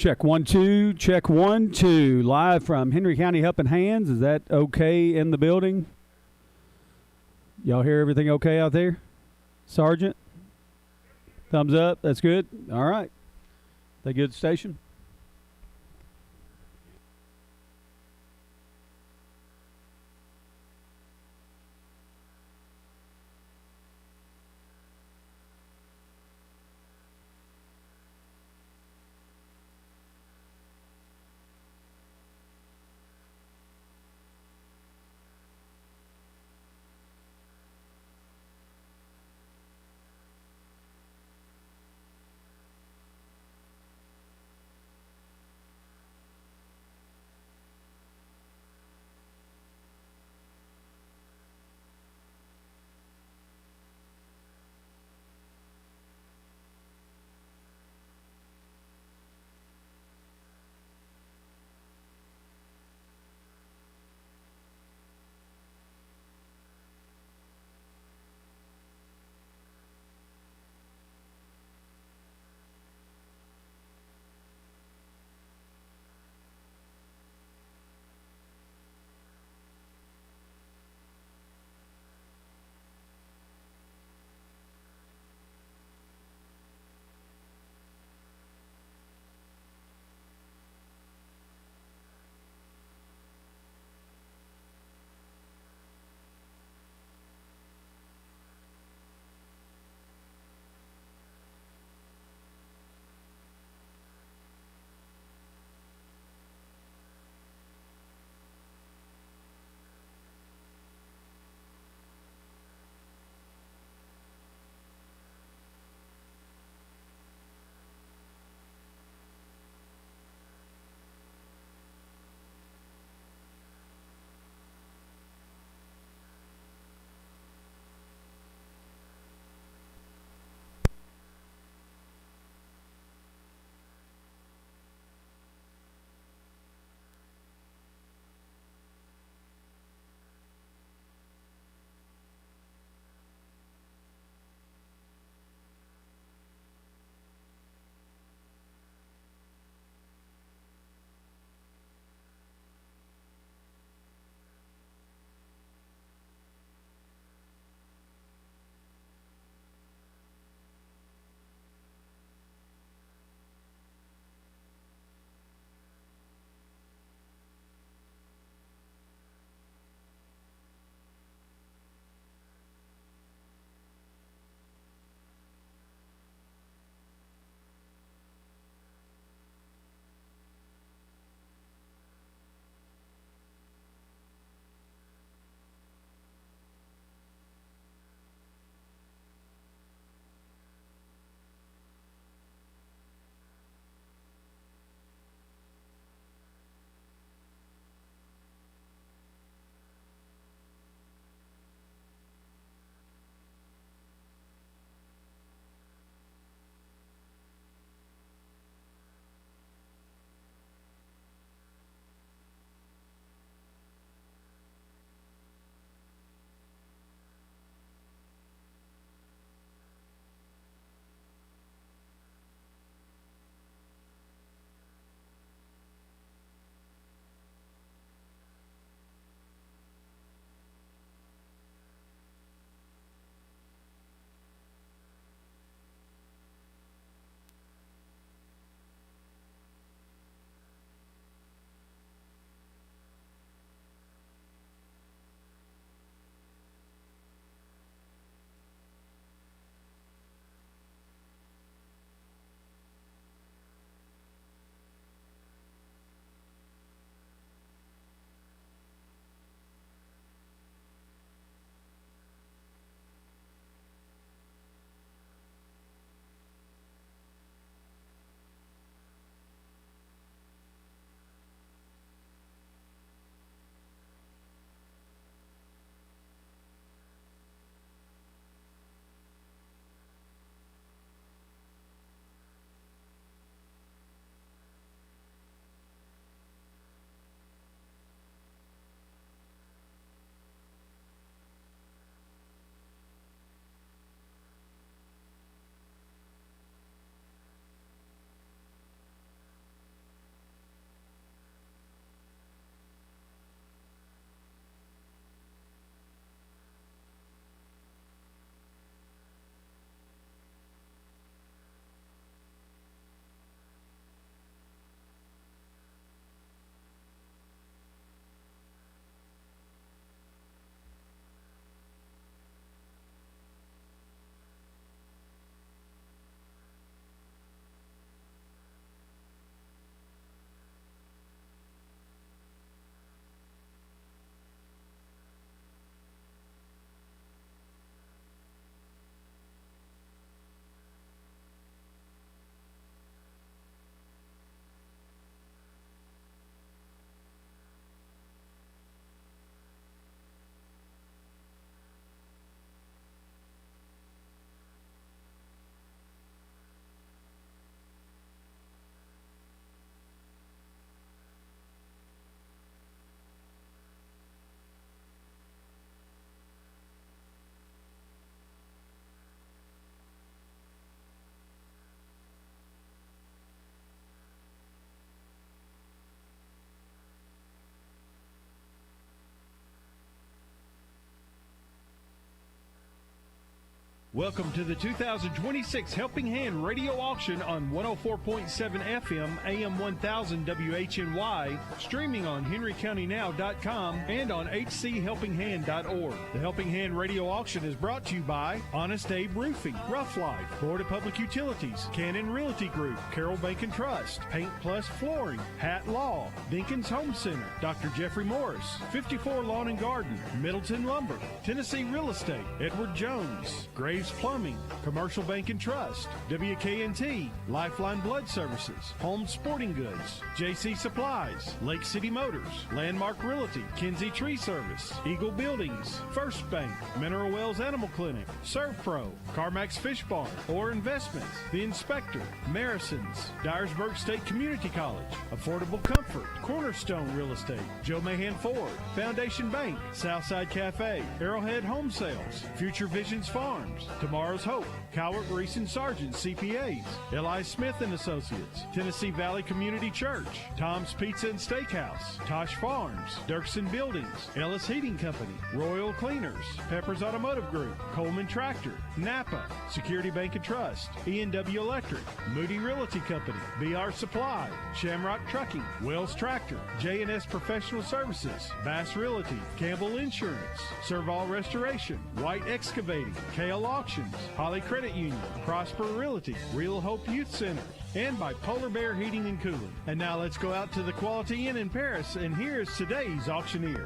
Check 1 2. Check 1 2. Live from Henry County Helping Hands. Is that okay in the building? Y'all hear everything okay out there? Sergeant? Thumbs up. That's good. All right. They good station? Welcome to the 2026 Helping Hand Radio Auction on 104.7 FM, AM 1000 WHNY, streaming on henrycountynow.com and on hchelpinghand.org. The Helping Hand Radio Auction is brought to you by Honest Abe Roofing, Rough Life, Florida Public Utilities, Cannon Realty Group, Carroll Bank and Trust, Paint Plus Flooring, Hat Law, Dinkins Home Center, Dr. Jeffrey Morris, 54 Lawn and Garden, Middleton Lumber, Tennessee Real Estate, Edward Jones, Graves Plumbing, Commercial Bank and Trust, WKNT, Lifeline Blood Services, Home Sporting Goods, JC Supplies, Lake City Motors, Landmark Realty, Kinsey Tree Service, Eagle Buildings, First Bank, Mineral Wells Animal Clinic, ServPro, CarMax Fish Barn, Or Investments, The Inspector, Marison's, Dyersburg State Community College, Affordable Comfort, Cornerstone Real Estate, Joe Mahan Ford, Foundation Bank, Southside Cafe, Arrowhead Home Sales, Future Visions Farms, Tomorrow's Hope, Cowart Reese and Sargent CPAs, Eli Smith and Associates, Tennessee Valley Community Church, Tom's Pizza and Steakhouse, Tosh Farms, Dirksen Buildings, Ellis Heating Company, Royal Cleaners, Peppers Automotive Group, Coleman Tractor, Napa, Security Bank and Trust, E&W Electric, Moody Realty Company, BR Supply, Shamrock Trucking, Wells Tractor, J&S Professional Services, Bass Realty, Campbell Insurance, Serval Restoration, White Excavating, KL Auctions, Holly Credit Union, Prosper Realty, Real Hope Youth Center, and by Polar Bear Heating and Cooling. And now let's go out to the Quality Inn in Paris, and here's today's auctioneer.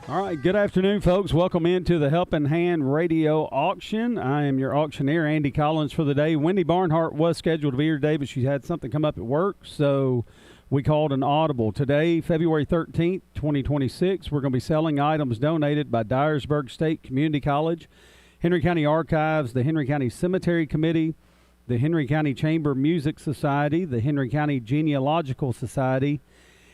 All right, good afternoon, folks. Welcome into the Helping Hand Radio Auction. I am your auctioneer, Andy Collins, for the day. Wendy Barnhart was scheduled to be here today, but she had something come up at work, so we called an audible. Today, February 13th, 2026, we're going to be selling items donated by Dyersburg State Community College, Henry County Archives, the Henry County Cemetery Committee, the Henry County Chamber Music Society, the Henry County Genealogical Society,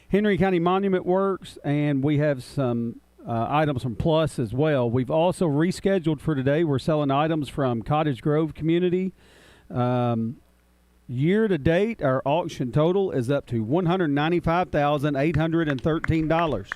Henry County Monument Works, and we have some items from Plus as well. We've also rescheduled for today. We're selling items from Cottage Grove Community. Year to date, our auction total is up to $195,813.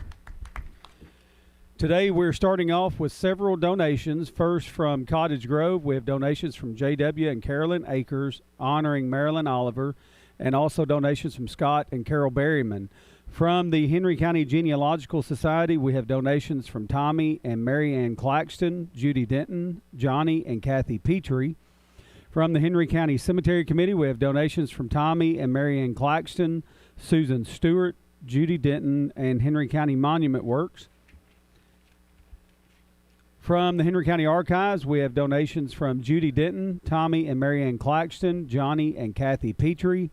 Today, we're starting off with several donations. First, from Cottage Grove, we have donations from J.W. and Carolyn Akers, honoring Marilyn Oliver, and also donations from Scott and Carol Berryman. From the Henry County Genealogical Society, we have donations from Tommy and Mary Ann Claxton, Judy Denton, Johnny and Kathy Petrie. From the Henry County Cemetery Committee, we have donations from Tommy and Mary Ann Claxton, Susan Stewart, Judy Denton, and Henry County Monument Works. From the Henry County Archives, we have donations from Judy Denton, Tommy and Mary Ann Claxton, Johnny and Kathy Petrie.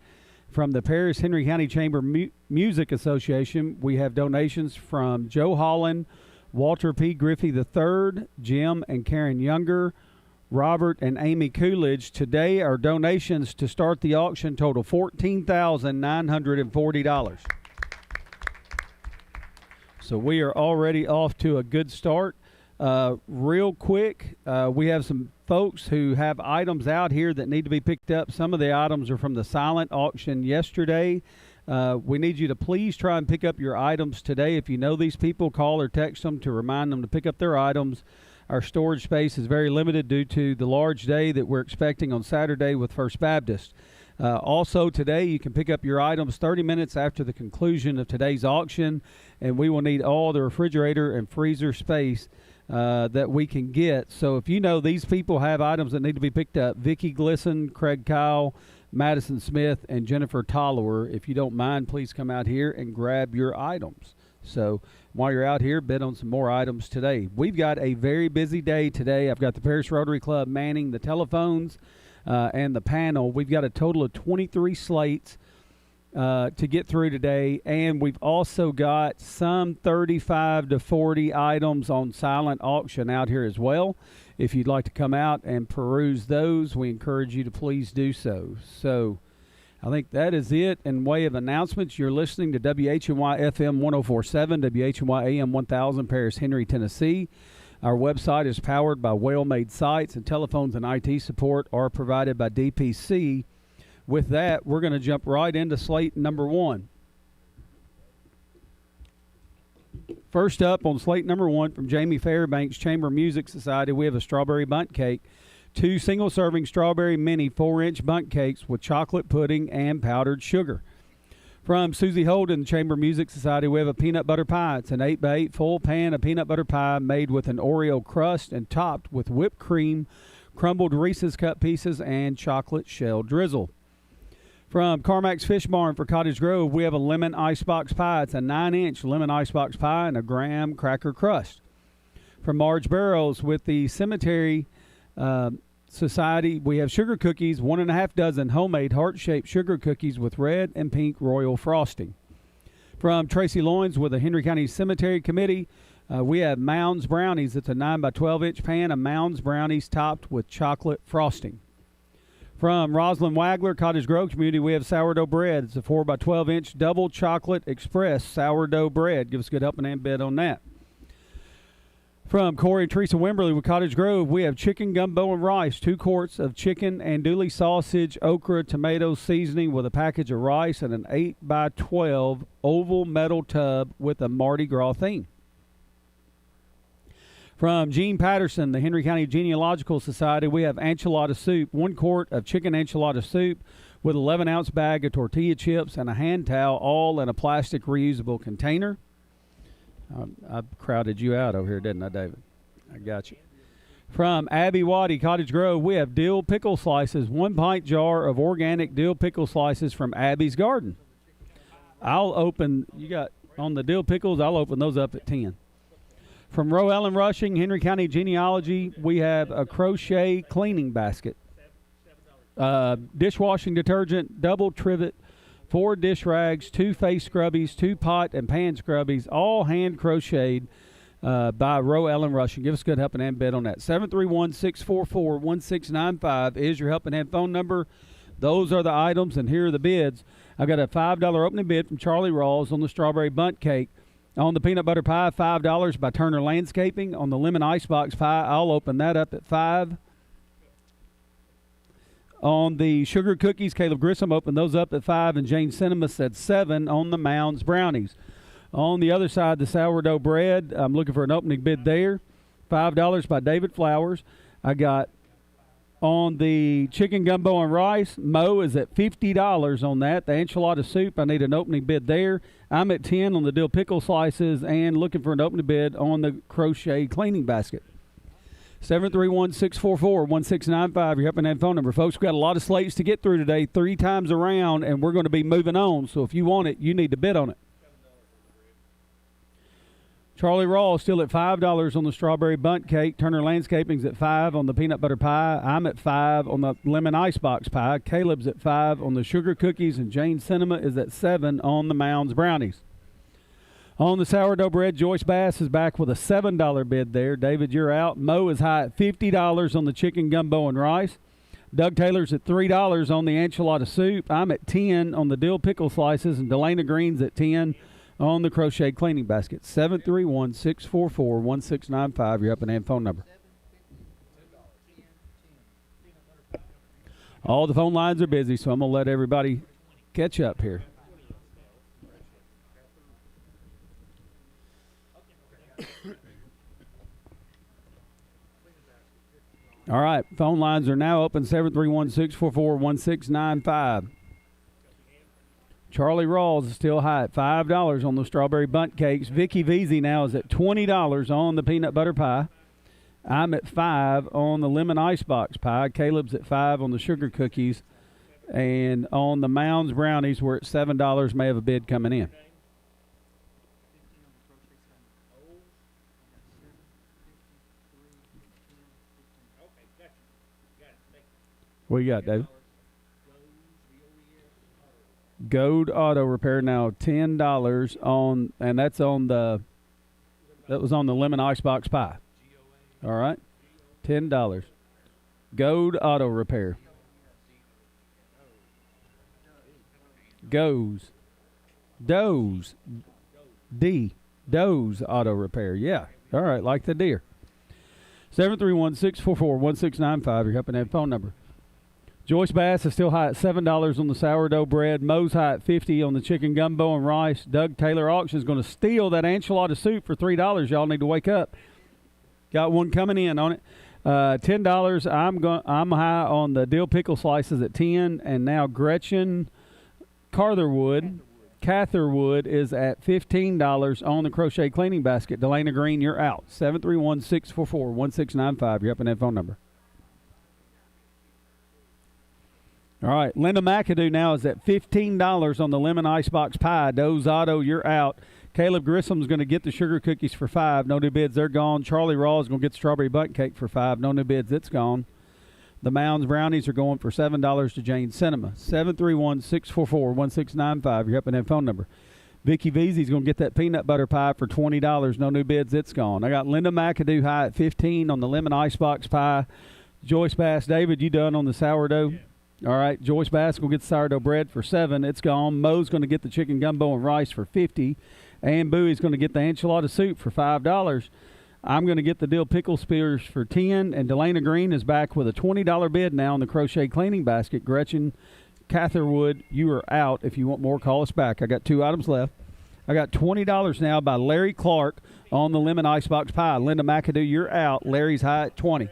From the Paris Henry County Chamber Music Association, we have donations from Joe Holland, Walter P. Griffey III, Jim and Karen Younger, Robert and Amy Coolidge. Today, our donations to start the auction total $14,940. So we are already off to a good start. Real quick, we have some folks who have items out here that need to be picked up. Some of the items are from the silent auction yesterday. We need you to please try and pick up your items today. If you know these people, call or text them to remind them to pick up their items. Our storage space is very limited due to the large day that we're expecting on Saturday with First Baptist. Also today, you can pick up your items 30 minutes after the conclusion of today's auction, and we will need all the refrigerator and freezer space that we can get. So if you know these people have items that need to be picked up, Vicki Glisson, Craig Kyle, Madison Smith, and Jennifer Tollower, if you don't mind, please come out here and grab your items. So while you're out here, bid on some more items today. We've got a very busy day today. I've got the Parish Rotary Club manning the telephones and the panel. We've got a total of 23 slates to get through today, and we've also got some 35 to 40 items on silent auction out here as well. If you'd like to come out and peruse those, we encourage you to please do so. So I think that is it in way of announcements. You're listening to WHNY FM 104.7, WHNY AM 1000, Paris, Henry, Tennessee. Our website is powered by well-made sites, and telephones and IT support are provided by DPC. With that, we're going to jump right into slate number one. First up on slate number 1 from Jamie Fairbanks Chamber Music Society, we have a strawberry bundt cake. 2 single-serving strawberry mini 4-inch bundt cakes with chocolate pudding and powdered sugar. From Susie Holden Chamber Music Society, we have a peanut butter pie. It's an 8x8 full pan of peanut butter pie made with an Oreo crust and topped with whipped cream, crumbled Reese's Cup pieces, and chocolate shell drizzle. From Carmack's Fish Barn for Cottage Grove, we have a lemon icebox pie. It's a 9-inch lemon icebox pie and a graham cracker crust. From Marge Barrows with the Cemetery Society, we have sugar cookies, 1.5 dozen homemade heart-shaped sugar cookies with red and pink royal frosting. From Tracy Loins with the Henry County Cemetery Committee, we have Mounds Brownies. It's a 9 by 12-inch pan of Mounds Brownies topped with chocolate frosting. From Rosalind Wagler Cottage Grove Community, we have sourdough bread. It's a 4 by 12-inch double chocolate express sourdough bread. Give us a good helping hand bid on that. From Corey and Teresa Wimberly with Cottage Grove, we have chicken gumbo and rice, 2 quarts of chicken andouille sausage, okra, tomato seasoning with a package of rice and an 8 by 12 oval metal tub with a Mardi Gras theme. From Gene Patterson, the Henry County Genealogical Society, we have enchilada soup, 1 quart of chicken enchilada soup with 11-ounce bag of tortilla chips and a hand towel, all in a plastic reusable container. I crowded you out over here, didn't I, David? I got you. From Abby Waddy, Cottage Grove, we have dill pickle slices, 1 pint jar of organic dill pickle slices from Abby's Garden. I'll open, you got on the dill pickles, I'll open those up at 10. From Roe Ellen Rushing, Henry County Genealogy, we have a crochet cleaning basket. Dishwashing detergent, double trivet, 4 dish rags, 2 face scrubbies, 2 pot and pan scrubbies, all hand crocheted by Roe Ellen Rushing. Give us a good helping hand bid on that. 731-644-1695 is your helping hand phone number. Those are the items, and here are the bids. I've got a $5 opening bid from Charlie Rawls on the strawberry bundt cake. On the peanut butter pie, $5 by Turner Landscaping. On the lemon icebox pie, I'll open that up at $5. On the sugar cookies, Caleb Grissom opened those up at $5, and Jane Cinema said $7 on the Mounds Brownies. On the other side, the sourdough bread, I'm looking for an opening bid there. $5 by David Flowers. I got on the chicken gumbo and rice, Mo is at $50 on that. The enchilada soup, I need an opening bid there. I'm at 10 on the dill pickle slices and looking for an opening bid on the crochet cleaning basket. 731-644-1695, your helping hand phone number. Folks, we've got a lot of slates to get through today, 3 times around, and we're going to be moving on. So if you want it, you need to bid on it. Charlie Raw still at $5 on the strawberry bundt cake. Turner Landscaping's at $5 on the peanut butter pie. I'm at $5 on the lemon icebox pie. Caleb's at $5 on the sugar cookies, and Jane Cinema is at $7 on the Mounds Brownies. On the sourdough bread, Joyce Bass is back with a $7 bid there. David, you're out. Mo is high at $50 on the chicken gumbo and rice. Doug Taylor's at $3 on the enchilada soup. I'm at 10 on the dill pickle slices, and Delana Green's at 10 on the crochet cleaning basket. 731-644-1695, your helping hand phone number. All the phone lines are busy, so I'm going to let everybody catch up here. All right, phone lines are now open, 731-644-1695. Charlie Rawls is still high at $5 on the strawberry bundt cakes. Vicky Veazey now is at $20 on the peanut butter pie. I'm at $5 on the lemon icebox pie. Caleb's at $5 on the sugar cookies. And on the Mounds Brownies, we're at $7. May have a bid coming in. What you got, David? Gold Auto Repair now $10 on, and that was on the lemon icebox pie. All right, $10. Gold Auto Repair. Doze Auto Repair. Yeah. All right, like the deer. 731-644-1695. Your helping hand phone number. Joyce Bass is still high at $7 on the sourdough bread. Moe's high at $50 on the chicken gumbo and rice. Doug Taylor Auction is going to steal that enchilada soup for $3. Y'all need to wake up. Got one coming in on it. $10. I'm high on the dill pickle slices at $10, and now Gretchen Catherwood is at $15 on the crochet cleaning basket. Delana Green, you're out. 731-644-1695. You're up in that phone number. All right, Linda McAdoo now is at $15 on the lemon icebox pie. Doze Otto, you're out. Caleb Grissom's going to get the sugar cookies for $5. No new bids, they're gone. Charlie Raw is going to get the strawberry bundt cake for $5. No new bids, it's gone. The Mounds brownies are going for $7 to Jane Cinema. 731-644-1695. You're up in that phone number. Vicky Veazey's going to get that peanut butter pie for $20. No new bids, it's gone. I got Linda McAdoo high at $15 on the lemon icebox pie. Joyce Bass, David, you done on the sourdough? Yeah. All right, Joyce Bass will get the sourdough bread for $7. It's gone. Moe's going to get the chicken gumbo and rice for $50. And Bowie's going to get the enchilada soup for $5. I'm going to get the dill pickle spears for $10. And Delana Green is back with a $20 bid now on the crochet cleaning basket. Gretchen Catherwood, you are out. If you want more, call us back. I got 2 items left. I got $20 now by Larry Clark on the lemon icebox pie. Linda McAdoo, you're out. Larry's high at $20.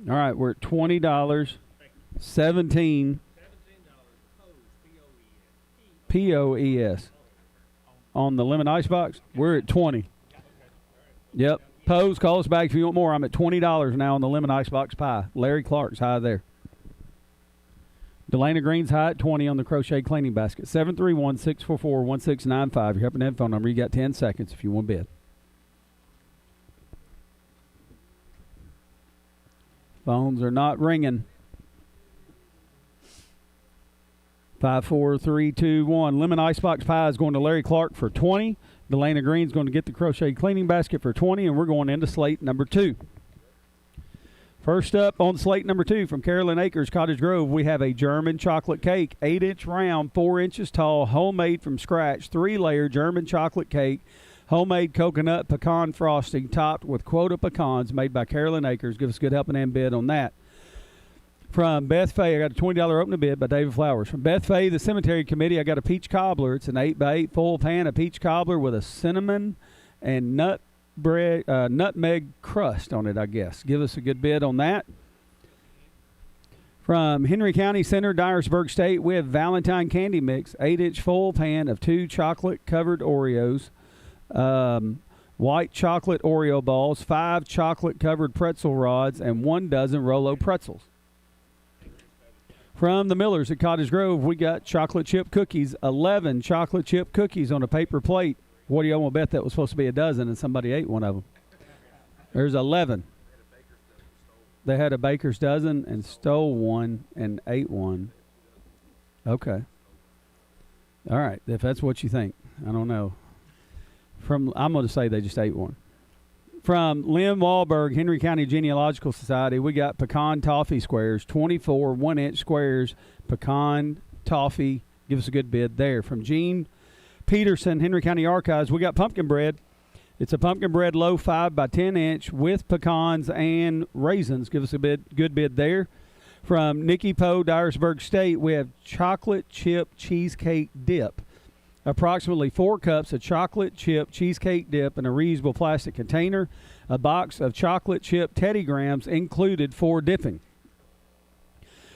All right, we're at $20, $17, POES. On the lemon icebox, we're at $20. Yep. Pose, call us back if you want more. I'm at $20 now on the lemon icebox pie. Larry Clark's high there. Delana Green's high at $20 on the crochet cleaning basket. 731-644-1695. You're up in that phone number. You got 10 seconds if you want to bid. Phones are not ringing. 5, 4, 3, 2, 1. Lemon icebox pie is going to Larry Clark for $20. Delana Green's going to get the crochet cleaning basket for $20, and we're going into slate number 2. First up on slate number 2 from Carolyn Acres, Cottage Grove, we have a German chocolate cake, 8-inch round, 4 inches tall, homemade from scratch, 3-layer German chocolate cake. Homemade coconut pecan frosting topped with quota pecans made by Carolyn Acres. Give us a good helping hand bid on that. From Beth Fay, I got a $20 opening bid by David Flowers. From Beth Fay, the Cemetery Committee, I got a peach cobbler. It's an 8x8 full pan of peach cobbler with a cinnamon and nutmeg crust on it, I guess. Give us a good bid on that. From Henry County Center, Dyersburg State, we have Valentine Candy Mix, 8-inch full pan of 2 chocolate-covered Oreos. White chocolate Oreo balls, 5 chocolate-covered pretzel rods, and 1 dozen Rolo pretzels. From the Millers at Cottage Grove, we got chocolate chip cookies, 11 chocolate chip cookies on a paper plate. What do y'all want to bet that was supposed to be a dozen and somebody ate one of them? There's 11. They had a baker's dozen and stole one and ate one. Okay. All right, if that's what you think. I don't know. I'm going to say they just ate one. From Lynn Wahlberg, Henry County Genealogical Society, we got pecan toffee squares, 24 1-inch squares, pecan toffee. Give us a good bid there. From Gene Peterson, Henry County Archives, we got pumpkin bread. It's a pumpkin bread loaf, 5 by 10 inch with pecans and raisins. Give us a good bid there. From Nikki Poe, Dyersburg State, we have chocolate chip cheesecake dip. Approximately 4 cups of chocolate chip cheesecake dip in a reusable plastic container. A box of chocolate chip Teddy Grahams included for dipping.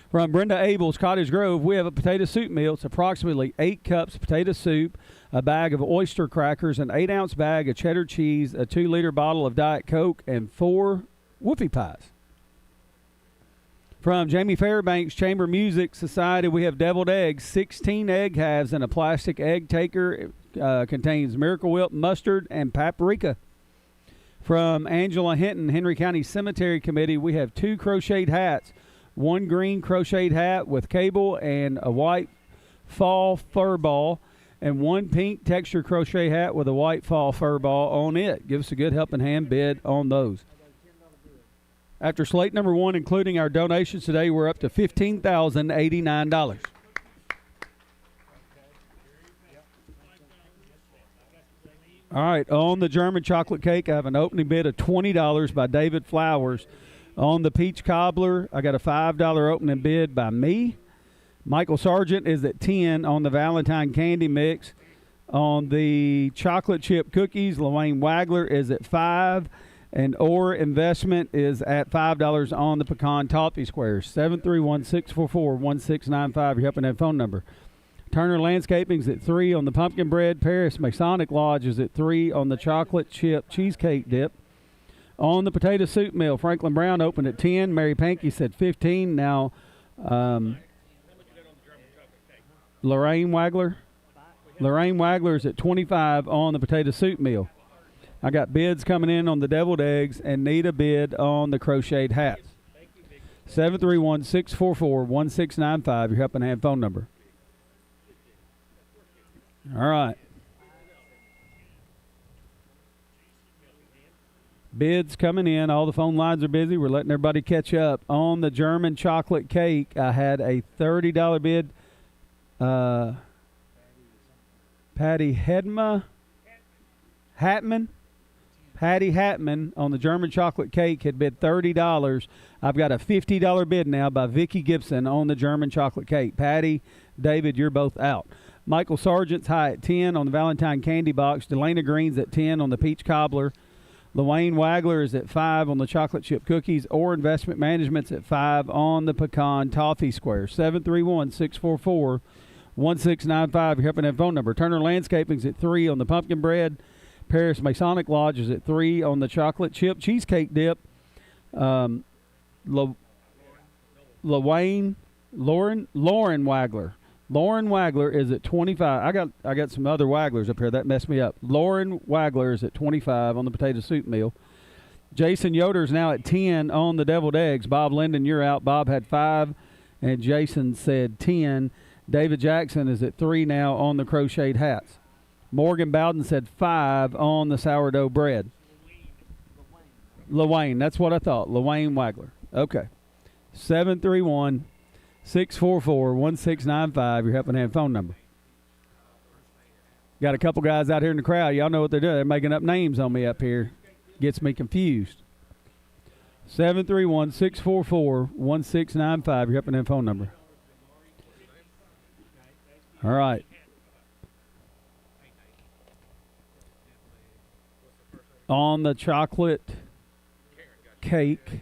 From Brenda Abel's Cottage Grove, we have a potato soup meal. It's approximately 8 cups of potato soup, a bag of oyster crackers, an 8-ounce bag of cheddar cheese, a 2-liter bottle of Diet Coke, and 4 whoopie pies. From Jamie Fairbanks Chamber Music Society, we have deviled eggs, 16 egg halves in a plastic egg taker. It contains Miracle Whip mustard and paprika. From Angela Hinton, Henry County Cemetery Committee, we have 2 crocheted hats, 1 green crocheted hat with cable and a white fall fur ball, and 1 pink texture crochet hat with a white fall fur ball on it. Give us a good helping hand bid on those. After slate number 1, including our donations today, we're up to $15,089. All right, on the German chocolate cake, I have an opening bid of $20 by David Flowers. On the peach cobbler, I got a $5 opening bid by me. Michael Sargent is at 10 on the Valentine candy mix. On the chocolate chip cookies, Lorraine Wagler is at 5. And Orr Investment is at $5 on the pecan toffee squares. 731-644-1695, your helping that phone number. Turner Landscaping's at 3 on the pumpkin bread. Paris Masonic Lodge is at 3 on the chocolate chip cheesecake dip. On the potato soup mill, Franklin Brown opened at 10. Mary Pankey said 15. Now, Lorraine Wagler. Lorraine Wagler is at 25 on the potato soup mill. I got bids coming in on the deviled eggs and need a bid on the crocheted hats. 731-644-1695, your helping hand phone number. All right. Bids coming in. All the phone lines are busy. We're letting everybody catch up. On the German chocolate cake, I had a $30 bid. Patty Hatman on the German chocolate cake had bid $30. I've got a $50 bid now by Vicki Gibson on the German chocolate cake. Patty, David, you're both out. Michael Sargent's high at 10 on the Valentine candy box. Delana Green's at 10 on the peach cobbler. Lorraine Wagler is at 5 on the chocolate chip cookies. Orr Investment Management's at 5 on the pecan toffee square. 731-644-1695, your helping that phone number. Turner Landscaping's at 3 on the pumpkin bread. Paris Masonic Lodge is at 3 on the chocolate chip cheesecake dip. Lauren Wagler. Lauren Wagler is at 25. I got some other Waglers up here. That messed me up. Lauren Wagler is at 25 on the potato soup meal. Jason Yoder is now at 10 on the deviled eggs. Bob Linden, you're out. Bob had 5, and Jason said 10. David Jackson is at 3 now on the crocheted hats. Morgan Bowden said 5 on the sourdough bread. Lawayne, that's what I thought. Lawayne Wagler. Okay. 731-644-1695, your helping hand phone number. Got a couple guys out here in the crowd. Y'all know what they're doing. They're making up names on me up here. Gets me confused. 731-644-1695, your helping hand phone number. All right. On the chocolate cake,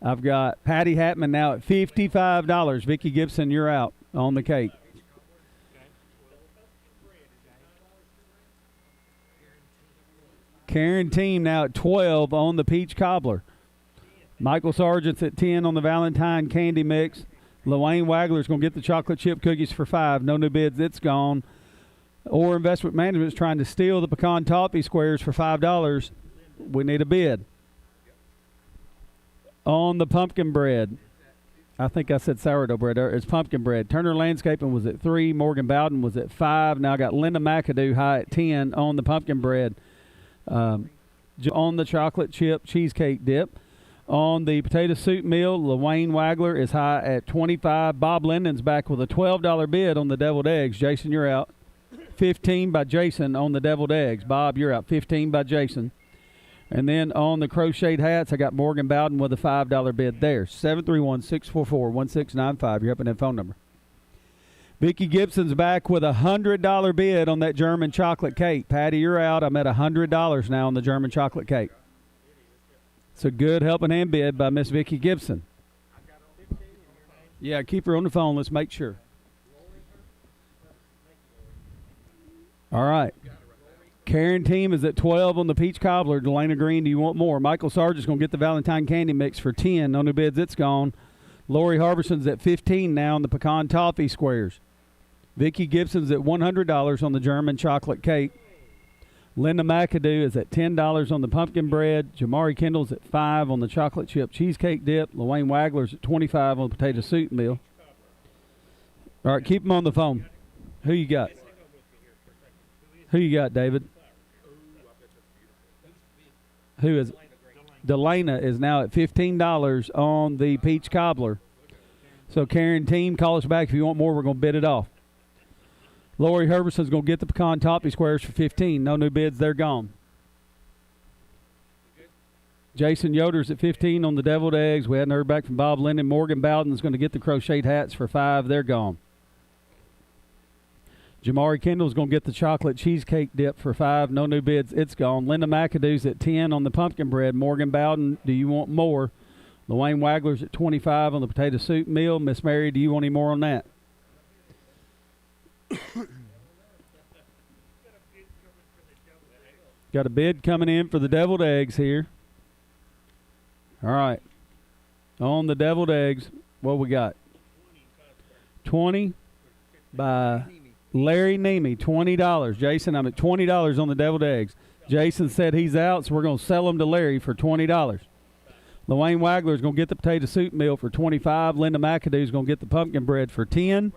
I've got Patty Hatman now at $55. Vicki Gibson, you're out on the cake. Karen Team now at 12 on the peach cobbler. Michael Sargent's at 10 on the Valentine candy mix. Lorraine Wagler's going to get the chocolate chip cookies for 5. No new bids. It's gone. Orr Investment Management's trying to steal the pecan toffee squares for $5. We need a bid. On the pumpkin bread, I think I said sourdough bread. It's pumpkin bread. Turner Landscaping was at 3. Morgan Bowden was at 5. Now I got Linda McAdoo high at 10 on the pumpkin bread. On the chocolate chip cheesecake dip. On the potato soup meal, Lorraine Wagler is high at 25. Bob Linden's back with a $12 bid on the deviled eggs. Jason, you're out. 15 by Jason on the deviled eggs. Bob, you're out. 15 by Jason. And then on the crocheted hats, I got Morgan Bowden with a $5 bid there. 731-644-1695. You're helping that phone number. Vicki Gibson's back with a $100 bid on that German chocolate cake. Patty, you're out. I'm at $100 now on the German chocolate cake. It's a good helping hand bid by Miss Vicki Gibson. Yeah, keep her on the phone. Let's make sure. All right. Karen Team is at 12 on the peach cobbler. Delana Green, do you want more? Michael Sargent's going to get the Valentine candy mix for 10. No new bids. It's gone. Lori Harbison's at 15 now on the pecan toffee squares. Vicki Gibson's at $100 on the German chocolate cake. Linda McAdoo is at $10 on the pumpkin bread. Jamari Kendall's at 5 on the chocolate chip cheesecake dip. Lorraine Wagler's at 25 on the potato soup meal. All right, keep them on the phone. Who you got? Who you got, David? Who is it? Delana is now at $15 on the peach cobbler. So, Karen Team, call us back if you want more. We're going to bid it off. Lori Herberson's going to get the pecan toppy squares for $15. No new bids. They're gone. Jason Yoder's at $15 on the deviled eggs. We hadn't heard back from Bob Linden. Morgan Bowden's going to get the crocheted hats for $5. They're gone. Jamari Kendall's going to get the chocolate cheesecake dip for $5. No new bids. It's gone. Linda McAdoo's at $10 on the pumpkin bread. Morgan Bowden, do you want more? Lorraine Wagler's at $25 on the potato soup meal. Miss Mary, do you want any more on that? Got a bid coming in for the deviled eggs here. All right. On the deviled eggs, what we got? 20 by Larry Nemi, $20. Jason, I'm at $20 on the deviled eggs. Jason said he's out, so we're going to sell them to Larry for $20. Lorraine Wagler is going to get the potato soup meal for $25. Linda McAdoo is going to get the pumpkin bread for $10.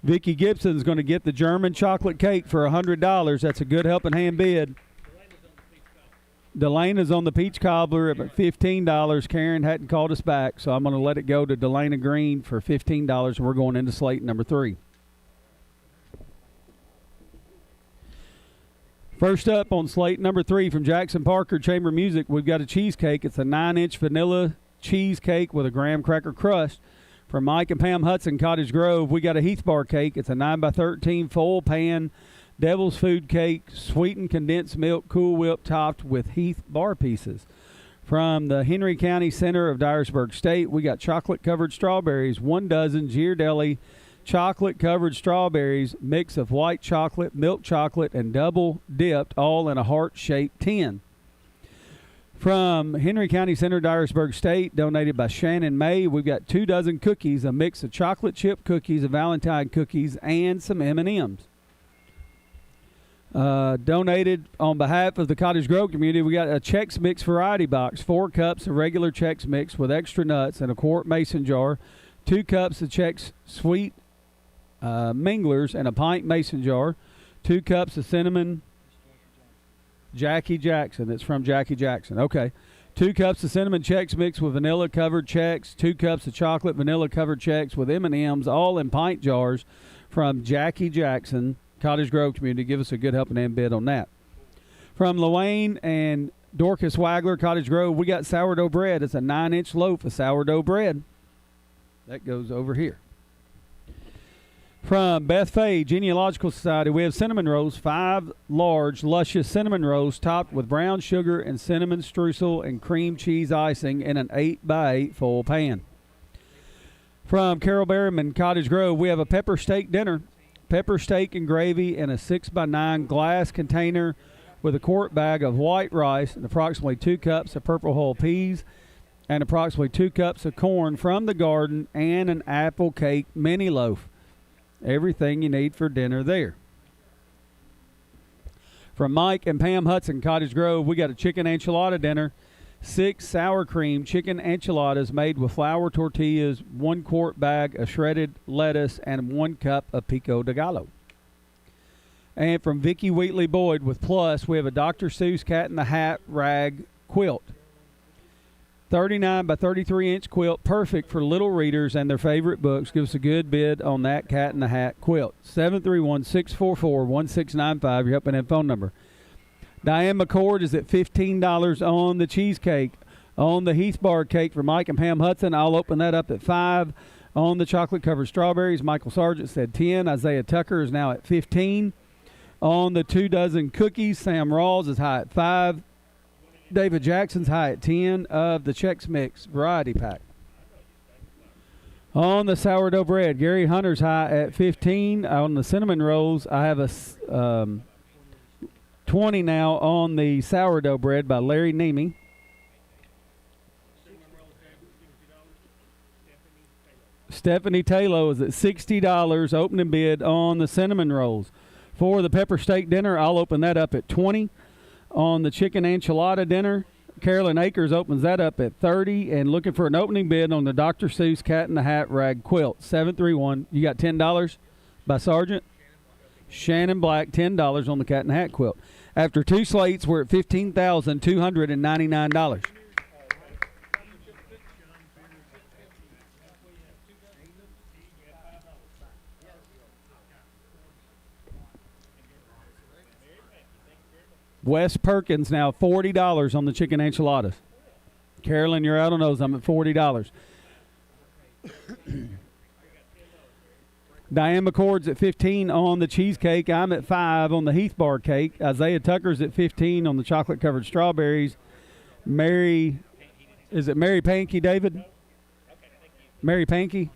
Vicki Gibson is going to get the German chocolate cake for $100. That's a good helping hand bid. Delana's on the peach cobbler at $15. Karen hadn't called us back, so I'm going to let it go to Delana Green for $15, and we're going into slate number 3. First up on slate number 3 from Jackson Parker Chamber Music, we've got a cheesecake. It's a 9-inch vanilla cheesecake with a graham cracker crust. From Mike and Pam Hudson, Cottage Grove, we got a Heath Bar cake. It's a 9x13 full pan Devil's Food cake, sweetened condensed milk, Cool Whip topped with Heath Bar pieces. From the Henry County Center of Dyersburg State, we got chocolate-covered strawberries, 1 dozen Ghirardelli chocolate-covered strawberries, mix of white chocolate, milk chocolate, and double dipped, all in a heart-shaped tin. From Henry County Center, Dyersburg State, donated by Shannon May, we've got 2 dozen cookies, a mix of chocolate chip cookies, of Valentine cookies, and some M&Ms. Donated on behalf of the Cottage Grove community, we got a Chex Mix variety box, 4 cups of regular Chex Mix with extra nuts and a quart mason jar, 2 cups of Chex Sweet Minglers and a pint mason jar, 2 cups of cinnamon Jackie Jackson. It's from Jackie Jackson. Okay. 2 cups of cinnamon Chex Mix with vanilla covered Chex, 2 cups of chocolate vanilla covered Chex with M&Ms, all in pint jars from Jackie Jackson, Cottage Grove community. Give us a good helping hand bid on that. From Luane and Dorcas Wagler, Cottage Grove, we got sourdough bread. It's a 9-inch loaf of sourdough bread. That goes over here. From Beth Fay Genealogical Society, we have cinnamon rolls, 5 large, luscious cinnamon rolls topped with brown sugar and cinnamon streusel and cream cheese icing in an 8x8 full pan. From Carol Berryman, Cottage Grove, we have a pepper steak dinner, pepper steak and gravy in a 6x9 glass container with a quart bag of white rice and approximately 2 cups of purple whole peas and approximately 2 cups of corn from the garden and an apple cake mini loaf. Everything you need for dinner there. From Mike and Pam Hudson, Cottage Grove, we got a chicken enchilada dinner, 6 sour cream chicken enchiladas made with flour tortillas, 1 quart bag of shredded lettuce, and 1 cup of pico de gallo. And from Vicki Wheatley Boyd with Plus, we have a Dr. Seuss Cat in the Hat rag quilt. 39 by 33 inch quilt, perfect for little readers and their favorite books. Give us a good bid on that Cat in the Hat quilt. 731-644-1695, your helping and phone number. Diane McCord is at $15 on the cheesecake. On the Heath Bar cake for Mike and Pam Hudson, I'll open that up at $5. On the chocolate-covered strawberries, Michael Sargent said $10. Isaiah Tucker is now at $15. On the 2 dozen cookies, Sam Rawls is high at $5. David Jackson's high at 10 of the Chex Mix variety pack. On the sourdough bread, Gary Hunter's high at 15. On the cinnamon rolls, I have a 20 now on the sourdough bread by Larry Nemi. Stephanie Taylor is at $60 opening bid on the cinnamon rolls. For the pepper steak dinner, I'll open that up at $20. On the chicken enchilada dinner, Carolyn Akers opens that up at $30. And looking for an opening bid on the Dr. Seuss Cat in the Hat rag quilt, 731. You got $10 by Sargent? Shannon Black, $10 on the Cat in the Hat quilt. After 2 slates, we're at $15,299. Wes Perkins now $40 on the chicken enchiladas. Carolyn, you're out on those. I'm at $40. Diane McCord's at $15 on the cheesecake. I'm at $5 on the Heath Bar cake. Isaiah Tucker's at $15 on the chocolate-covered strawberries. Mary Pankey, David? Mary Pankey?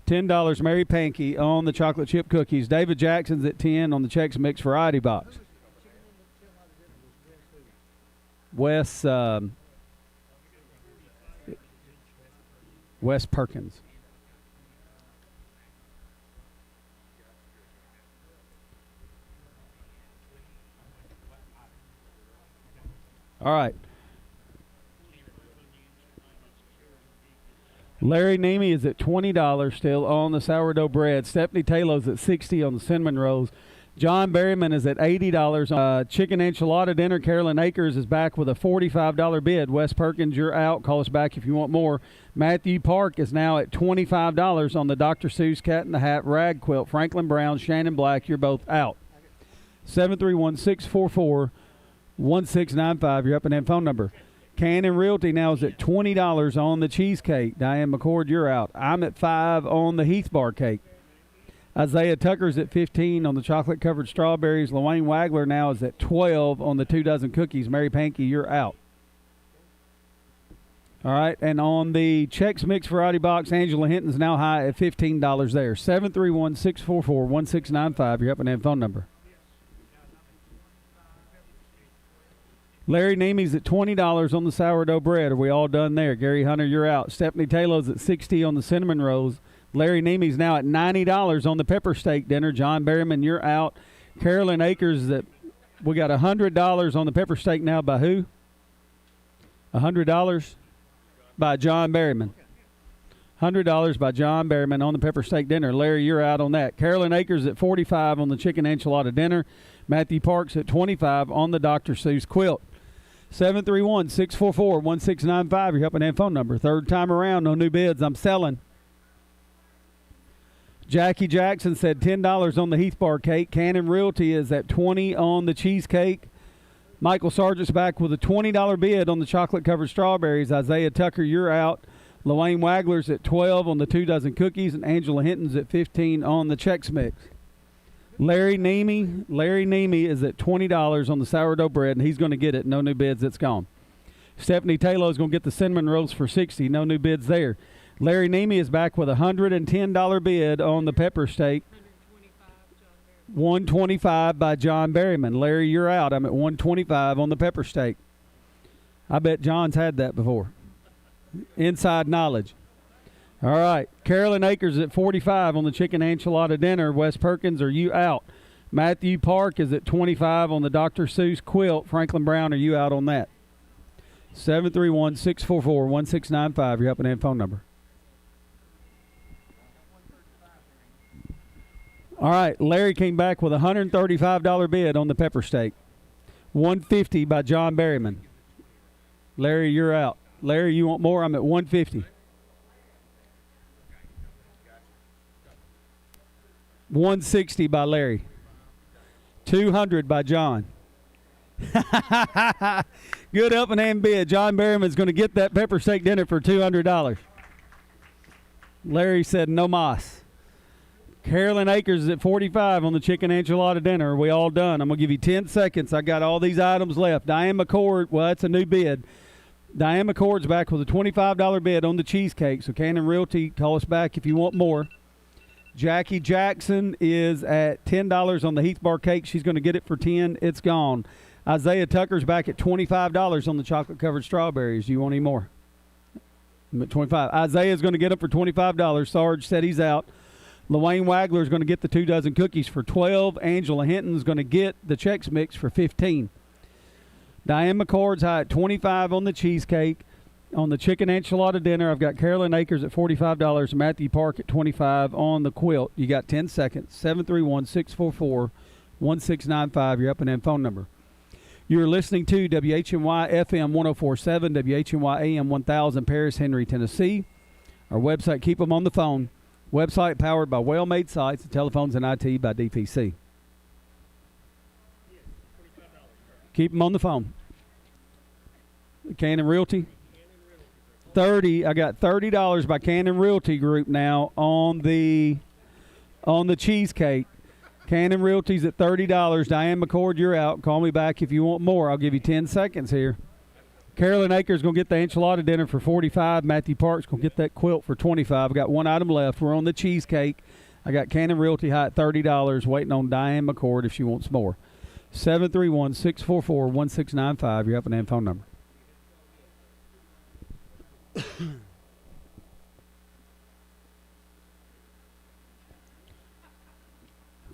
$10 Mary Pankey on the chocolate chip cookies. David Jackson's at $10 on the Chex Mix variety box. Wes Perkins. All right. Larry Nemi is at $20 still on the sourdough bread. Stephanie Taylor's at $60 on the cinnamon rolls. John Berryman is at $80 on chicken enchilada dinner. Carolyn Akers is back with a $45 bid. Wes Perkins, you're out. Call us back if you want more. Matthew Park is now at $25 on the Dr. Seuss Cat in the Hat rag quilt. Franklin Brown, Shannon Black, you're both out. 731-644-1695, your up and in phone number. Cannon Realty now is at $20 on the cheesecake. Diane McCord, you're out. I'm at $5 on the Heath Bar cake. Isaiah Tucker's at $15 on the chocolate-covered strawberries. LaWayne Wagler now is at $12 on the 2 dozen cookies. Mary Pankey, you're out. All right, and on the Chex Mix variety box, Angela Hinton's now high at $15 there. 731-644-1695, your up and in phone number. Larry Nemi's at $20 on the sourdough bread. Are we all done there? Gary Hunter, you're out. Stephanie Taylor's at $60 on the cinnamon rolls. Larry Nemi's now at $90 on the pepper steak dinner. John Berryman, you're out. Carolyn Akers, we got $100 on the pepper steak now by who? $100 by John Berryman. $100 by John Berryman on the pepper steak dinner. Larry, you're out on that. Carolyn Akers at $45 on the chicken enchilada dinner. Matthew Parks at $25 on the Dr. Seuss quilt. 731-644-1695, your helping hand phone number. Third time around, no new bids. I'm selling. Jackie Jackson said $10 on the Heath Bar cake. Cannon Realty is at $20 on the cheesecake. Michael Sargent's back with a $20 bid on the chocolate-covered strawberries. Isaiah Tucker, you're out. LaWayne Wagler's at $12 on the 2 dozen cookies, and Angela Hinton's at $15 on the Chex Mix. Larry Nemi is at $20 on the sourdough bread, and he's going to get it. No new bids. It's gone. Stephanie Taylor is going to get the cinnamon rolls for $60. No new bids there. Larry Nemi is back with a $110 bid on the pepper steak. $125 by John Berryman. Larry, you're out. I'm at $125 on the pepper steak. I bet John's had that before. Inside knowledge. All right. Carolyn Akers at $45 on the chicken enchilada dinner. Wes Perkins, are you out? Matthew Park is at $25 on the Dr. Seuss quilt. Franklin Brown, are you out on that? 731-644-1695, your helping hand phone number. All right. Larry came back with a $135 bid on the pepper steak. $150 by John Berryman. Larry, you're out. Larry, you want more? I'm at $150. $160 by Larry. $200 by John. Good up and hand bid. John Berryman's going to get that pepper steak dinner for $200. Larry said no mas. Carolyn Akers is at $45 on the chicken enchilada dinner. Are we all done? I'm going to give you 10 seconds. I got all these items left. Diane McCord, well, that's a new bid. Diane McCord's back with a $25 bid on the cheesecake. So Cannon Realty, call us back if you want more. Jackie Jackson is at $10 on the Heath Bar cake. She's going to get it for $10. It's gone. Isaiah Tucker's back at $25 on the chocolate-covered strawberries. Do you want any more? I'm at $25. Isaiah's going to get it for $25. Sarge said he's out. LaWayne Wagler is going to get the 2 dozen cookies for $12. Angela Hinton's going to get the Chex Mix for $15. Diane McCord's high at $25 on the cheesecake. On the chicken enchilada dinner, I've got Carolyn Akers at $45, Matthew Park at $25 on the quilt. You got 10 seconds. 731-644-1695, your up and in phone number. You're listening to WHNY FM 104.7, WHNY AM 1000, Paris, Henry, Tennessee. Our website, keep them on the phone. Website powered by Well-Made Sites, the telephones and IT by DPC. Keep them on the phone. Cannon Realty. 30. I got $30 by Cannon Realty Group now on the cheesecake. Cannon Realty's at $30. Diane McCord, you're out. Call me back if you want more. I'll give you 10 seconds here. Carolyn Akers going to get the enchilada dinner for $45. Matthew Parks going to get that quilt for $25. I got one item left. We're on the cheesecake. I got Cannon Realty high at $30, waiting on Diane McCord if she wants more. 731-644-1695, your Helping Hand phone number.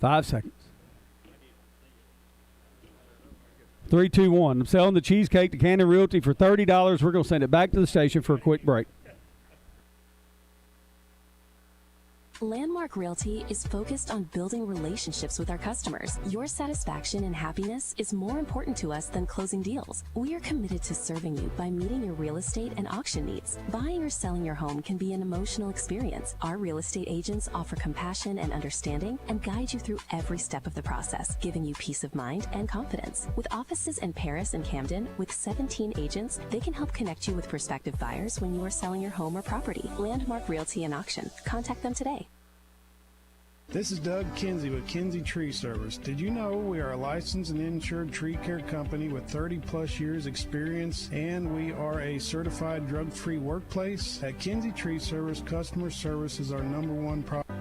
5 seconds. 3, 2, 1. I'm selling the cheesecake to Cannon Realty for $30. We're going to send it back to the station for a quick break. Landmark Realty is focused on building relationships with our customers. Your satisfaction and happiness is more important to us than closing deals. We are committed to serving you by meeting your real estate and auction needs. Buying or selling your home can be an emotional experience. Our real estate agents offer compassion and understanding and guide you through every step of the process, giving you peace of mind and confidence. With offices in Paris and Camden, with 17 agents, they can help connect you with prospective buyers when you are selling your home or property. Landmark Realty and Auction. Contact them today. This is Doug Kinsey with Kinsey Tree Service. Did you know we are a licensed and insured tree care company with 30-plus years experience, and we are a certified drug-free workplace? At Kinsey Tree Service, customer service is our #1 priority.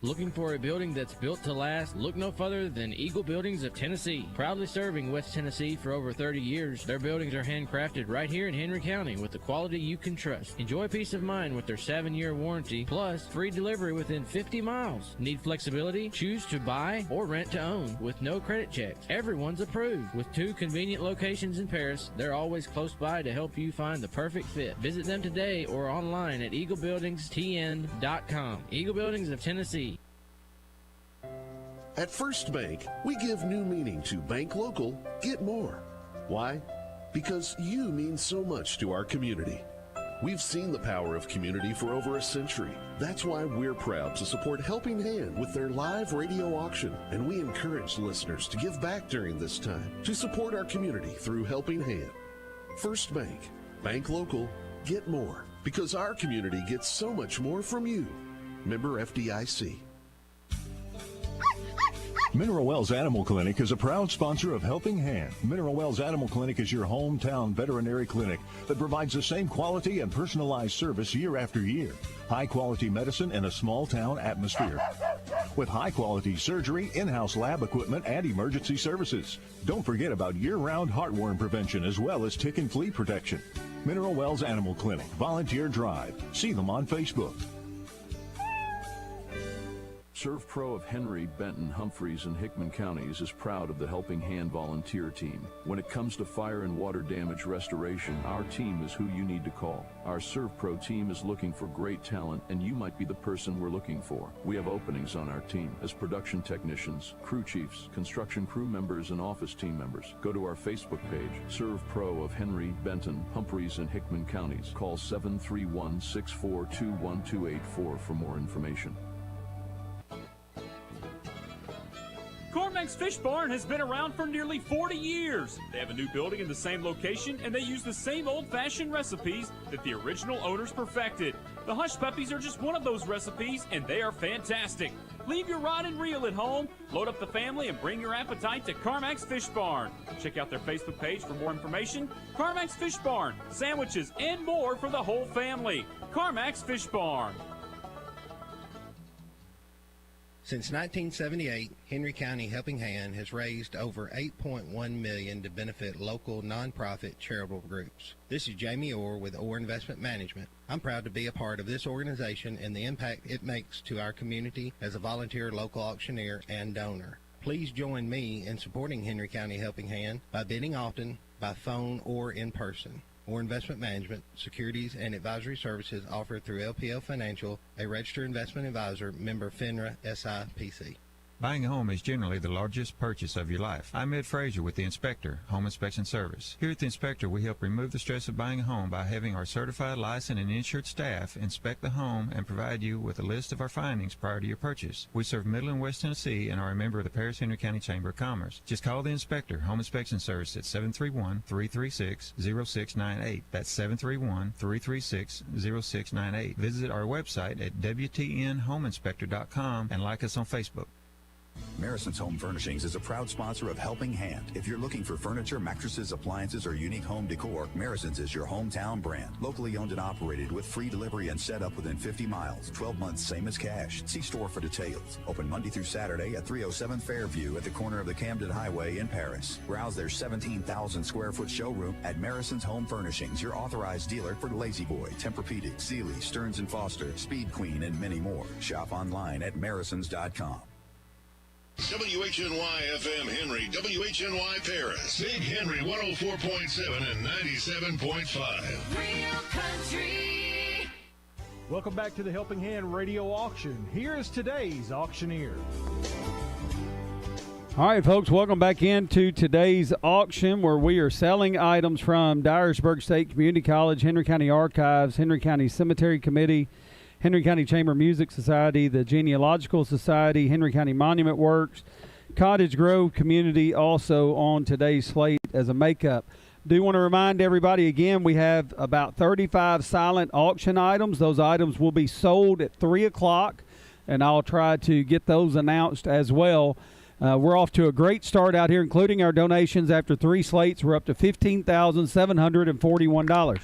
Looking for a building that's built to last? Look no further than Eagle Buildings of Tennessee. Proudly serving West Tennessee for over 30 years, their buildings are handcrafted right here in Henry County with the quality you can trust. Enjoy peace of mind with their 7-year warranty, plus free delivery within 50 miles. Need flexibility? Choose to buy or rent to own with no credit checks. Everyone's approved. With 2 convenient locations in Paris, they're always close by to help you find the perfect fit. Visit them today or online at eaglebuildingstn.com. Eagle Buildings of Tennessee. At First Bank, we give new meaning to bank local, get more. Why? Because you mean so much to our community. We've seen the power of community for over a century. That's why we're proud to support Helping Hand with their live radio auction, and we encourage listeners to give back during this time to support our community through Helping Hand. First Bank, bank local, get more, because our community gets so much more from you. Member FDIC. Mineral Wells Animal Clinic is a proud sponsor of Helping Hand. Mineral Wells Animal Clinic is your hometown veterinary clinic that provides the same quality and personalized service year after year. High-quality medicine in a small-town atmosphere. With high-quality surgery, in-house lab equipment, and emergency services. Don't forget about year-round heartworm prevention as well as tick and flea protection. Mineral Wells Animal Clinic, Volunteer Drive. See them on Facebook. ServPro of Henry, Benton, Humphreys, and Hickman counties is proud of the Helping Hand volunteer team. When it comes to fire and water damage restoration, our team is who you need to call. Our ServPro team is looking for great talent, and you might be the person we're looking for. We have openings on our team as production technicians, crew chiefs, construction crew members, and office team members. Go to our Facebook page, ServPro of Henry, Benton, Humphreys, and Hickman counties. Call 731-642-1284 for more information. Cormac's Fish Barn has been around for nearly 40 years. They have a new building in the same location, and they use the same old-fashioned recipes that the original owners perfected. The Hush Puppies are just one of those recipes, and they are fantastic. Leave your rod and reel at home, load up the family, and bring your appetite to Cormac's Fish Barn. Check out their Facebook page for more information. Cormac's Fish Barn, sandwiches and more for the whole family. Cormac's Fish Barn. Since 1978, Henry County Helping Hand has raised over $8.1 million to benefit local nonprofit charitable groups. This is Jamie Orr with Orr Investment Management. I'm proud to be a part of this organization and the impact it makes to our community as a volunteer local auctioneer and donor. Please join me in supporting Henry County Helping Hand by bidding often, by phone, or in person. Orr Investment Management, securities and advisory services offered through LPL Financial, a registered investment advisor, member FINRA SIPC. Buying a home is generally the largest purchase of your life. I'm Ed Frazier with the Inspector Home Inspection Service. Here at the Inspector, we help remove the stress of buying a home by having our certified, licensed, and insured staff inspect the home and provide you with a list of our findings prior to your purchase. We serve Middle and West Tennessee and are a member of the Paris-Henry County Chamber of Commerce. Just call the Inspector Home Inspection Service at 731-336-0698. That's 731-336-0698. Visit our website at WTNHomeInspector.com and like us on Facebook. Marison's Home Furnishings is a proud sponsor of Helping Hand. If you're looking for furniture, mattresses, appliances, or unique home decor, Marison's is your hometown brand. Locally owned and operated with free delivery and setup within 50 miles. 12 months, same as cash. See store for details. Open Monday through Saturday at 307 Fairview at the corner of the Camden Highway in Paris. Browse their 17,000 square foot showroom at Marison's Home Furnishings, your authorized dealer for La-Z Boy, Tempur-Pedic, Sealy, Stearns & Foster, Speed Queen, and many more. Shop online at Marisons.com. WHNY FM Henry, WHNY Paris, Big Henry 104.7 and 97.5. Real country. Welcome back to the Helping Hand Radio Auction. Here is today's auctioneer. All right, folks, welcome back into today's auction where we are selling items from Dyersburg State Community College, Henry County Archives, Henry County Cemetery Committee, Henry County Chamber Music Society, the Genealogical Society, Henry County Monument Works, Cottage Grove Community also on today's slate as a makeup. Do want to remind everybody again, we have about 35 silent auction items. Those items will be sold at 3 o'clock, and I'll try to get those announced as well. We're off to a great start out here, including our donations. After 3 slates, we're up to $15,741.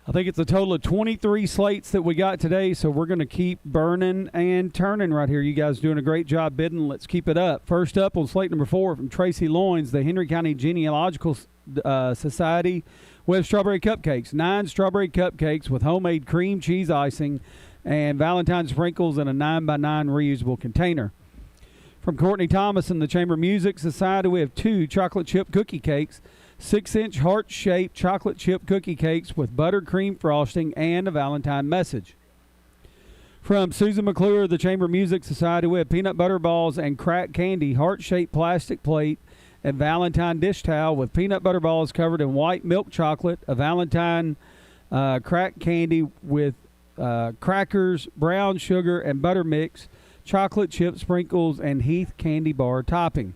I think it's a total of 23 slates that we got today, so we're going to keep burning and turning right here. You guys doing a great job bidding. Let's keep it up. First up on slate number 4 from Tracy Loins, the Henry County Genealogical Society with strawberry cupcakes. 9 strawberry cupcakes with homemade cream cheese icing and Valentine sprinkles in a 9x9 reusable container. From Courtney Thomas and the Chamber Music Society, we have 2 chocolate chip cookie cakes, 6-inch heart-shaped chocolate chip cookie cakes with buttercream frosting and a Valentine message. From Susan McClure, the Chamber Music Society, we have peanut butter balls and crack candy, heart-shaped plastic plate, and Valentine dish towel with peanut butter balls covered in white milk chocolate, a Valentine crack candy with crackers, brown sugar, and butter mix, chocolate chip sprinkles, and Heath candy bar topping.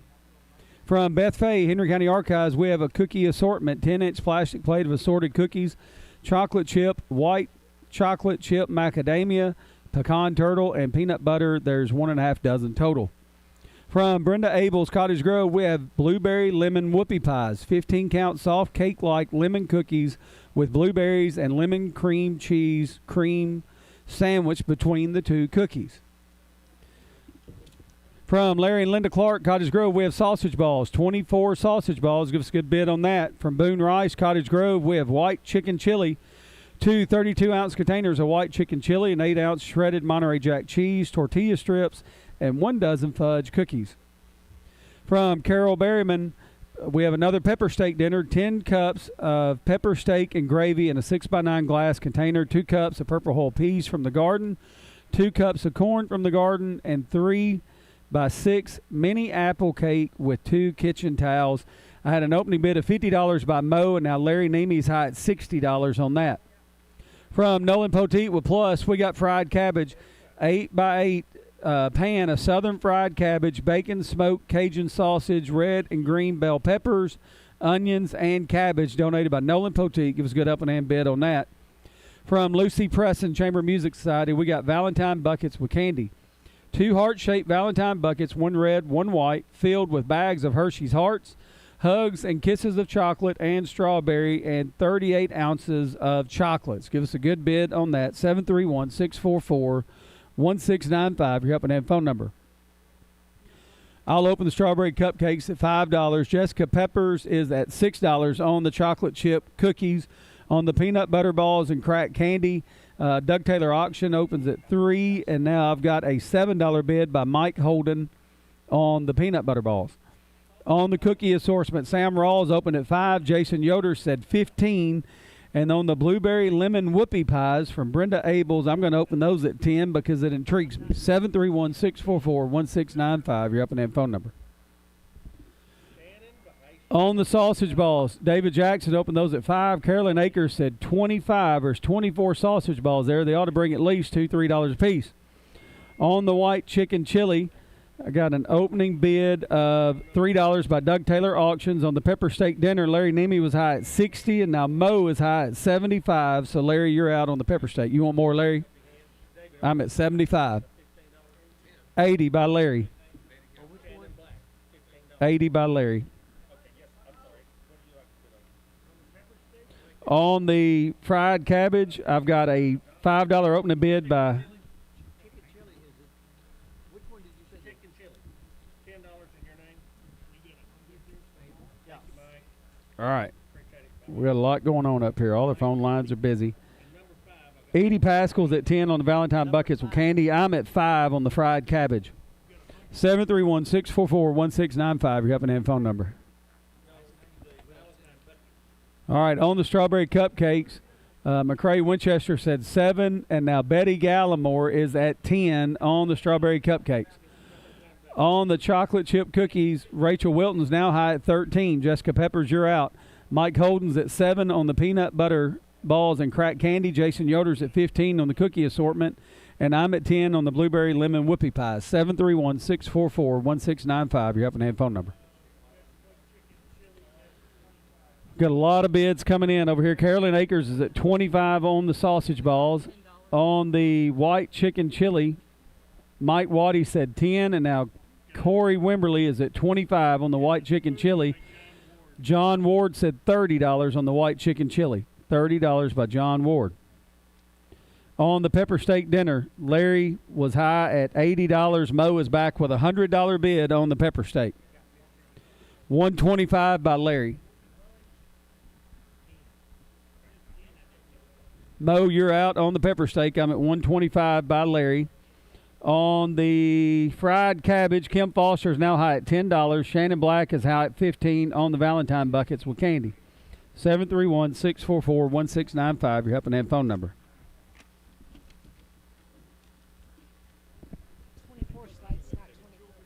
From Beth Fay, Henry County Archives, we have a cookie assortment, 10-inch plastic plate of assorted cookies, chocolate chip, white chocolate chip macadamia, pecan turtle, and peanut butter. There's 1.5 dozen total. From Brenda Abel's Cottage Grove, we have blueberry lemon whoopie pies, 15-count soft cake-like lemon cookies with blueberries and lemon cream cheese cream sandwich between the 2 cookies. From Larry and Linda Clark, Cottage Grove, we have sausage balls, 24 sausage balls. Give us a good bid on that. From Boone Rice, Cottage Grove, we have white chicken chili, 2 32-ounce containers of white chicken chili, an 8-ounce shredded Monterey Jack cheese, tortilla strips, and 1 dozen fudge cookies. From Carol Berryman, we have another pepper steak dinner, 10 cups of pepper steak and gravy in a 6x9 glass container, 2 cups of purple whole peas from the garden, 2 cups of corn from the garden, and 3x6 mini apple cake with 2 kitchen towels. I had an opening bid of $50 by Mo, and now Larry Nemey's high at $60 on that. From Nolan Poteet with Plus, we got fried cabbage, 8x8 pan of southern fried cabbage, bacon, smoked Cajun sausage, red and green bell peppers, onions, and cabbage, donated by Nolan Poteet. Give us a good up and hand bid on that. From Lucy Presson, Chamber Music Society, we got Valentine buckets with candy. 2 heart-shaped Valentine buckets, 1 red, 1 white, filled with bags of Hershey's Hearts, hugs and kisses of chocolate and strawberry, and 38 ounces of chocolates. Give us a good bid on that. 731-644-1695. Your Help and Hand phone number. I'll open the strawberry cupcakes at $5. Jessica Peppers is at $6 on the chocolate chip cookies. On the peanut butter balls and crack candy, Doug Taylor auction opens at $3, and now I've got a $7 bid by Mike Holden on the peanut butter balls. On the cookie assortment, Sam Rawls opened at $5. Jason Yoder said $15, And on the blueberry lemon whoopie pies from Brenda Abels, I'm going to open those at 10 because it intrigues me. 731-644-1695, your Helping Hand phone number. On the sausage balls, David Jackson opened those at 5. Carolyn Akers said 25. There's 24 sausage balls there. They ought to bring at least $3 a piece. On the white chicken chili, I got an opening bid of $3 by Doug Taylor Auctions. On the pepper steak dinner, Larry Nemi was high at 60, and now Mo is high at 75. So, Larry, you're out on the pepper steak. You want more, Larry? I'm at 75. 80 by Larry. 80 by Larry. On the fried cabbage, I've got a $5 opening bid by... All right. We got a lot going on up here. All the phone lines are busy. 80 Pascal's at 10 on the Valentine buckets with candy. I'm at 5 on the fried cabbage. 731-644-1695, your Helping Hand phone number. All right, on the strawberry cupcakes, McCrae Winchester said 7, and now Betty Gallimore is at 10 on the strawberry cupcakes. On the chocolate chip cookies, Rachel Wilton's now high at 13. Jessica Peppers, you're out. Mike Holden's at 7 on the peanut butter balls and cracked candy. Jason Yoder's at 15 on the cookie assortment. And I'm at 10 on the blueberry lemon whoopie pies. 731-644-1695, your Helping Hand phone number. Got a lot of bids coming in over here. Carolyn Akers is at 25 on the sausage balls. On the white chicken chili, Mike Waddy said 10, and now Corey Wimberly is at 25 on the white chicken chili. John Ward said $30 on the white chicken chili. $30 by John Ward. On the pepper steak dinner, Larry was high at $80. Mo is back with a $100 bid on the pepper steak. $125 by Larry. Mo, you're out on the pepper steak. I'm at $125 by Larry. On the fried cabbage, Kim Foster is now high at $10. Shannon Black is high at $15 on the Valentine buckets with candy. 731-644-1695, your Helping Hand phone number.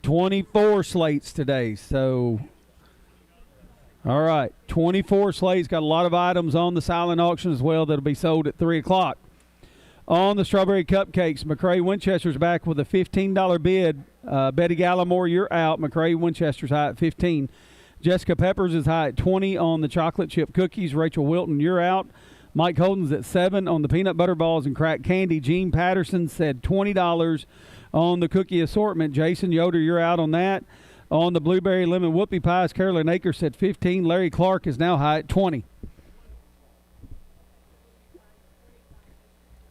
24 slates today, so... All right, 24 slates. Got a lot of items on the silent auction as well that'll be sold at 3 o'clock. On the strawberry cupcakes, McCrae Winchester's back with a $15 bid. Betty Gallimore, you're out. McCrae Winchester's high at 15. Jessica Peppers is high at 20 on the chocolate chip cookies. Rachel Wilton, you're out. Mike Holden's at 7 on the peanut butter balls and cracked candy. Gene Patterson said $20 on the cookie assortment. Jason Yoder, you're out on that. On the blueberry lemon whoopie pies, Carolyn Akers said 15. Larry Clark is now high at 20.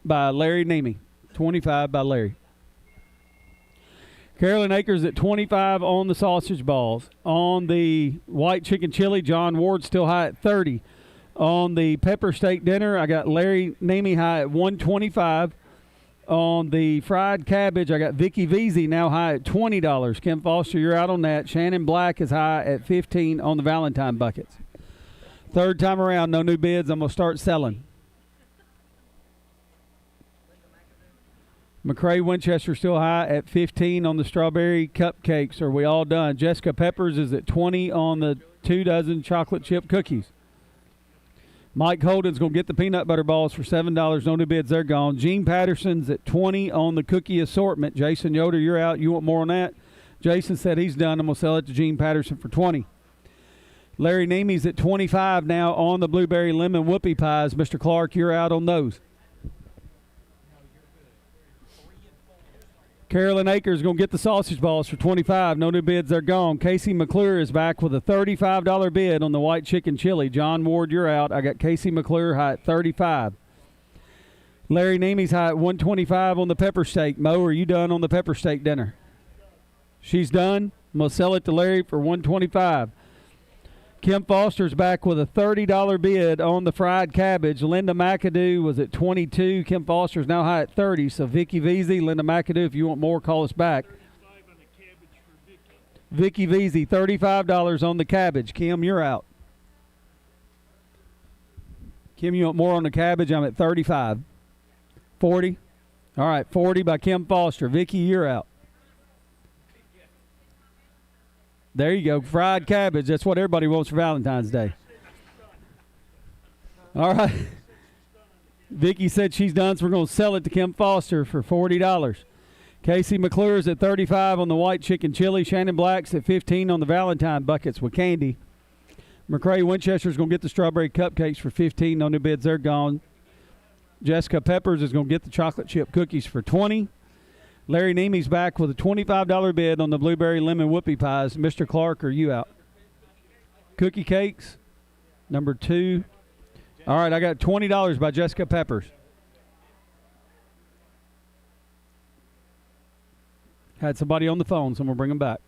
By Larry Nemi. 25 by Larry. Carolyn Akers at 25 on the sausage balls. On the white chicken chili, John Ward still high at 30. On the pepper steak dinner, I got Larry Nemi high at 125. On the fried cabbage, I got Vicky Veazey now high at $20. Kim Foster, you're out on that. Shannon Black is high at 15 on the Valentine buckets. Third time around, no new bids. I'm going to start selling. McCrae Winchester still high at 15 on the strawberry cupcakes. Are we all done? Jessica Peppers is at 20 on the 2 dozen chocolate chip cookies. Mike Holden's going to get the peanut butter balls for $7. No new bids, they're gone. Gene Patterson's at 20 on the cookie assortment. Jason Yoder, you're out. You want more on that? Jason said he's done. I'm going to sell it to Gene Patterson for 20. Larry Nemi's at 25 now on the blueberry lemon whoopie pies. Mr. Clark, you're out on those. Carolyn Akers going to get the sausage balls for 25. No new bids, they're gone. Casey McClure is back with a $35 bid on the white chicken chili. John Ward, you're out. I got Casey McClure high at 35. Larry Nemi's high at 125 on the pepper steak. Mo, are you done on the pepper steak dinner? She's done. I'm going to sell it to Larry for 125. Kim Foster's back with a $30 bid on the fried cabbage. Linda McAdoo was at 22. Kim Foster's now high at 30. So Vicky Veazey, Linda McAdoo, if you want more, call us back. Vicky Veazey, $35 on the cabbage. Kim, you're out. Kim, you want more on the cabbage? I'm at 35. 40? All right, 40 by Kim Foster. Vicky, you're out. There you go. Fried cabbage. That's what everybody wants for Valentine's Day. All right. Vicky said she's done, so we're going to sell it to Kim Foster for $40. Casey McClure's at 35 on the white chicken chili. Shannon Black's at 15 on the Valentine buckets with candy. McCrae Winchester's going to get the strawberry cupcakes for 15. No new bids, they're gone. Jessica Peppers is going to get the chocolate chip cookies for 20. Larry Nemey's back with a $25 bid on the blueberry lemon whoopie pies. Mr. Clark, are you out? Cookie cakes, number 2. All right, I got $20 by Jessica Peppers. Had somebody on the phone, so I'm going to bring them back.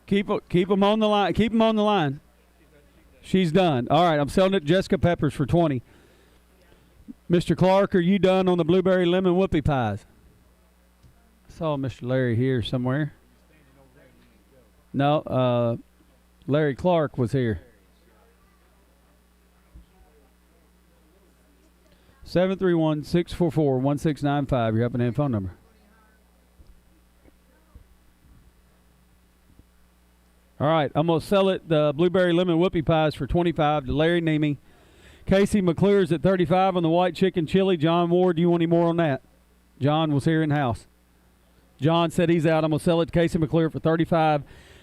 Keep them on the line. Keep them on the line. She's done. All right, I'm selling it to Jessica Peppers for 20. Mr. Clark, are you done on the blueberry lemon whoopie pies? I saw Mr. Larry here somewhere. No, Larry Clark was here. 731-644-1695. Your Helping Hand phone number. All right, I'm going to sell it, the blueberry lemon whoopie pies for 25 to Larry Nemey. Casey McClure's at 35 on the white chicken chili. John Ward, do you want any more on that? John was here in-house. John said he's out. I'm going to sell it to Casey McClure for 35.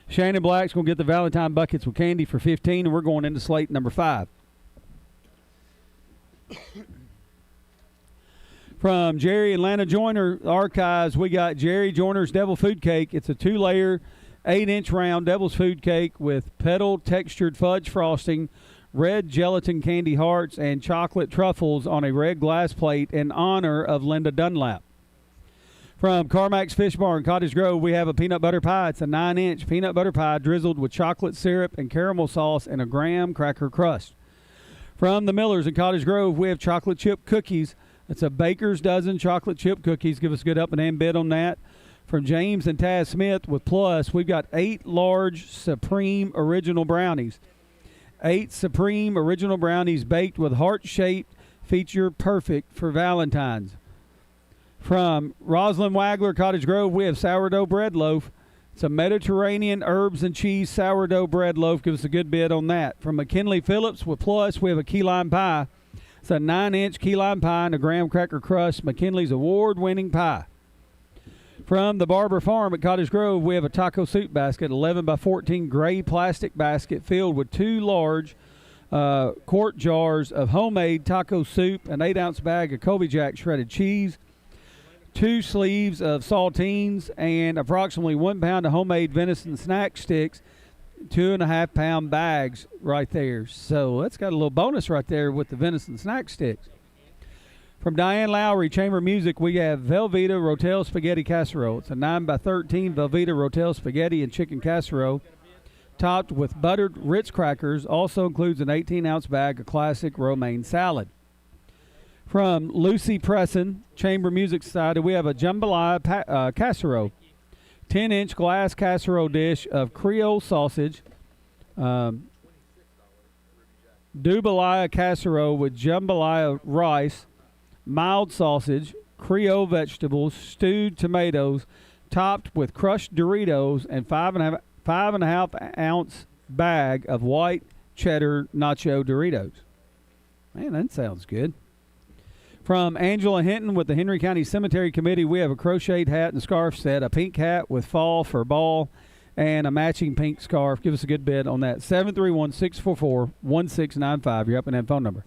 Shannon Black's going to get the Valentine buckets with candy for 15, and we're going into slate number 5. From Jerry and Lana Joyner Archives, we got Jerry Joyner's Devil Food Cake. It's a 2-layer, 8-inch round Devil's Food Cake with petal textured fudge frosting, red gelatin candy hearts, and chocolate truffles on a red glass plate in honor of Linda Dunlap. From Carmack's Fish Bar in Cottage Grove, we have a peanut butter pie. It's a 9-inch peanut butter pie drizzled with chocolate syrup and caramel sauce and a graham cracker crust. From the Millers in Cottage Grove, we have chocolate chip cookies. It's a baker's dozen chocolate chip cookies. Give us a good up and hand bid on that. From James and Taz Smith with Plus, we've got 8 large Supreme Original Brownies. 8 Supreme Original Brownies baked with heart-shaped feature, perfect for Valentine's. From Rosalind Wagler, Cottage Grove, we have sourdough bread loaf. It's a Mediterranean herbs and cheese sourdough bread loaf. Give us a good bid on that. From McKinley Phillips with Plus, we have a key lime pie. It's a 9-inch key lime pie and a graham cracker crust. McKinley's award-winning pie. From the Barber Farm at Cottage Grove, we have a taco soup basket, 11 by 14 gray plastic basket filled with 2 large quart jars of homemade taco soup, an 8-ounce bag of Colby Jack shredded cheese, 2 sleeves of saltines, and approximately 1 pound of homemade venison snack sticks, 2.5-pound bags right there. So that's got a little bonus right there with the venison snack sticks. From Diane Lowry, Chamber Music, we have Velveeta Rotel Spaghetti Casserole. It's a 9 by 13 Velveeta Rotel Spaghetti and Chicken Casserole, topped with buttered Ritz crackers. Also includes an 18-ounce bag of classic romaine salad. From Lucy Presson, Chamber Music Society, we have a jambalaya casserole, 10-inch glass casserole dish of Creole sausage, jambalaya casserole with jambalaya rice, mild sausage, Creole vegetables, stewed tomatoes, topped with crushed Doritos, and 5.5 ounce bag of white cheddar nacho Doritos. Man, that sounds good. From Angela Hinton with the Henry County Cemetery Committee, we have a crocheted hat and scarf set, a pink hat with fall for ball, and a matching pink scarf. Give us a good bid on that. 731-644-1695. Your Up and Down phone number.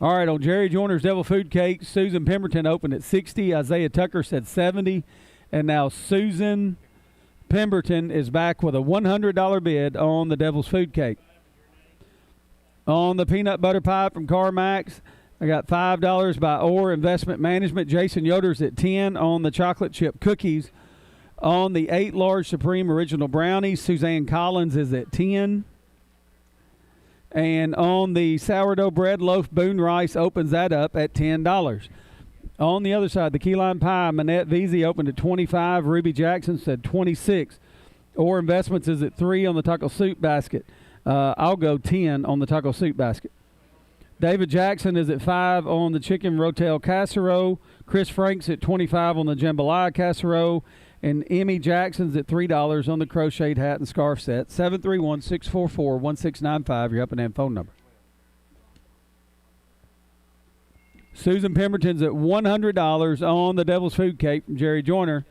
All right, on Jerry Joyner's Devil Food Cake, Susan Pemberton opened at 60. Isaiah Tucker said 70. And now Susan Pemberton is back with a $100 bid on the Devil's Food Cake. On the peanut butter pie from CarMax, I got $5 by Orr Investment Management. Jason Yoder's at 10 on the chocolate chip cookies. On the 8 large Supreme Original Brownies, Suzanne Collins is at 10. And on the sourdough bread loaf, Boone Rice opens that up at $10. On the other side, the key lime pie, Manette Veazey opened at 25. Ruby Jackson said 26. Or Investments is at 3 on the taco soup basket. I'll go 10 on the taco soup basket. David Jackson is at 5 on the chicken rotel casserole. Chris Frank's at 25 on the jambalaya casserole. And Emmy Jackson's at $3 on the crocheted hat and scarf set. 731-644-1695, your up-and-down phone number. Susan Pemberton's at $100 on the Devil's Food Cake from Jerry Joyner.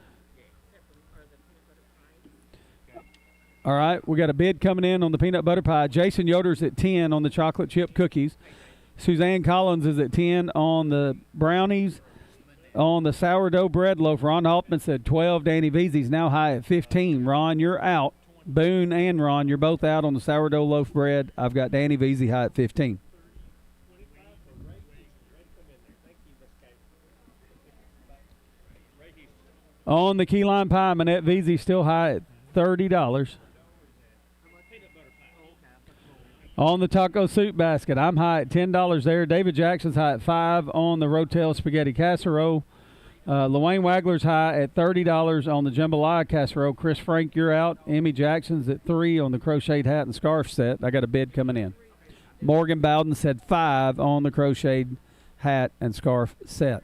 All right, we got a bid coming in on the peanut butter pie. Jason Yoder's at 10 on the chocolate chip cookies. Suzanne Collins is at 10 on the brownies. On the sourdough bread loaf, Ron Hoffman said 12. Danny Veazey's now high at 15. Ron, you're out. Boone and Ron, you're both out on the sourdough loaf bread. I've got Danny Veazey high at 15. On the key lime pie, Manette Veazey still high at $30. On the taco soup basket, I'm high at $10 there. David Jackson's high at 5 on the Rotel spaghetti casserole. Luane Wagler's high at $30 on the jambalaya casserole. Chris Frank, you're out. Emmy Jackson's at 3 on the crocheted hat and scarf set. I got a bid coming in. Morgan Bowden said 5 on the crocheted hat and scarf set.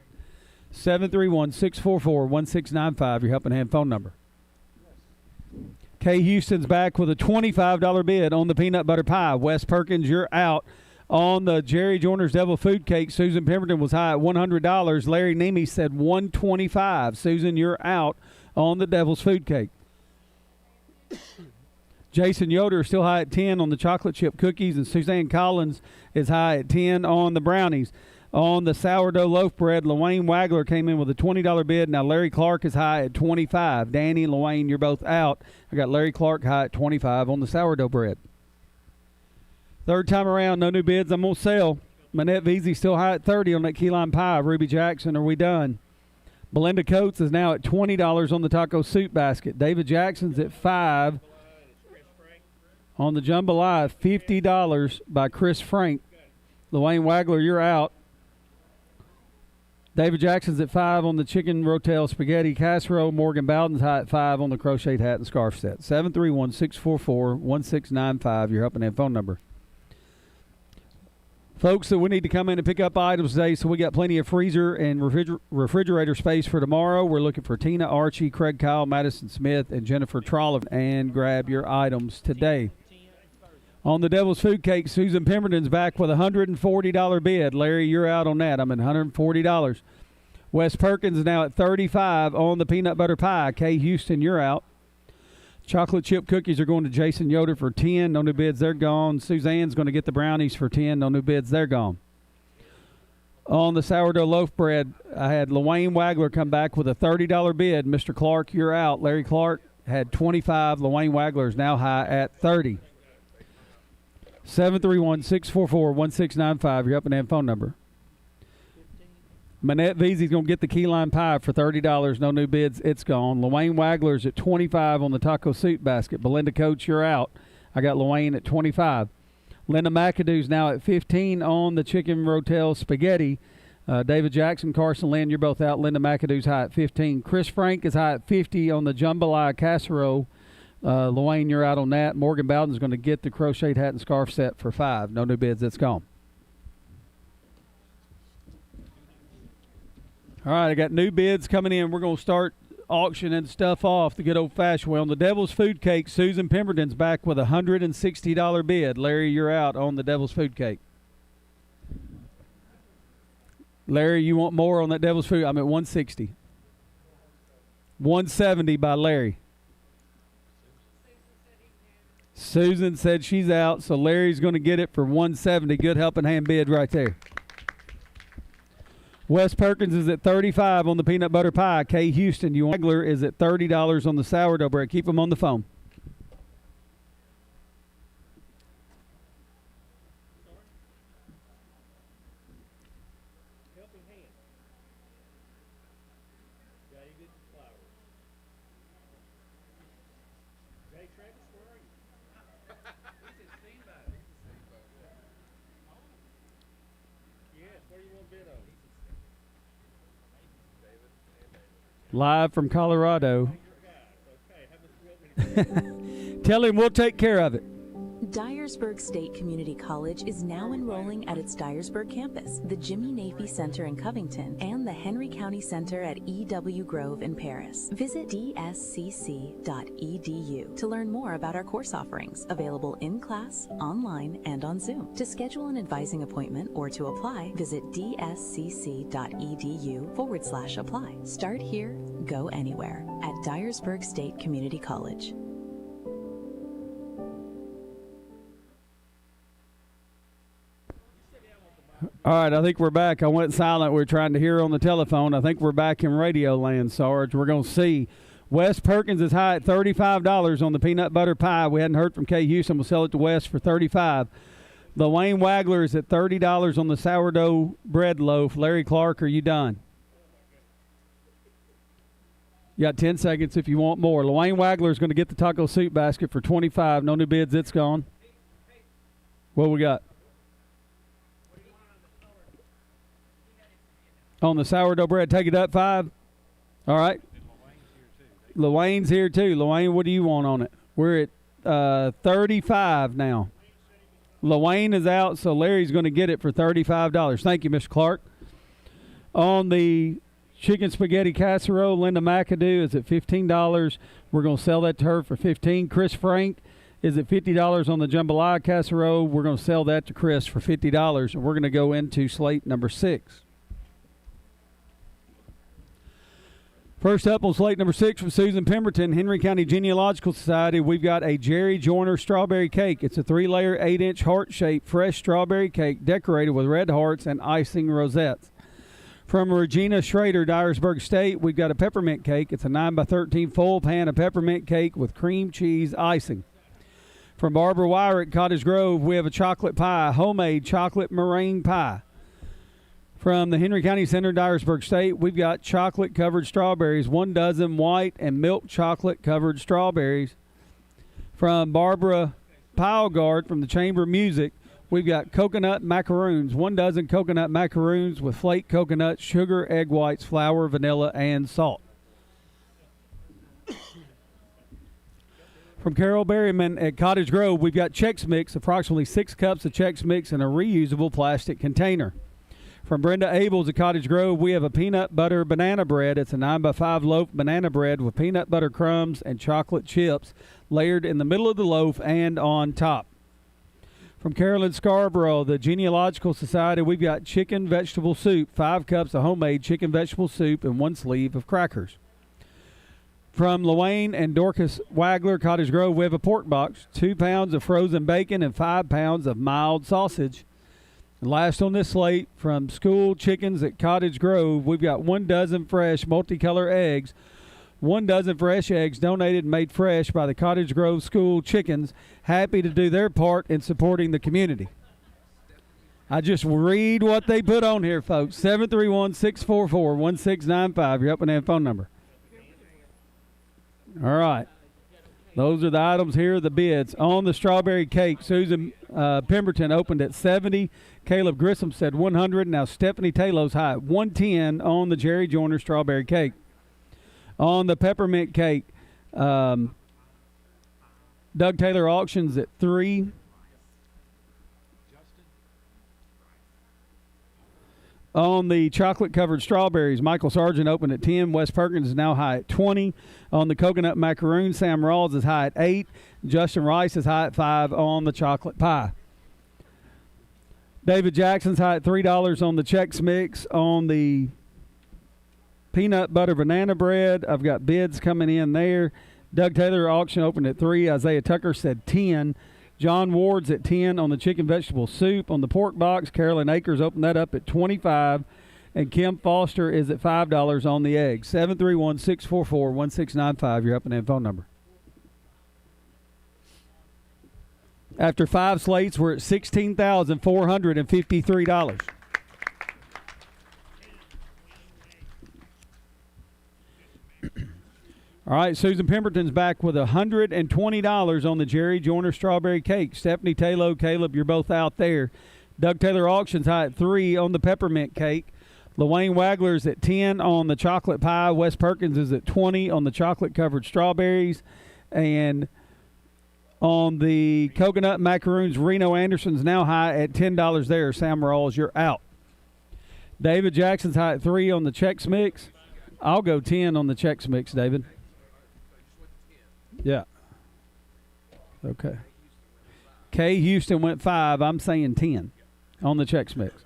731-644-1695, your helping hand phone number. Kay Houston's back with a $25 bid on the peanut butter pie. Wes Perkins, you're out on the Jerry Joyner's Devil Food Cake. Susan Pemberton was high at $100. Larry Nemi said $125. Susan, you're out on the Devil's Food Cake. Jason Yoder is still high at 10 on the chocolate chip cookies, and Suzanne Collins is high at 10 on the brownies. On the sourdough loaf bread, Luane Wagler came in with a $20 bid. Now Larry Clark is high at 25. Danny and Luane, you're both out. I got Larry Clark high at 25 on the sourdough bread. Third time around, no new bids. I'm going to sell. Manette Veazey still high at 30 on that key lime pie. Ruby Jackson, are we done? Belinda Coates is now at $20 on the taco soup basket. David Jackson's at 5 on the jambalaya. $50 by Chris Frank. Luane Wagler, you're out. David Jackson's at 5 on the chicken rotel spaghetti casserole. Morgan Bowden's high at 5 on the crocheted hat and scarf set. 731-644-1695, your helping hand phone number. Folks, so we need to come in and pick up items today, so we got plenty of freezer and refrigerator space for tomorrow. We're looking for Tina Archie, Craig Kyle, Madison Smith, and Jennifer Trollope, and grab your items today. On the Devil's Food Cake, Susan Pemberton's back with a $140 bid. Larry, you're out on that. I'm at $140. Wes Perkins now at 35 on the peanut butter pie. Kay Houston, you're out. Chocolate chip cookies are going to Jason Yoder for 10. No new bids, they're gone. Suzanne's going to get the brownies for 10. No new bids, they're gone. On the sourdough loaf bread, I had Luane Wagler come back with a $30 bid. Mr. Clark, you're out. Larry Clark had 25. Luane Wagler is now high at 30. 731-644-1695, your up-and-down phone number. Manette Veazey's going to get the key lime pie for $30. No new bids, it's gone. Luane Wagler's at 25 on the taco soup basket. Belinda Coates, you're out. I got Luane at 25. Linda McAdoo's now at 15 on the chicken rotel spaghetti. David Jackson, Carson Lynn, you're both out. Linda McAdoo's high at 15. Chris Frank is high at 50 on the jambalaya casserole. Luane, you're out on that. Morgan Bowden's going to get the crocheted hat and scarf set for 5. No new bids, it's gone. All right, I got new bids coming in. We're going to start auctioning stuff off the good old-fashioned way. On the Devil's Food Cake, Susan Pemberton's back with a $160 bid. Larry, you're out on the Devil's Food Cake. Larry, you want more on that Devil's Food? I'm at 160. 170 by Larry. Susan said she's out, so Larry's going to get it for 170. Good helping hand bid right there. Wes Perkins is at 35 on the peanut butter pie. Kay Houston, Wagler is at $30 on the sourdough bread. Keep them on the phone. Live from Colorado. Tell him we'll take care of it. Dyersburg State Community College is now enrolling at its Dyersburg campus, the Jimmy Nafee Center in Covington, and the Henry County Center at E.W. Grove in Paris. Visit dscc.edu to learn more about our course offerings, available in class, online, and on Zoom. To schedule an advising appointment or to apply, visit dscc.edu/apply. Start here, go anywhere at Dyersburg State Community College. All right, I think we're back. I went silent. We were trying to hear on the telephone. I think we're back in radio land, Sarge. We're going to see. Wes Perkins is high at $35 on the peanut butter pie. We hadn't heard from Kay Houston. We'll sell it to Wes for $35. The Wayne Wagler is at $30 on the sourdough bread loaf. Larry Clark, are you done? You got 10 seconds if you want more. Wayne Wagler is going to get the taco soup basket for $25. No new bids. It's gone. What we got? On the sourdough bread, take it up 5. All right. Luane's here too. Luane, what do you want on it? We're at 35 now. Luane is out, so Larry's going to get it for $35. Thank you, Mr. Clark. On the chicken spaghetti casserole, Linda McAdoo is at $15. We're going to sell that to her for $15. Chris Frank is at $50 on the jambalaya casserole. We're going to sell that to Chris for $50. And we're going to go into slate number 6. First up on slate number 6 from Susan Pemberton, Henry County Genealogical Society, we've got a Jerry Joyner strawberry cake. It's a 3-layer, 8-inch heart-shaped fresh strawberry cake decorated with red hearts and icing rosettes. From Regina Schrader, Dyersburg State, we've got a peppermint cake. It's a 9x13 full pan of peppermint cake with cream cheese icing. From Barbara Wyrick, Cottage Grove, we have a chocolate pie, homemade chocolate meringue pie. From the Henry County Center, Dyersburg State, we've got chocolate-covered strawberries, 1 dozen white and milk chocolate-covered strawberries. From Barbara Pilegard from the Chamber of Music, we've got coconut macaroons, 1 dozen coconut macaroons with flake coconut, sugar, egg whites, flour, vanilla, and salt. From Carol Berryman at Cottage Grove, we've got Chex Mix, approximately 6 cups of Chex Mix in a reusable plastic container. From Brenda Abels at Cottage Grove, we have a peanut butter banana bread. It's a 9x5 loaf banana bread with peanut butter crumbs and chocolate chips layered in the middle of the loaf and on top. From Carolyn Scarborough, the Genealogical Society, we've got chicken vegetable soup, 5 cups of homemade chicken vegetable soup and 1 sleeve of crackers. From Luane and Dorcas Wagler, Cottage Grove, we have a pork box, 2 pounds of frozen bacon and 5 pounds of mild sausage. And last on this slate, from School Chickens at Cottage Grove, we've got 1 dozen fresh multicolor eggs. 1 dozen fresh eggs donated and made fresh by the Cottage Grove School Chickens, happy to do their part in supporting the community. I just read what they put on here, folks. 731-644-1695, your Helping Hand phone number. All right. Those are the items here, the bids. On the strawberry cake, Susan Pemberton opened at $70. Caleb Grissom said $100. Now Stephanie Taylor's high at $110 on the Jerry Joyner strawberry cake. On the peppermint cake, Doug Taylor auctions at $3. On the chocolate-covered strawberries, Michael Sargent opened at $10. Wes Perkins is now high at $20. On the coconut macaroon, Sam Rawls is high at $8. Justin Rice is high at $5 on the chocolate pie. David Jackson's high at $3 on the Chex Mix. On the peanut butter banana bread, I've got bids coming in there. Doug Taylor auction opened at $3. Isaiah Tucker said $10. John Ward's at $10 on the chicken vegetable soup. On the pork box, Carolyn Akers opened that up at $25. And Kim Foster is at $5 on the eggs. 731-644-1695, your Helping Hand phone number. After 5 slates, we're at $16,453. All right, Susan Pemberton's back with $120 on the Jerry Joyner strawberry cake. Stephanie Taylor, Caleb, you're both out there. Doug Taylor auctions high at $3 on the peppermint cake. Luane Wagler's at $10 on the chocolate pie. Wes Perkins is at $20 on the chocolate-covered strawberries. And on the coconut macaroons, Reno Anderson's now high at $10 there. Sam Rawls, you're out. David Jackson's high at 3 on the Chex Mix. I'll go 10 on the Chex Mix, David. Yeah. Okay. Kay Houston went 5. I'm saying 10 on the Chex Mix.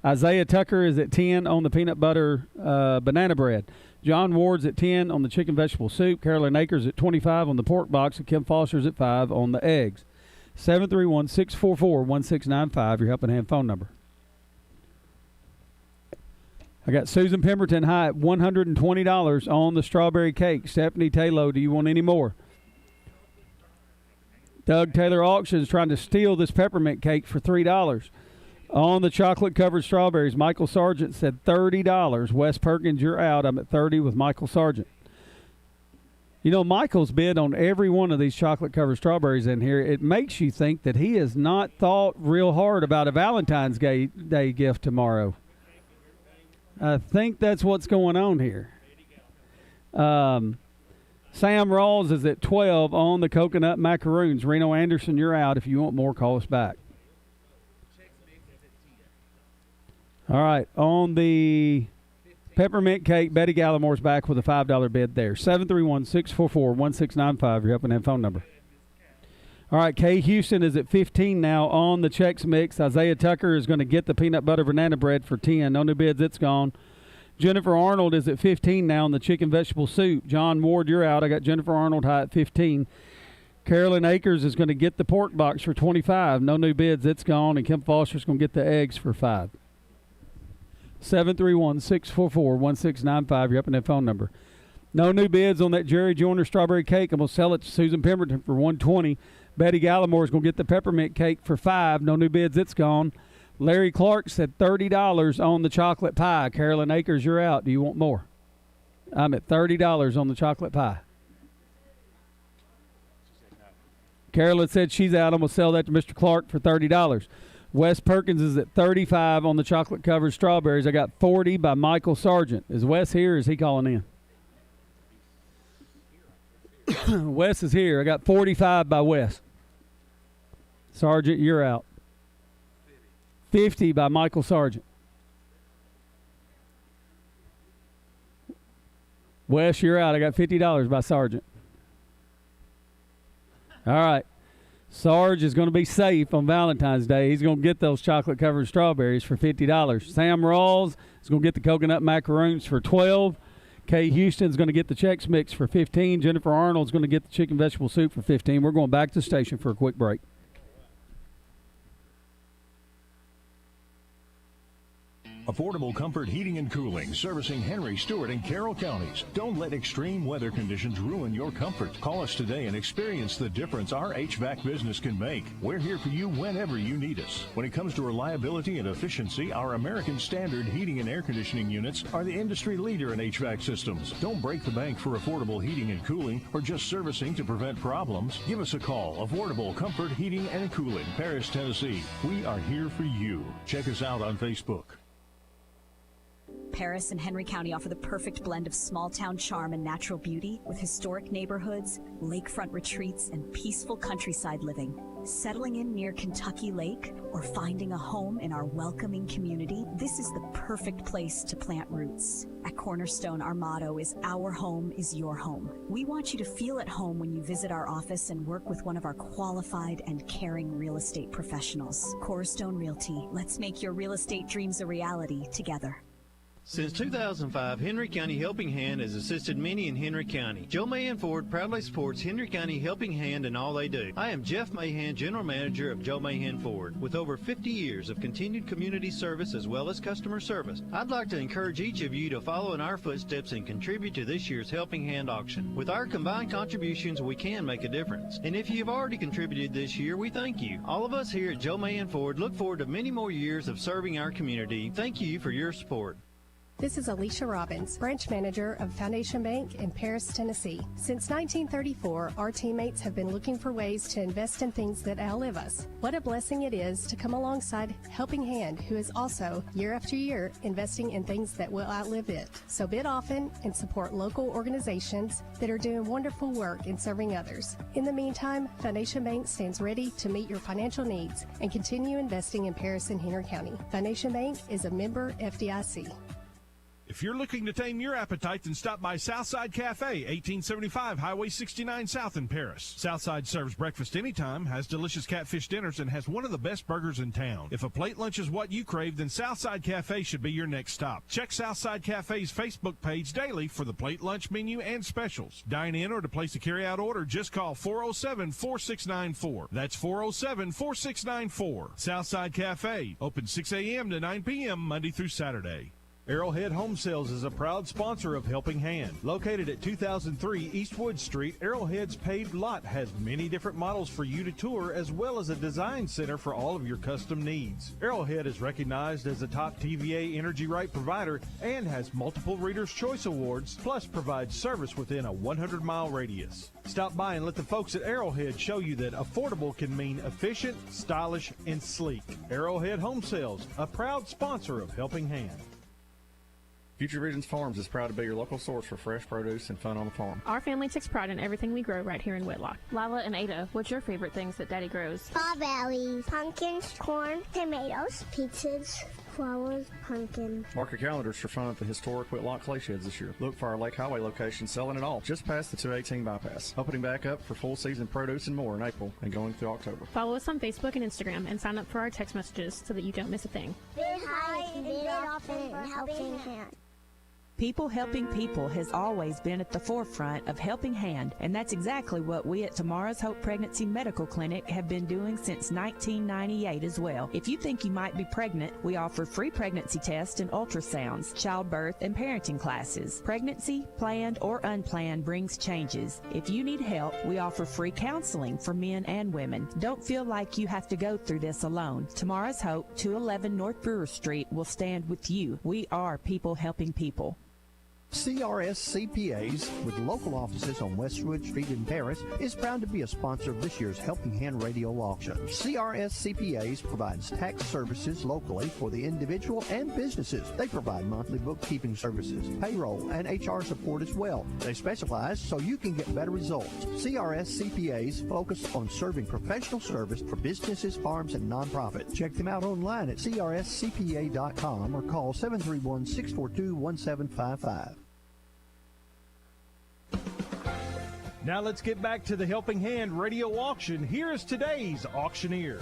Isaiah Tucker is at 10 on the peanut butter banana bread. John Ward's at 10 on the chicken vegetable soup. Carolyn Akers at 25 on the pork box. And Kim Foster's at 5 on the eggs. 731-644-1695, your Helping Hand phone number. I got Susan Pemberton high at $120 on the strawberry cake. Stephanie Taylor, do you want any more? Doug Taylor Auctions trying to steal this peppermint cake for $3. On the chocolate-covered strawberries, Michael Sargent said $30. Wes Perkins, you're out. I'm at 30 with Michael Sargent. You know, Michael's bid on every one of these chocolate-covered strawberries in here. It makes you think that he has not thought real hard about a Valentine's Day gift tomorrow. I think that's what's going on here. Sam Rawls is at 12 on the coconut macaroons. Reno Anderson, you're out. If you want more, call us back. All right, on the peppermint cake, Betty Gallimore's back with a $5 bid there. 731-644-1695, your Helping Hand phone number. All right, Kay Houston is at 15 now on the Chex Mix. Isaiah Tucker is going to get the peanut butter banana bread for 10. No new bids, it's gone. Jennifer Arnold is at 15 now on the chicken vegetable soup. John Ward, you're out. I got Jennifer Arnold high at 15. Carolyn Akers is going to get the pork box for 25. No new bids, it's gone. And Kim Foster's going to get the eggs for 5. 731-644-1695, your Helping Hand phone number. No new bids on that Jerry Joyner strawberry cake. I'm going to sell it to Susan Pemberton for $120. Betty Gallimore is going to get the peppermint cake for $5. No new bids, it's gone. Larry Clark said $30 on the chocolate pie. Carolyn Akers, you're out. Do you want more? I'm at $30 on the chocolate pie. Carolyn said she's out. I'm going to sell that to Mr. Clark for $30. Wes Perkins is at 35 on the chocolate-covered strawberries. I got 40 by Michael Sargent. Is Wes here or is he calling in? Wes is here. I got 45 by Wes. Sargent, you're out. 50 by Michael Sargent. Wes, you're out. I got $50 by Sargent. All right. Sarge is going to be safe on Valentine's Day. He's going to get those chocolate-covered strawberries for $50. Sam Rawls is going to get the coconut macaroons for $12. Kay Houston's going to get the Chex Mix for $15. Jennifer Arnold's going to get the chicken vegetable soup for $15. We're going back to the station for a quick break. Affordable Comfort Heating and Cooling, servicing Henry, Stewart, and Carroll counties. Don't let extreme weather conditions ruin your comfort. Call us today and experience the difference our HVAC business can make. We're here for you whenever you need us. When it comes to reliability and efficiency, our American Standard heating and air conditioning units are the industry leader in HVAC systems. Don't break the bank for affordable heating and cooling or just servicing to prevent problems. Give us a call. Affordable Comfort Heating and Cooling, Paris, Tennessee. We are here for you. Check us out on Facebook. Paris and Henry County offer the perfect blend of small-town charm and natural beauty with historic neighborhoods, lakefront retreats, and peaceful countryside living. Settling in near Kentucky Lake or finding a home in our welcoming community, this is the perfect place to plant roots. At Cornerstone, our motto is "Our home is your home." We want you to feel at home when you visit our office and work with one of our qualified and caring real estate professionals. Cornerstone Realty, let's make your real estate dreams a reality together. Since 2005, Henry County Helping Hand has assisted many in Henry County. Joe Mahan Ford proudly supports Henry County Helping Hand in all they do. I am Jeff Mahan, General Manager of Joe Mahan Ford. With over 50 years of continued community service as well as customer service, I'd like to encourage each of you to follow in our footsteps and contribute to this year's Helping Hand auction. With our combined contributions, we can make a difference. And if you've already contributed this year, we thank you. All of us here at Joe Mahan Ford look forward to many more years of serving our community. Thank you for your support. This is Alicia Robbins, branch manager of Foundation Bank in Paris, Tennessee. Since 1934, our teammates have been looking for ways to invest in things that outlive us. What a blessing it is to come alongside Helping Hand, who is also, year after year, investing in things that will outlive it. So bid often and support local organizations that are doing wonderful work in serving others. In the meantime, Foundation Bank stands ready to meet your financial needs and continue investing in Paris and Henry County. Foundation Bank is a member FDIC. If you're looking to tame your appetite, then stop by Southside Cafe, 1875 Highway 69 South in Paris. Southside serves breakfast anytime, has delicious catfish dinners, and has one of the best burgers in town. If a plate lunch is what you crave, then Southside Cafe should be your next stop. Check Southside Cafe's Facebook page daily for the plate lunch menu and specials. Dine in or to place a carry-out order, just call 407-4694. That's 407-4694. Southside Cafe, open 6 a.m. to 9 p.m. Monday through Saturday. Arrowhead Home Sales is a proud sponsor of Helping Hand. Located at 2003 Eastwood Street, Arrowhead's paved lot has many different models for you to tour, as well as a design center for all of your custom needs. Arrowhead is recognized as a top TVA Energy Right provider and has multiple Reader's Choice Awards, plus provides service within a 100-mile radius. Stop by and let the folks at Arrowhead show you that affordable can mean efficient, stylish, and sleek. Arrowhead Home Sales, a proud sponsor of Helping Hand. Future Visions Farms is proud to be your local source for fresh produce and fun on the farm. Our family takes pride in everything we grow right here in Whitlock. Lila and Ada, what's your favorite things that Daddy grows? Strawberries, pumpkins, corn, tomatoes, pizzas, flowers, pumpkin. Mark your calendars for fun at the historic Whitlock Clay Sheds this year. Look for our Lake Highway location selling it all, just past the 218 bypass. Opening back up for full season produce and more in April and going through October. Follow us on Facebook and Instagram and sign up for our text messages so that you don't miss a thing. Bid high and bid often and Helping Hand. People helping people has always been at the forefront of Helping Hand, and that's exactly what we at Tomorrow's Hope Pregnancy Medical Clinic have been doing since 1998 as well. If you think you might be pregnant, we offer free pregnancy tests and ultrasounds, childbirth, and parenting classes. Pregnancy, planned or unplanned, brings changes. If you need help, we offer free counseling for men and women. Don't feel like you have to go through this alone. Tomorrow's Hope, 211 North Brewer Street, will stand with you. We are people helping people. CRS CPAs, with local offices on Westwood Street in Paris, is proud to be a sponsor of this year's Helping Hand radio auction. CRS CPAs provides tax services locally for the individual and businesses. They provide monthly bookkeeping services, payroll, and HR support as well. They specialize so you can get better results. CRS CPAs focus on serving professional service for businesses, farms, and nonprofits. Check them out online at crscpa.com or call 731-642-1755. Now let's get back to the Helping Hand radio auction. Here is today's auctioneer.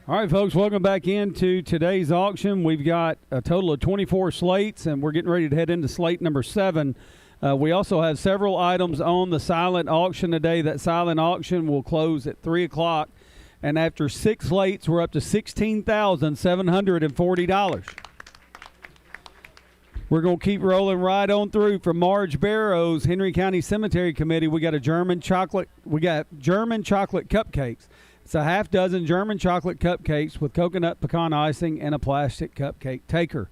All right, folks, welcome back into today's auction. We've got a total of 24 slates, and we're getting ready to head into slate number 7. We also have several items on the silent auction today. That silent auction will close at 3 o'clock, and after 6 slates, we're up to $16,740. We're going to keep rolling right on through. From Marge Barrow's Henry County Cemetery Committee, we got German chocolate cupcakes. It's a half dozen German chocolate cupcakes with coconut pecan icing and a plastic cupcake taker.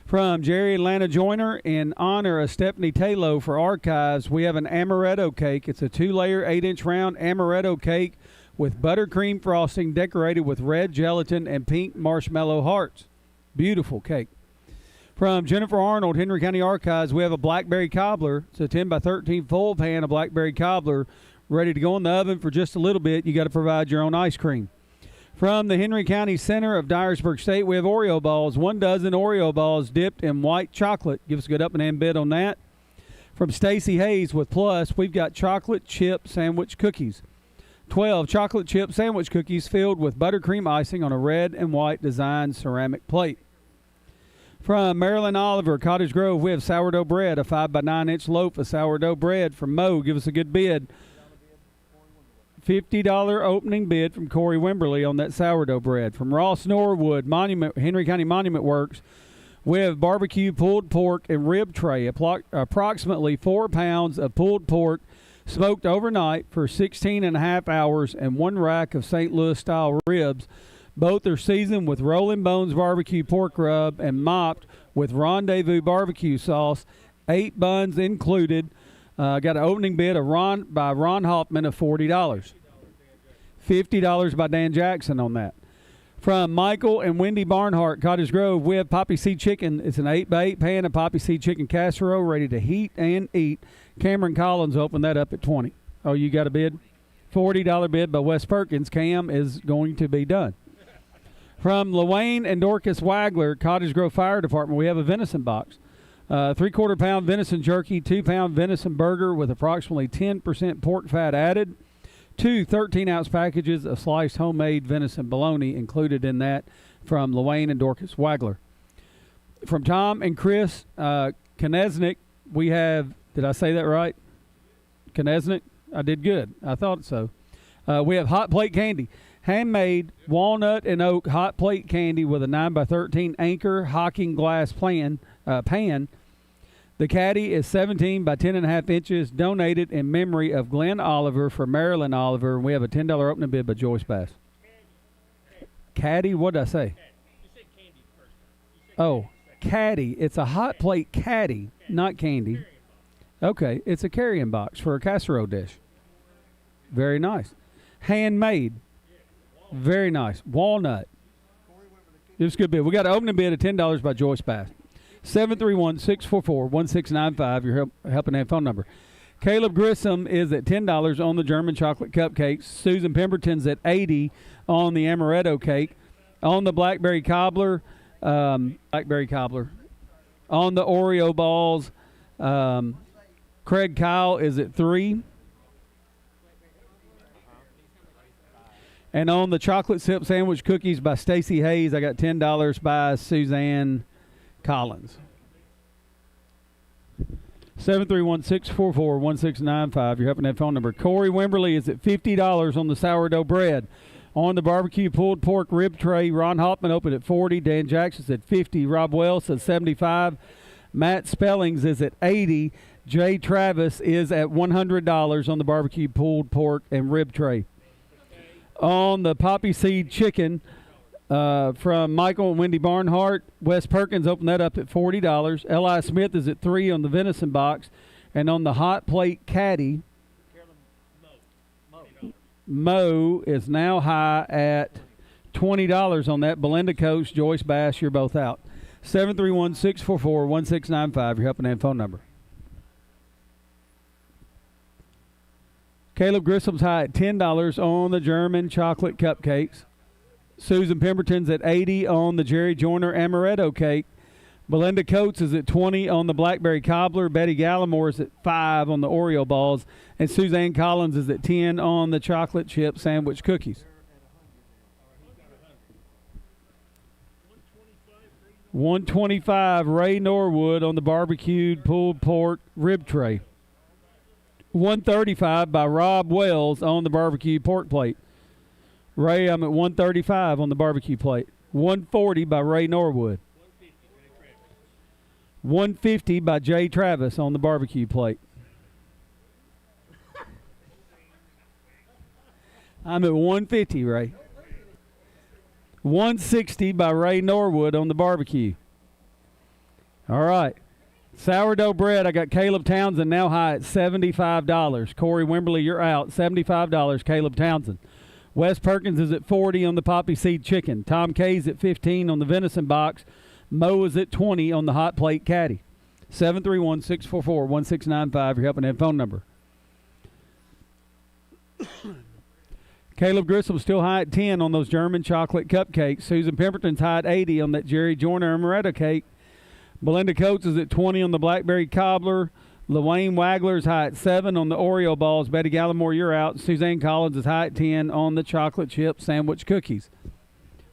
From Jerry and Lana Joyner, in honor of Stephanie Tayloe for Archives, we have an amaretto cake. It's a 2-layer, 8-inch round amaretto cake with buttercream frosting decorated with red gelatin and pink marshmallow hearts. Beautiful cake. From Jennifer Arnold, Henry County Archives, we have a blackberry cobbler. It's a 10 by 13 full pan of blackberry cobbler ready to go in the oven for just a little bit. You got to provide your own ice cream. From the Henry County Center of Dyersburg State, we have Oreo balls. 1 dozen Oreo balls dipped in white chocolate. Give us a good up and in bid on that. From Stacy Hayes with Plus, we've got chocolate chip sandwich cookies. 12 chocolate chip sandwich cookies filled with buttercream icing on a red and white designed ceramic plate. From Marilyn Oliver, Cottage Grove, we have sourdough bread, a 5 by 9 inch loaf of sourdough bread from Mo. Give us a good bid. $50 opening bid from Corey Wimberly on that sourdough bread. From Ross Norwood, Henry County Monument Works, we have barbecue pulled pork and rib tray, approximately 4 pounds of pulled pork smoked overnight for 16 and a half hours, and 1 rack of St. Louis style ribs Both are seasoned with Rolling Bones barbecue pork rub and mopped with Rendezvous barbecue sauce. 8 buns included. Got an opening bid by Ron Hoffman of $40. $50 by Dan Jackson on that. From Michael and Wendy Barnhart, Cottage Grove, we have poppy seed chicken. It's an 8x8 pan of poppy seed chicken casserole ready to heat and eat. Cameron Collins opened that up at $20. Oh, you got a bid? $40 bid by Wes Perkins. Cam is going to be done. From LaWayne and Dorcas Wagler, Cottage Grove Fire Department, we have a venison box. 3/4 pound venison jerky, 2 pound venison burger with approximately 10% pork fat added. 2 13-ounce packages of sliced homemade venison bologna included in that from LaWayne and Dorcas Wagler. From Tom and Chris Koneznik, we have, did I say that right? Koneznik? I did good. I thought so. We have hot plate candy. Handmade walnut and oak hot plate candy with a 9x13 Anchor Hocking glass pan. The caddy is 17 by 10.5 inches, donated in memory of Glenn Oliver for Marilyn Oliver, and we have a $10 opening bid by Joyce Bass. Caddy? What did I say? Oh, caddy. It's a hot plate caddy, not candy. Okay, it's a carrying box for a casserole dish. Very nice. Handmade. Very nice. Walnut. It was a good bid. We got an opening bid of $10 by Joyce Bass. 731-644-1695, your helping hand phone number. Caleb Grissom is at $10 on the German chocolate cupcakes. Susan Pemberton's at $80 on the amaretto cake. On the blackberry cobbler. On the Oreo balls. Craig Kyle is at $3. And on the chocolate sip sandwich cookies by Stacy Hayes, I got $10 by Suzanne Collins. 731-644-1695. You're helping that phone number. Corey Wimberly is at $50 on the sourdough bread. On the barbecue pulled pork rib tray, Ron Hoffman opened at $40. Dan Jackson's at $50. Rob Wells at $75. Matt Spellings is at $80. Jay Travis is at $100 on the barbecue pulled pork and rib tray. On the poppy seed chicken, from Michael and Wendy Barnhart, Wes Perkins opened that up at $40. L.I. Smith is at $3 on the venison box. And on the hot plate caddy, Mo is now high at $20 on that. Belinda Coates, Joyce Bass, you're both out. 731-644-1695, your helping hand phone number. Caleb Grissom's high at $10 on the German chocolate cupcakes. Susan Pemberton's at $80 on the Jerry Joyner amaretto cake. Belinda Coates is at $20 on the blackberry cobbler. Betty Gallimore is at $5 on the Oreo balls. And Suzanne Collins is at $10 on the chocolate chip sandwich cookies. $125 Ray Norwood on the barbecued pulled pork rib tray. $135 by Rob Wells on the barbecue pork plate. Ray, I'm at $135 on the barbecue plate. $140 by Ray Norwood. $150 by Jay Travis on the barbecue plate. I'm at $150, Ray. $160 by Ray Norwood on the barbecue. All right. Sourdough bread, I got Caleb Townsend now high at $75. Corey Wimberly, you're out. $75, Caleb Townsend. Wes Perkins is at $40 on the poppy seed chicken. Tom Kay's at $15 on the venison box. Mo is at $20 on the hot plate caddy. 731-644-1695, your helping hand phone number. Caleb Grissom still high at 10 on those German chocolate cupcakes. Susan Pemberton's high at 80 on that Jerry Joyner amaretto cake. Belinda Coates is at 20 on the blackberry cobbler. LaWayne Wagler's high at 7 on the Oreo balls. Betty Gallimore, you're out. Suzanne Collins is high at 10 on the chocolate chip sandwich cookies.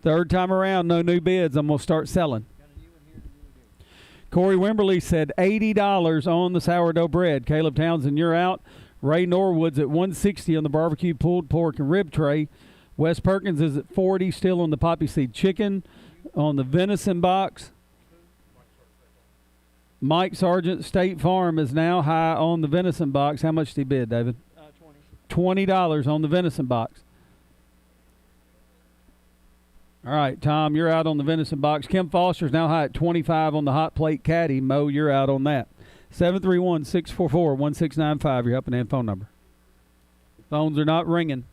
Third time around, no new bids. I'm going to start selling. Corey Wimberly said $80 on the sourdough bread. Caleb Townsend, you're out. Ray Norwood's at $160 on the barbecue pulled pork and rib tray. Wes Perkins is at $40, still on the poppy seed chicken. On the venison box, Mike Sargent, State Farm, is now high on the venison box. How much did he bid, David? $20 on the venison box. All right, Tom, you're out on the venison box. Kim Foster's now high at 25 on the hot plate caddy. Mo, you're out on that. 731-644-1695, your helping hand phone number. Phones are not ringing.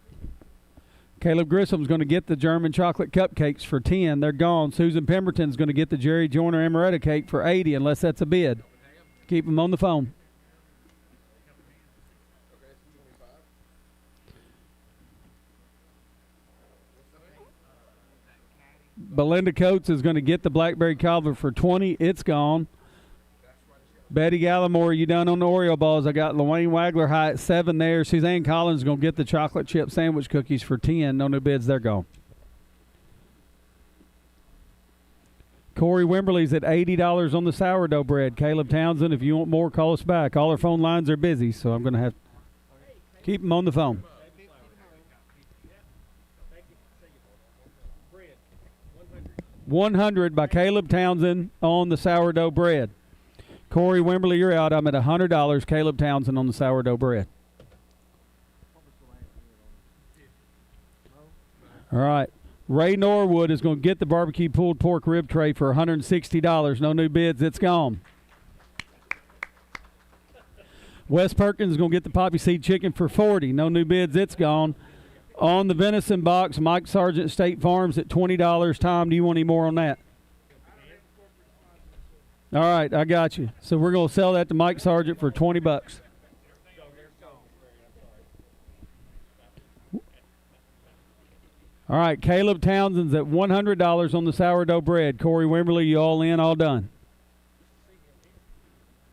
Caleb Grissom's going to get the German chocolate cupcakes for 10. They're gone. Susan Pemberton's going to get the Jerry Joyner amaretto cake for 80, unless that's a bid. Keep them on the phone. Belinda Coates is going to get the Blackberry Cobbler for 20. It's gone. Betty Gallimore, you done on the Oreo balls? I got Lorraine Wagler high at 7 there. Suzanne Collins is going to get the chocolate chip sandwich cookies for 10. No new bids. They're gone. Corey Wimberly's at $80 on the sourdough bread. Caleb Townsend, if you want more, call us back. All our phone lines are busy, so I'm going to have to keep them on the phone. $100 by Caleb Townsend on the sourdough bread. Corey Wimberly, you're out. I'm at $100. Caleb Townsend on the sourdough bread. All right. Ray Norwood is going to get the barbecue pulled pork rib tray for $160. No new bids. It's gone. Wes Perkins is going to get the poppy seed chicken for $40. No new bids. It's gone. On the venison box, Mike Sargent State Farms at $20. Tom, do you want any more on that? All right, I got you. So we're going to sell that to Mike Sargent for $20. All right, Caleb Townsend's at $100 on the sourdough bread. Corey Wimberly, you all in, all done.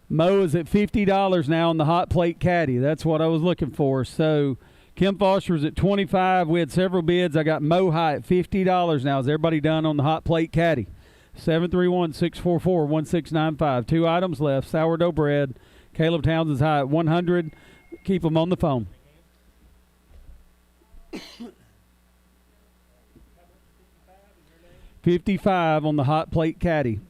Mo is at $50 now on the hot plate caddy. That's what I was looking for. So Kim Foster's at $25. We had several bids. I got Mo high at $50 now. Is everybody done on the hot plate caddy? 731-644-1695. 2 items left. Sourdough bread. Caleb Townsend's high at 100. Keep them on the phone. $55 on the hot plate caddy.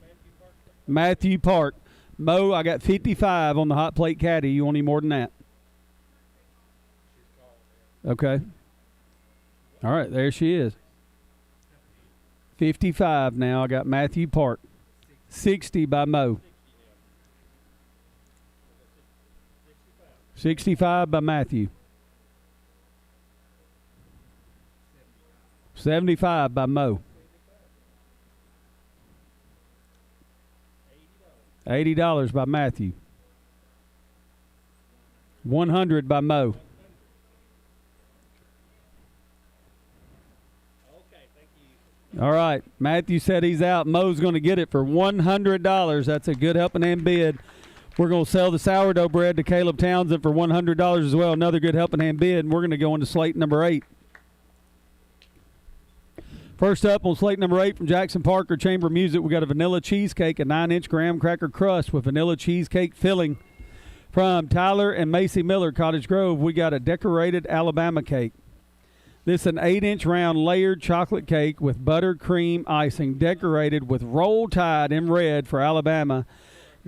Matthew Park. Mo, I got $55 on the hot plate caddy. You want any more than that? Okay. All right, there she is. 55 now. I got Matthew Park. 60 by Mo. 65 by Matthew. 75 by Mo. $80 by Matthew. 100 by Mo. All right. Matthew said he's out. Mo's going to get it for $100. That's a good helping hand bid. We're going to sell the sourdough bread to Caleb Townsend for $100 as well. Another good helping hand bid. And we're going to go into slate number 8. First up on slate number 8 from Jackson Parker Chamber Music, we got a vanilla cheesecake, a 9-inch graham cracker crust with vanilla cheesecake filling. From Tyler and Macy Miller, Cottage Grove, we got a decorated Alabama cake. This is an 8-inch round layered chocolate cake with buttercream icing decorated with Roll Tide in red for Alabama,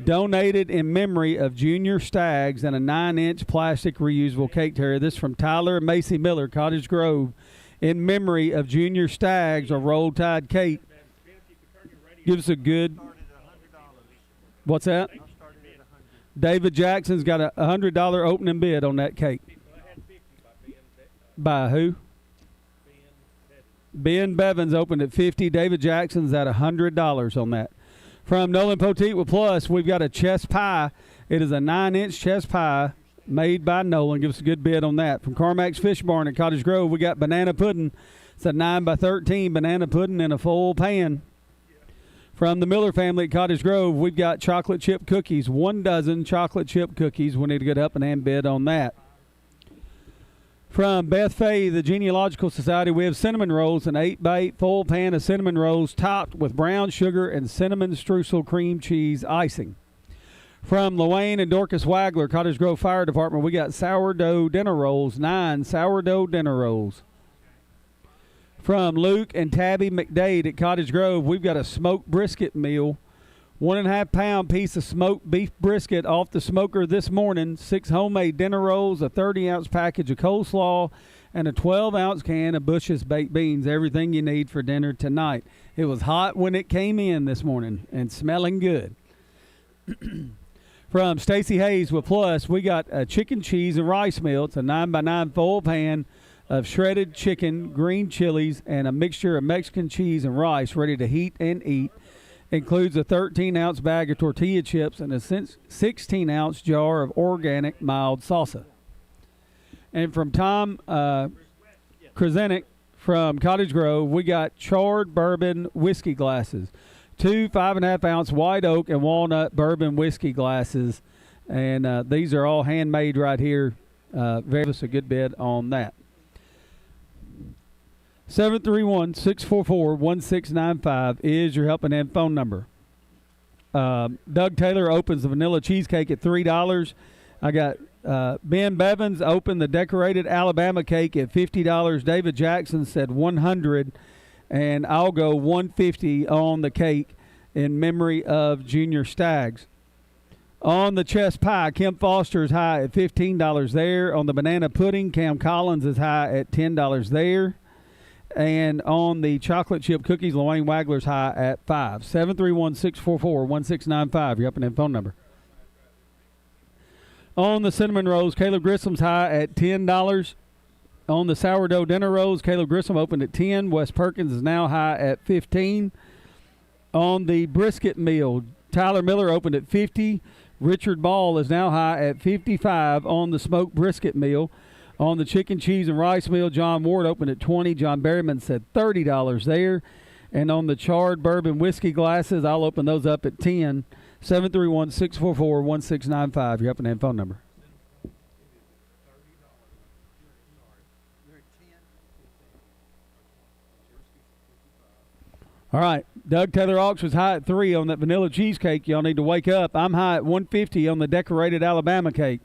donated in memory of Junior Staggs, and a 9-inch plastic reusable cake terrier. This is from Tyler and Macy Miller, Cottage Grove, in memory of Junior Staggs, a Roll Tide cake. Give us a good... What's that? David Jackson's got a $100 opening bid on that cake. By who? Ben Bevins opened at $50. David Jackson's at $100 on that. From Nolan Poteet with Plus, we've got a chess pie. It is a 9-inch chess pie made by Nolan. Give us a good bid on that. From Carmack's Fish Barn at Cottage Grove, we got banana pudding. It's a 9x13 banana pudding in a full pan. From the Miller family at Cottage Grove, we've got chocolate chip cookies. 1 dozen chocolate chip cookies. We need a good up and hand bid on that. From Beth Fay, the Genealogical Society, we have cinnamon rolls, an 8x8 full pan of cinnamon rolls topped with brown sugar and cinnamon streusel cream cheese icing. From Luane and Dorcas Wagler, Cottage Grove Fire Department, we got sourdough dinner rolls, 9 sourdough dinner rolls. From Luke and Tabby McDade at Cottage Grove, we've got a smoked brisket meal. 1.5 pound piece of smoked beef brisket off the smoker this morning, 6 homemade dinner rolls, a 30-ounce package of coleslaw, and a 12-ounce can of Bush's baked beans, everything you need for dinner tonight. It was hot when it came in this morning and smelling good. From Stacy Hayes with Plus, we got a chicken, cheese, and rice meal. It's a 9x9 foil pan of shredded chicken, green chilies, and a mixture of Mexican cheese and rice ready to heat and eat. Includes a 13-ounce bag of tortilla chips and a 16-ounce jar of organic mild salsa. And from Tom Krasenik from Cottage Grove, we got charred bourbon whiskey glasses. 2 5.5-ounce white oak and walnut bourbon whiskey glasses. And these are all handmade right here. Give us a good bid on that. 731-644-1695 is your helping hand phone number. Doug Taylor opens the vanilla cheesecake at $3. I got Ben Bevins opened the decorated Alabama cake at $50. David Jackson said $100, and I'll go $150 on the cake in memory of Junior Staggs. On the chest pie, Kim Foster is high at $15 there. On the banana pudding, Cam Collins is high at $10 there. And on the chocolate chip cookies, Lorraine Wagler's high at $5. 731-644-1695, your up-and-in phone number. On the cinnamon rolls, Caleb Grissom's high at $10. On the sourdough dinner rolls, Caleb Grissom opened at $10. Wes Perkins is now high at $15. On the brisket meal, Tyler Miller opened at $50. Richard Ball is now high at $55 on the smoked brisket meal. On the chicken, cheese, and rice meal, John Ward opened at $20. John Berryman said $30 there. And on the charred bourbon whiskey glasses, I'll open those up at $10. 731-644-1695, your up-and-in phone number. All right, Doug Taylor Ox was high at $3 on that vanilla cheesecake. Y'all need to wake up. I'm high at $150 on the decorated Alabama cake.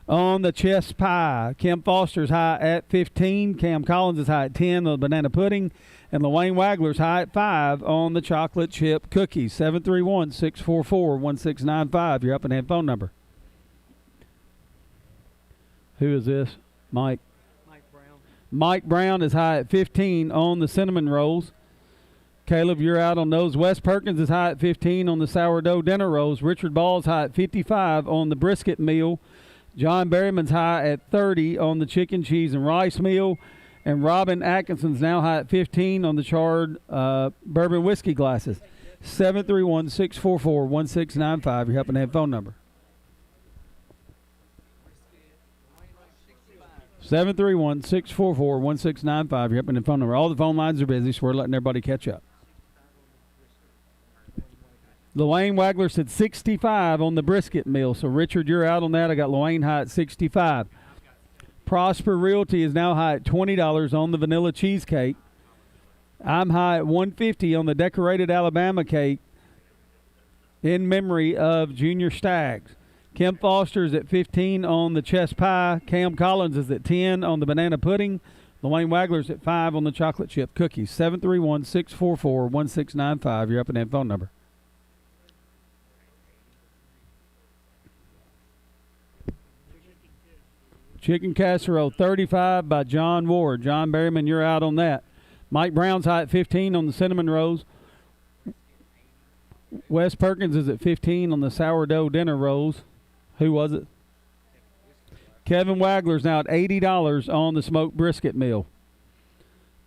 On the chest pie, Kim Foster's high at $15. Cam Collins is high at $10 on the banana pudding. And Lorraine Wagler's high at $5 on the chocolate chip cookies. 731-644-1695, your up-and-in phone number. Who is this? Mike. Mike Brown is high at $15 on the cinnamon rolls. Caleb, you're out on those. Wes Perkins is high at $15 on the sourdough dinner rolls. Richard Ball's high at $55 on the brisket meal. John Berryman's high at $30 on the chicken, cheese, and rice meal. And Robin Atkinson's now high at $15 on the charred bourbon whiskey glasses. 731-644-1695, your helping hand phone number. 731-644-1695, your helping hand phone number. All the phone lines are busy, so we're letting everybody catch up. Lorraine Wagler said 65 on the brisket meal. So, Richard, you're out on that. I got Lorraine high at 65. Prosper Realty is now high at $20 on the vanilla cheesecake. I'm high at $150 on the decorated Alabama cake in memory of Junior Staggs. Kim Foster's at $15 on the chest pie. Cam Collins is at $10 on the banana pudding. Lorraine Wagler's at $5 on the chocolate chip cookies. 731-644-1695, your up-and-in phone number. Chicken casserole, $35 by John Ward. John Berryman, you're out on that. Mike Brown's high at $15 on the cinnamon rolls. Wes Perkins is at $15 on the sourdough dinner rolls. Who was it? Kevin Wagler's now at $80 on the smoked brisket meal.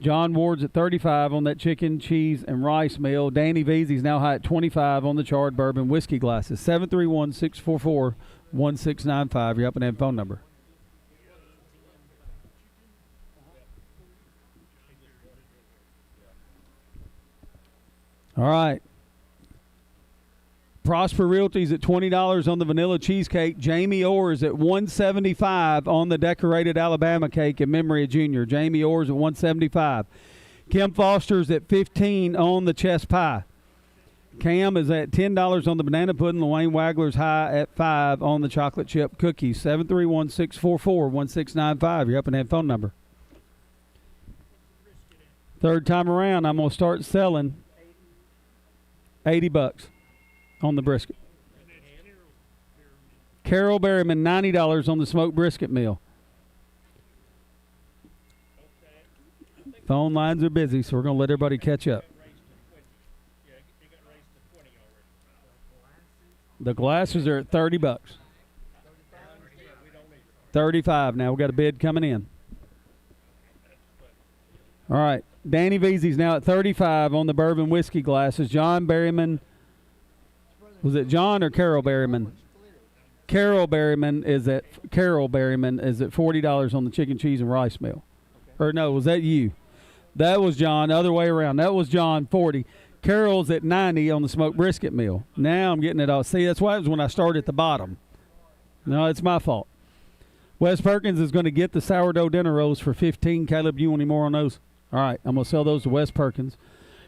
John Ward's at $35 on that chicken, cheese, and rice meal. Danny Veazey's now high at $25 on the charred bourbon whiskey glasses. 731-644-1695, your up-and-in phone number. All right. Prosper Realty's at $20 on the vanilla cheesecake. Jamie Orr is at $175 on the decorated Alabama cake in memory of Junior. Jamie Orr's at $175. Kim Foster's at $15 on the chest pie. Cam is at $10 on the banana pudding. Lorraine Wagler's high at $5 on the chocolate chip cookies. 731-644-1695. Your up-and-in phone number. Third time around, I'm going to start selling $80 on the brisket. Carol Berryman, $90 on the smoked brisket meal. Phone lines are busy, so we're going to let everybody catch up. The glasses are at $30. 35 now. We got a bid coming in. All right. Danny Veazey's now at 35 on the bourbon whiskey glasses. John Berryman. Was it John or Carol Berryman? Carol Berryman is at $40 on the chicken, cheese, and rice meal. Or no, was that you? That was John. Other way around. That was John, 40. Carol's at 90 on the smoked brisket meal. Now I'm getting it all. See, that's why it was when I started at the bottom. No, it's my fault. Wes Perkins is going to get the sourdough dinner rolls for 15. Caleb, you want any more on those? All right, I'm going to sell those to Wes Perkins.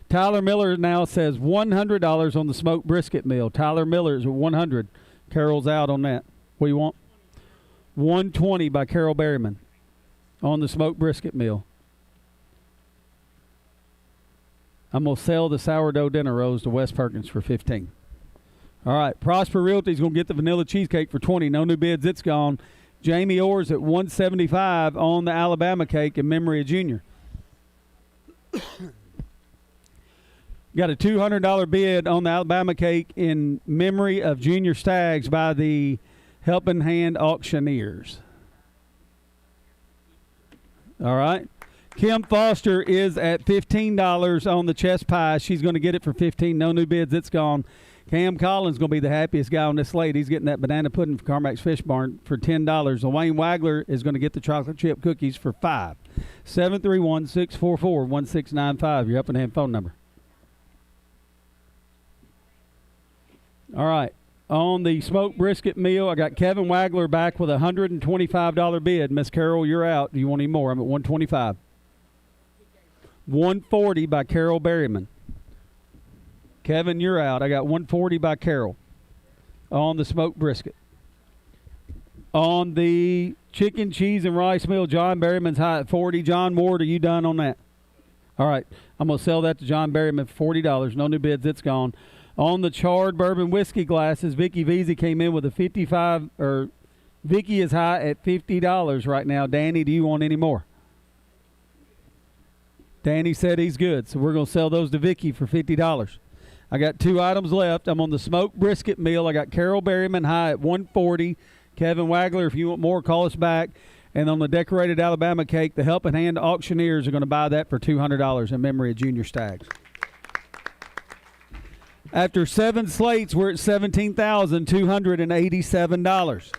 Tyler Miller now says $100 on the smoked brisket meal. Tyler Miller's at $100. Carol's out on that. What do you want? $120 by Carol Berryman on the smoked brisket meal. I'm going to sell the sourdough dinner rolls to Wes Perkins for 15. All right, Prosper Realty's going to get the vanilla cheesecake for 20. No new bids, it's gone. Jamie Orr's at $175 on the Alabama cake in memory of Junior. Got a $200 bid on the Alabama cake in memory of Junior Staggs by the Helping Hand Auctioneers. All right. Kim Foster is at $15 on the chest pie. She's going to get it for $15. No new bids. It's gone. Cam Collins going to be the happiest guy on this slate. He's getting that banana pudding from Carmack's Fish Barn for $10. Wayne Wagler is going to get the chocolate chip cookies for $5. 731-644-1695. Your Helping Hand phone number. All right. On the smoked brisket meal, I got Kevin Wagler back with a $125 bid. Miss Carol, you're out. Do you want any more? I'm at $125. $140 by Carol Berryman. Kevin, you're out. I got $140 by Carol on the smoked brisket. On the chicken, cheese, and rice meal, John Berryman's high at $40. John Ward, are you done on that? All right. I'm going to sell that to John Berryman for $40. No new bids. It's gone. On the charred bourbon whiskey glasses, Vicky Veazey came in with a $55, or Vicky is high at $50 right now. Danny, do you want any more? Danny said he's good, so we're going to sell those to Vicky for $50. I got 2 items left. I'm on the smoked brisket meal. I got Carol Berryman high at $140. Kevin Wagler, if you want more, call us back. And on the decorated Alabama cake, the Helping Hand Auctioneers are going to buy that for $200 in memory of Junior Staggs. After 7 slates, we're at $17,287.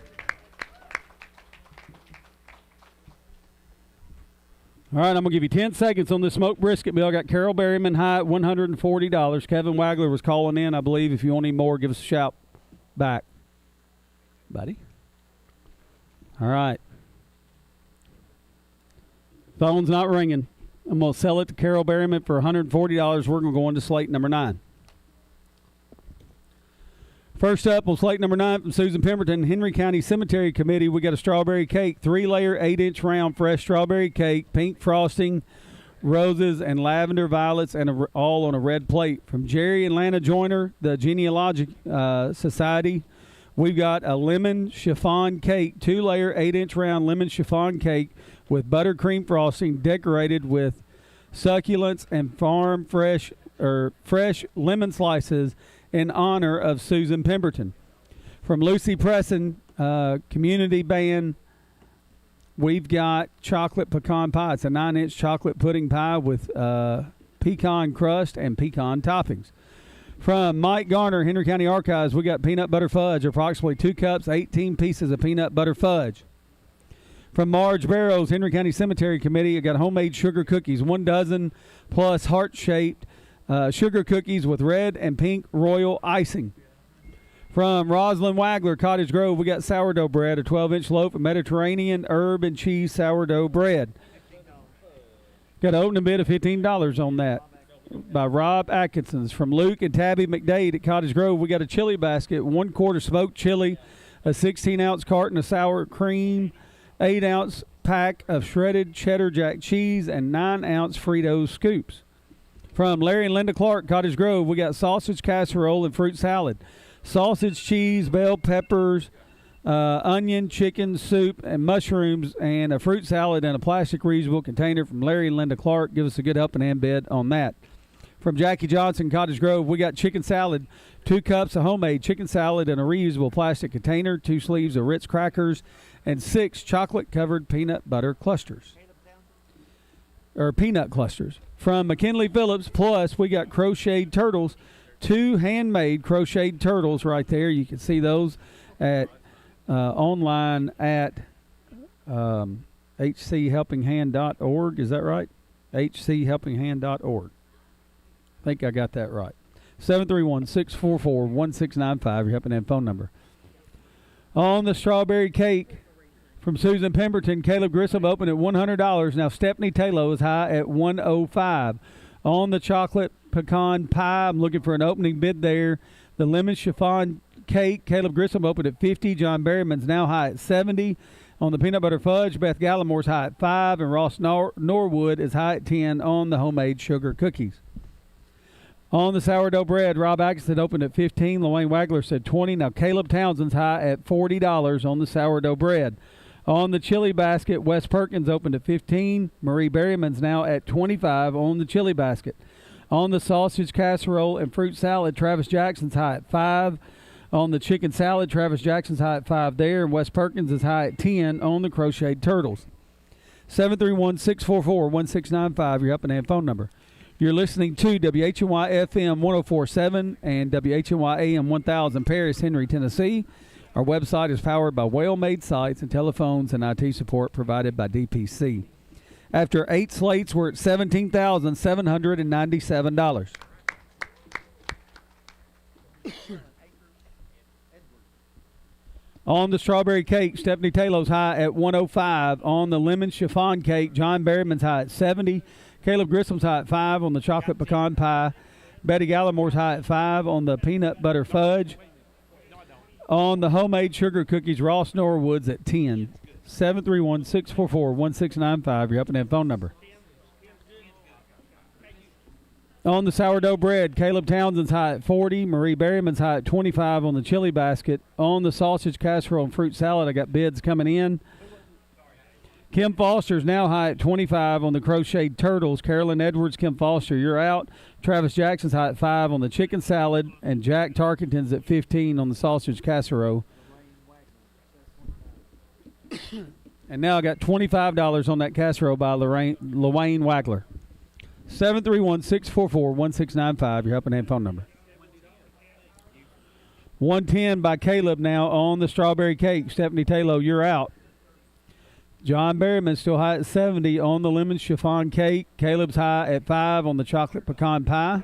All right, I'm going to give you 10 seconds on this smoked brisket meal. I got Carol Berryman high at $140. Kevin Wagler was calling in, I believe. If you want any more, give us a shout back. Buddy? All right. Phone's not ringing. I'm going to sell it to Carol Berryman for $140. We're going to go into slate number 9. First up on slate number 9 from Susan Pemberton, Henry County Cemetery Committee. We got a strawberry cake, 3-layer, 8-inch round fresh strawberry cake, pink frosting, roses, and lavender violets, and all on a red plate. From Jerry and Lana Joyner, the Genealogic Society, we've got a lemon chiffon cake, 2-layer, 8-inch round lemon chiffon cake with buttercream frosting, decorated with succulents and farm fresh lemon slices in honor of Susan Pemberton. From Lucy Presson, Community Band, we've got chocolate pecan pie. It's a 9-inch chocolate pudding pie with pecan crust and pecan toppings. From Mike Garner, Henry County Archives, we got peanut butter fudge, approximately 2 cups, 18 pieces of peanut butter fudge. From Marge Barrows, Henry County Cemetery Committee, I got homemade sugar cookies, 1 dozen plus heart-shaped sugar cookies with red and pink royal icing. From Rosalind Wagler, Cottage Grove, we got sourdough bread, a 12-inch loaf of Mediterranean herb and cheese sourdough bread. Got an opening bid of $15 on that by Rob Atkinson's. From Luke and Tabby McDade at Cottage Grove, we got a chili basket, 1/4 smoked chili, a 16-ounce carton of sour cream, 8-ounce pack of shredded cheddar jack cheese, and 9-ounce Fritos scoops. From Larry and Linda Clark, Cottage Grove, we got sausage casserole and fruit salad, sausage, cheese, bell peppers, onion, chicken, soup, and mushrooms, and a fruit salad in a plastic reusable container from Larry and Linda Clark. Give us a good helping hand bid on that. From Jackie Johnson, Cottage Grove, we got chicken salad, 2 cups of homemade chicken salad in a reusable plastic container, 2 sleeves of Ritz crackers, and 6 chocolate-covered peanut butter clusters. Or peanut clusters. From McKinley Phillips, plus we got crocheted turtles, 2 handmade crocheted turtles right there. You can see those at online at hchelpinghand.org. Is that right? hchelpinghand.org. I think I got that right. 731-644-1695, your helping hand phone number. On the strawberry cake from Susan Pemberton, Caleb Grissom opened at $100. Now Stephanie Taylor is high at $105. On the chocolate pecan pie, I'm looking for an opening bid there. The lemon chiffon cake, Caleb Grissom opened at $50. John Berryman's now high at $70. On the peanut butter fudge, Beth Gallamore's high at $5, and Ross Norwood is high at $10 on the homemade sugar cookies. On the sourdough bread, Rob Atkinson opened at $15. Lorraine Wagler said $20. Now Caleb Townsend's high at $40 on the sourdough bread. On the chili basket, Wes Perkins opened at $15. Marie Berryman's now at $25 on the chili basket. On the sausage casserole and fruit salad, Travis Jackson's high at $5. On the chicken salad, Travis Jackson's high at $5 there, and Wes Perkins is high at $10 on the crocheted turtles. 731-644-1695, your helping hand phone number. You're listening to WHNY FM 104.7 and WHNY AM 1000 Paris, Henry, Tennessee. Our website is powered by well-made sites and telephones and IT support provided by DPC. After 8 slates, we're at $17,797. On the strawberry cake, Stephanie Taylor's high at $105. On the lemon chiffon cake, John Berryman's high at $70. Caleb Grissom's high at $5 on the chocolate pecan pie. Betty Gallamore's high at $5 on the peanut butter fudge. On the homemade sugar cookies, Ross Norwood's at $10. 731-644-1695, your helping hand phone number. On the sourdough bread, Caleb Townsend's high at $40. Marie Berryman's high at $25 on the chili basket. On the sausage casserole and fruit salad, I got bids coming in. Kim Foster's now high at $25 on the crocheted turtles. Carolyn Edwards, Kim Foster, you're out. Travis Jackson's high at $5 on the chicken salad. And Jack Tarkenton's at $15 on the sausage casserole. And now I got $25 on that casserole by Lorraine Wagler. 731-644-1695, your helping hand phone number. 110 by Caleb now on the strawberry cake. Stephanie Taylor, you're out. John Berryman still high at 70 on the lemon chiffon cake. Caleb's high at 5 on the chocolate pecan pie.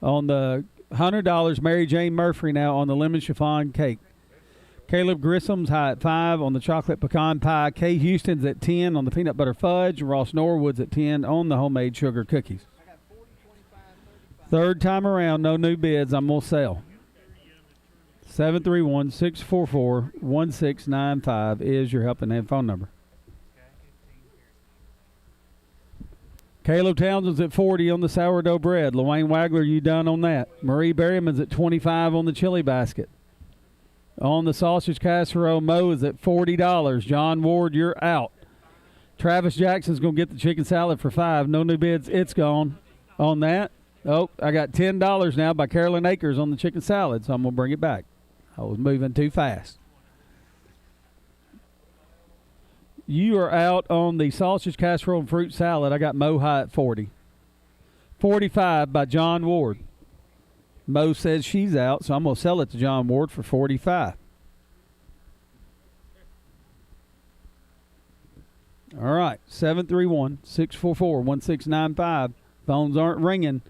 On the $100, Mary Jane Murphy now on the lemon chiffon cake. Caleb Grissom's high at 5 on the chocolate pecan pie. Kay Houston's at 10 on the peanut butter fudge. Ross Norwood's at 10 on the homemade sugar cookies. Third time around, no new bids. I'm going to sell. 731-644-1695 is your helping hand phone number. Caleb Townsend's at 40 on the sourdough bread. Lorraine Wagler, you done on that. Marie Berryman's at 25 on the chili basket. On the sausage casserole, Mo is at $40. John Ward, you're out. Travis Jackson's going to get the chicken salad for $5. No new bids. It's gone on that. Oh, I got $10 now by Carolyn Akers on the chicken salad, so I'm going to bring it back. I was moving too fast. You are out on the sausage casserole and fruit salad. I got Mo high at 40. 45 by John Ward. Mo says she's out, so I'm going to sell it to John Ward for $45. All right, 731-644-1695. Phones aren't ringing.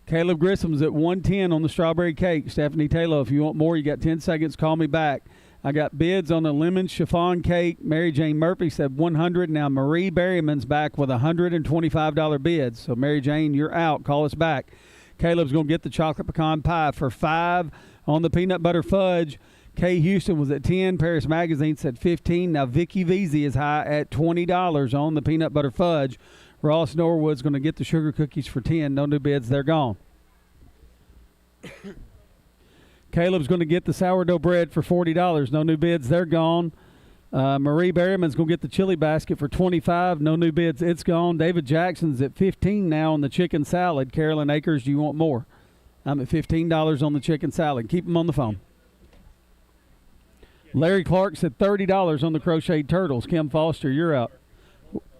Caleb Grissom's at 110 on the strawberry cake. Stephanie Taylor, if you want more, you got 10 seconds. Call me back. I got bids on the lemon chiffon cake. Mary Jane Murphy said $100. Now Marie Berryman's back with $125 bids. So Mary Jane, you're out. Call us back. Caleb's going to get the chocolate pecan pie for $5 on the peanut butter fudge. Kay Houston was at 10. Paris Magazine said 15. Now Vicky Veazey is high at $20 on the peanut butter fudge. Ross Norwood's going to get the sugar cookies for 10. No new bids. They're gone. Caleb's going to get the sourdough bread for $40. No new bids. They're gone. Marie Berryman's going to get the chili basket for $25. No new bids. It's gone. David Jackson's at $15 now on the chicken salad. Carolyn Akers, do you want more? I'm at $15 on the chicken salad. Keep them on the phone. Larry Clark's at $30 on the crocheted turtles. Kim Foster, you're out.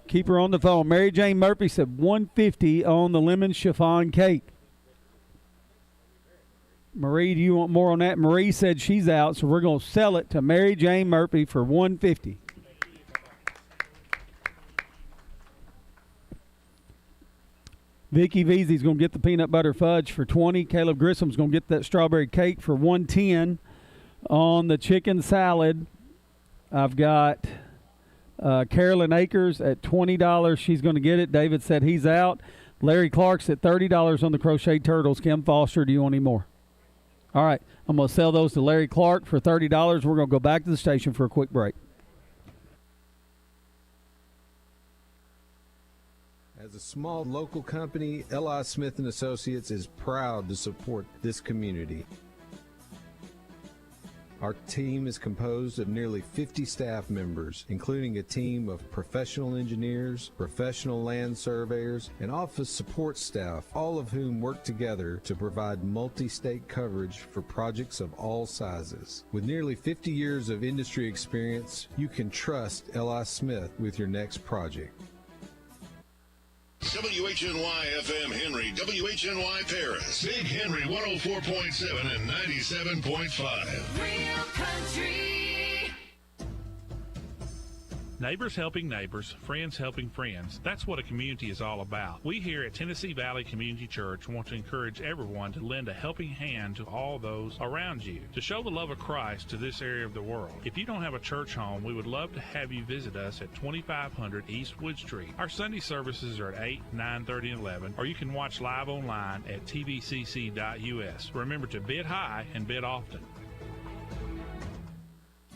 Keep her on the phone. Mary Jane Murphy said $150 on the lemon chiffon cake. Marie, do you want more on that? Marie said she's out, so we're going to sell it to Mary Jane Murphy for $150. Vicky Veazey's going to get the peanut butter fudge for $20. Caleb Grissom's going to get that strawberry cake for $110. On the chicken salad, I've got Carolyn Akers at $20. She's going to get it. David said he's out. Larry Clark's at $30 on the crocheted turtles. Kim Foster, do you want any more? All right, I'm going to sell those to Larry Clark for $30. We're going to go back to the station for a quick break. As a small local company, L.I. Smith & Associates is proud to support this community. Our team is composed of nearly 50 staff members, including a team of professional engineers, professional land surveyors, and office support staff, all of whom work together to provide multi-state coverage for projects of all sizes. With nearly 50 years of industry experience, you can trust L.I. Smith with your next project. WHNY FM Henry, WHNY Paris, Big Henry 104.7 and 97.5. Real country. Neighbors helping neighbors, friends helping friends. That's what a community is all about. We here at Tennessee Valley Community Church want to encourage everyone to lend a helping hand to all those around you, to show the love of Christ to this area of the world. If you don't have a church home, we would love to have you visit us at 2500 East Wood Street. Our Sunday services are at 8, 9:30, and 11, or you can watch live online at tvcc.us. Remember to bid high and bid often.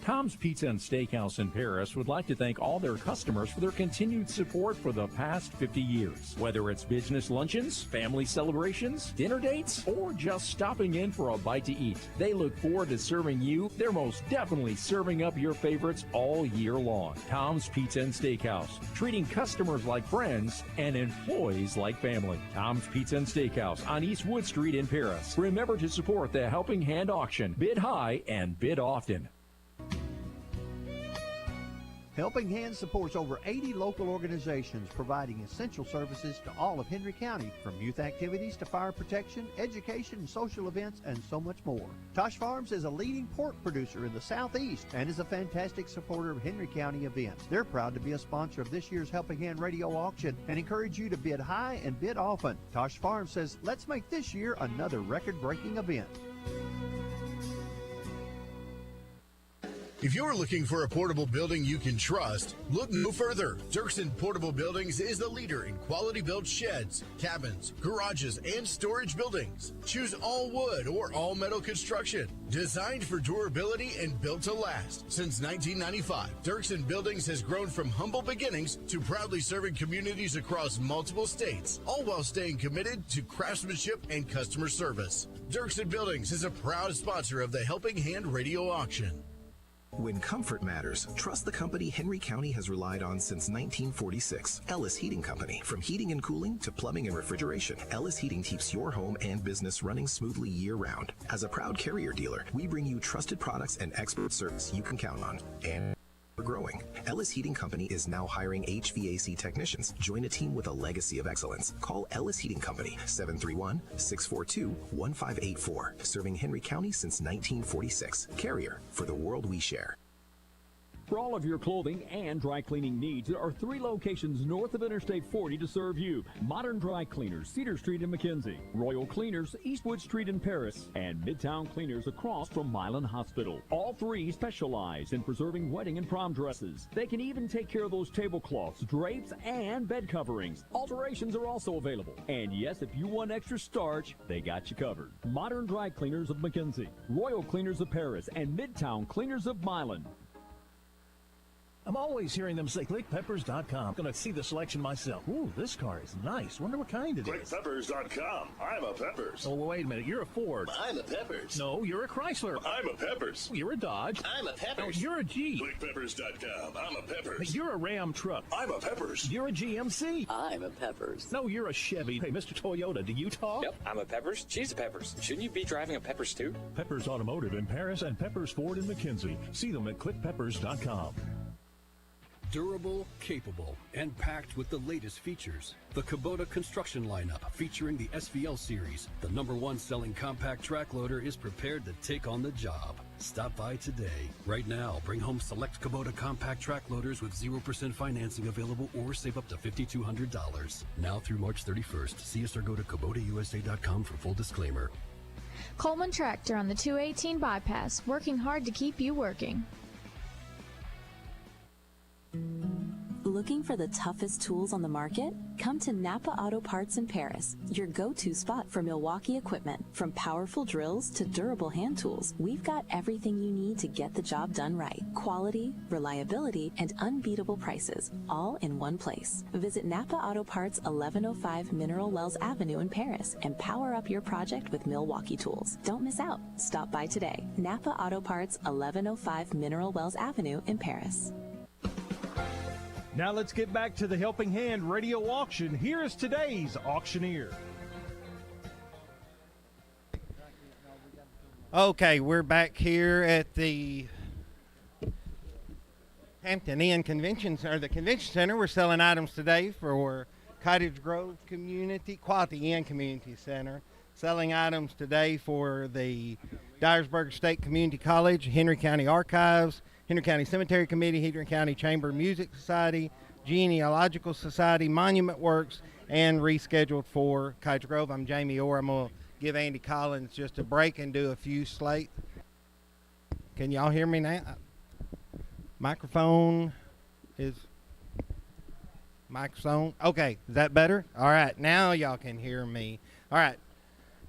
Tom's Pizza and Steakhouse in Paris would like to thank all their customers for their continued support for the past 50 years. Whether it's business luncheons, family celebrations, dinner dates, or just stopping in for a bite to eat, they look forward to serving you. They're most definitely serving up your favorites all year long. Tom's Pizza and Steakhouse, treating customers like friends and employees like family. Tom's Pizza and Steakhouse on East Wood Street in Paris. Remember to support the Helping Hand Auction. Bid high and bid often. Helping Hand supports over 80 local organizations providing essential services to all of Henry County, from youth activities to fire protection, education, and social events, and so much more. Tosh Farms is a leading pork producer in the Southeast and is a fantastic supporter of Henry County events. They're proud to be a sponsor of this year's Helping Hand radio auction and encourage you to bid high and bid often. Tosh Farms says, let's make this year another record-breaking event. If you're looking for a portable building you can trust, look no further. Dirksen Portable Buildings is the leader in quality built sheds, cabins, garages, and storage buildings. Choose all wood or all metal construction. Designed for durability and built to last. Since 1995, Dirksen Buildings has grown from humble beginnings to proudly serving communities across multiple states, all while staying committed to craftsmanship and customer service. Dirksen Buildings is a proud sponsor of the Helping Hand radio auction. When comfort matters, trust the company Henry County has relied on since 1946. Ellis Heating Company. From heating and cooling to plumbing and refrigeration, Ellis Heating keeps your home and business running smoothly year-round. As a proud Carrier dealer, we bring you trusted products and expert service you can count on. And we're growing. Ellis Heating Company is now hiring HVAC technicians. Join a team with a legacy of excellence. Call Ellis Heating Company, 731-642-1584. Serving Henry County since 1946. Carrier, for the world we share. For all of your clothing and dry cleaning needs, there are 3 locations north of Interstate 40 to serve you. Modern Dry Cleaners, Cedar Street in McKenzie. Royal Cleaners, Eastwood Street in Paris. And Midtown Cleaners across from Milan Hospital. All 3 specialize in preserving wedding and prom dresses. They can even take care of those tablecloths, drapes, and bed coverings. Alterations are also available. And yes, if you want extra starch, they got you covered. Modern Dry Cleaners of McKenzie, Royal Cleaners of Paris, and Midtown Cleaners of Milan. I'm always hearing them say clickpeppers.com. Gonna see the selection myself. Ooh, this car is nice. Wonder what kind it is. ClickPeppers.com. I'm a Peppers. Oh, wait a minute. You're a Ford. I'm a Peppers. No, you're a Chrysler. I'm a Peppers. You're a Dodge. I'm a Peppers. Oh, you're a Jeep. ClickPeppers.com. I'm a Peppers. You're a Ram truck. I'm a Peppers. You're a GMC. I'm a Peppers. No, you're a Chevy. Hey, Mr. Toyota, do you talk? Yep, I'm a Peppers. She's a Peppers. Shouldn't you be driving a Peppers too? Peppers Automotive in Paris and Peppers Ford in McKenzie. See them at clickpeppers.com. Durable, capable, and packed with the latest features. The Kubota construction lineup featuring the SVL series, the #1 selling compact track loader, is prepared to take on the job. Stop by today. Right now, bring home select Kubota compact track loaders with 0% financing available or save up to $5,200. Now through March 31st. See us or go to KubotaUSA.com for full disclaimer. Coleman Tractor on the 218 bypass, working hard to keep you working. Looking for the toughest tools on the market? Come to Napa Auto Parts in Paris, your go-to spot for Milwaukee equipment. From powerful drills to durable hand tools, we've got everything you need to get the job done right. Quality, reliability, and unbeatable prices, all in one place. Visit Napa Auto Parts 1105 Mineral Wells Avenue in Paris and power up your project with Milwaukee tools. Don't miss out. Stop by today. Napa Auto Parts 1105 Mineral Wells Avenue in Paris. Now let's get back to the Helping Hand radio auction. Here is today's auctioneer. Okay, we're back here at the Hampton Inn Convention Center. We're selling items today for Cottage Grove Quality Inn Community Center. Selling items today for the Dyersburg State Community College, Henry County Archives, Henry County Cemetery Committee, Henry County Chamber Music Society, Genealogical Society, Monument Works, and rescheduled for Cottage Grove. I'm Jamie Orr. I'm going to give Andy Collins just a break and do a few slate. Can y'all hear me now? Microphone. Okay, is that better? All right, now y'all can hear me. All right.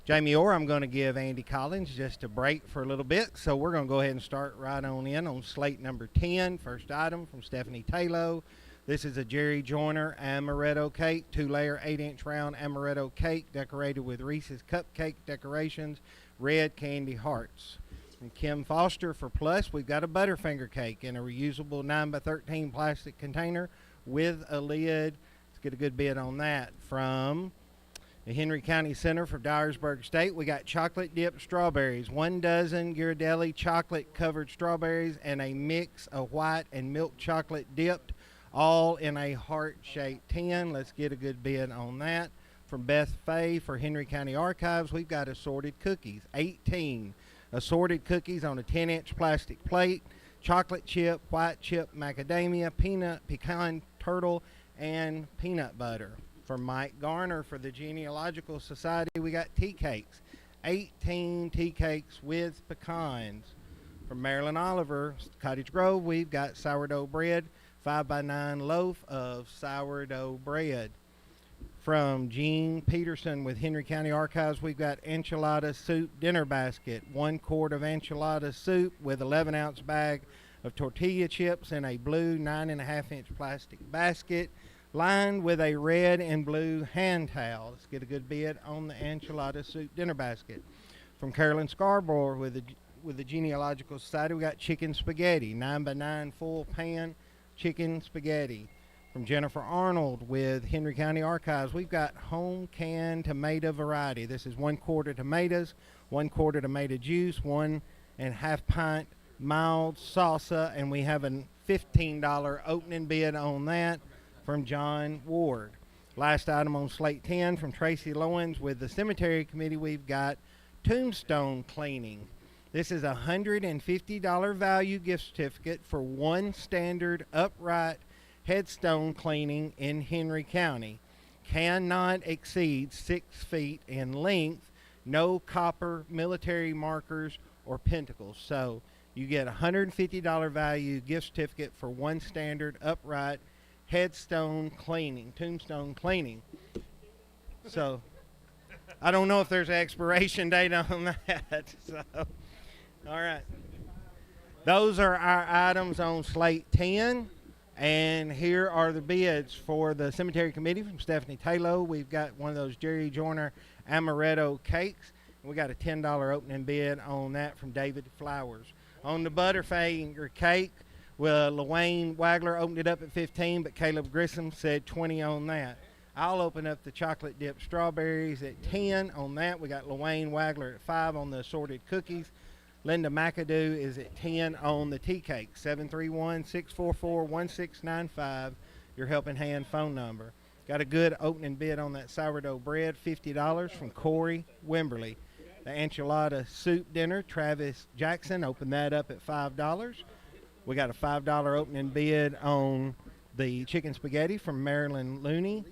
Jamie Orr, I'm going to give Andy Collins just a break for a little bit, so we're going to go ahead and start right on in on slate number 10. First item from Stephanie Taylor. This is a Jerry Joyner amaretto cake, 2-layer, 8-inch round amaretto cake decorated with Reese's cupcake decorations, red candy hearts. From Kim Foster for Plus, we've got a Butterfinger cake in a reusable 9x13 plastic container with a lid. Let's get a good bid on that. From the Henry County Center for Dyersburg State, we got chocolate dipped strawberries, 1 dozen Ghirardelli chocolate covered strawberries, and a mix of white and milk chocolate dipped, all in a heart-shaped tin. Let's get a good bid on that. From Beth Fay for Henry County Archives, we've got assorted cookies, 18 assorted cookies on a 10-inch plastic plate, chocolate chip, white chip macadamia, pecan turtle, and peanut butter. From Mike Garner for the Genealogical Society, we got tea cakes, 18 tea cakes with pecans. From Marilyn Oliver, Cottage Grove, we've got sourdough bread, 5x9 loaf of sourdough bread. From Gene Peterson with Henry County Archives, we've got enchilada soup dinner basket, 1 quart of enchilada soup with 11-ounce bag of tortilla chips in a blue 9.5-inch plastic basket, lined with a red and blue hand towel. Let's get a good bid on the enchilada soup dinner basket. From Carolyn Scarborough with the Genealogical Society, we got chicken spaghetti, 9x9 full pan chicken spaghetti. From Jennifer Arnold with Henry County Archives, we've got home canned tomato variety. This is 1 quart of tomatoes, 1 quart of tomato juice, 1.5 pint mild salsa, and we have a $15 opening bid on that. From John Ward. Last item on slate 10 from Tracy Lowens with the Cemetery Committee, we've got tombstone cleaning. This is a $150 value gift certificate for 1 standard upright headstone cleaning in Henry County. Cannot exceed 6 feet in length, no copper military markers or pentacles. So you get a $150 value gift certificate for 1 standard upright tombstone cleaning. So I don't know if there's an expiration date on that. So, all right. Those are our items on slate 10. And here are the bids for the cemetery committee from Stephanie Taylor. We've got one of those Jerry Joyner amaretto cakes. We got a $10 opening bid on that from David Flowers. On the Butterfinger cake, well, LaWayne Wagler opened it up at 15, but Caleb Grissom said 20 on that. I'll open up the chocolate dipped strawberries at 10 on that. We got LaWayne Wagler at 5 on the assorted cookies. Linda McAdoo is at 10 on the tea cake. 731-644-1695, your helping hand phone number. Got a good opening bid on that sourdough bread, $50 from Corey Wimberly. The enchilada soup dinner, Travis Jackson opened that up at $5. We got a $5 opening bid on the chicken spaghetti from Marilyn Looney.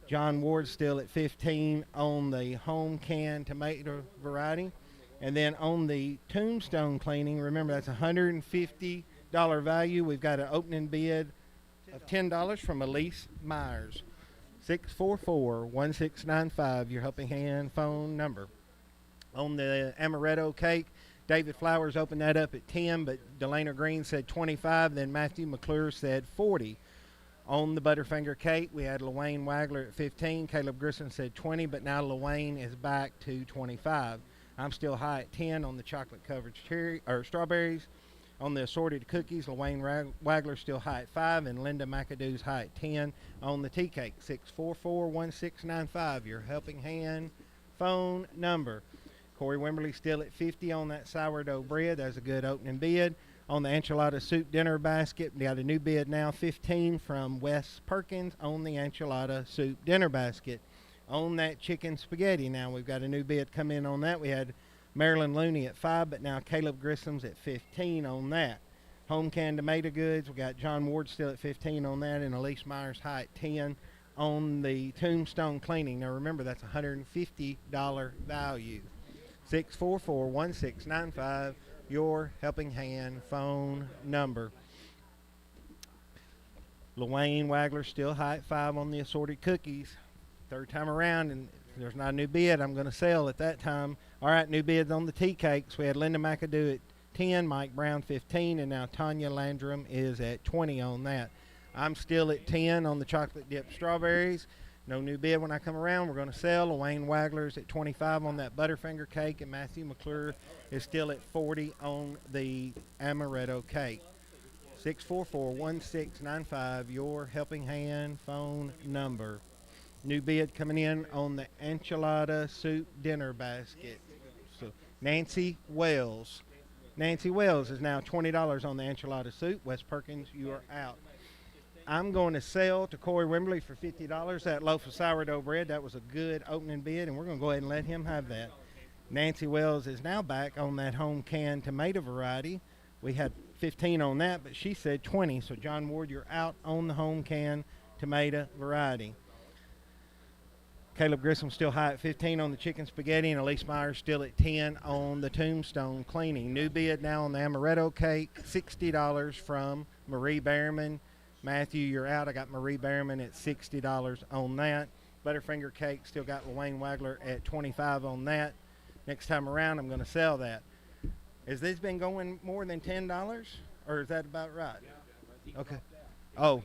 John Ward still at 15 on the home canned tomato variety. And then on the tombstone cleaning, remember that's $150 value. We've got an opening bid of $10 from Elise Myers. 644-1695, your helping hand phone number. On the amaretto cake, David Flowers opened that up at 10, but Delana Green said 25, then Matthew McClure said 40. On the Butterfinger cake, we had LaWayne Wagler at 15. Caleb Grissom said 20, but now LaWayne is back to 25. I'm still high at 10 on the chocolate-covered strawberries. On the assorted cookies, LaWayne Wagler still high at 5, and Linda McAdoo's high at 10. On the tea cake, 644-1695, your helping hand phone number. Corey Wimberly still at 50 on that sourdough bread. That's a good opening bid. On the enchilada soup dinner basket, we got a new bid now, 15 from Wes Perkins on the enchilada soup dinner basket. On that chicken spaghetti, now we've got a new bid come in on that. We had Marilyn Looney at 5, but now Caleb Grissom's at 15 on that. Home canned tomato goods, we got John Ward still at 15 on that, and Elise Myers high at 10 on the tombstone cleaning. Now remember, that's $150 value. 644-1695, your helping hand phone number. LaWayne Wagler still high at 5 on the assorted cookies. Third time around, and if there's not a new bid, I'm going to sell at that time. All right, new bids on the tea cakes. We had Linda McAdoo at 10, Mike Brown 15, and now Tanya Landrum is at 20 on that. I'm still at 10 on the chocolate dipped strawberries. No new bid when I come around. We're going to sell. LaWayne Wagler's at 25 on that Butterfinger cake, and Matthew McClure is still at 40 on the amaretto cake. 644-1695, your helping hand phone number. New bid coming in on the enchilada soup dinner basket. So Nancy Wells. Nancy Wells is now $20 on the enchilada soup. Wes Perkins, you are out. I'm going to sell to Corey Wimberly for $50 that loaf of sourdough bread. That was a good opening bid, and we're going to go ahead and let him have that. Nancy Wells is now back on that home canned tomato variety. We had 15 on that, but she said 20. So, John Ward, you're out on the home canned tomato variety. Caleb Grissom still high at 15 on the chicken spaghetti, and Elise Myers still at 10 on the tombstone cleaning. New bid now on the amaretto cake, $60 from Marie Behrman. Matthew, you're out. I got Marie Behrman at $60 on that. Butterfinger cake, still got LaWayne Wagler at 25 on that. Next time around, I'm going to sell that. Has this been going more than $10, or is that about right? Okay. Oh,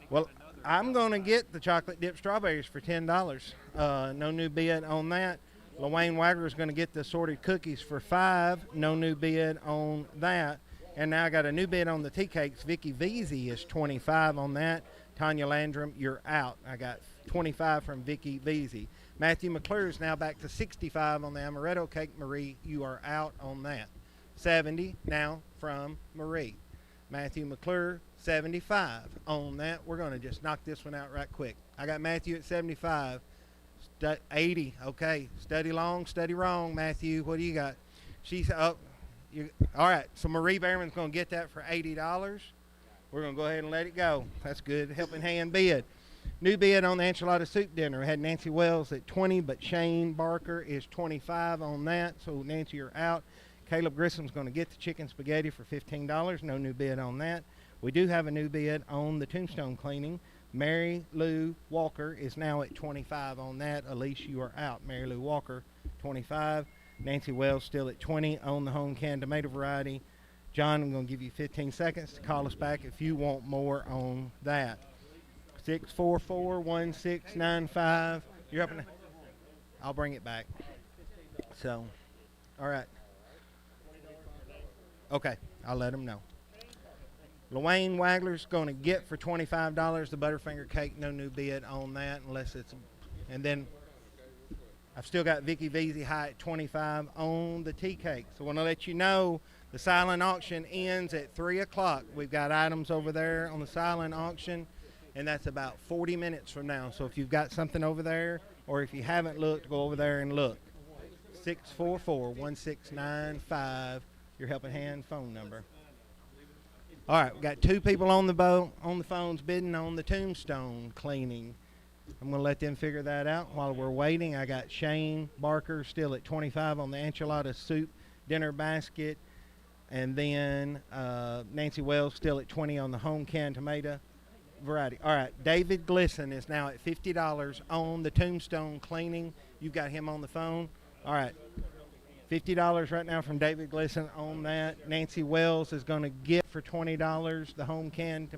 well, I'm going to get the chocolate dipped strawberries for $10. No new bid on that. LaWayne Wagler is going to get the assorted cookies for $5. No new bid on that. And now I got a new bid on the tea cakes. Vicky Veazey is 25 on that. Tanya Landrum, you're out. I got 25 from Vicky Veazey. Matthew McClure is now back to 65 on the amaretto cake. Marie, you are out on that. 70 now from Marie. Matthew McClure, 75 on that. We're going to just knock this one out right quick. I got Matthew at 75. 80, okay. Study long, study wrong, Matthew. What do you got? She's up. All right, so Marie Behrman's going to get that for $80. We're going to go ahead and let it go. That's good. Helping hand bid. New bid on the enchilada soup dinner. We had Nancy Wells at 20, but Shane Barker is 25 on that. So, Nancy, you're out. Caleb Grissom's going to get the chicken spaghetti for $15. No new bid on that. We do have a new bid on the tombstone cleaning. Mary Lou Walker is now at 25 on that. Elise, you are out. Mary Lou Walker, 25. Nancy Wells still at 20 on the home canned tomato variety. John, I'm going to give you 15 seconds to call us back if you want more on that. 644-1695. You're up and I'll bring it back. So, all right. Okay, I'll let them know. Luane Wagler's going to get for $25 the Butterfinger cake. No new bid on that unless it's, and then I've still got Vicky Veazey high at 25 on the tea cake. So I want to let you know the silent auction ends at 3 o'clock. We've got items over there on the silent auction, and that's about 40 minutes from now. So if you've got something over there, or if you haven't looked, go over there and look. 644-1695, your Helping Hand phone number. All right, we got 2 people on the phones bidding on the tombstone cleaning. I'm going to let them figure that out while we're waiting. I got Shane Barker still at 25 on the enchilada soup dinner basket, and then Nancy Wells still at 20 on the home canned tomato variety. All right, David Glisson is now at $50 on the tombstone cleaning. You've got him on the phone. All right, $50 right now from David Glisson on that. Nancy Wells is going to get for $20 the home canned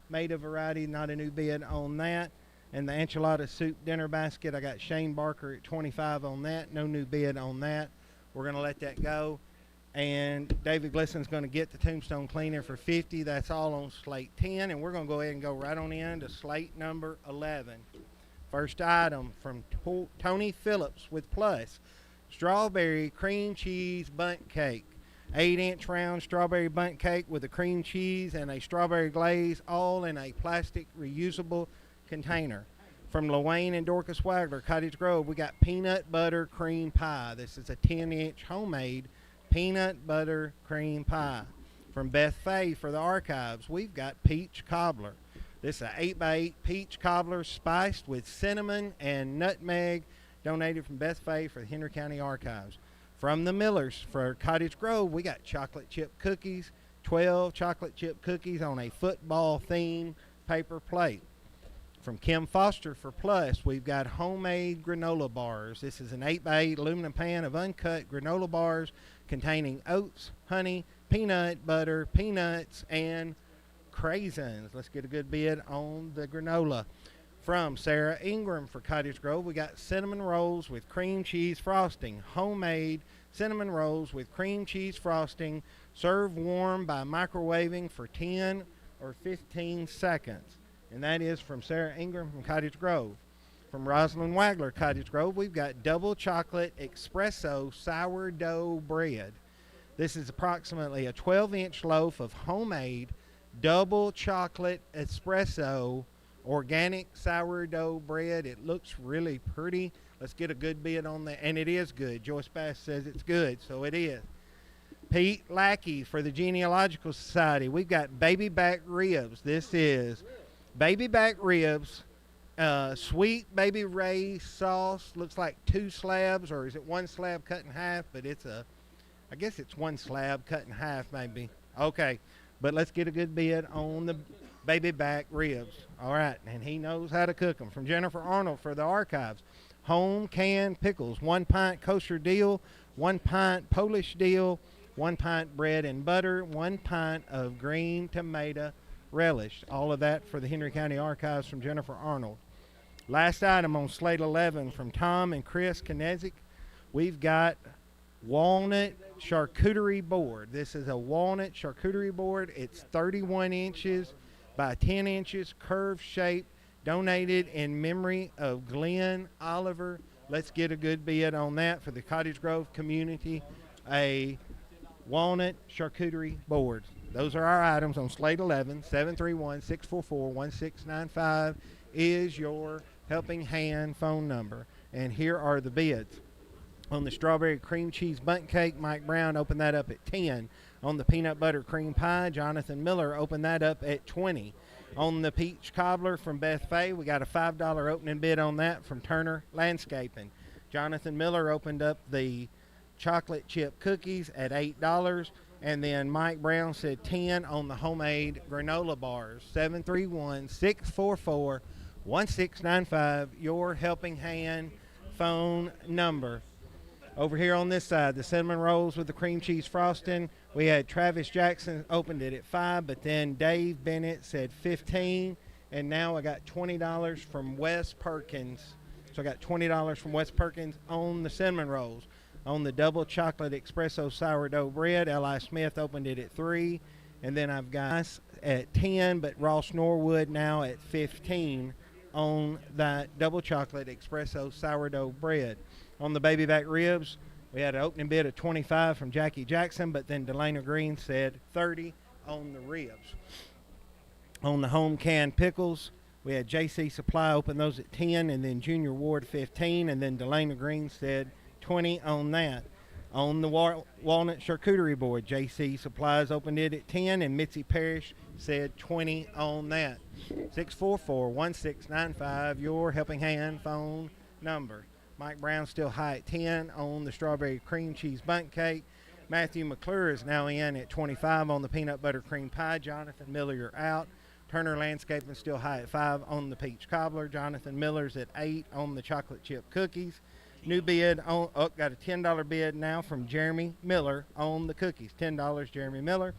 tomato variety, not a new bid on that. And the enchilada soup dinner basket, I got Shane Barker at 25 on that, no new bid on that. We're going to let that go. And David Glisson's going to get the tombstone cleaner for $50. That's all on slate 10, and we're going to go ahead and go right on in to slate number 11. First item from Tony Phillips with Plus. Strawberry cream cheese bundt cake. 8-inch round strawberry bundt cake with a cream cheese and a strawberry glaze, all in a plastic reusable container. From Luane and Dorcas Wagler, Cottage Grove, we got peanut butter cream pie. This is a 10-inch homemade peanut butter cream pie. From Beth Fay for the archives, we've got peach cobbler. This is an 8x8 peach cobbler spiced with cinnamon and nutmeg, donated from Beth Fay for the Henry County Archives. From the Millers for Cottage Grove, we got chocolate chip cookies, 12 chocolate chip cookies on a football theme paper plate. From Kim Foster for Plus, we've got homemade granola bars. This is an 8x8 aluminum pan of uncut granola bars containing oats, honey, peanut butter, peanuts, and craisins. Let's get a good bid on the granola. From Sarah Ingram for Cottage Grove, we got cinnamon rolls with cream cheese frosting. Homemade cinnamon rolls with cream cheese frosting. Serve warm by microwaving for 10 or 15 seconds. And that is from Sarah Ingram from Cottage Grove. From Rosalind Wagler, Cottage Grove, we've got double chocolate espresso sourdough bread. This is approximately a 12-inch loaf of homemade double chocolate espresso organic sourdough bread. It looks really pretty. Let's get a good bid on that. And it is good. Joyce Bass says it's good, so it is. Pete Lackey for the Genealogical Society. We've got baby back ribs. This is baby back ribs, sweet baby Ray sauce. Looks like 2 slabs, or is it 1 slab cut in half? But it's I guess it's 1 slab cut in half maybe. Okay, but let's get a good bid on the baby back ribs. All right, and he knows how to cook them. From Jennifer Arnold for the archives. Home canned pickles, 1 pint kosher dill, 1 pint Polish dill, 1 pint bread and butter, 1 pint of green tomato relish. All of that for the Henry County Archives from Jennifer Arnold. Last item on slate 11 from Tom and Chris Kinezic. We've got walnut charcuterie board. This is a walnut charcuterie board. It's 31 inches by 10 inches, curved shape, donated in memory of Glenn Oliver. Let's get a good bid on that for the Cottage Grove community. A walnut charcuterie board. Those are our items on slate 11. 731-644-1695 is your Helping Hand phone number. And here are the bids. On the strawberry cream cheese bundt cake, Mike Brown opened that up at 10. On the peanut butter cream pie, Jonathan Miller opened that up at 20. On the peach cobbler from Beth Fay, we got a $5 opening bid on that from Turner Landscaping. Jonathan Miller opened up the chocolate chip cookies at $8. And then Mike Brown said 10 on the homemade granola bars. 731-644-1695, your Helping Hand phone number. Over here on this side, the cinnamon rolls with the cream cheese frosting. We had Travis Jackson opened it at 5, but then Dave Bennett said 15, and now I got $20 from Wes Perkins. So I got $20 from Wes Perkins on the cinnamon rolls. On the double chocolate espresso sourdough bread, L.I. Smith opened it at 3, and then I've got at 10, but Ross Norwood now at 15 on that double chocolate espresso sourdough bread. On the baby back ribs, we had an opening bid of 25 from Jackie Jackson, but then Delana Green said 30 on the ribs. On the home canned pickles, we had JC Supply open those at 10, and then Junior Ward 15, and then Delana Green said 20 on that. On the walnut charcuterie board, JC Supplies opened it at 10, and Mitzi Parrish said 20 on that. 644-1695, your helping hand phone number. Mike Brown still high at 10 on the strawberry cream cheese bundt cake. Matthew McClure is now in at 25 on the peanut butter cream pie. Jonathan Miller, you're out. Turner Landscaping still high at 5 on the peach cobbler. Jonathan Miller's at 8 on the chocolate chip cookies. New bid on, got a $10 bid now from Jeremy Miller on the cookies. $10, Jeremy Miller.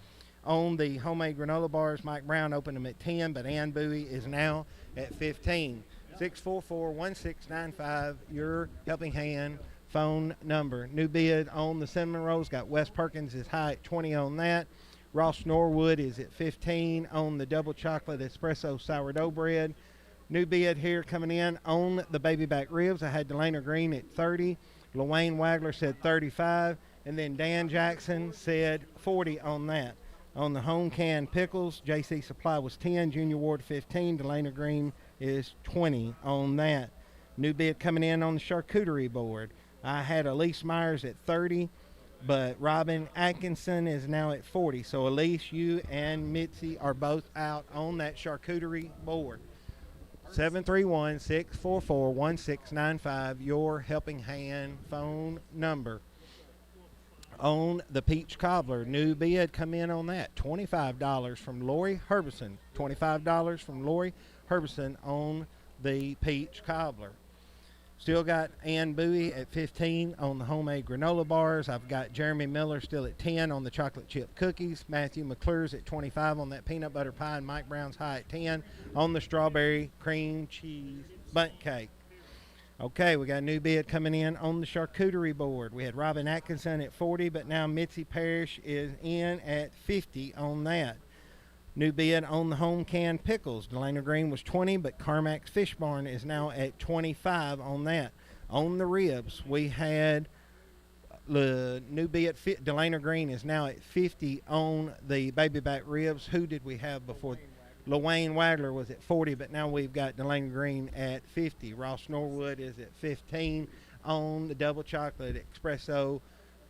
On the homemade granola bars, Mike Brown opened them at 10, but Ann Bowie is now at 15. 644-1695, your helping hand phone number. New bid on the cinnamon rolls, got Wes Perkins is high at 20 on that. Ross Norwood is at 15 on the double chocolate espresso sourdough bread. New bid here coming in on the baby back ribs. I had Delana Green at 30. LaWayne Wagler said 35. And then Dan Jackson said 40 on that. On the home canned pickles, JC Supply was 10. Junior Ward 15. Delana Green is 20 on that. New bid coming in on the charcuterie board. I had Elise Myers at 30, but Robin Atkinson is now at 40. So Elise, you and Mitzi are both out on that charcuterie board. 731-644-1695, your helping hand phone number. On the peach cobbler, new bid come in on that. $25 from Lori Herbison. $25 from Lori Herbison on the peach cobbler. Still got Ann Bowie at 15 on the homemade granola bars. I've got Jeremy Miller still at 10 on the chocolate chip cookies. Matthew McClure's at 25 on that peanut butter pie, and Mike Brown's high at 10 on the strawberry cream cheese bundt cake. Okay, we got a new bid coming in on the charcuterie board. We had Robin Atkinson at 40, but now Mitzi Parrish is in at 50 on that. New bid on the home canned pickles. Delana Green was 20, but Carmack's Fish Barn is now at 25 on that. On the ribs, we had the new bid. Delana Green is now at 50 on the baby back ribs. Who did we have before? LaWayne Wagler was at 40, but now we've got Delana Green at 50. Ross Norwood is at 15 on the double chocolate espresso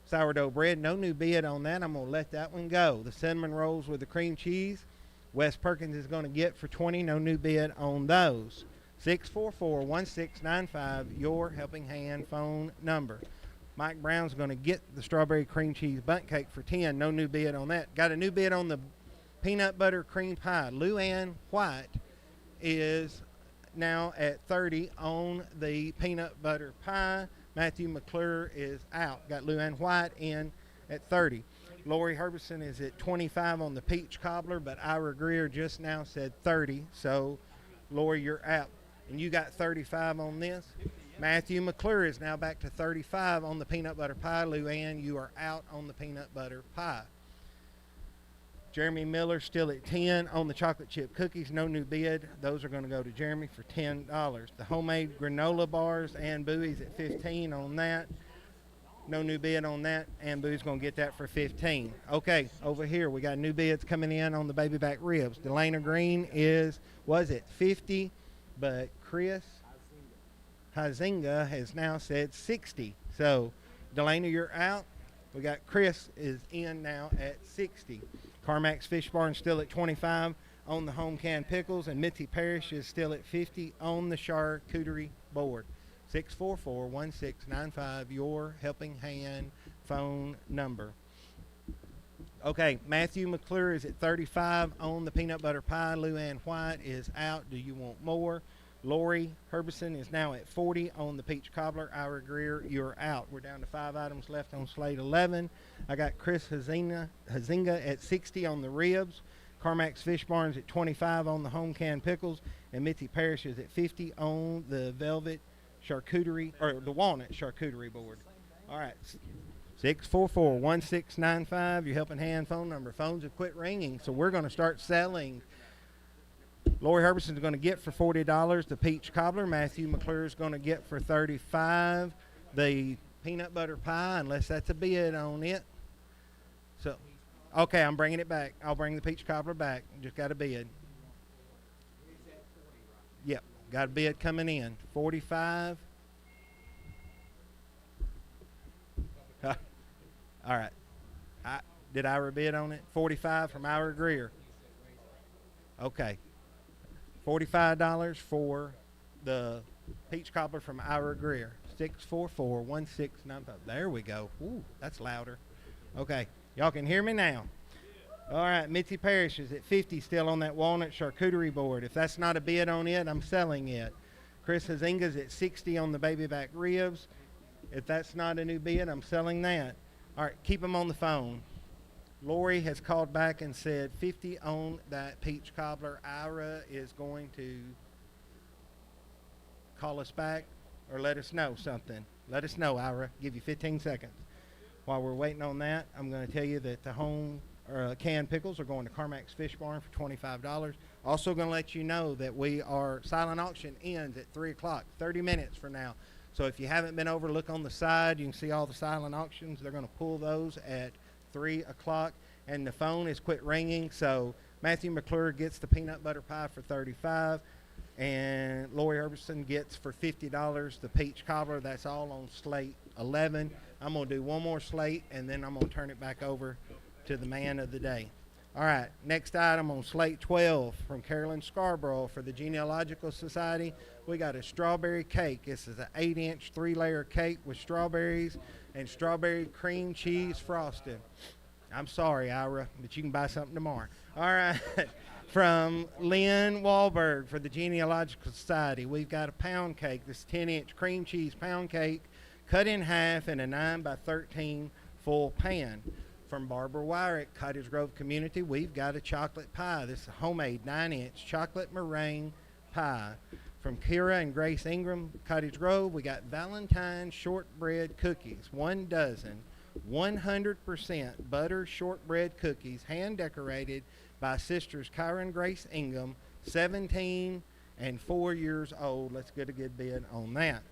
sourdough bread. No new bid on that. I'm going to let that one go. The cinnamon rolls with the cream cheese, Wes Perkins is going to get for 20. No new bid on those. 644-1695, your helping hand phone number. Mike Brown's going to get the strawberry cream cheese bundt cake for 10. No new bid on that. Got a new bid on the peanut butter cream pie. Luann White is now at 30 on the peanut butter pie. Matthew McClure is out. Got Luann White in at 30. Lori Herbison is at 25 on the peach cobbler, but Ira Greer just now said 30. So, Lori, you're out. And you got 35 on this. Matthew McClure is now back to 35 on the peanut butter pie. Luann, you are out on the peanut butter pie. Jeremy Miller still at 10 on the chocolate chip cookies. No new bid. Those are going to go to Jeremy for $10. The homemade granola bars, Ann Bowie's at 15 on that. No new bid on that. Ann Bowie's going to get that for 15. Okay, over here we got new bids coming in on the baby back ribs. Delana Green was at 50, but Chris Huizinga has now said 60. So, Delana, you're out. We got Chris is in now at 60. Carmack's Fish Barn still at 25 on the home canned pickles, and Mitzi Parrish is still at 50 on the charcuterie board. 644-1695, your helping hand phone number. Okay, Matthew McClure is at 35 on the peanut butter pie. Luann White is out. Do you want more? Lori Herbison is now at 40 on the peach cobbler. Ira Greer, you're out. We're down to 5 items left on slate 11. I got Chris Hazinga at 60 on the ribs. Carmack's Fish Barns at 25 on the home canned pickles. And Mitzi Parrish is at 50 on the velvet charcuterie, or the walnut charcuterie board. All right. 644-1695, your Helping Hand phone number. Phones have quit ringing, so we're going to start selling. Lori Herbison's going to get for $40 the peach cobbler. Matthew McClure is going to get for $35 the peanut butter pie, unless that's a bid on it. So, okay, I'm bringing it back. I'll bring the peach cobbler back. Just got a bid. Yep, got a bid coming in. 45. All right. Did Ira bid on it? 45 from Ira Greer. Okay. $45 for the peach cobbler from Ira Greer. 644-1695. There we go. Ooh, that's louder. Okay. Y'all can hear me now. All right. Mitzi Parrish is at 50 still on that walnut charcuterie board. If that's not a bid on it, I'm selling it. Chris Hazinga's at 60 on the baby back ribs. If that's not a new bid, I'm selling that. All right. Keep them on the phone. Lori has called back and said 50 on that peach cobbler. Ira is going to call us back or let us know something. Let us know, Ira. Give you 15 seconds. While we're waiting on that, I'm going to tell you that the home canned pickles are going to Carmack's Fish Barn for $25. Also going to let you know that our silent auction ends at 3 o'clock, 30 minutes from now. So if you haven't been over, look on the side. You can see all the silent auctions. They're going to pull those at 3 o'clock, and the phone has quit ringing. So Matthew McClure gets the peanut butter pie for $35, and Lori Herbison gets for $50 the peach cobbler. That's all on slate 11. I'm going to do one more slate, and then I'm going to turn it back over to the man of the day. All right, next item on slate 12 from Carolyn Scarborough for the Genealogical Society. We got a strawberry cake. This is an 8-inch 3-layer cake with strawberries and strawberry cream cheese frosting. I'm sorry, Ira, but you can buy something tomorrow. All right, from Lynn Wahlberg for the Genealogical Society, we've got a pound cake. This 10-inch cream cheese pound cake cut in half in a 9x13 full pan. From Barbara Wyrick, Cottage Grove Community, we've got a chocolate pie. This is a homemade 9-inch chocolate meringue pie. From Kira and Grace Ingram, Cottage Grove, we got Valentine shortbread cookies, 1 dozen, 100% butter shortbread cookies, hand decorated by sisters Kyra and Grace Ingram, 17 and 4 years old. Let's get a good bid on that.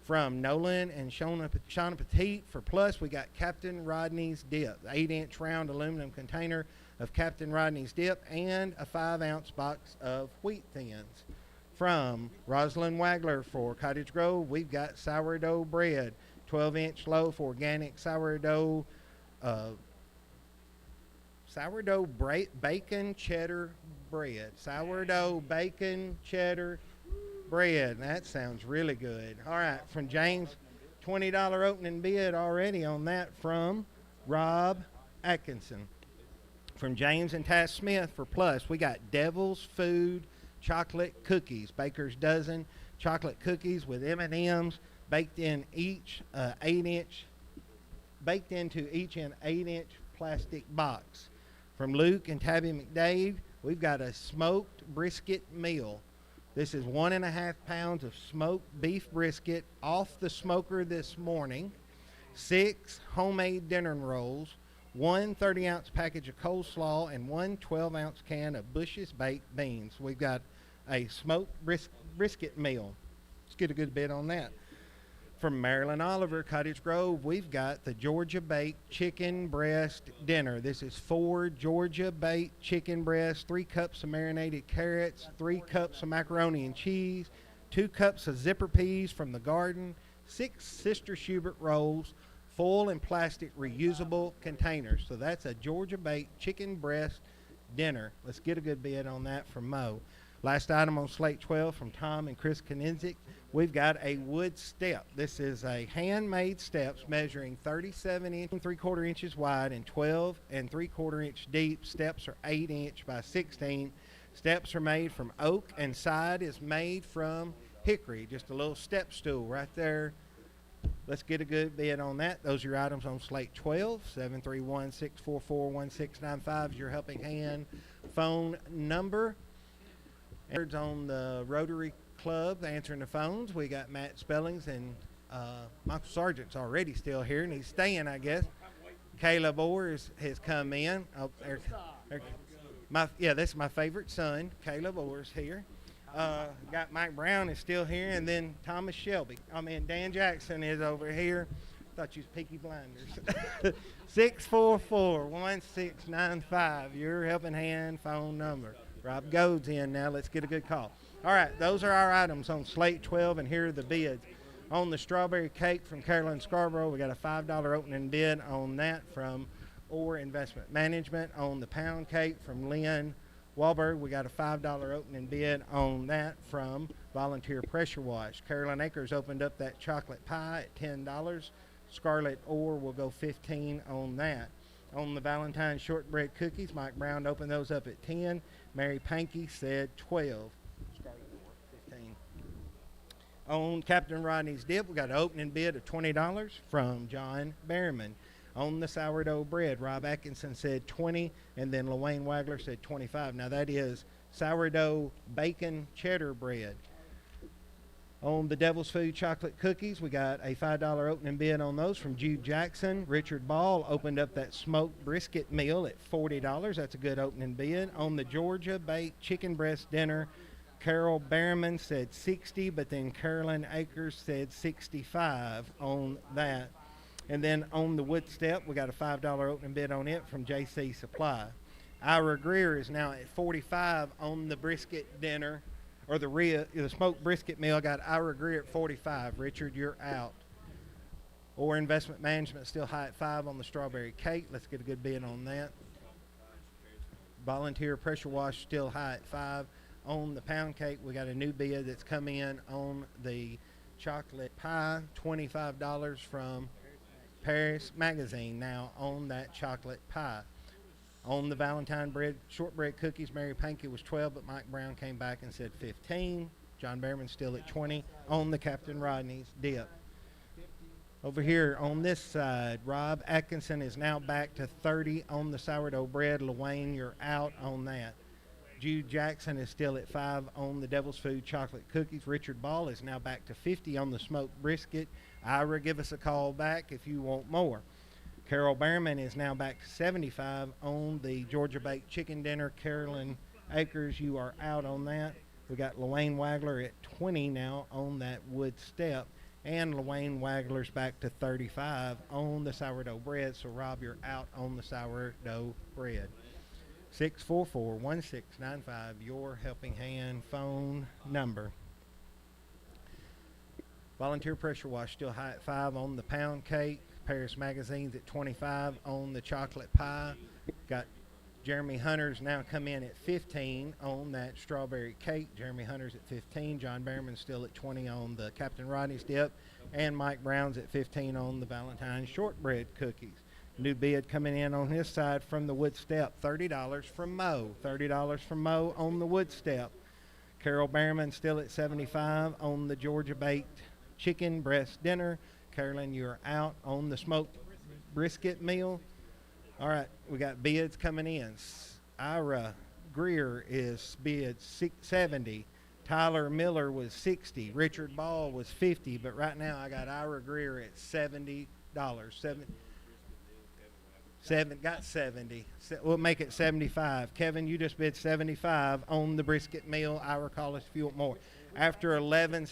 From Nolan and Shauna Petite for Plus, we got Captain Rodney's Dip, 8-inch round aluminum container of Captain Rodney's Dip, and a 5-ounce box of Wheat Thins. From Rosalind Wagler for Cottage Grove, we've got sourdough bread, 12-inch loaf, organic sourdough, bacon cheddar bread. Sourdough bacon cheddar bread. That sounds really good. All right, from James, $20 opening bid already on that from Rob Atkinson. From James and Tass Smith for Plus, we got Devil's Food chocolate cookies, Baker's Dozen chocolate cookies with M&Ms baked into each an 8-inch plastic box. From Luke and Tabby McDade, we've got a smoked brisket meal. This is 1.5 pounds of smoked beef brisket off the smoker this morning, 6 homemade dinner rolls, 1 30-ounce package of coleslaw, and 1 12-ounce can of Bush's baked beans. We've got a smoked brisket meal. Let's get a good bid on that. From Marilyn Oliver, Cottage Grove, we've got the Georgia Baked Chicken Breast Dinner. This is 4 Georgia Baked Chicken Breasts, 3 cups of marinated carrots, 3 cups of macaroni and cheese, 2 cups of zipper peas from the garden, 6 Sister Schubert rolls, full and plastic reusable containers. So that's a Georgia Baked Chicken Breast Dinner. Let's get a good bid on that from Mo. Last item on slate 12 from Tom and Chris Kanizik. We've got a wood step. This is a handmade steps measuring 37 3/4 inches wide and 12 3/4 inch deep. Steps are 8 inch by 16 Steps are made from oak, and side is made from hickory. Just a little step stool right there. Let's get a good bid on that. Those are your items on Slate 12. 731-644-1695 is your Helping Hand phone number. And on the Rotary Club answering the phones, we got Matt Spellings and Michael Sargent's already still here, and he's staying, I guess. Caleb Orr has come in. Oh, this is my favorite son. Caleb Orr's here. Got Mike Brown is still here, and then Thomas Shelby. Dan Jackson is over here. Thought you was Peaky Blinders. 644-1695, your Helping Hand phone number. Rob Gode's in now. Let's get a good call. All right, those are our items on Slate 12, and here are the bids. On the strawberry cake from Carolyn Scarborough, we got a $5 opening bid on that from Orr Investment Management. On the pound cake from Lynn Wahlberg, we got a $5 opening bid on that from Volunteer Pressure Wash. Carolyn Acres opened up that chocolate pie at $10. Scarlett Orr will go $15 on that. On the Valentine shortbread cookies, Mike Brown opened those up at $10. Mary Pankey said $12. Scarlett Orr, $15. On Captain Rodney's dip, we got an opening bid of $20 from John Behrman. On the sourdough bread, Rob Atkinson said $20, and then LaWayne Wagler said $25. Now that is sourdough bacon cheddar bread. On the Devil's Food chocolate cookies, we got a $5 opening bid on those from Jude Jackson. Richard Ball opened up that smoked brisket meal at $40. That's a good opening bid. On the Georgia baked chicken breast dinner, Carol Behrman said $60, but then Carolyn Acres said $65 on that. And then on the wood step, we got a $5 opening bid on it from JC Supply. Ira Greer is now at $45 on the brisket dinner, or the smoked brisket meal. Got Ira Greer at $45. Richard, you're out. Orr Investment Management still high at $5 on the strawberry cake. Let's get a good bid on that. Volunteer Pressure Wash still high at $5 on the pound cake. We got a new bid that's come in on the chocolate pie, $25 from Paris Magazine now on that chocolate pie. On the Valentine bread, shortbread cookies, Mary Pankey was $12, but Mike Brown came back and said $15. John Behrman still at $20 on the Captain Rodney's dip. Over here on this side, Rob Atkinson is now back to $30 on the sourdough bread. LaWayne, you're out on that. Jude Jackson is still at $5 on the Devil's Food chocolate cookies. Richard Ball is now back to $50 on the smoked brisket. Ira, give us a call back if you want more. Carol Behrman is now back to $75 on the Georgia baked chicken dinner. Carolyn Acres, you are out on that. We got LaWayne Wagler at $20 now on that wood step. And LaWayne Wagler's back to $35 on the sourdough bread. So, Rob, you're out on the sourdough bread. 644-1695, your Helping Hand phone number. Volunteer Pressure Wash still high at $5 on the pound cake. Paris Magazine's at $25 on the chocolate pie. Got Jeremy Hunter's now come in at $15 on that strawberry cake. Jeremy Hunter's at $15. John Behrman's still at $20 on the Captain Rodney's dip. And Mike Brown's at $15 on the Valentine shortbread cookies. New bid coming in on his side from the wood step, $30 from Mo. $30 from Mo on the wood step. Carol Behrman still at $75 on the Georgia baked chicken breast dinner. Carolyn, you're out on the smoked brisket meal. All right, we got bids coming in. Ira Greer is bid $70. Tyler Miller was $60. Richard Ball was $50. But right now I got Ira Greer at $70. Got 70. We'll make it 75. Kevin, you just bid 75 on the brisket meal. Ira, call us if you want more. After 11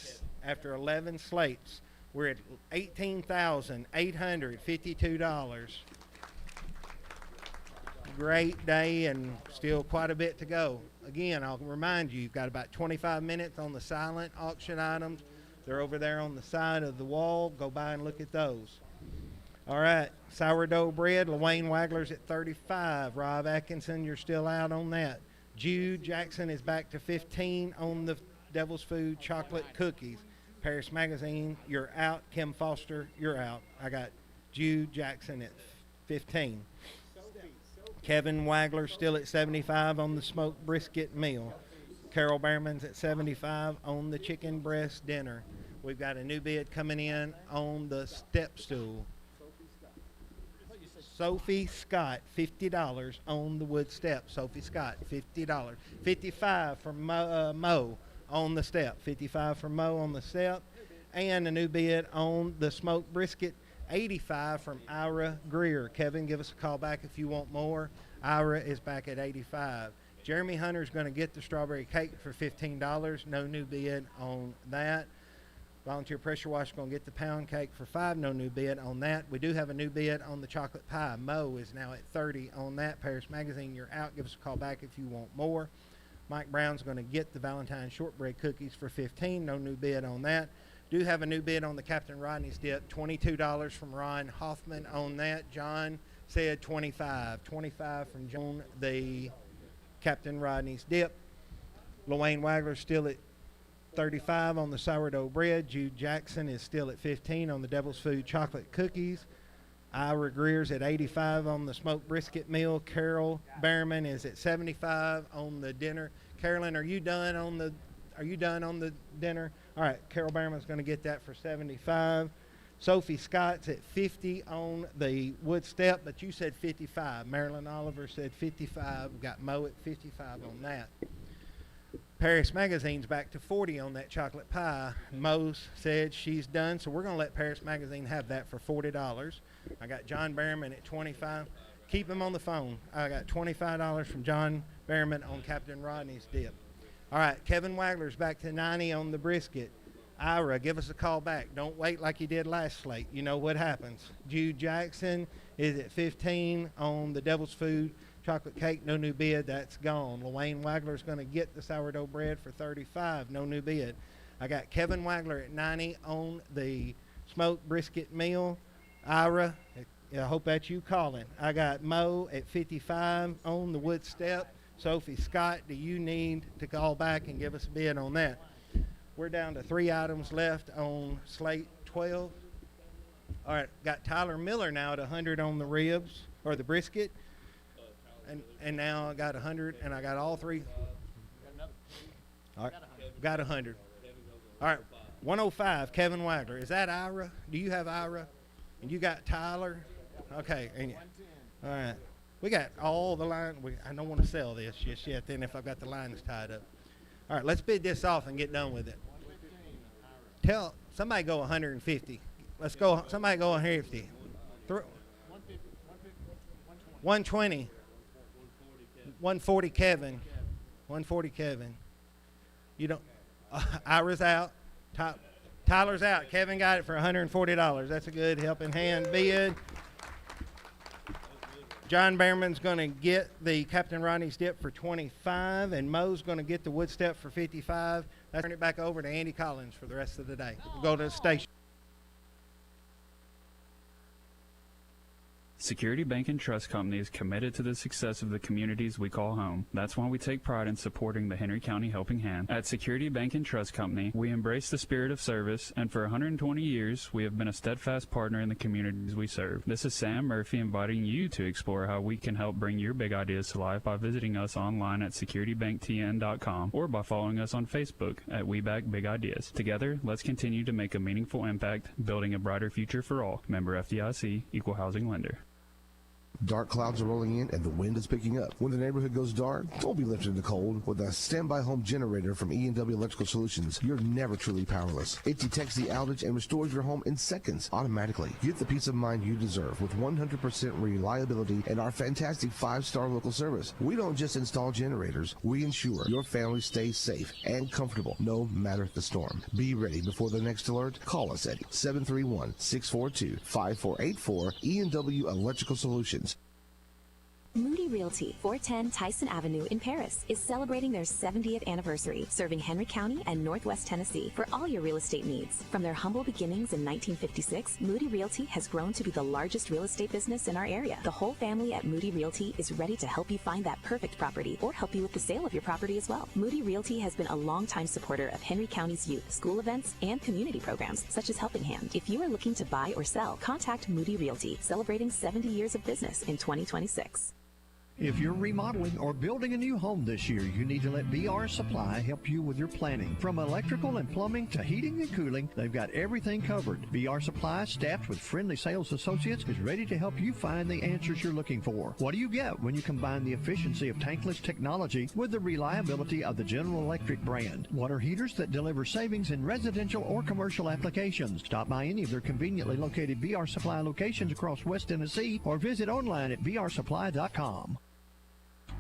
slates, we're at $18,852. Great day and still quite a bit to go. Again, I'll remind you, you've got about 25 minutes on the silent auction items. They're over there on the side of the wall. Go by and look at those. All right, sourdough bread, LaWayne Wagler's at $35. Rob Atkinson, you're still out on that. Jude Jackson is back to $15 on the Devil's Food chocolate cookies. Paris Magazine, you're out. Kim Foster, you're out. I got Jude Jackson at $15. Kevin Wagler still at $75 on the smoked brisket meal. Carol Behrman's at $75 on the chicken breast dinner. We've got a new bid coming in on the step stool. Sophie Scott, $50 on the wood step. Sophie Scott, $50. $55 from Mo on the step. $55 from Mo on the step. And a new bid on the smoked brisket, $85 from Ira Greer. Kevin, give us a call back if you want more. Ira is back at $85. Jeremy Hunter's going to get the strawberry cake for $15. No new bid on that. Volunteer Pressure Washer going to get the pound cake for $5. No new bid on that. We do have a new bid on the chocolate pie. Mo is now at $30 on that. Paris Magazine, you're out. Give us a call back if you want more. Mike Brown's going to get the Valentine shortbread cookies for $15. No new bid on that. Do have a new bid on the Captain Rodney's dip. $22 from Ron Hoffman on that. John said $25. $25 from John, the Captain Rodney's dip. Luane Wagler still at $35 on the sourdough bread. Jude Jackson is still at $15 on the Devil's Food chocolate cookies. Ira Greer's at $85 on the smoked brisket meal. Carol Behrman is at $75 on the dinner. Carolyn, are you done on the dinner? All right, Carol Behrman's going to get that for $75. Sophie Scott's at $50 on the wood step, but you said $55. Marilyn Oliver said $55. We've got Mo at $55 on that. Paris Magazine's back to $40 on that chocolate pie. Mo said she's done, so we're going to let Paris Magazine have that for $40. I got John Behrman at $25. Keep him on the phone. I got $25 from John Behrman on Captain Rodney's dip. All right, Kevin Wagler's back to $90 on the brisket. Ira, give us a call back. Don't wait like you did last slate. You know what happens. Jude Jackson is at $15 on the Devil's Food chocolate cake. No new bid. That's gone. Luane Wagler's going to get the sourdough bread for $35. No new bid. I got Kevin Wagler at $90 on the smoked brisket meal. Ira, I hope that's you calling. I got Mo at $55 on the wood step. Sophie Scott, do you need to call back and give us a bid on that? We're down to 3 items left on slate 12. All right, got Tyler Miller now at 100 on the ribs or the brisket. And now I got 100, and I got all three. All right, got 100. All right, 105, Kevin Wagler. Is that Ira? Do you have Ira? And you got Tyler? Okay. And, all right. We got all the line. I don't want to sell this just yet then if I've got the lines tied up. All right, let's bid this off and get done with it. Tell somebody go 150. Let's go. Somebody go 150. 120. 140 Kevin. 140 Kevin. You don't. Ira's out. Tyler's out. Kevin got it for $140. That's a good helping hand bid. John Behrman's going to get the Captain Rodney's dip for $25, and Mo's going to get the wood step for $55. Let's turn it back over to Andy Collins for the rest of the day. We'll go to the station. Security Bank and Trust Company is committed to the success of the communities we call home. That's why we take pride in supporting the Henry County Helping Hand. At Security Bank and Trust Company, we embrace the spirit of service, and for 120 years, we have been a steadfast partner in the communities we serve. This is Sam Murphy inviting you to explore how we can help bring your big ideas to life by visiting us online at securitybanktn.com or by following us on Facebook at We Back Big Ideas. Together, let's continue to make a meaningful impact, building a brighter future for all. Member FDIC, Equal Housing Lender. Dark clouds are rolling in and the wind is picking up. When the neighborhood goes dark, don't be left in the cold. With a standby home generator from E&W Electrical Solutions, you're never truly powerless. It detects the outage and restores your home in seconds automatically. Get the peace of mind you deserve with 100% reliability and our fantastic 5-star local service. We don't just install generators, we ensure your family stays safe and comfortable no matter the storm. Be ready before the next alert. Call us at 731-642-5484. E&W Electrical Solutions. Moody Realty, 410 Tyson Avenue in Paris, is celebrating their 70th anniversary, serving Henry County and Northwest Tennessee for all your real estate needs. From their humble beginnings in 1956, Moody Realty has grown to be the largest real estate business in our area. The whole family at Moody Realty is ready to help you find that perfect property or help you with the sale of your property as well. Moody Realty has been a longtime supporter of Henry County's youth, school events, and community programs such as Helping Hand. If you are looking to buy or sell, contact Moody Realty, celebrating 70 years of business in 2026. If you're remodeling or building a new home this year, you need to let BR Supply help you with your planning. From electrical and plumbing to heating and cooling, they've got everything covered. BR Supply, staffed with friendly sales associates, is ready to help you find the answers you're looking for. What do you get when you combine the efficiency of tankless technology with the reliability of the General Electric brand? Water heaters that deliver savings in residential or commercial applications. Stop by any of their conveniently located BR Supply locations across West Tennessee or visit online at brsupply.com.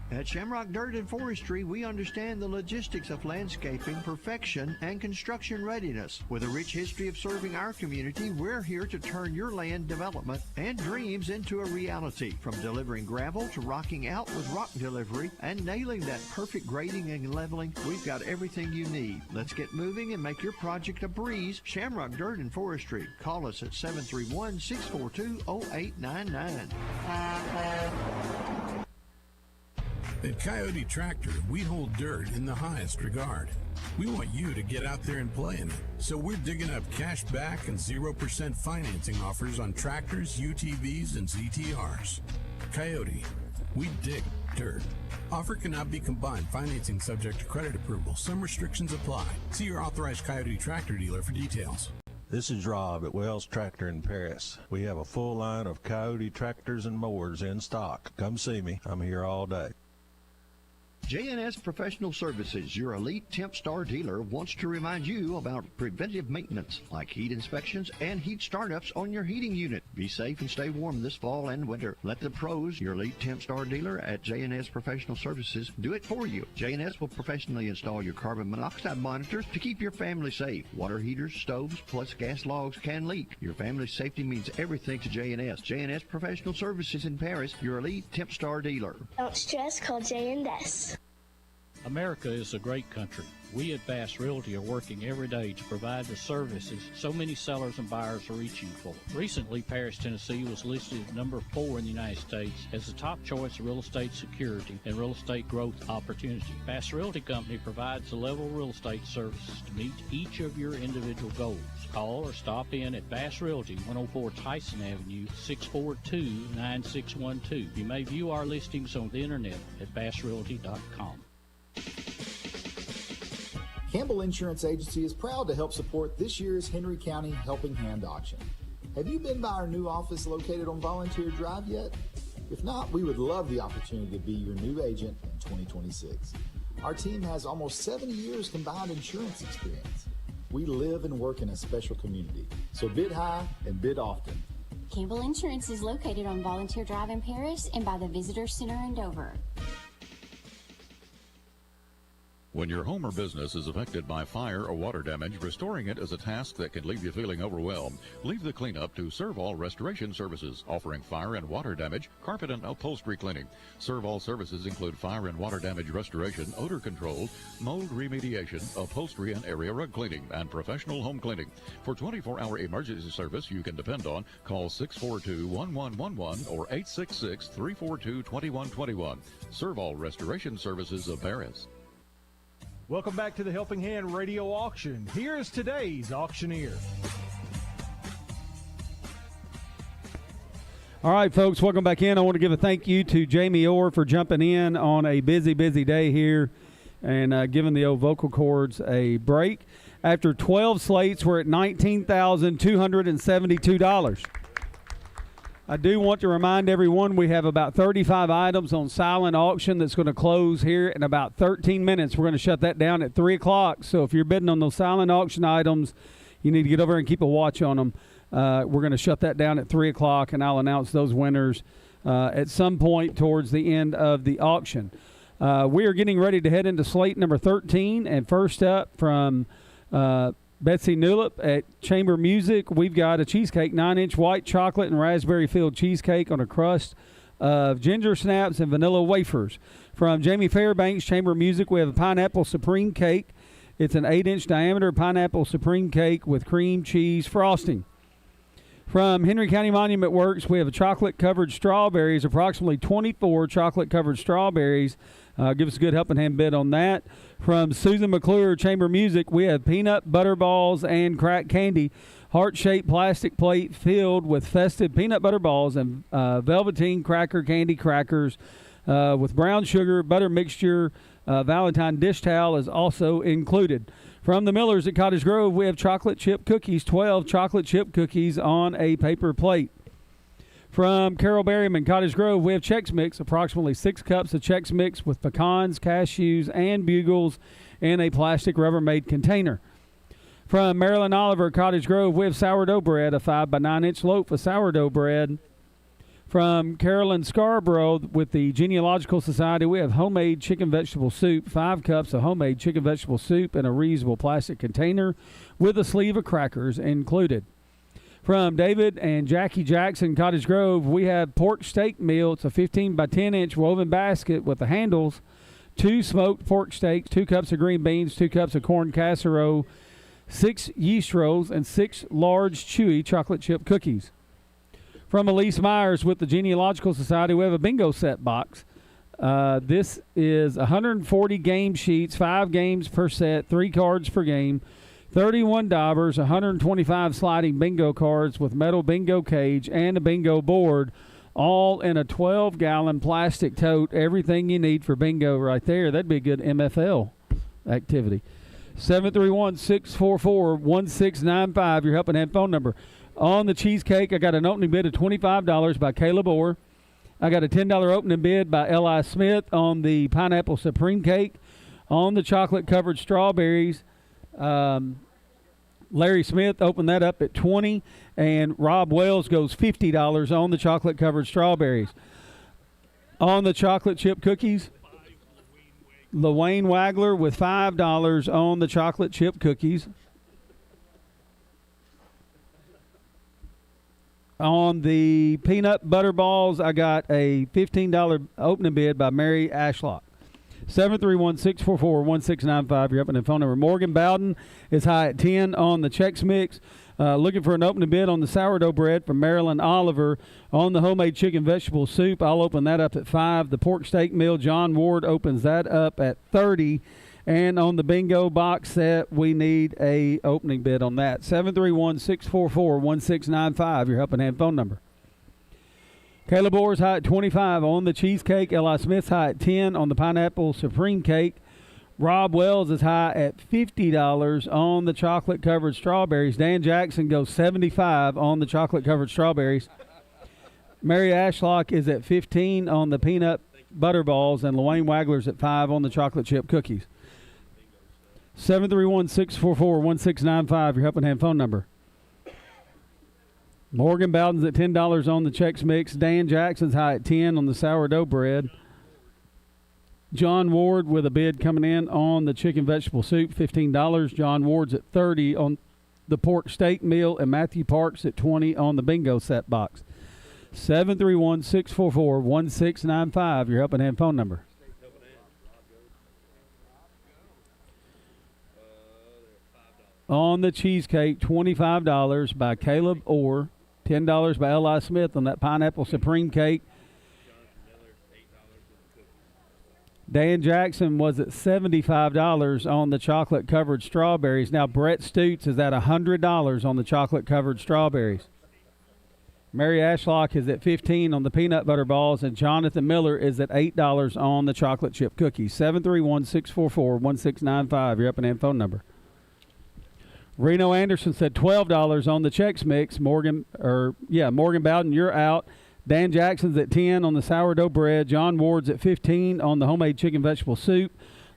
At Shamrock Dirt and Forestry, we understand the logistics of landscaping, perfection, and construction readiness. With a rich history of serving our community, we're here to turn your land development and dreams into a reality. From delivering gravel to rocking out with rock delivery and nailing that perfect grading and leveling, we've got everything you need. Let's get moving and make your project a breeze. Shamrock Dirt and Forestry. Call us at 731-642-0899. At Coyote Tractor, we hold dirt in the highest regard. We want you to get out there and play in it. So we're digging up cash back and 0% financing offers on tractors, UTVs, and ZTRs. Coyote, we dig dirt. Offer cannot be combined. Financing subject to credit approval. Some restrictions apply. See your authorized Coyote Tractor dealer for details. This is Rob at Wells Tractor in Paris. We have a full line of Coyote tractors and mowers in stock. Come see me. I'm here all day. JNS Professional Services, your elite Temp Star dealer, wants to remind you about preventive maintenance like heat inspections and heat startups on your heating unit. Be safe and stay warm this fall and winter. Let the pros, your elite Temp Star dealer at JNS Professional Services, do it for you. JNS will professionally install your carbon monoxide monitors to keep your family safe. Water heaters, stoves, plus gas logs can leak. Your family's safety means everything to JNS. JNS Professional Services in Paris, your elite Temp Star dealer. Don't stress, call JNS. America is a great country. We at Bass Realty are working every day to provide the services so many sellers and buyers are reaching for. Recently, Paris, Tennessee was listed at number 4 in the United States as the top choice of real estate security and real estate growth opportunity. Bass Realty Company provides the level of real estate services to meet each of your individual goals. Call or stop in at Bass Realty, 104 Tyson Avenue, 642-9612. You may view our listings on the internet at bassrealty.com. Campbell Insurance Agency is proud to help support this year's Henry County Helping Hand Auction. Have you been by our new office located on Volunteer Drive yet? If not, we would love the opportunity to be your new agent in 2026. Our team has almost 70 years combined insurance experience. We live and work in a special community, so bid high and bid often. Campbell Insurance is located on Volunteer Drive in Paris and by the Visitor Center in Dover. When your home or business is affected by fire or water damage, restoring it is a task that can leave you feeling overwhelmed. Leave the cleanup to Servall Restoration Services, offering fire and water damage, carpet and upholstery cleaning. Servall services include fire and water damage restoration, odor control, mold remediation, upholstery and area rug cleaning, and professional home cleaning. For 24-hour emergency service you can depend on, call 642-1111 or 866-342-2121. Servall Restoration Services of Paris. Welcome back to the Helping Hand Radio Auction. Here is today's auctioneer. All right, folks, welcome back in. I want to give a thank you to Jamie Orr for jumping in on a busy day here and giving the old vocal cords a break. After 12 slates, we're at $19,272. I do want to remind everyone we have about 35 items on silent auction that's going to close here in about 13 minutes. We're going to shut that down at 3 o'clock. So if you're bidding on those silent auction items, you need to get over and keep a watch on them. We're going to shut that down at 3 o'clock, and I'll announce those winners at some point towards the end of the auction. We are getting ready to head into slate number 13, and first up from Betsy Newlip at Chamber Music, we've got a cheesecake, 9-inch white chocolate and raspberry-filled cheesecake on a crust of ginger snaps and vanilla wafers. From Jamie Fairbanks, Chamber Music, we have a pineapple supreme cake. It's an 8-inch diameter pineapple supreme cake with cream cheese frosting. From Henry County Monument Works, we have a chocolate-covered strawberries, approximately 24 chocolate-covered strawberries. Give us a good helping hand bid on that. From Susan McClure, Chamber Music, we have peanut butter balls and crack candy, heart-shaped plastic plate filled with festive peanut butter balls and velveteen cracker candy crackers. with brown sugar, butter mixture. Valentine dish towel is also included. From the Millers at Cottage Grove, we have chocolate chip cookies, 12 chocolate chip cookies on a paper plate. From Carol Berryman, Cottage Grove, we have Chex Mix, approximately 6 cups of Chex Mix with pecans, cashews, and bugles in a plastic Rubbermaid container. From Marilyn Oliver, Cottage Grove, we have sourdough bread, a 5 by 9 inch loaf of sourdough bread. From Carolyn Scarborough with the Genealogical Society, we have homemade chicken vegetable soup, 5 cups of homemade chicken vegetable soup in a reusable plastic container with a sleeve of crackers included. From David and Jackie Jackson, Cottage Grove, we have pork steak meal. It's a 15 by 10 inch woven basket with the handles, 2 smoked pork steaks, 2 cups of green beans, 2 cups of corn casserole, 6 yeast rolls, and 6 large chewy chocolate chip cookies. From Elise Myers with the Genealogical Society, we have a bingo set box. This is 140 game sheets, 5 games per set, 3 cards per game, 31 daubers, 125 sliding bingo cards with metal bingo cage and a bingo board, all in a 12-gallon plastic tote. Everything you need for bingo right there. That'd be a good MFL activity. 731-644-1695, your Helping Hand phone number. On the cheesecake, I got an opening bid of $25 by Caleb Orr. I got a $10 opening bid by L.I. Smith on the pineapple supreme cake. On the chocolate-covered strawberries, Larry Smith opened that up at $20, and Rob Wells goes $50 on the chocolate-covered strawberries. On the chocolate chip cookies, LaWayne Wagler with $5 on the chocolate chip cookies. On the peanut butter balls, I got a $15 opening bid by Mary Ashlock. 731-644-1695, your opening phone number. Morgan Bowden is high at 10 on the Chex Mix. Looking for an opening bid on the sourdough bread from Marilyn Oliver. On the homemade chicken vegetable soup, I'll open that up at 5. The pork steak meal, John Ward opens that up at 30. And on the bingo box set, we need a opening bid on that. 731-644-1695, your Helping Hand phone number. Caleb Orr's high at 25 on the cheesecake. L.I. Smith's high at 10 on the pineapple supreme cake. Rob Wells is high at $50 on the chocolate-covered strawberries. Dan Jackson goes $75 on the chocolate-covered strawberries. Mary Ashlock is at $15 on the peanut butter balls, and LaWayne Wagler's at $5 on the chocolate chip cookies. 731-644-1695, your Helping Hand phone number. Morgan Bowden's at $10 on the Chex Mix. Dan Jackson's high at 10 on the sourdough bread. John Ward with a bid coming in on the chicken vegetable soup, $15. John Ward's at $30 on the pork steak meal, and Matthew Parks at $20 on the bingo set box. 731-644-1695, your Helping Hand phone number. On the cheesecake, $25 by Caleb Orr, $10 by L.I. Smith on that pineapple supreme cake. Dan Jackson was at $75 on the chocolate-covered strawberries. Now Brett Stutes is at $100 on the chocolate-covered strawberries. Mary Ashlock is at $15 on the peanut butter balls, and Jonathan Miller is at $8 on the chocolate chip cookies. 731-644-1695, your Helping Hand phone number. Reno Anderson said $12 on the Chex Mix. Morgan Bowden, you're out. Dan Jackson's at 10 on the sourdough bread. John Ward's at 15 on the homemade chicken vegetable soup.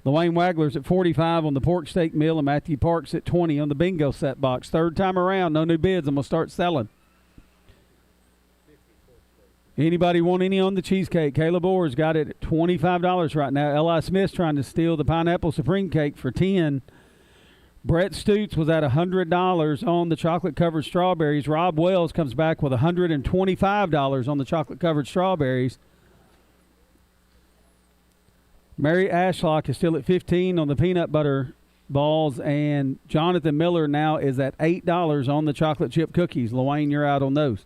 LaWayne Wagler's at 45 on the pork steak meal, and Matthew Parks at 20 on the bingo set box. Third time around, no new bids. I'm going to start selling. Anybody want any on the cheesecake? Caleb Orr's got it at $25 right now. L.I. Smith's trying to steal the pineapple supreme cake for $10. Brett Stutes was at $100 on the chocolate-covered strawberries. Rob Wells comes back with $125 on the chocolate-covered strawberries. Mary Ashlock is still at $15 on the peanut butter balls, and Jonathan Miller now is at $8 on the chocolate chip cookies. LaWayne, you're out on those.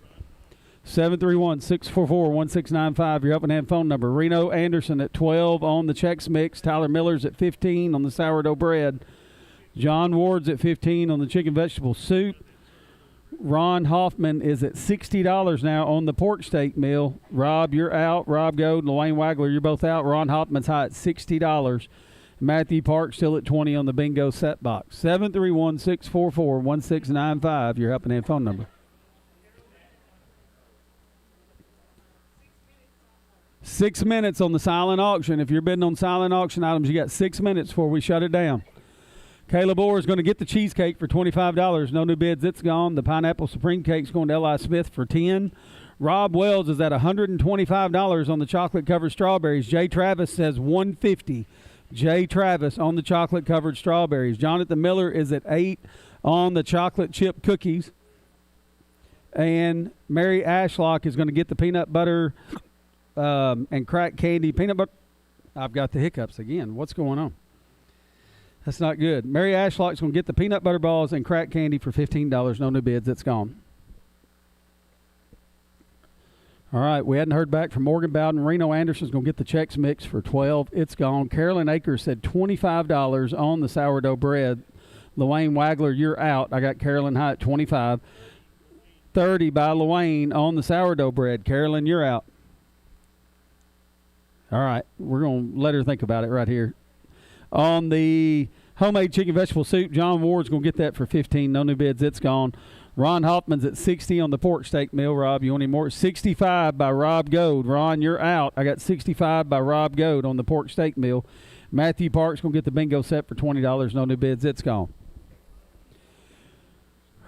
731-644-1695, your Helping Hand phone number. Reno Anderson at 12 on the Chex Mix. Tyler Miller's at 15 on the sourdough bread. John Ward's at 15 on the chicken vegetable soup. Ron Hoffman is at $60 now on the pork steak meal. Rob, you're out. Rob Goad, Lorraine Wagler, you're both out. Ron Hoffman's high at $60. Matthew Park still at 20 on the bingo set box. 731-644-1695, your helping hand phone number. 6 minutes on the silent auction. If you're bidding on silent auction items, you got 6 minutes before we shut it down. Caleb Orr is going to get the cheesecake for $25. No new bids. It's gone. The pineapple supreme cake's going to L.I. Smith for $10. Rob Wells is at $125 on the chocolate-covered strawberries. Jay Travis says $150. Jay Travis on the chocolate-covered strawberries. Jonathan Miller is at $8 on the chocolate chip cookies. And Mary Ashlock is going to get the peanut butter and crack candy. Peanut butter. I've got the hiccups again. What's going on? That's not good. Mary Ashlock's going to get the peanut butter balls and crack candy for $15. No new bids. It's gone. All right. We hadn't heard back from Morgan Bowden. Reno Anderson's going to get the Chex Mix for $12. It's gone. Carolyn Akers said $25 on the sourdough bread. Luane Wagler, you're out. I got Carolyn high at $25. $30 by Luane on the sourdough bread. Carolyn, you're out. All right. We're going to let her think about it right here. On the homemade chicken vegetable soup, John Ward's going to get that for $15. No new bids. It's gone. Ron Hoffman's at $60 on the pork steak meal. Rob, you want any more? $65 by Rob Goad. Ron, you're out. I got $65 by Rob Goad on the pork steak meal. Matthew Park's going to get the bingo set for $20. No new bids. It's gone.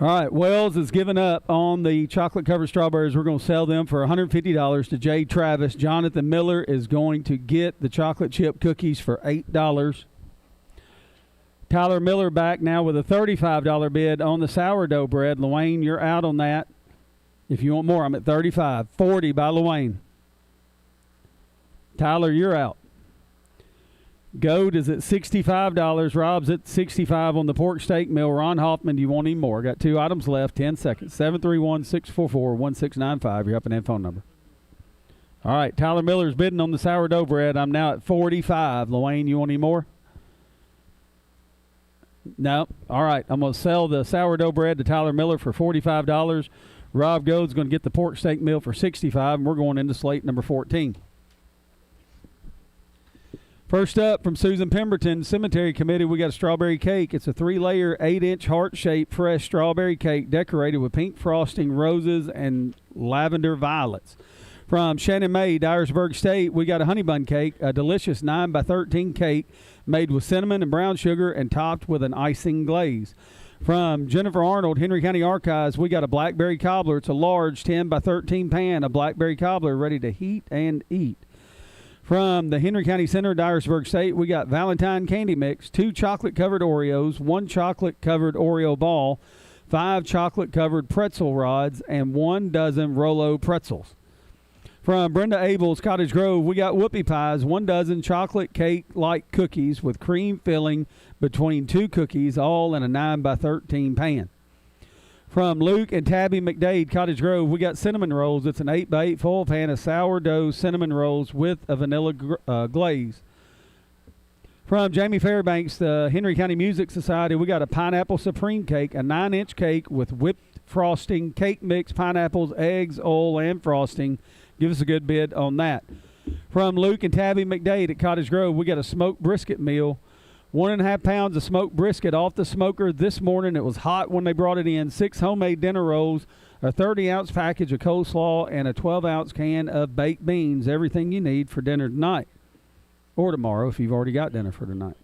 All right, Wells is giving up on the chocolate-covered strawberries. We're going to sell them for $150 to Jay Travis. Jonathan Miller is going to get the chocolate chip cookies for $8. Tyler Miller back now with a $35 bid on the sourdough bread. Luane, you're out on that. If you want more, I'm at $35. $40 by Luane. Tyler, you're out. Goat is at $65. Rob's at $65 on the pork steak meal. Ron Hoffman, do you want any more? Got 2 items left, 10 seconds. 731-644-1695, your up and in phone number. All right, Tyler Miller's bidding on the sourdough bread. I'm now at $45. Luane, you want any more? No. All right, I'm going to sell the sourdough bread to Tyler Miller for $45. Rob Goad's going to get the pork steak meal for $65, and we're going into slate number 14. First up from Susan Pemberton Cemetery Committee, we got a strawberry cake. It's a 3-layer, 8-inch heart-shaped fresh strawberry cake decorated with pink frosting, roses, and lavender violets. From Shannon May, Dyersburg State, we got a honey bun cake, a delicious 9x13 cake made with cinnamon and brown sugar and topped with an icing glaze. From Jennifer Arnold, Henry County Archives, we got a blackberry cobbler. It's a large 10x13 pan of blackberry cobbler ready to heat and eat. From the Henry County Center, Dyersburg State, we got Valentine Candy Mix, 2 chocolate-covered Oreos, 1 chocolate-covered Oreo ball, 5 chocolate-covered pretzel rods, and 1 dozen Rolo pretzels. From Brenda Abel's Cottage Grove, we got whoopie pies, 1 dozen chocolate cake-like cookies with cream filling between 2 cookies, all in a 9x13 pan. From Luke and Tabby McDade, Cottage Grove, we got cinnamon rolls. It's an 8x8 full pan of sourdough cinnamon rolls with a vanilla glaze. From Jamie Fairbanks, the Henry County Music Society, we got a pineapple supreme cake, a 9-inch cake with whipped frosting, cake mix, pineapples, eggs, oil, and frosting. Give us a good bid on that. From Luke and Tabby McDade at Cottage Grove, we got a smoked brisket meal. 1.5 pounds of smoked brisket off the smoker this morning. It was hot when they brought it in. 6 homemade dinner rolls, a 30-ounce package of coleslaw, and a 12-ounce can of baked beans. Everything you need for dinner tonight or tomorrow if you've already got dinner for tonight.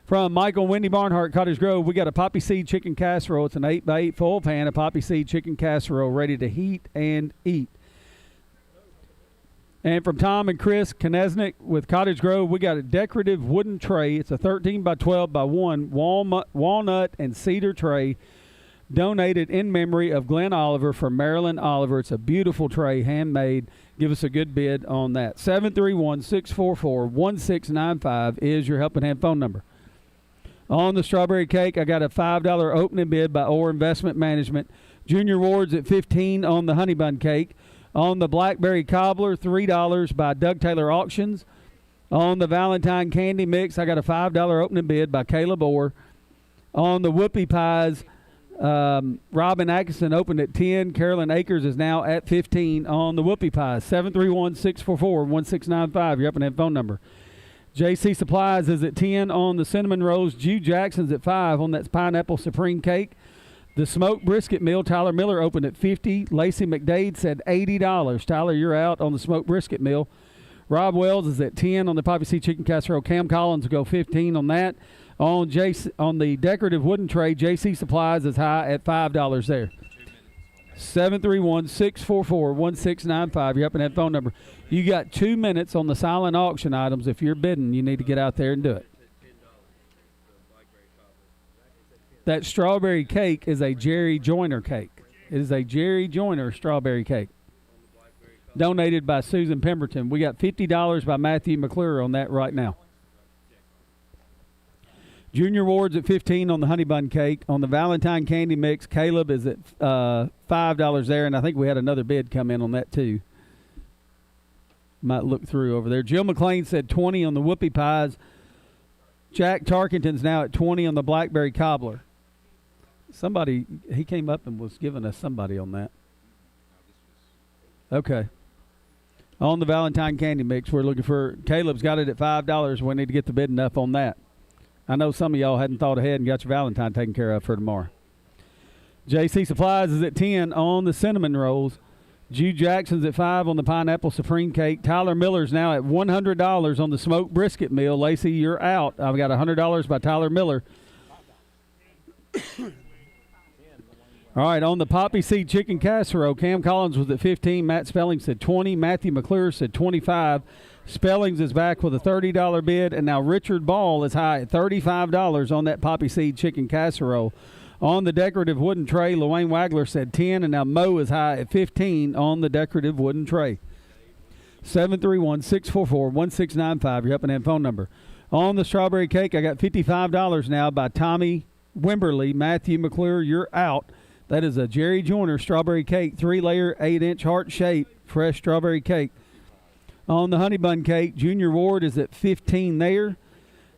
From Michael and Wendy Barnhart, Cottage Grove, we got a poppy seed chicken casserole. It's an 8x8 full pan of poppy seed chicken casserole ready to heat and eat. And from Tom and Chris Knesnik with Cottage Grove, we got a decorative wooden tray. It's a 13x12x1 walnut and cedar tray donated in memory of Glenn Oliver from Marilyn Oliver. It's a beautiful tray, handmade. Give us a good bid on that. 731-644-1695 is your helping hand phone number. On the strawberry cake, I got a $5 opening bid by Orr Investment Management. Junior Ward's at $15 on the honey bun cake. On the blackberry cobbler, $3 by Doug Taylor Auctions. On the Valentine candy mix, I got a $5 opening bid by Caleb Orr. On the whoopie pies, Robin Atkinson opened at 10. Carolyn Akers is now at 15 on the whoopie pies. 731-644-1695. Your Helping Hand phone number. JC Supplies is at 10 on the cinnamon rolls. Jude Jackson's at 5 on that pineapple supreme cake. The smoked brisket meal, Tyler Miller opened at 50. Lacey McDade said $80. Tyler, you're out on the smoked brisket meal. Rob Wells is at 10 on the Poppy Seed chicken casserole. Cam Collins will go 15 on that. On the decorative wooden tray, JC Supplies is high at $5 there. 731-644-1695. You're up in that phone number. You got 2 minutes on the silent auction items. If you're bidding, you need to get out there and do it. That strawberry cake is a Jerry Joyner cake. It is a Jerry Joyner strawberry cake. Donated by Susan Pemberton. We got $50 by Matthew McClure on that right now. Junior Ward's at 15 on the honey bun cake. On the Valentine candy mix, Caleb is at $5 there, and I think we had another bid come in on that too. Might look through over there. Jill McLean said 20 on the whoopie pies. Jack Tarkenton's now at 20 on the blackberry cobbler. Somebody, he came up and was giving us somebody on that. Okay. On the Valentine candy mix, we're looking for, Caleb's got it at $5. We need to get the bidding up on that. I know some of y'all hadn't thought ahead and got your Valentine taken care of for tomorrow. JC Supplies is at 10 on the cinnamon rolls. Jude Jackson's at 5 on the pineapple supreme cake. Tyler Miller's now at $100 on the smoked brisket meal. Lacey, you're out. I've got $100 by Tyler Miller. All right, on the Poppy Seed chicken casserole, Cam Collins was at 15. Matt Spellings said 20. Matthew McClure said 25. Spellings is back with a $30 bid, and now Richard Ball is high at $35 on that Poppy Seed chicken casserole. On the decorative wooden tray, Luane Wagler said 10, and now Mo is high at 15 on the decorative wooden tray. 731-644-1695, your Helping Hand phone number. On the strawberry cake, I got $55 now by Tommy Wimberly. Matthew McClure, you're out. That is a Jerry Joyner strawberry cake, 3-layer, 8-inch heart shape, fresh strawberry cake. On the honey bun cake, Junior Ward is at 15 there.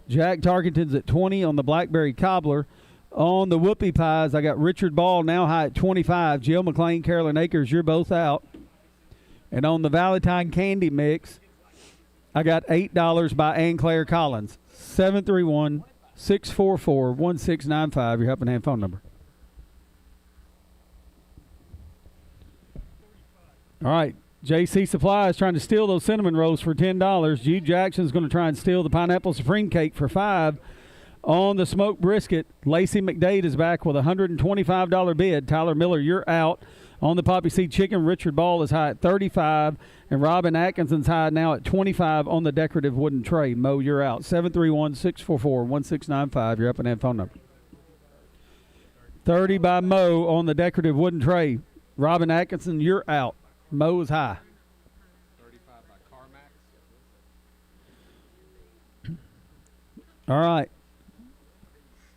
Jack Tarkenton's at 20 on the blackberry cobbler. On the whoopie pies, I got Richard Ball now high at 25. Jill McLean, Carolyn Akers, you're both out. And on the Valentine candy mix, I got $8 by Ann Claire Collins. 731-644-1695, your Helping Hand phone number. All right, JC Supply is trying to steal those cinnamon rolls for $10. Jude Jackson's going to try and steal the pineapple supreme cake for $5. On the smoked brisket, Lacey McDade is back with a $125 bid. Tyler Miller, you're out. On the Poppy Seed chicken, Richard Ball is high at $35, and Robin Atkinson's high now at $25 on the decorative wooden tray. Mo, you're out. 731-644-1695, your Up and Hand phone number. 30 by Mo on the decorative wooden tray. Robin Atkinson, you're out. Mo is high. 35 by CarMax. All right.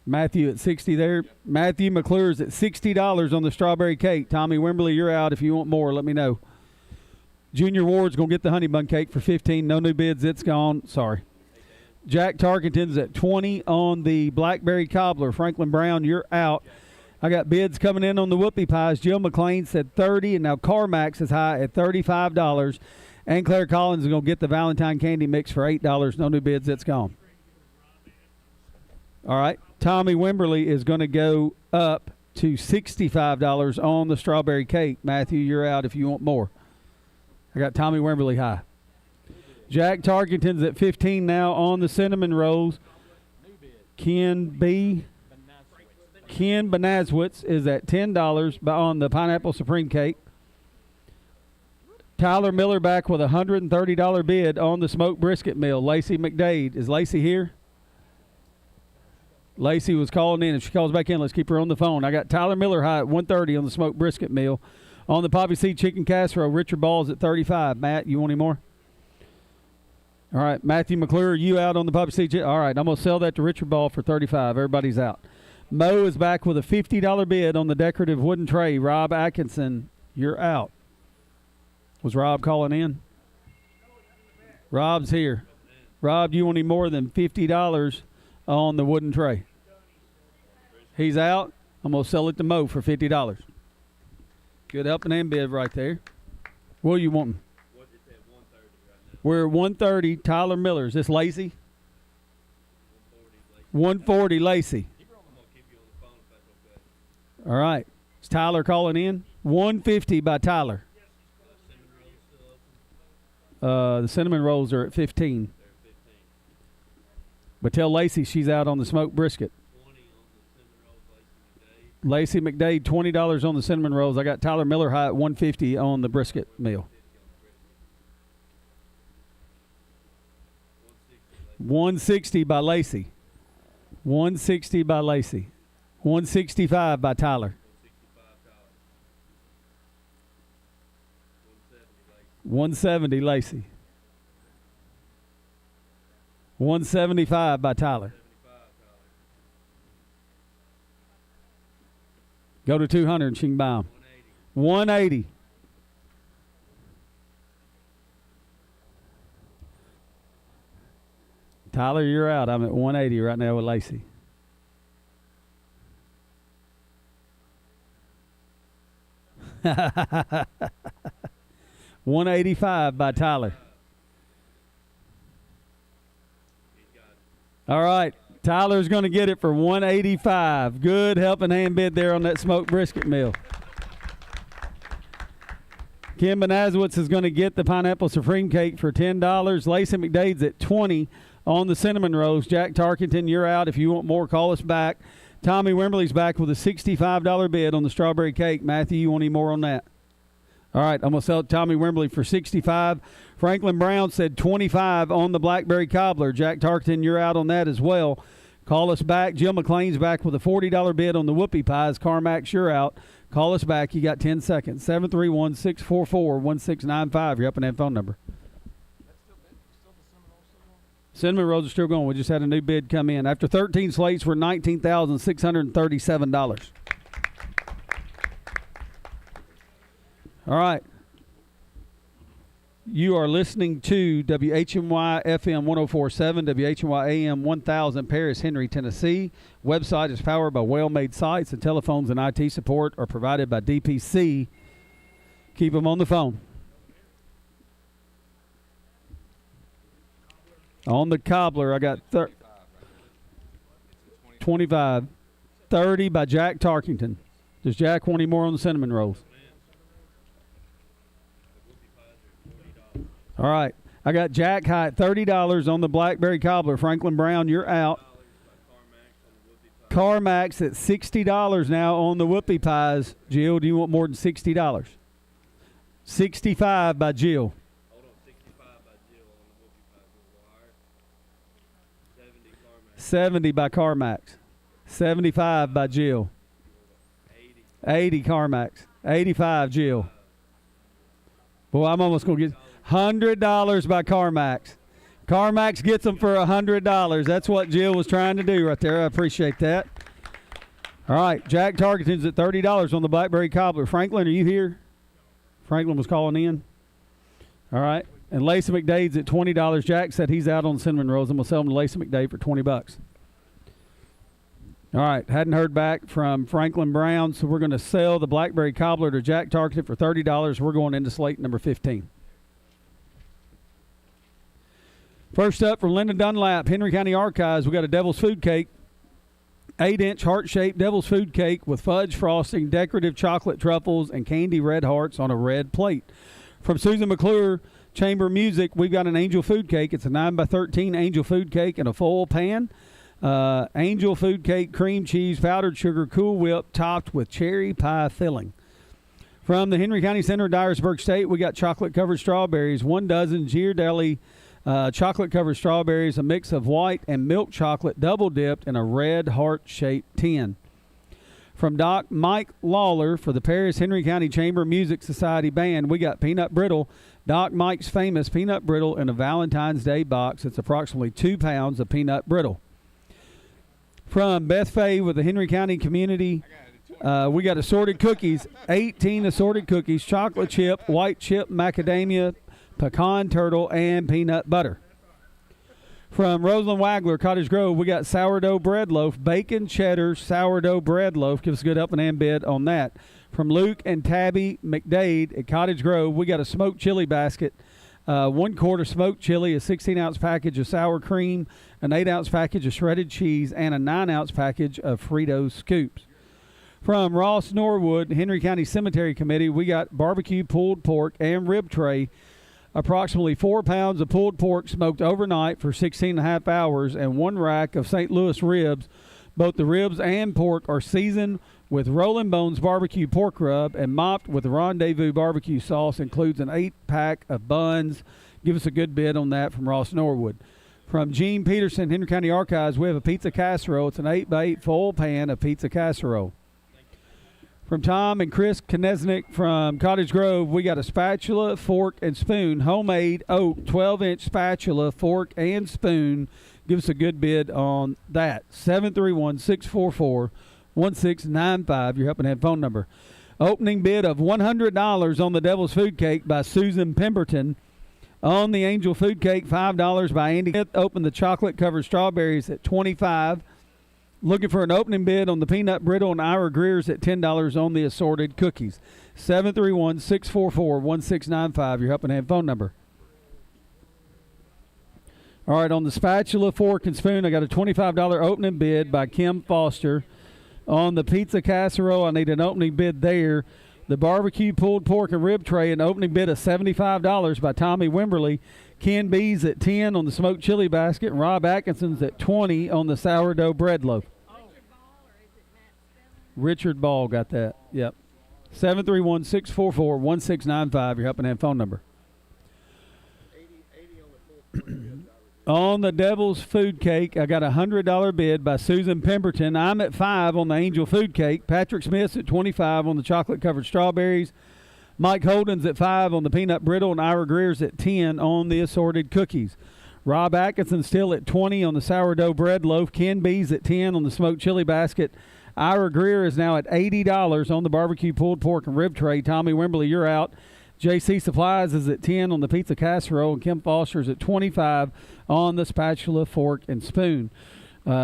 Matthew at 60 there. Matthew McClure's at $60 on the strawberry cake. Tommy Wimberly, you're out. If you want more, let me know. Junior Ward's going to get the honey bun cake for $15. No new bids. It's gone. Sorry. Jack Tarkenton's at 20 on the blackberry cobbler. Franklin Brown, you're out. I got bids coming in on the whoopie pies. Jill McLean said 30, and now CarMax is high at $35. And Claire Collins is going to get the Valentine candy mix for $8. No new bids. It's gone. All right. Tommy Wimberly is going to go up to $65 on the strawberry cake. Matthew, you're out if you want more. I got Tommy Wimberly high. Jack Tarkenton's at 15 now on the cinnamon rolls. Ken Benazwitz is at $10 on the pineapple supreme cake. Tyler Miller back with a $130 bid on the smoked brisket meal. Lacey McDade. Is Lacey here? Lacey was calling in. If she calls back in, let's keep her on the phone. I got Tyler Miller high at $130 on the smoked brisket meal. On the Poppy Seed chicken casserole, Richard Ball's at $35. Matt, you want any more? All right, Matthew McClure, you out on the Poppy Seed chicken? All right, I'm going to sell that to Richard Ball for $35. Everybody's out. Mo is back with a $50 bid on the decorative wooden tray. Rob Atkinson, you're out. Was Rob calling in? Rob's here. Rob, do you want any more than $50 on the wooden tray? He's out. I'm going to sell it to Mo for $50. Good helping hand bid right there. What are you wanting? We're at 130. Tyler Miller. Is this Lacey? 140 Lacey. All right. Is Tyler calling in? 150 by Tyler. The cinnamon rolls are at 15. But tell Lacey she's out on the smoked brisket. Lacey McDade, $20 on the cinnamon rolls. I got Tyler Miller high at 150 on the brisket meal. 160 by Lacey. 160 by Lacey. 165 by Tyler. 170 Lacey. 175 by Tyler. Go to 200 and she can buy them. 180. Tyler, you're out. I'm at 180 right now with Lacey. $185 by Tyler. All right. Tyler's going to get it for $185. Good helping hand bid there on that smoked brisket meal. Kim Benazowitz is going to get the pineapple supreme cake for $10. Lacey McDade's at $20 on the cinnamon rolls. Jack Tarkington, you're out. If you want more, call us back. Tommy Wimberly's back with a $65 bid on the strawberry cake. Matthew, you want any more on that? All right, I'm going to sell Tommy Wimberly for $65. Franklin Brown said $25 on the blackberry cobbler. Jack Tarkington, you're out on that as well. Call us back. Jill McLean's back with a $40 bid on the whoopie pies. Carmax, you're out. Call us back. You got 10 seconds. 731-644-1695. Your up and in phone number. Cinnamon rolls are still going. We just had a new bid come in. After 13 slates, we're $19,637. All right. You are listening to WHMY FM 104.7, WHMY AM 1000, Paris, Henry, Tennessee. Website is powered by well-made sites, and telephones and IT support are provided by DPC. Keep them on the phone. On the cobbler, I got 25. 30 by Jack Tarkington. Does Jack want any more on the cinnamon rolls? All right. I got Jack high at $30 on the blackberry cobbler. Franklin Brown, you're out. Carmax at $60 now on the whoopie pies. Jill, do you want more than $60? 65 by Jill. 70 by Carmax. 75 by Jill. 80 Carmax. 85 Jill. Boy, I'm almost going to get $100 by Carmax. Carmax gets them for $100. That's what Jill was trying to do right there. I appreciate that. All right, Jack Tarkington's at $30 on the blackberry cobbler. Franklin, are you here? Franklin was calling in. All right. And Lacey McDade's at $20. Jack said he's out on cinnamon rolls. I'm going to sell them to Lacey McDade for $20. All right. Hadn't heard back from Franklin Brown, so we're going to sell the blackberry cobbler to Jack Tarkington for $30. We're going into slate number 15. First up from Lyndon Dunlap, Henry County Archives, we got a Devil's Food Cake. 8-inch heart-shaped Devil's Food Cake with fudge frosting, decorative chocolate truffles, and candy red hearts on a red plate. From Susan McClure, Chamber Music, we've got an Angel Food Cake. It's a 9x13 Angel Food Cake in a full pan. Angel Food Cake, cream cheese, powdered sugar, Cool Whip, topped with cherry pie filling. From the Henry County Center, Dyersburg State, we got chocolate-covered strawberries, 1 dozen Ghirardelli chocolate-covered strawberries, a mix of white and milk chocolate, double-dipped in a red heart-shaped tin. From Doc Mike Lawler for the Paris Henry County Chamber Music Society Band, we got peanut brittle. Doc Mike's famous peanut brittle in a Valentine's Day box. It's approximately 2 pounds of peanut brittle. From Beth Fay with the Henry County Community, we got assorted cookies, 18 assorted cookies, chocolate chip, white chip, macadamia, pecan turtle, and peanut butter. From Roseland Wagler, Cottage Grove, we got sourdough bread loaf, bacon cheddar sourdough bread loaf. Give us a good helping hand bid on that. From Luke and Tabby McDade at Cottage Grove, we got a smoked chili basket. 1 quart smoked chili, a 16-ounce package of sour cream, an 8-ounce package of shredded cheese, and a 9-ounce package of Fritos Scoops. From Ross Norwood, Henry County Cemetery Committee, we got barbecue pulled pork and rib tray, approximately 4 pounds of pulled pork smoked overnight for 16 and a half hours, and 1 rack of St. Louis ribs. Both the ribs and pork are seasoned with Rolling Bones barbecue pork rub and mopped with Rendezvous barbecue sauce. Includes an 8-pack of buns. Give us a good bid on that from Ross Norwood. From Gene Peterson, Henry County Archives, we have a pizza casserole. It's an 8x8 full pan of pizza casserole. From Tom and Chris Knesnik from Cottage Grove, we got a spatula, fork, and spoon, homemade oak 12-inch spatula, fork, and spoon. Give us a good bid on that. 731-644-1695, your helping hand phone number. Opening bid of $100 on the Devil's Food Cake by Susan Pemberton. On the Angel Food Cake, $5 by Andy Smith. Open the chocolate-covered strawberries at $25. Looking for an opening bid on the peanut brittle and Ira Greer's at $10 on the assorted cookies. 731-644-1695, your helping hand phone number. All right, on the spatula, fork, and spoon, I got a $25 opening bid by Kim Foster. On the pizza casserole, I need an opening bid there. The barbecue pulled pork and rib tray, an opening bid of $75 by Tommy Wimberly. Ken B's at $10 on the smoked chili basket, and Rob Atkinson's at $20 on the sourdough bread loaf. Richard Ball got that. Yep. 731-644-1695, your helping hand phone number. On the Devil's Food Cake, I got a $100 bid by Susan Pemberton. I'm at $5 on the Angel Food Cake. Patrick Smith's at $25 on the chocolate-covered strawberries. Mike Holden's at $5 on the peanut brittle, and Ira Greer's at $10 on the assorted cookies. Rob Atkinson's still at $20 on the sourdough bread loaf. Ken B's at $10 on the smoked chili basket. Ira Greer is now at $80 on the barbecue pulled pork and rib tray. Tommy Wimberly, you're out. JC Supplies is at $10 on the pizza casserole, and Kim Foster's at $25 on the spatula, fork, and spoon.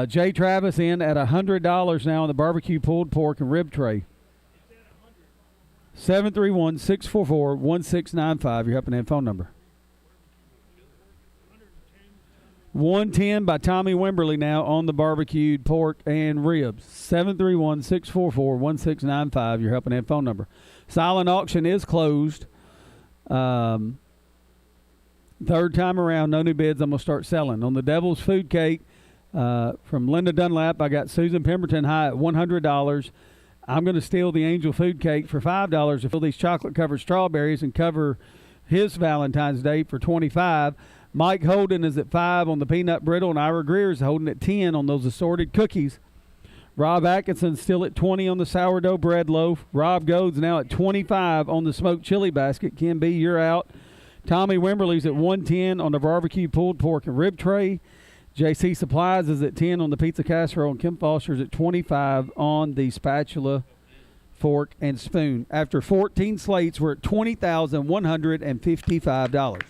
Jay Travis in at $100 now on the barbecue pulled pork and rib tray. 731-644-1695, your helping hand phone number. 110 by Tommy Wimberly now on the barbecued pork and ribs. 731-644-1695, your helping hand phone number. Silent auction is closed. Third time around, no new bids. I'm going to start selling. On the Devil's Food Cake from Linda Dunlap, I got Susan Pemberton high at $100. I'm going to steal the Angel Food Cake for $5 to fill these chocolate-covered strawberries and cover his Valentine's Day for $25. Mike Holden is at $5 on the peanut brittle, and Ira Greer is holding at $10 on those assorted cookies. Rob Atkinson's still at $20 on the sourdough bread loaf. Rob Goads now at $25 on the smoked chili basket. Ken B, you're out. Tommy Wimberly's at $110 on the barbecue pulled pork and rib tray. JC Supplies is at $10 on the pizza casserole, and Kim Foster's at $25 on the spatula, fork, and spoon. After 14 slates, we're at $20,155.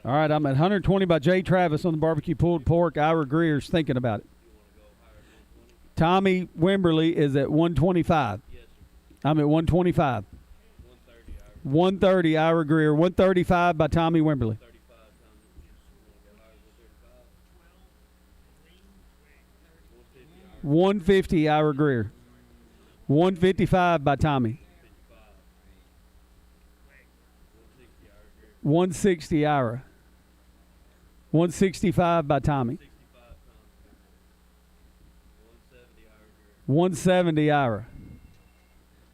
All right, I'm at $120 by Jay Travis on the barbecue pulled pork. Ira Greer's thinking about it. Tommy Wimberly is at $125. I'm at $125. $130 Ira Greer. $135 by Tommy Wimberly. $150 Ira Greer. $155 by Tommy. $160 Ira. $165 by Tommy. $170 Ira.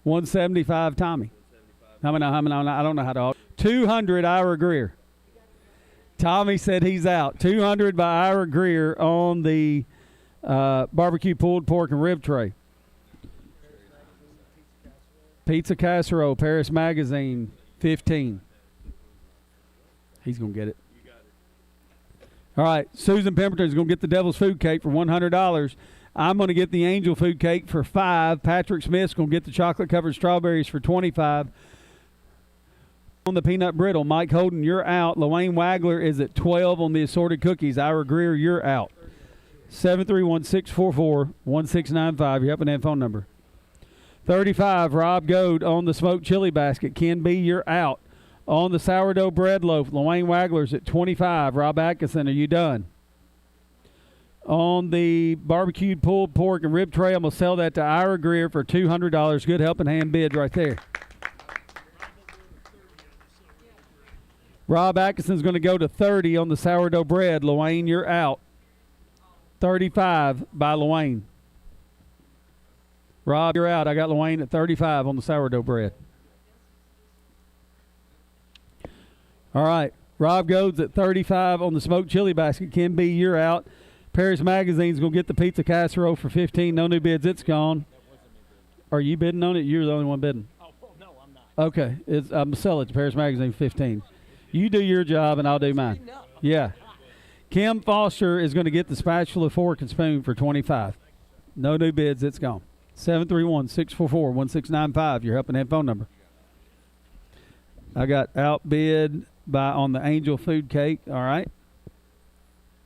$175 Tommy. How many? I don't know how to. $200 Ira Greer. Tommy said he's out. $200 by Ira Greer on the barbecue pulled pork and rib tray. Pizza casserole, Paris Magazine, $15. He's going to get it. All right, Susan Pemberton's going to get the Devil's Food Cake for $100. I'm going to get the Angel Food Cake for $5. Patrick Smith's going to get the chocolate-covered strawberries for $25. On the peanut brittle, Mike Holden, you're out. Luane Wagler is at 12 on the assorted cookies. Ira Greer, you're out. 731-644-1695, your Helping Hand phone number. 35, Rob Goad on the smoked chili basket. Ken B, you're out. On the sourdough bread loaf, Luane Wagler's at 25. Rob Atkinson, are you done? On the barbecued pulled pork and rib tray, I'm going to sell that to Ira Greer for $200. Good Helping Hand bid right there. Rob Atkinson's going to go to 30 on the sourdough bread. Luane, you're out. 35 by Luane. Rob, you're out. I got Luane at 35 on the sourdough bread. All right. Rob Goads at 35 on the smoked chili basket. Ken B, you're out. Paris Magazine's going to get the pizza casserole for 15. No new bids. It's gone. Are you bidding on it? You're the only one bidding. Oh, no, I'm not. Okay. I'm going to sell it to Paris Magazine for 15. You do your job, and I'll do mine. Yeah. Kim Foster is going to get the spatula, fork, and spoon for 25. No new bids. It's gone. 731-644-1695, your Helping Hand phone number. I got outbid on the Angel Food Cake. All right.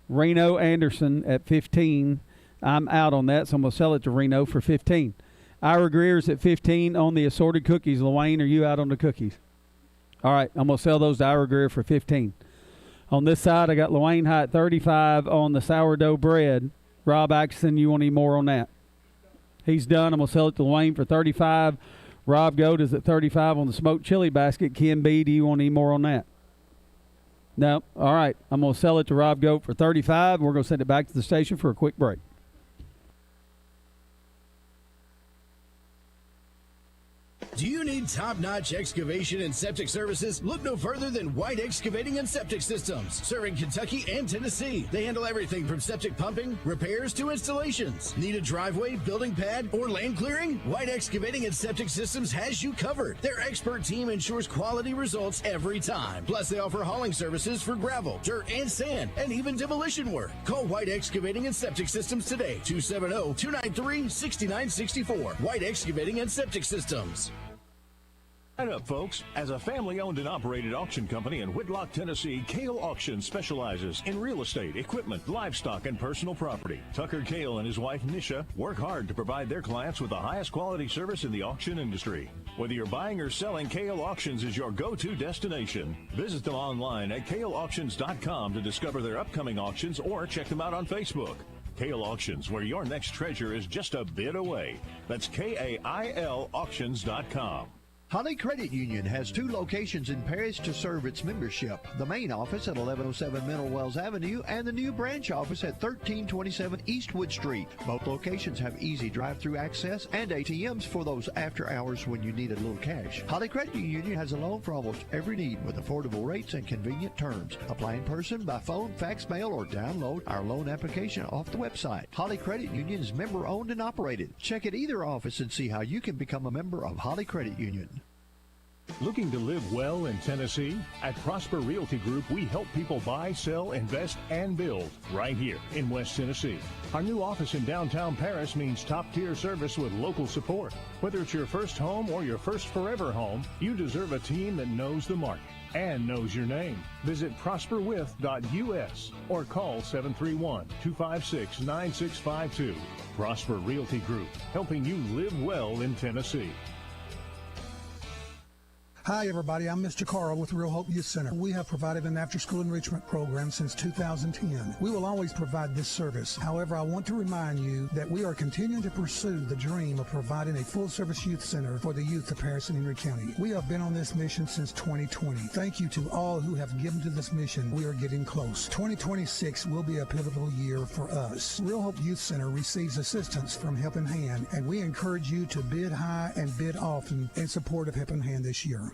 Reno Anderson at 15. I'm out on that, so I'm going to sell it to Reno for 15. Ira Greer's at 15 on the assorted cookies. Luane, are you out on the cookies? All right, I'm going to sell those to Ira Greer for 15. On this side, I got Luane High at 35 on the sourdough bread. Rob Atkinson, you want any more on that? He's done. I'm going to sell it to Luane for 35. Rob Goad is at 35 on the smoked chili basket. Ken B, do you want any more on that? No? All right. I'm going to sell it to Rob Goat for 35. We're going to send it back to the station for a quick break. Do you need top-notch excavation and septic services? Look no further than White Excavating and Septic Systems, serving Kentucky and Tennessee. They handle everything from septic pumping, repairs to installations. Need a driveway, building pad, or land clearing? White Excavating and Septic Systems has you covered. Their expert team ensures quality results every time. Plus, they offer hauling services for gravel, dirt, and sand, and even demolition work. Call White Excavating and Septic Systems today, 270-293-6964. White Excavating and Septic Systems. Right up, folks. As a family-owned and operated auction company in Whitlock, Tennessee, Kale Auctions specializes in real estate, equipment, livestock, and personal property. Tucker Kale and his wife, Nisha, work hard to provide their clients with the highest quality service in the auction industry. Whether you're buying or selling, Kale Auctions is your go-to destination. Visit them online at kaleauctions.com to discover their upcoming auctions or check them out on Facebook. Kale Auctions, where your next treasure is just a bid away. That's KAIL auctions.com. Holly Credit Union has 2 locations in Paris to serve its membership. The main office at 1107 Mineral Wells Avenue and the new branch office at 1327 Eastwood Street. Both locations have easy drive-through access and ATMs for those after hours when you need a little cash. Holly Credit Union has a loan for almost every need with affordable rates and convenient terms. Apply in person, by phone, fax, mail, or download our loan application off the website. Holly Credit Union is member-owned and operated. Check at either office and see how you can become a member of Holly Credit Union. Looking to live well in Tennessee? At Prosper Realty Group, we help people buy, sell, invest, and build right here in West Tennessee. Our new office in downtown Paris means top-tier service with local support. Whether it's your first home or your first forever home, you deserve a team that knows the market and knows your name. Visit prosperwith.us or call 731-256-9652. Prosper Realty Group, helping you live well in Tennessee. Hi, everybody. I'm Mr. Carl with Real Hope Youth Center. We have provided an after-school enrichment program since 2010. We will always provide this service. However, I want to remind you that we are continuing to pursue the dream of providing a full-service youth center for the youth of Paris and Henry County. We have been on this mission since 2020. Thank you to all who have given to this mission. We are getting close. 2026 will be a pivotal year for us. Real Hope Youth Center receives assistance from Helping Hand, and we encourage you to bid high and bid often in support of Helping Hand this year.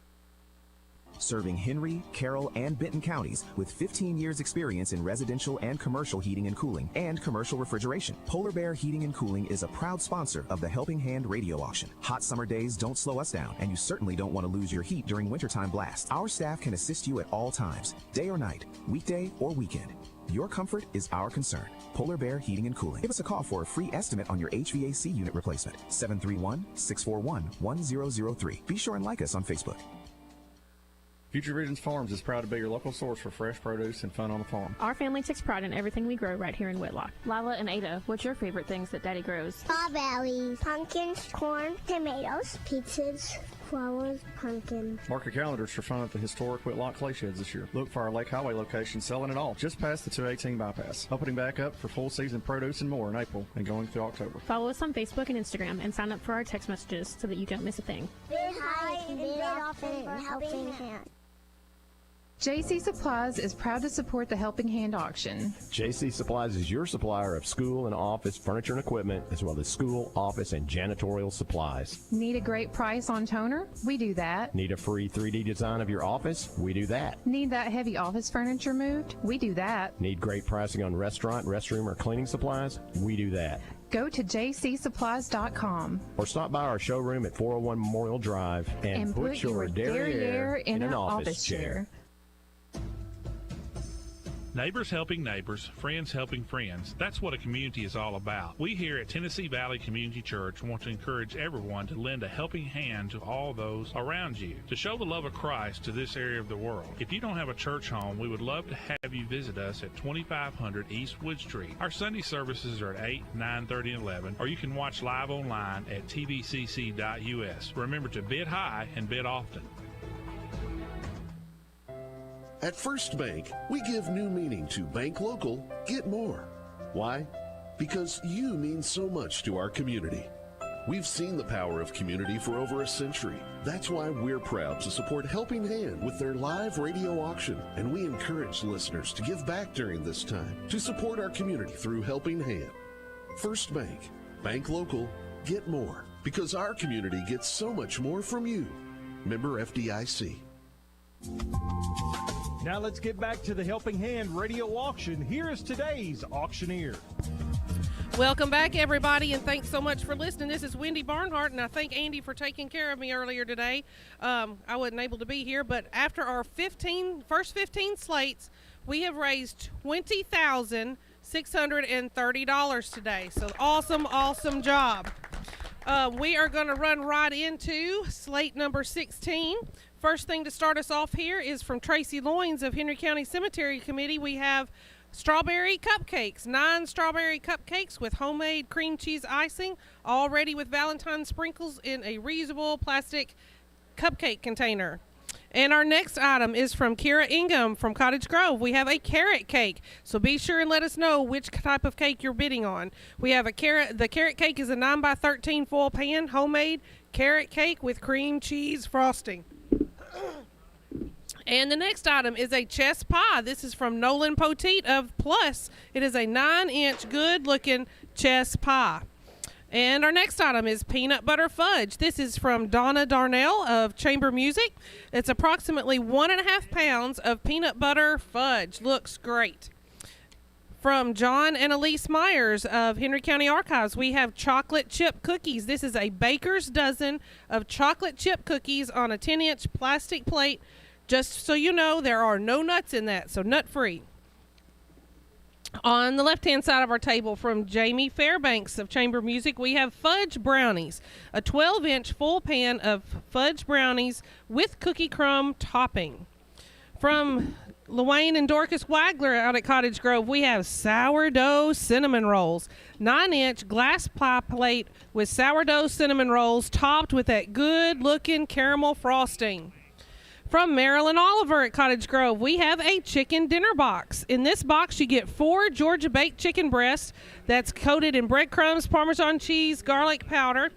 Serving Henry, Carroll, and Benton counties with 15 years experience in residential and commercial heating and cooling and commercial refrigeration. Polar Bear Heating and Cooling is a proud sponsor of the Helping Hand radio auction. Hot summer days don't slow us down, and you certainly don't want to lose your heat during wintertime blasts. Our staff can assist you at all times, day or night, weekday or weekend. Your comfort is our concern. Polar Bear Heating and Cooling. Give us a call for a free estimate on your HVAC unit replacement. 731-641-1003. Be sure and like us on Facebook. Future Visions Farms is proud to be your local source for fresh produce and fun on the farm. Our family takes pride in everything we grow right here in Whitlock. Lila and Ada, what's your favorite things that Daddy grows? Strawberries, pumpkins, corn, tomatoes, pizzas, flowers, pumpkins. Mark your calendars for fun at the historic Whitlock Clay Sheds this year. Look for our Lake Highway location selling it all just past the 218 bypass. Opening back up for full season produce and more in April and going through October. Follow us on Facebook and Instagram and sign up for our text messages so that you don't miss a thing. Bid high and bid often and helping hand. JC Supplies is proud to support the Helping Hand auction. JC Supplies is your supplier of school and office furniture and equipment, as well as school, office, and janitorial supplies. Need a great price on toner? We do that. Need a free 3D design of your office? We do that. Need that heavy office furniture moved? We do that. Need great pricing on restaurant, restroom, or cleaning supplies? We do that. Go to jcsupplies.com. Or stop by our showroom at 401 Memorial Drive and put your derriere in an office chair. Neighbors helping neighbors, friends helping friends. That's what a community is all about. We here at Tennessee Valley Community Church want to encourage everyone to lend a helping hand to all those around you, to show the love of Christ to this area of the world. If you don't have a church home, we would love to have you visit us at 2500 East Wood Street. Our Sunday services are at 8, 9:30, and 11, or you can watch live online at tvcc.us. Remember to bid high and bid often. At First Bank, we give new meaning to bank local, get more. Why? Because you mean so much to our community. We've seen the power of community for over a century. That's why we're proud to support Helping Hand with their live radio auction, and we encourage listeners to give back during this time to support our community through Helping Hand. First Bank, bank local, get more, because our community gets so much more from you. Member FDIC. Now let's get back to the Helping Hand radio auction. Here is today's auctioneer. Welcome back, everybody, and thanks so much for listening. This is Wendy Barnhart, and I thank Andy for taking care of me earlier today. I wasn't able to be here, but after our first 15 slates, we have raised $20,630 today. So awesome job. We are going to run right into slate number 16. First thing to start us off here is from Tracy Loins of Henry County Cemetery Committee. We have strawberry cupcakes, 9 strawberry cupcakes with homemade cream cheese icing, all ready with Valentine sprinkles in a reusable plastic cupcake container. And our next item is from Kira Ingham from Cottage Grove. We have a carrot cake, so be sure and let us know which type of cake you're bidding on. We have the carrot cake is a 9x13 foil pan, homemade carrot cake with cream cheese frosting. And the next item is a chess pie. This is from Nolan Poteet of Plus. It is a 9-inch good-looking chess pie. And our next item is peanut butter fudge. This is from Donna Darnell of Chamber Music. It's approximately 1.5 pounds of peanut butter fudge. Looks great. From John and Elise Myers of Henry County Archives, we have chocolate chip cookies. This is a baker's dozen of chocolate chip cookies on a 10-inch plastic plate. Just so you know, there are no nuts in that, so nut-free. On the left-hand side of our table, from Jamie Fairbanks of Chamber Music, we have fudge brownies, a 12-inch full pan of fudge brownies with cookie crumb topping. From Luane and Dorcas Wagler out at Cottage Grove, we have sourdough cinnamon rolls, 9-inch glass pie plate with sourdough cinnamon rolls topped with that good-looking caramel frosting. From Marilyn Oliver at Cottage Grove, we have a chicken dinner box. In this box, you get 4 Georgia baked chicken breasts that's coated in breadcrumbs, Parmesan cheese, garlic powder,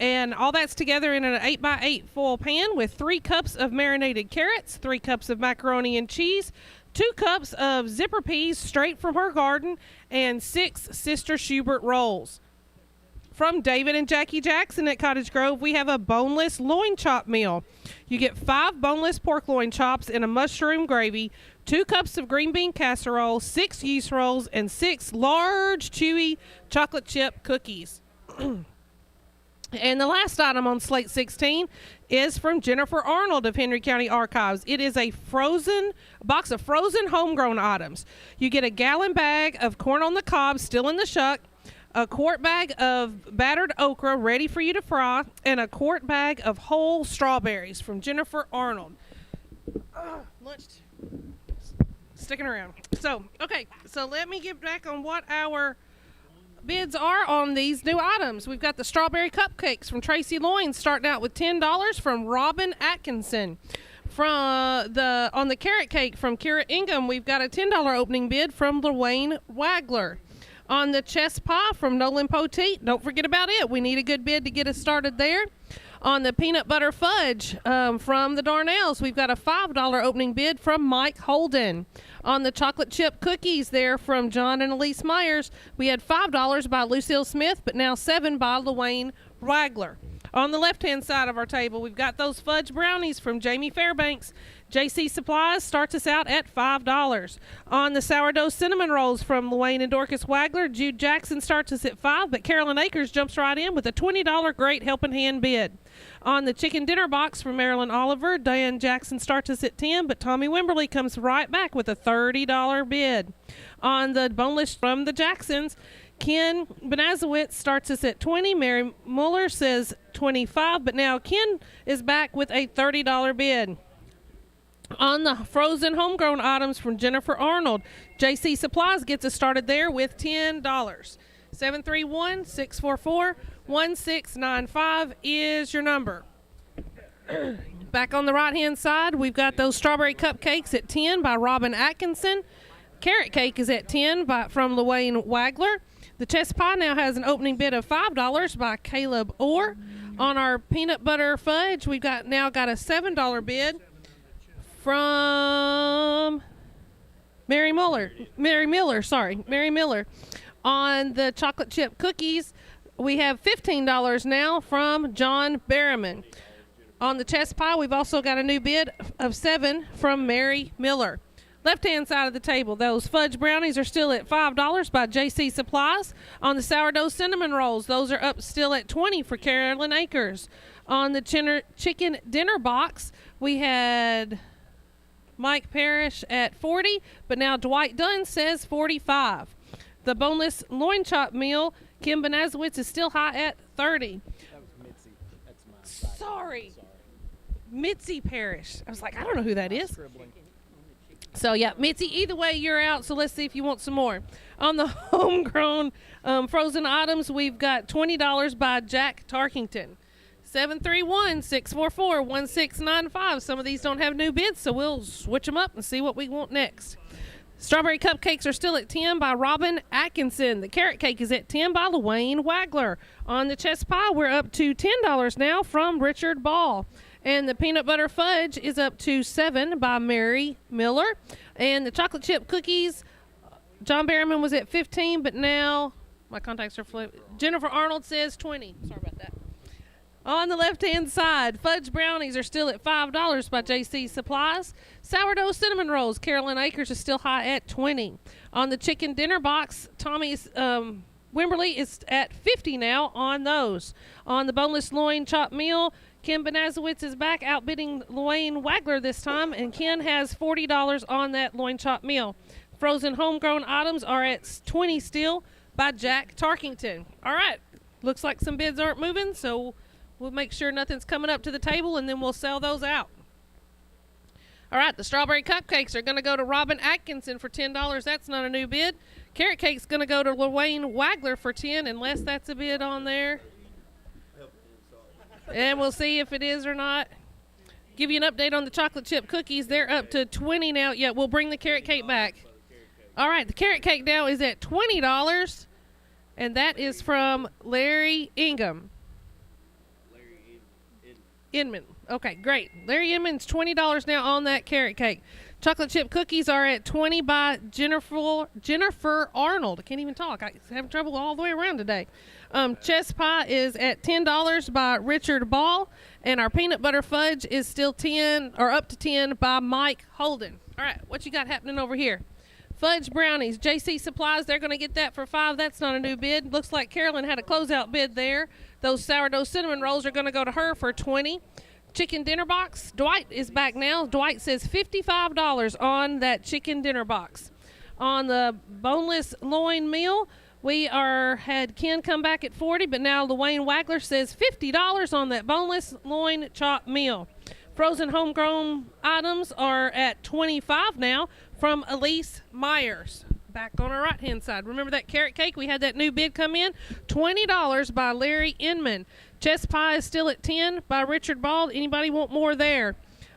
and all that's together in an 8x8 foil pan with 3 cups of marinated carrots, 3 cups of macaroni and cheese, 2 cups of zipper peas straight from her garden, and 6 Sister Schubert rolls. From David and Jackie Jackson at Cottage Grove, we have a boneless loin chop meal. You get 5 boneless pork loin chops in a mushroom gravy, 2 cups of green bean casserole, 6 yeast rolls, and 6 large, chewy chocolate chip cookies. And the last item on slate 16 is from Jennifer Arnold of Henry County Archives. It is a box of frozen homegrown items. You get a gallon bag of corn on the cob still in the shuck, a quart bag of battered okra ready for you to fry, and a quart bag of whole strawberries from Jennifer Arnold. Lunch sticking around. So, okay, so let me get back on what our bids are on these new items. We've got the strawberry cupcakes from Tracy Loyne starting out with $10 from Robin Atkinson. On the carrot cake from Kira Ingham, we've got a $10 opening bid from Dwayne Wagler. On the chess pie from Nolan Poteet, don't forget about it. We need a good bid to get us started there. On the peanut butter fudge from the Darnells, we've got a $5 opening bid from Mike Holden. On the chocolate chip cookies there from John and Elise Myers, we had $5 by Lucille Smith, but now $7 by Dwayne Wagler. On the left-hand side of our table, we've got those fudge brownies from Jamie Fairbanks. JC Supplies starts us out at $5. On the sourdough cinnamon rolls from Luane and Dorcas Wagler, Jude Jackson starts us at $5, but Carolyn Akers jumps right in with a $20 Great Helping Hand bid. On the chicken dinner box from Marilyn Oliver, Diane Jackson starts us at $10, but Tommy Wimberly comes right back with a $30 bid. On the boneless from the Jacksons, Ken Benazowitz starts us at $20. Mary Muller says $25, but now Ken is back with a $30 bid. On the frozen homegrown items from Jennifer Arnold, JC Supplies gets us started there with $10. 731-644-1695 is your number. Back on the right-hand side, we've got those strawberry cupcakes at $10 by Robin Atkinson. Carrot cake is at $10 from Luane Wagler. The chess pie now has an opening bid of $5 by Caleb Orr. On our peanut butter fudge, we've now got a $7 bid from Mary Miller. On the chocolate chip cookies, we have $15 now from John Berriman. On the chess pie, we've also got a new bid of $7 from Mary Miller. Left-hand side of the table, those fudge brownies are still at $5 by JC Supplies. On the sourdough cinnamon rolls, those are up still at $20 for Carolyn Akers. On the chicken dinner box, we had Mike Parrish at $40, but now Dwight Dunn says $45. The boneless loin chop meal, Kim Benazowitz is still high at $30. That was Mitzi. That's my Sorry. Mitzi Parrish. I was like, I don't know who that is. Scribbling. So, yeah, Mitzi, either way, you're out, so let's see if you want some more. On the homegrown frozen items, we've got $20 by Jack Tarkington. 731-644-1695. Some of these don't have new bids, so we'll switch them up and see what we want next. Strawberry cupcakes are still at $10 by Robin Atkinson. The carrot cake is at $10 by Luane Wagler. On the chess pie, we're up to $10 now from Richard Ball. And the peanut butter fudge is up to $7 by Mary Miller. And the chocolate chip cookies, John Berriman was at $15, but now my contacts are flipped. Jennifer Arnold says $20. Sorry about that. On the left-hand side, fudge brownies are still at $5 by JC Supplies. Sourdough cinnamon rolls, Carolyn Akers is still high at $20. On the chicken dinner box, Tommy's Wimberly is at $50 now on those. On the boneless loin chop meal, Ken Benazowitz is back outbidding Luane Wagler this time, and Ken has $40 on that loin chop meal. Frozen homegrown items are at $20 still by Jack Tarkington. All right, looks like some bids aren't moving, so we'll make sure nothing's coming up to the table, and then we'll sell those out. All right, the strawberry cupcakes are going to go to Robin Atkinson for $10. That's not a new bid. Carrot cake's going to go to Luane Wagler for $10, unless that's a bid on there. And we'll see if it is or not. Give you an update on the chocolate chip cookies. They're up to $20 now. Yeah, we'll bring the carrot cake back. All right, the carrot cake now is at $20, and that is from Larry Ingham. Inman. Okay, great. Larry Inman's $20 now on that carrot cake. Chocolate chip cookies are at $20 by Jennifer Arnold. I can't even talk. I'm having trouble all the way around today. Chess pie is at $10 by Richard Ball, and our peanut butter fudge is still up to $10 by Mike Holden. All right, what you got happening over here? Fudge brownies, JC Supplies, they're going to get that for $5. That's not a new bid. Looks like Carolyn had a closeout bid there. Those sourdough cinnamon rolls are going to go to her for $20. Chicken dinner box, Dwight is back now. Dwight says $55 on that chicken dinner box. On the boneless loin meal, we had Ken come back at $40, but now Luane Wagler says $50 on that boneless loin chop meal. frozen homegrown items are at $25 now from Elise Myers. Back on our right-hand side. Remember that carrot cake? We had that new bid come in. $20 by Larry Inman. Chess pie is still at $10 by Richard Bald. Anybody want more there?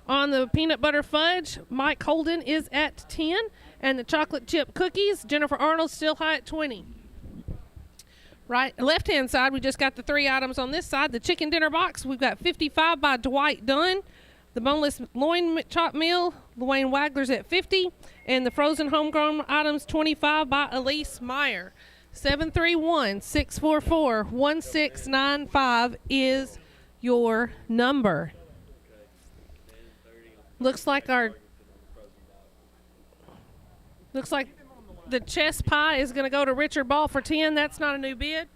On the peanut butter fudge, Mike Holden is at $10. And the chocolate chip cookies, Jennifer Arnold still high at $20. Right, left-hand side, we just got the 3 items on this side. The chicken dinner box, we've got $55 by Dwight Dunn. The boneless loin chop meal, Luane Wagler's at $50. And the frozen homegrown items, $25 by Elise Meyer. 731-644-1695 is your number. Looks like the chess pie is going to go to Richard Ball for $10. That's not a new bid.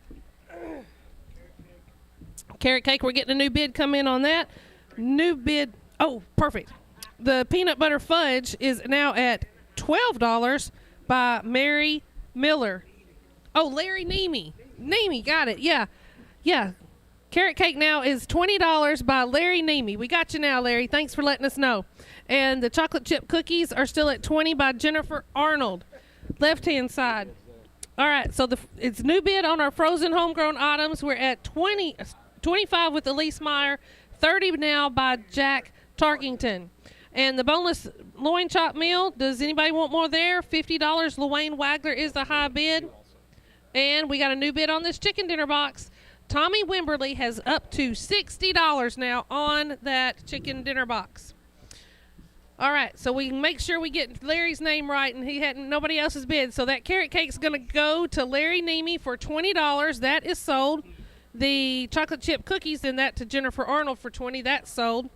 Carrot cake, we're getting a new bid come in on that. New bid. Oh, perfect. The peanut butter fudge is now at $12 by Mary Miller. Oh, Larry Nemi. Nemi, got it. Yeah. Carrot cake now is $20 by Larry Nemi. We got you now, Larry. Thanks for letting us know. And the chocolate chip cookies are still at $20 by Jennifer Arnold. Left-hand side. All right, so it's new bid on our frozen homegrown items. We're at $25 with Elise Meyer, $30 now by Jack Tarkington. And the boneless loin chop meal, does anybody want more there? $50. Luane Wagler is the high bid. And we got a new bid on this chicken dinner box. Tommy Wimberly has up to $60 now on that chicken dinner box. All right, so we can make sure we get Larry's name right, and he hadn't nobody else's bid. So that carrot cake's going to go to Larry Nemi for $20. That is sold. The chocolate chip cookies, and that to Jennifer Arnold for $20. That's sold.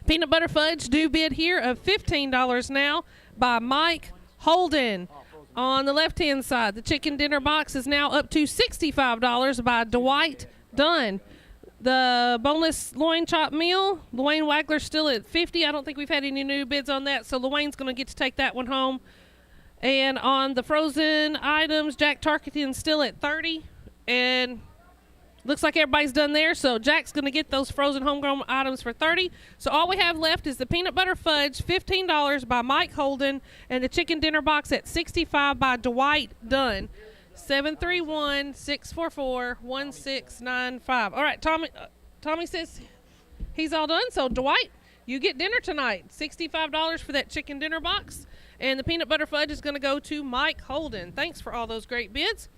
Peanut butter fudge, new bid here of $15 now by Mike Holden. On the left-hand side, the chicken dinner box is now up to $65 by Dwight Dunn. The boneless loin chop meal, Luane Wagler's still at $50. I don't think we've had any new bids on that, so Luane's going to get to take that one home. And on the frozen items, Jack Tarkington's still at $30. And looks like everybody's done there, so Jack's going to get those frozen homegrown items for $30. So all we have left is the peanut butter fudge, $15 by Mike Holden, and the chicken dinner box at $65 by Dwight Dunn. 731-644-1695. All right, Tommy says he's all done. So, Dwight, you get dinner tonight. $65 for that chicken dinner box. And the peanut butter fudge is going to go to Mike Holden. Thanks for all those great bids.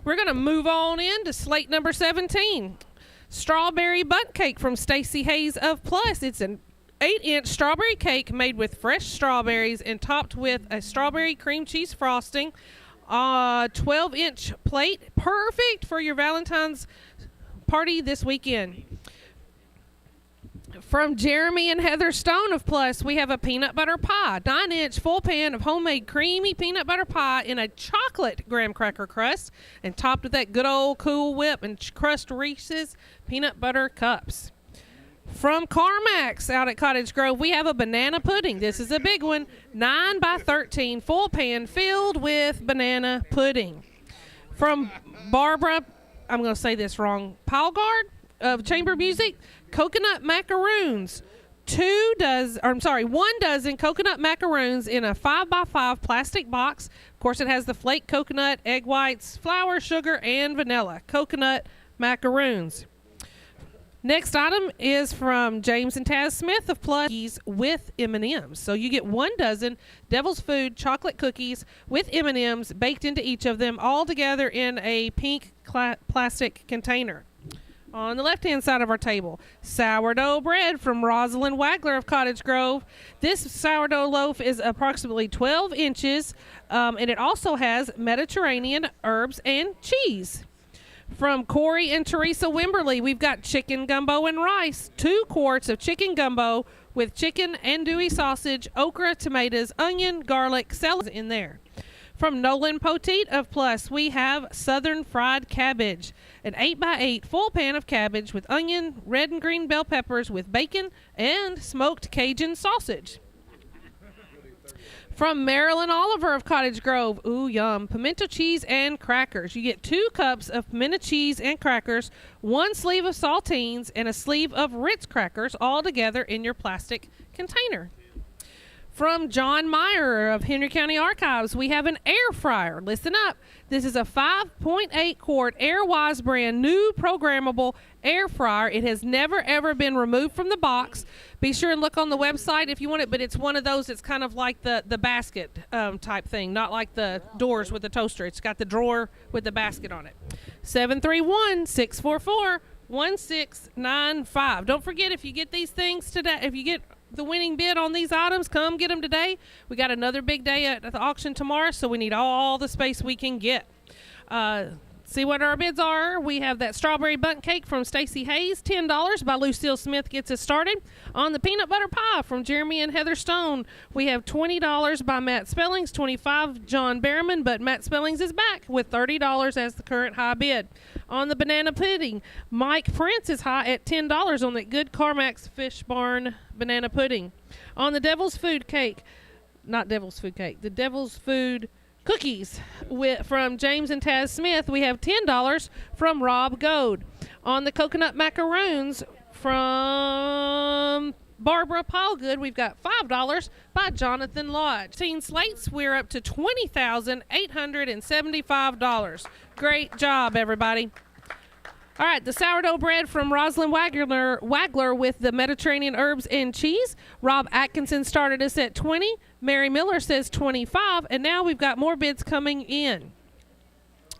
We're going to move on in to slate number 17. Strawberry Bundt Cake from Stacy Hayes of Plus. It's an 8-inch strawberry cake made with fresh strawberries and topped with a strawberry cream cheese frosting. 12-inch plate, perfect for your Valentine's party this weekend. From Jeremy and Heather Stone of Plus, we have a peanut butter pie, 9-inch full pan of homemade creamy peanut butter pie in a chocolate graham cracker crust and topped with that good old Cool Whip and crushed Reese's peanut butter cups. From CarMax out at Cottage Grove, we have a banana pudding. This is a big one, 9 by 13, full pan filled with banana pudding. From Barbara, I'm going to say this wrong, Palgard of Chamber Music, coconut macaroons. 1 dozen coconut macaroons in a 5x5 plastic box. Of course, it has the flake coconut, egg whites, flour, sugar, and vanilla. Coconut macaroons. Next item is from James and Taz Smith of Plus with M&Ms. So you get 1 dozen Devil's Food chocolate cookies with M&Ms baked into each of them, all together in a pink plastic container. On the left-hand side of our table, sourdough bread from Rosalind Wagler of Cottage Grove. This sourdough loaf is approximately 12 inches, and it also has Mediterranean herbs and cheese. From Corey and Teresa Wimberly, we've got chicken gumbo and rice, 2 quarts of chicken gumbo with chicken andouille sausage, okra, tomatoes, onion, garlic, celery in there. From Nolan Poteet of Plus, we have southern fried cabbage, an 8x8 full pan of cabbage with onion, red and green bell peppers with bacon and smoked Cajun sausage. From Marilyn Oliver of Cottage Grove, ooh, yum, pimento cheese and crackers. You get 2 cups of pimento cheese and crackers, 1 sleeve of saltines, and a sleeve of Ritz crackers, all together in your plastic container. From John Meyer of Henry County Archives, we have an air fryer. Listen up. This is a 5.8 quart Airwise brand new programmable air fryer. It has never, ever been removed from the box. Be sure and look on the website if you want it, but it's one of those that's kind of like the basket type thing, not like the doors with the toaster. It's got the drawer with the basket on it. 731-644-1695. Don't forget, if you get these things today, if you get the winning bid on these items, come get them today. We got another big day at the auction tomorrow, so we need all the space we can get. See what our bids are. We have that strawberry bundt cake from Stacy Hayes, $10 by Lucille Smith gets us started. On the peanut butter pie from Jeremy and Heather Stone, we have $20 by Matt Spellings, $25 John Behrman, but Matt Spellings is back with $30 as the current high bid. On the banana pudding, Mike Prince is high at $10 on that good Carmack's Fish Barn banana pudding. On the Devil's Food cake, not Devil's Food cake, the Devil's Food cookies from James and Taz Smith, we have $10 from Rob Goad. On the coconut macaroons from Barbara Paulgood, we've got $5 by Jonathan Lodge. Teen slates, we're up to $20,875. Great job, everybody. All right, the sourdough bread from Rosalind Wagler with the Mediterranean herbs and cheese. Rob Atkinson started us at $20. Mary Miller says $25, and now we've got more bids coming in.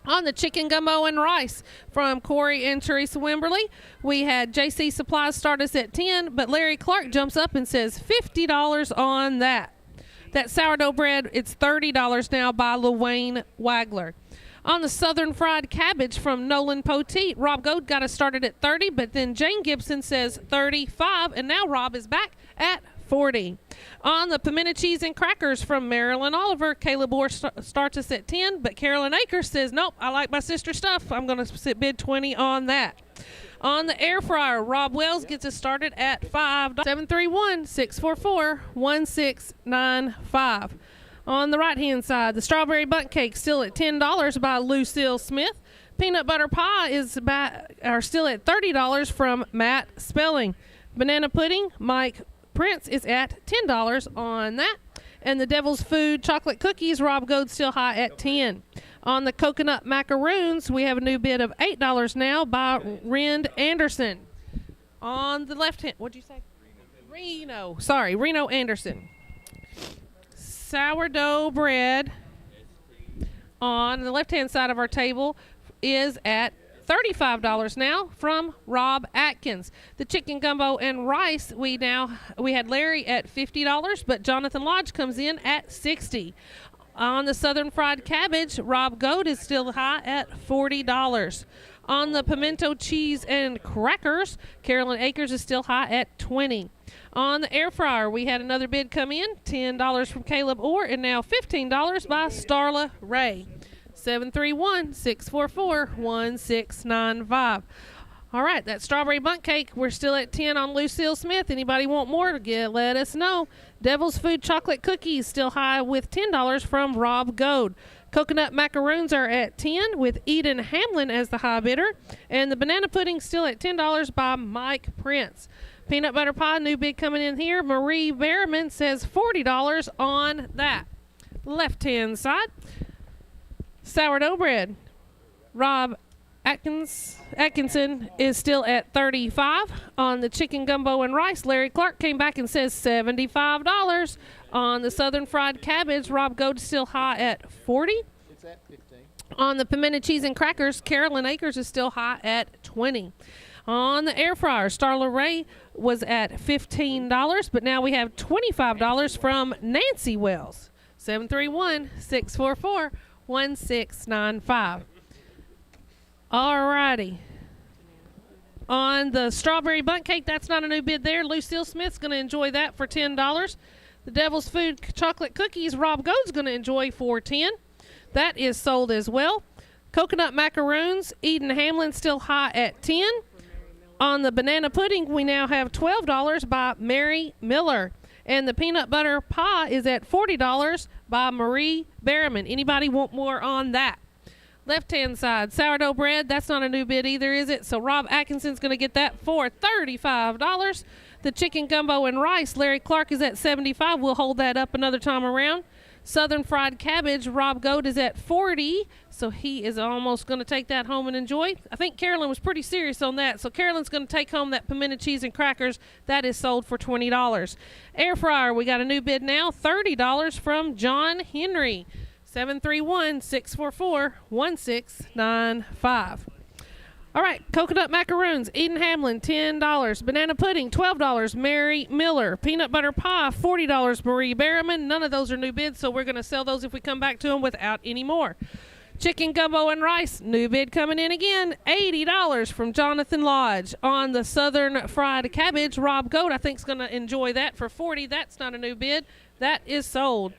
On the chicken gumbo and rice from Corey and Teresa Wimberly, we had JC Supplies start us at $10, but Larry Clark jumps up and says $50 on that. That sourdough bread, it's $30 now by LaWayne Wagler. On the Southern Fried Cabbage from Nolan Poteet, Rob Goad got us started at $30, but then Jane Gibson says $35, and now Rob is back at $40. On the pimento cheese and crackers from Marilyn Oliver, Caleb Orr starts us at $10, but Carolyn Akers says, nope, I like my sister's stuff. I'm going to bid $20 on that. On the air fryer, Rob Wells gets us started at $5. 731-644-1695. On the right-hand side, the strawberry bundt cake still at $10 by Lucille Smith. Peanut butter pie is still at $30 from Matt Spelling. Banana pudding, Mike Prince is at $10 on that. And the Devil's Food chocolate cookies, Rob Goad still high at $10. On the coconut macaroons, we have a new bid of $8 now by Rend Anderson. On the left hand, what'd you say? Reno Anderson. Sourdough bread on the left-hand side of our table is at $35 now from Rob Atkins. The chicken gumbo and rice, we had Larry at $50, but Jonathan Lodge comes in at $60. On the Southern Fried Cabbage, Rob Goad is still high at $40. On the pimento cheese and crackers, Carolyn Akers is still high at $20. On the air fryer, we had another bid come in, $10 from Caleb Orr, and now $15 by Starla Ray. 731-644-1695. All right, that strawberry bundt cake, we're still at $10 on Lucille Smith. Anybody want more? Let us know. Devil's Food chocolate cookies still high with $10 from Rob Goad. Coconut macaroons are at $10 with Eden Hamlin as the high bidder. And the banana pudding still at $10 by Mike Prince. Peanut butter pie, new bid coming in here. Marie Berriman says $40 on that. Left-hand side, sourdough bread. Rob Atkinson is still at $35. On the chicken gumbo and rice, Larry Clark came back and says $75. On the Southern Fried Cabbage, Rob Goad is still high at $40. It's at $15. On the pimento cheese and crackers, Carolyn Akers is still high at $20. On the air fryer, Starla Ray was at $15, but now we have $25 from Nancy Wells. 731-644-1695. All righty. On the strawberry bundt cake, that's not a new bid there. Lucille Smith's going to enjoy that for $10. The Devil's Food chocolate cookies, Rob Goad's going to enjoy for $10. That is sold as well. Coconut macaroons, Eden Hamlin still high at $10. On the banana pudding, we now have $12 by Mary Miller. And the peanut butter pie is at $40 by Marie Berriman. Anybody want more on that? Left-hand side, sourdough bread. That's not a new bid either, is it? So Rob Atkinson's going to get that for $35. The chicken gumbo and rice, Larry Clark is at $75. We'll hold that up another time around. Southern fried cabbage, Rob Goat is at $40. So he is almost going to take that home and enjoy. I think Carolyn was pretty serious on that. So Carolyn's going to take home that pimento cheese and crackers. That is sold for $20. Air fryer, we got a new bid now, $30 from John Henry. 731-644-1695. All right, coconut macaroons, Eden Hamlin, $10. Banana pudding, $12. Mary Miller. Peanut butter pie, $40. Marie Berriman. None of those are new bids, so we're going to sell those if we come back to them without any more. Chicken gumbo and rice, new bid coming in again, $80 from Jonathan Lodge. On the southern fried cabbage, Rob Goat, I think, is going to enjoy that for $40. That's not a new bid. That is sold.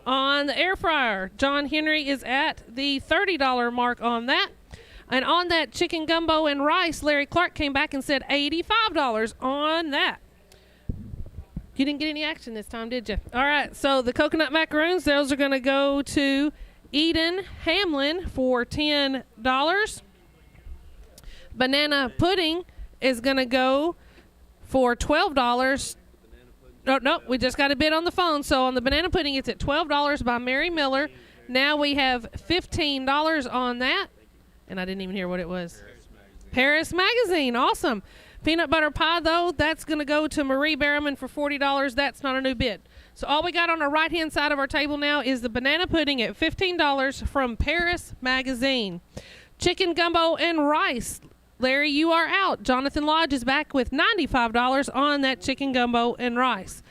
On the air fryer, John Henry is at the $30 mark on that. And on that chicken gumbo and rice, Larry Clark came back and said $85 on that. You didn't get any action this time, did you? All right, so the coconut macaroons, those are going to go to Eden Hamlin for $10. Banana pudding is going to go for $12. No, we just got a bid on the phone. So on the banana pudding, it's at $12 by Mary Miller. Now we have $15 on that. And I didn't even hear what it was. Paris Magazine. Awesome. Peanut butter pie, though, that's going to go to Marie Berriman for $40. That's not a new bid. So all we got on the right-hand side of our table now is the banana pudding at $15 from Paris Magazine. Chicken gumbo and rice. Larry, you are out. Jonathan Lodge is back with $95 on that chicken gumbo and rice.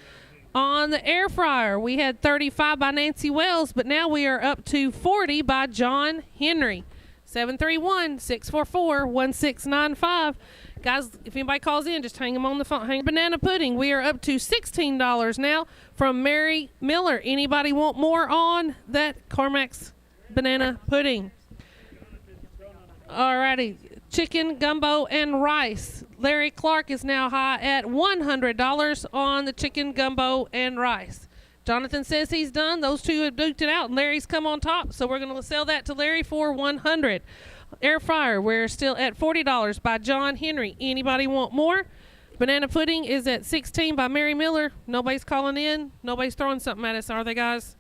On the air fryer, we had $35 by Nancy Wells, but now we are up to $40 by John Henry. 731-644-1695. Guys, if anybody calls in, just hang them on the phone. Banana pudding, we are up to $16 now from Mary Miller. Anybody want more on that Carmack's banana pudding? All righty. Chicken, gumbo, and rice. Larry Clark is now high at $100 on the chicken, gumbo, and rice. Jonathan says he's done. Those two have duked it out, and Larry's come on top, so we're going to sell that to Larry for $100. Air fryer, we're still at $40 by John Henry. Anybody want more? Banana pudding is at $16 by Mary Miller. Nobody's calling in. Nobody's throwing something at us, are they, guys?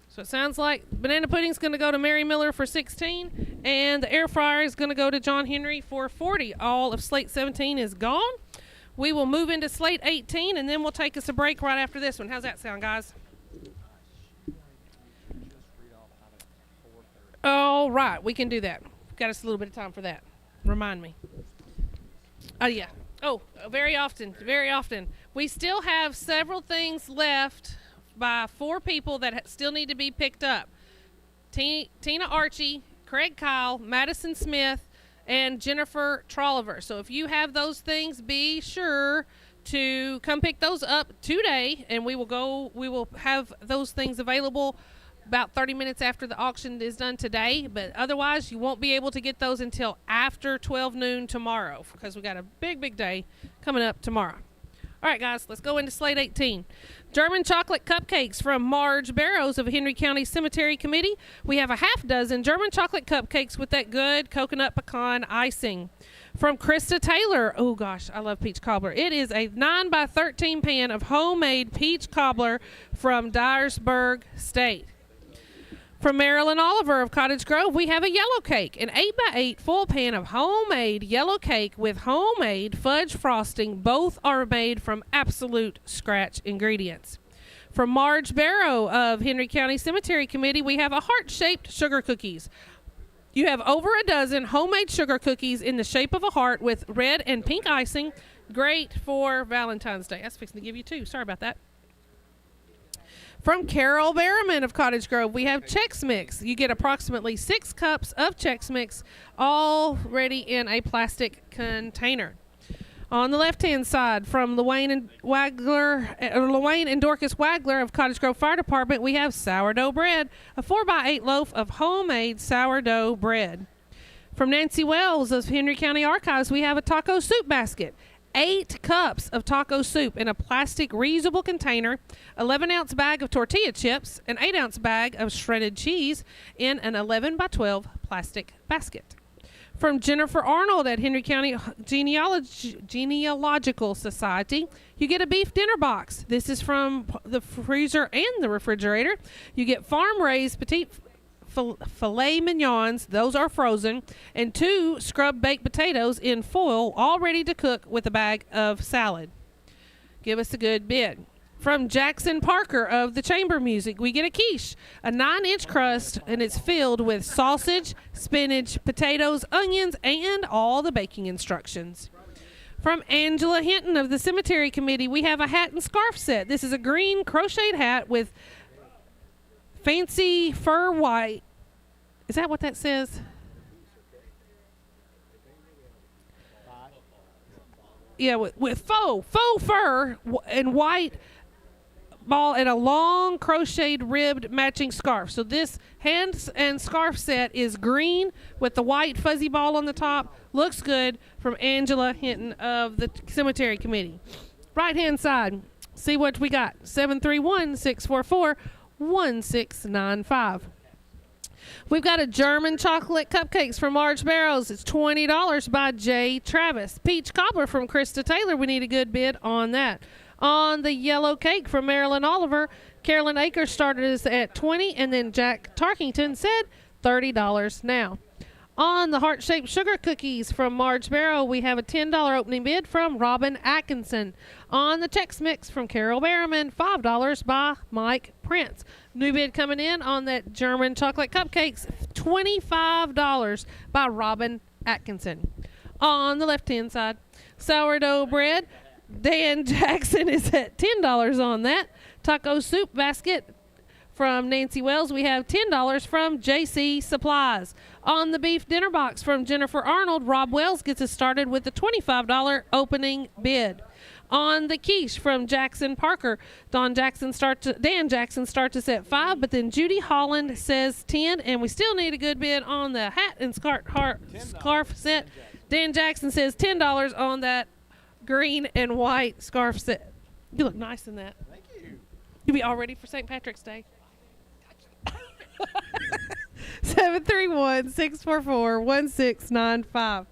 So it sounds like banana pudding's going to go to Mary Miller for $16, and the air fryer is going to go to John Henry for $40. All of slate 17 is gone. We will move into slate 18, and then we'll take us a break right after this one. How's that sound, guys? All right, we can do that. Got us a little bit of time for that. Remind me. Oh, yeah. Oh, very often, very often. We still have several things left by 4 people that still need to be picked up. Tina Archie, Craig Kyle, Madison Smith, and Jennifer Trolliver. So if you have those things, be sure to come pick those up today, and we will have those things available about 30 minutes after the auction is done today. But otherwise, you won't be able to get those until after 12 noon tomorrow, because we got a big day coming up tomorrow. All right, guys, let's go into slate 18. German chocolate cupcakes from Marge Barrows of Henry County Cemetery Committee. We have a half dozen German chocolate cupcakes with that good coconut pecan icing. From Krista Taylor, oh gosh, I love peach cobbler. It is a 9 by 13 pan of homemade peach cobbler from Dyersburg State. From Marilyn Oliver of Cottage Grove, we have a yellow cake, an 8 by 8 full pan of homemade yellow cake with homemade fudge frosting. Both are made from absolute scratch ingredients. From Marge Barrow of Henry County Cemetery Committee, we have a heart-shaped sugar cookies. You have over a dozen homemade sugar cookies in the shape of a heart with red and pink icing. Great for Valentine's Day. I was fixing to give you 2. Sorry about that. From Carol Berriman of Cottage Grove, we have Chex Mix. You get approximately 6 cups of Chex Mix, all ready in a plastic container. On the left-hand side, from Luane and Dorcas Wagler of Cottage Grove Fire Department, we have sourdough bread, a 4 by 8 loaf of homemade sourdough bread. From Nancy Wells of Henry County Archives, we have a taco soup basket. 8 cups of taco soup in a plastic reusable container, 11-ounce bag of tortilla chips, an 8-ounce bag of shredded cheese in an 11 by 12 plastic basket. From Jennifer Arnold at Henry County Genealogical Society, you get a beef dinner box. This is from the freezer and the refrigerator. You get farm-raised petite filet mignons, those are frozen, and 2 scrub baked potatoes in foil, all ready to cook with a bag of salad. Give us a good bid. From Jackson Parker of the Chamber Music, we get a quiche, a 9-inch crust, and it's filled with sausage, spinach, potatoes, onions, and all the baking instructions. From Angela Hinton of the Cemetery Committee, we have a hat and scarf set. This is a green crocheted hat with fancy fur white. Is that what that says? Yeah, with faux fur and white ball and a long crocheted ribbed matching scarf. So this hand and scarf set is green with the white fuzzy ball on the top. Looks good. From Angela Hinton of the Cemetery Committee. Right hand side, see what we got. 731-644-1695. We've got a German chocolate cupcakes from Marge Barrows. It's $20 by Jay Travis. Peach cobbler from Krista Taylor. We need a good bid on that. On the yellow cake from Marilyn Oliver, Carolyn Akers started us at $20, and then Jack Tarkington said $30 now. On the heart-shaped sugar cookies from Marge Barrow, we have a $10 opening bid from Robin Atkinson. On the Chex Mix from Carol Berriman, $5 by Mike Prince. New bid coming in on that German chocolate cupcakes, $25 by Robin Atkinson. On the left-hand side, sourdough bread, Dan Jackson is at $10 on that. Taco soup basket from Nancy Wells, we have $10 from JC Supplies. On the beef dinner box from Jennifer Arnold, Rob Wells gets us started with a $25 opening bid. On the quiche from Jackson Parker, Dan Jackson starts us at $5, but then Judy Holland says $10, and we still need a good bid on the hat and scarf set. Dan Jackson says $10 on that green and white scarf set. You look nice in that. Thank you. You'll be all ready for St. Patrick's Day. 731-644-1695.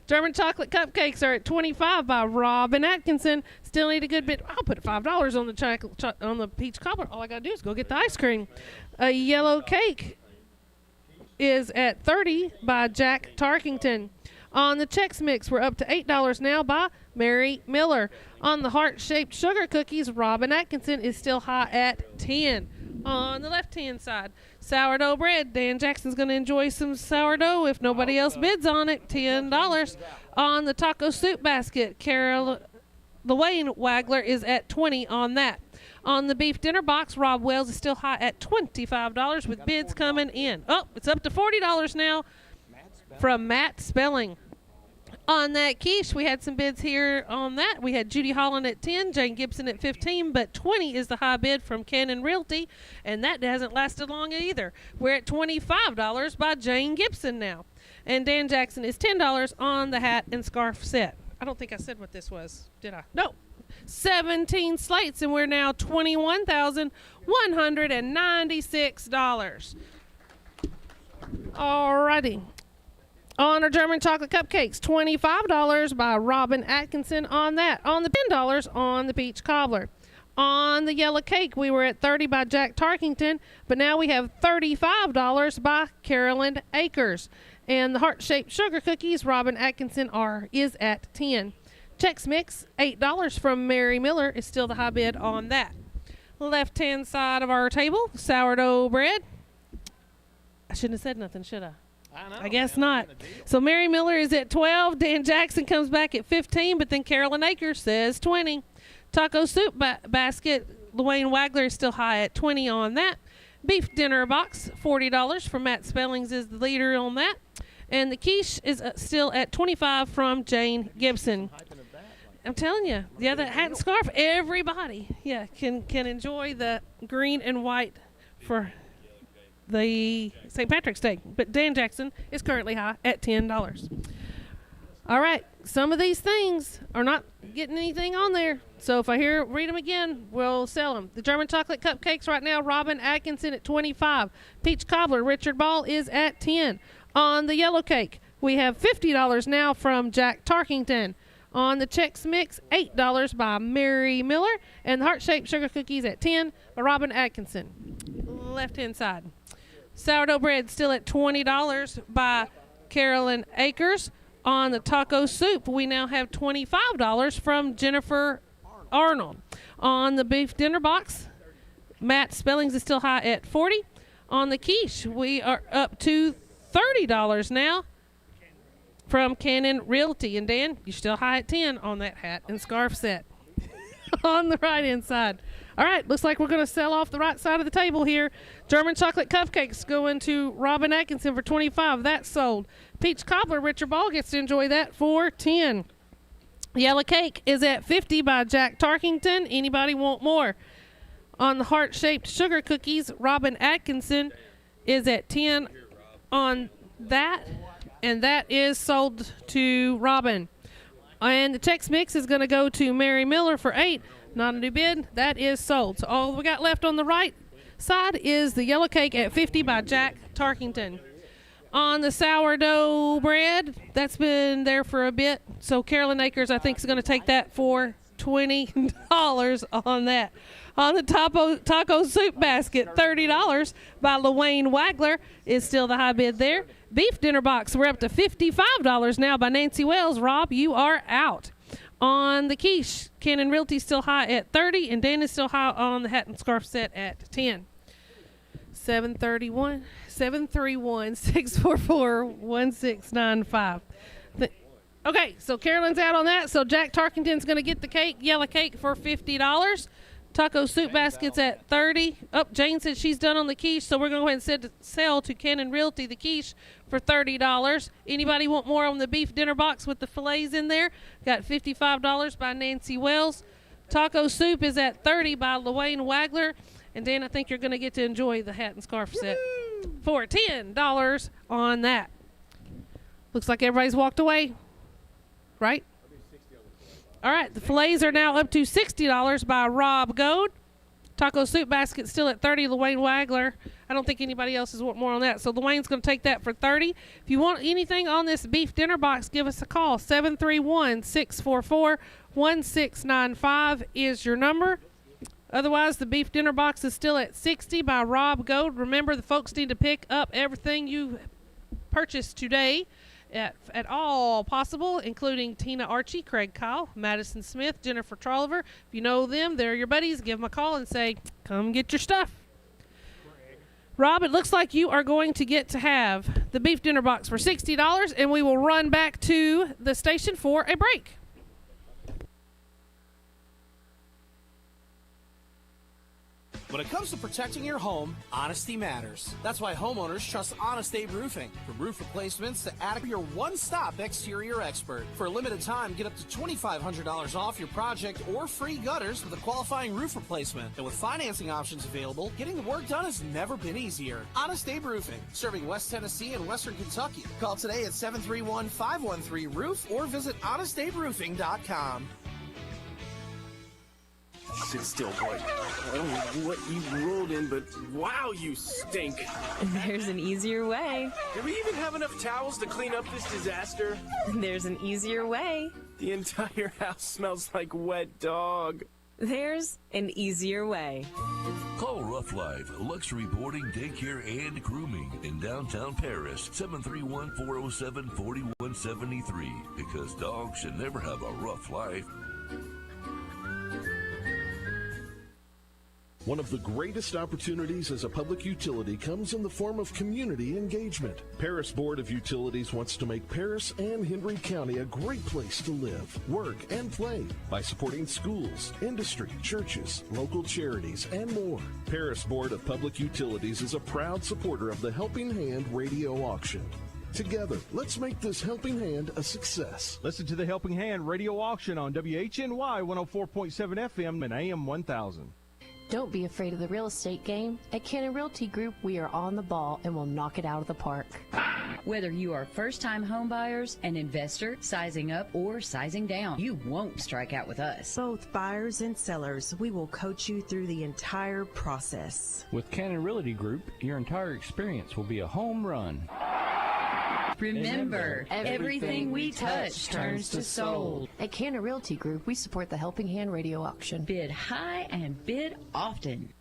German chocolate cupcakes are at $25 by Robin Atkinson. Still need a good bit. I'll put $5 on the on the peach cobbler. All I gotta do is go get the ice cream. A yellow cake is at $30 by Jack Tarkington. On the Chex Mix, we're up to $8 now by Mary Miller. On the heart-shaped sugar cookies, Robin Atkinson is still high at $10. On the left-hand side, sourdough bread. Dan Jackson's going to enjoy some sourdough if nobody else bids on it. $10. On the taco soup basket, Carol Lorraine Wagler is at $20 on that. On the beef dinner box, Rob Wells is still high at $25 with bids coming in. Oh, it's up to $40 now from Matt Spelling. On that quiche, we had some bids here on that. We had Judy Holland at $10, Jane Gibson at $15, but $20 is the high bid from Cannon Realty, and that hasn't lasted long either. We're at $25 by Jane Gibson now. And Dan Jackson is $10 on the hat and scarf set. I don't think I said what this was, did I? No. 17 slates, and we're now $21,196. Alrighty. On our German chocolate cupcakes, $25 by Robin Atkinson on that. On the $10 on the peach cobbler. On the yellow cake, we were at $30 by Jack Tarkington, but now we have $35 by Carolyn Akers. And the heart-shaped sugar cookies, Robin Atkinson is at $10. Chex Mix, $8 from Mary Miller is still the high bid on that. Left-hand side of our table, sourdough bread. I shouldn't have said nothing, should I? I guess not. So Mary Miller is at $12. Dan Jackson comes back at $15, but then Carolyn Akers says $20. Taco soup basket, Luann Wagler is still high at $20 on that. Beef dinner box, $40 from Matt Spellings is the leader on that. And the quiche is still at $25 from Jane Gibson. I'm telling you, yeah, that hat and scarf, everybody, can enjoy the green and white for the St. Patrick's Day. But Dan Jackson is currently high at $10. All right, some of these things are not getting anything on there. So if I read them again, we'll sell them. The German chocolate cupcakes right now, Robin Atkinson at 25. Peach cobbler, Richard Ball is at 10. On the yellow cake, we have $50 now from Jack Tarkington. On the Chex Mix, $8 by Mary Miller. And the heart-shaped sugar cookies at 10 by Robin Atkinson. Left-hand side. Sourdough bread still at $20 by Carolyn Akers. On the taco soup, we now have $25 from Jennifer Arnold. On the beef dinner box, Matt Spellings is still high at $40. On the quiche, we are up to $30 now from Cannon Realty. And Dan, you're still high at 10 on that hat and scarf set. On the right-hand side. All right, looks like we're going to sell off the right side of the table here. German chocolate cupcakes going to Robin Atkinson for $25. That's sold. Peach cobbler, Richard Ball gets to enjoy that for $10. Yellow cake is at $50 by Jack Tarkington. Anybody want more? On the heart-shaped sugar cookies, Robin Atkinson is at $10 on that, and that is sold to Robin. And the Chex Mix is going to go to Mary Miller for $8. Not a new bid. That is sold. So all we got left on the right side is the yellow cake at $50 by Jack Tarkington. On the sourdough bread, that's been there for a bit. So Carolyn Akers, I think, is going to take that for $20 on that. On the taco soup basket, $30 by LaWayne Wagler is still the high bid there. Beef dinner box, we're up to $55 now by Nancy Wells. Rob, you are out. On the quiche, Cannon Realty still high at $30, and Dan is still high on the hat and scarf set at $10. 731-644-1695. Okay, so Carolyn's out on that. So Jack Tarkington's going to get the cake, yellow cake, for $50. Taco soup baskets at $30. Oh, Jane said she's done on the quiche, so we're going to go ahead and sell to Cannon Realty the quiche for $30. Anybody want more on the beef dinner box with the fillets in there? Got $55 by Nancy Wells. Taco soup is at $30 by LaWayne Wagler. And Dan, I think you're going to get to enjoy the hat and scarf set for $10 on that. Looks like everybody's walked away, right? All right, the fillets are now up to $60 by Rob Goad. Taco soup basket still at $30, LaWayne Wagler. I don't think anybody else is wanting more on that. So LaWayne's going to take that for $30. If you want anything on this beef dinner box, give us a call. 731-644-1695 is your number. Otherwise, the beef dinner box is still at $60 by Rob Goad. Remember, the folks need to pick up everything you purchased today at all possible, including Tina Archie, Craig Kyle, Madison Smith, Jennifer Trolliver. If you know them, they're your buddies. Give them a call and say, come get your stuff. Rob, it looks like you are going to get to have the beef dinner box for $60, and we will run back to the station for a break. When it comes to protecting your home, honesty matters. That's why homeowners trust Honest Abe Roofing. From roof replacements to attic, your one-stop exterior expert. For a limited time, get up to $2,500 off your project or free gutters with a qualifying roof replacement. And with financing options available, getting the work done has never been easier. Honest Abe Roofing, serving West Tennessee and Western Kentucky. Call today at 731-513-ROOF or visit honestaberoofing.com. Sit still, boy. I don't know what you rolled in, but wow, you stink. There's an easier way. Do we even have enough towels to clean up this disaster? There's an easier way. The entire house smells like wet dog. There's an easier way. Call Rough Life, luxury boarding, daycare, and grooming in downtown Paris, 731-407-4173, because dogs should never have a rough life. One of the greatest opportunities as a public utility comes in the form of community engagement. Paris Board of Utilities wants to make Paris and Henry County a great place to live, work, and play by supporting schools, industry, churches, local charities, and more. Paris Board of Public Utilities is a proud supporter of the Helping Hand radio auction. Together, let's make this Helping Hand a success. Listen to the Helping Hand radio auction on WHNY 104.7 FM and AM 1000. Don't be afraid of the real estate game. At Cannon Realty Group, we are on the ball and will knock it out of the park. Whether you are first-time homebuyers, an investor, sizing up, or sizing down, you won't strike out with us. Both buyers and sellers, we will coach you through the entire process. With Cannon Realty Group, your entire experience will be a home run. Remember, everything we touch turns to sold. At Cannon Realty Group, we support the Helping Hand radio auction. Bid high and bid often.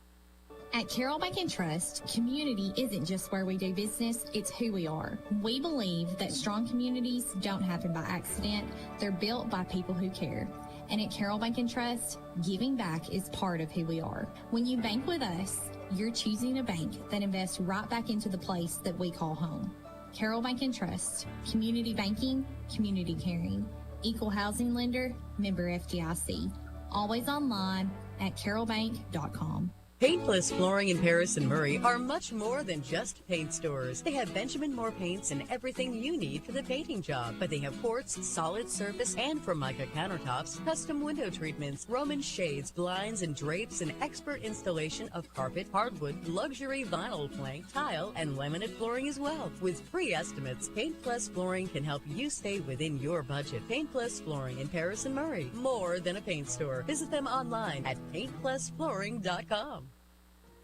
At Carroll Bank and Trust, community isn't just where we do business, it's who we are. We believe that strong communities don't happen by accident, they're built by people who care. And at Carroll Bank and Trust, giving back is part of who we are. When you bank with us, you're choosing a bank that invests right back into the place that we call home. Carroll Bank and Trust, community banking, community caring. Equal housing lender, member FDIC. Always online at carrollbank.com. Paint Plus Flooring in Paris and Murray are much more than just paint stores. They have Benjamin Moore paints and everything you need for the painting job. But they have quartz, solid surface, and Formica countertops, custom window treatments, Roman shades, blinds, and drapes, and expert installation of carpet, hardwood, luxury vinyl plank, tile, and laminate flooring as well. With free estimates, Paint Plus Flooring can help you stay within your budget. Paint Plus Flooring in Paris and Murray. More than a paint store. Visit them online at paintplusflooring.com.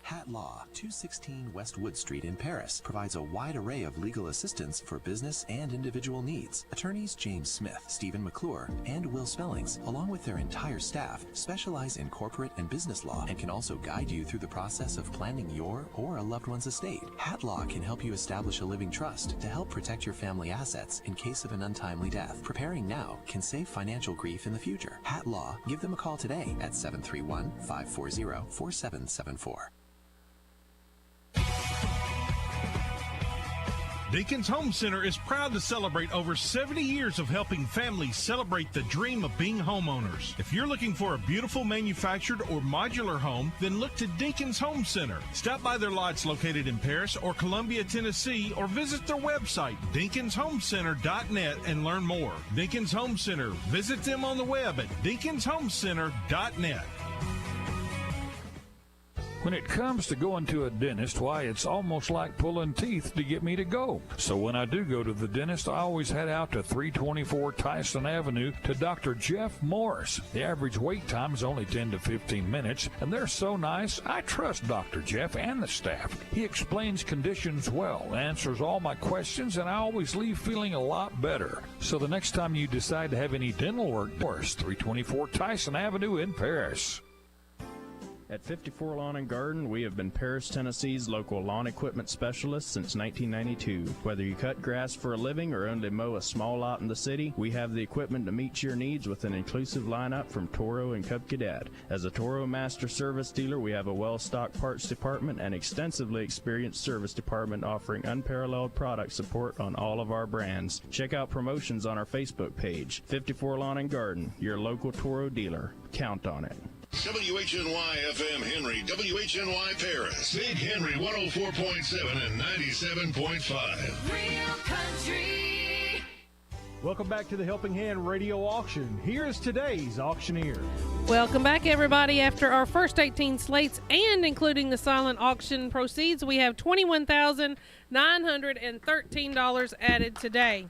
Hat Law, 216 West Wood Street in Paris, provides a wide array of legal assistance for business and individual needs. Attorneys James Smith, Stephen McClure, and Will Spellings, along with their entire staff, specialize in corporate and business law and can also guide you through the process of planning your or a loved one's estate. Hat Law can help you establish a living trust to help protect your family assets in case of an untimely death. Preparing now can save financial grief in the future. Hat Law, give them a call today at 731-540-4774. Dinkins Home Center is proud to celebrate over 70 years of helping families celebrate the dream of being homeowners. If you're looking for a beautiful manufactured or modular home, then look to Dinkins Home Center. Stop by their lots located in Paris or Columbia, Tennessee, or visit their website, DinkinsHomeCenter.net, and learn more. Dinkins Home Center. Visit them on the web at DinkinsHomeCenter.net. When it comes to going to a dentist, why, it's almost like pulling teeth to get me to go. So when I do go to the dentist, I always head out to 324 Tyson Avenue to Dr. Jeff Morris. The average wait time is only 10 to 15 minutes, and they're so nice, I trust Dr. Jeff and the staff. He explains conditions well, answers all my questions, and I always leave feeling a lot better. So the next time you decide to have any dental work, Morris, 324 Tyson Avenue in Paris. At 54 Lawn and Garden, we have been Paris, Tennessee's local lawn equipment specialist since 1992. Whether you cut grass for a living or only mow a small lot in the city, we have the equipment to meet your needs with an inclusive lineup from Toro and Cub Cadet. As a Toro Master Service dealer, we have a well-stocked parts department and extensively experienced service department offering unparalleled product support on all of our brands. Check out promotions on our Facebook page. 54 Lawn and Garden, your local Toro dealer. Count on it. WHNY FM Henry, WHNY Paris, Big Henry 104.7 and 97.5. Real country. Welcome back to the Helping Hand Radio Auction. Here is today's auctioneer. Welcome back, everybody. After our first 18 slates and including the silent auction proceeds, we have $21,913 added today.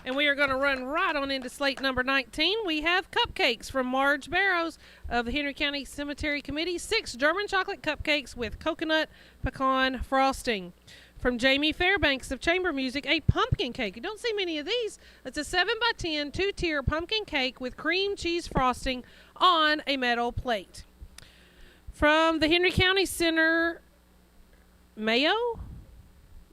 And we are going to run right on into slate number 19. We have cupcakes from Marge Barrows of the Henry County Cemetery Committee. 6 German chocolate cupcakes with coconut pecan frosting. From Jamie Fairbanks of Chamber Music, a pumpkin cake. You don't see many of these. It's a 7x10 2-tier pumpkin cake with cream cheese frosting on a metal plate. From the Henry County Center, Mayo?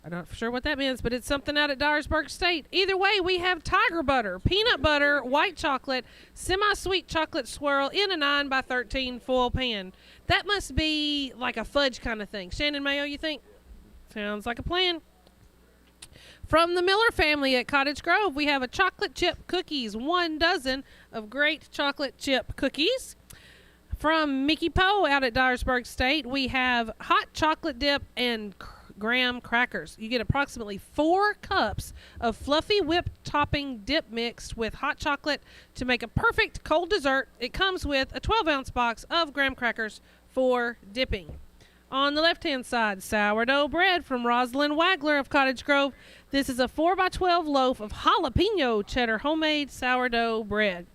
I'm not sure what that means, but it's something out at Dyersburg State. Either way, we have tiger butter, peanut butter, white chocolate, semi-sweet chocolate swirl in a 9x13 foil pan. That must be like a fudge kind of thing. Shannon Mayo, you think? Sounds like a plan. From the Miller family at Cottage Grove, we have a chocolate chip cookies, 1 dozen of great chocolate chip cookies. From Mickey Poe out at Dyersburg State, we have hot chocolate dip and graham crackers. You get approximately 4 cups of fluffy whipped topping dip mixed with hot chocolate to make a perfect cold dessert. It comes with a 12-ounce box of graham crackers for dipping. On the left-hand side, sourdough bread from Rosalind Wagler of Cottage Grove. This is a 4x12 loaf of jalapeno cheddar homemade sourdough bread.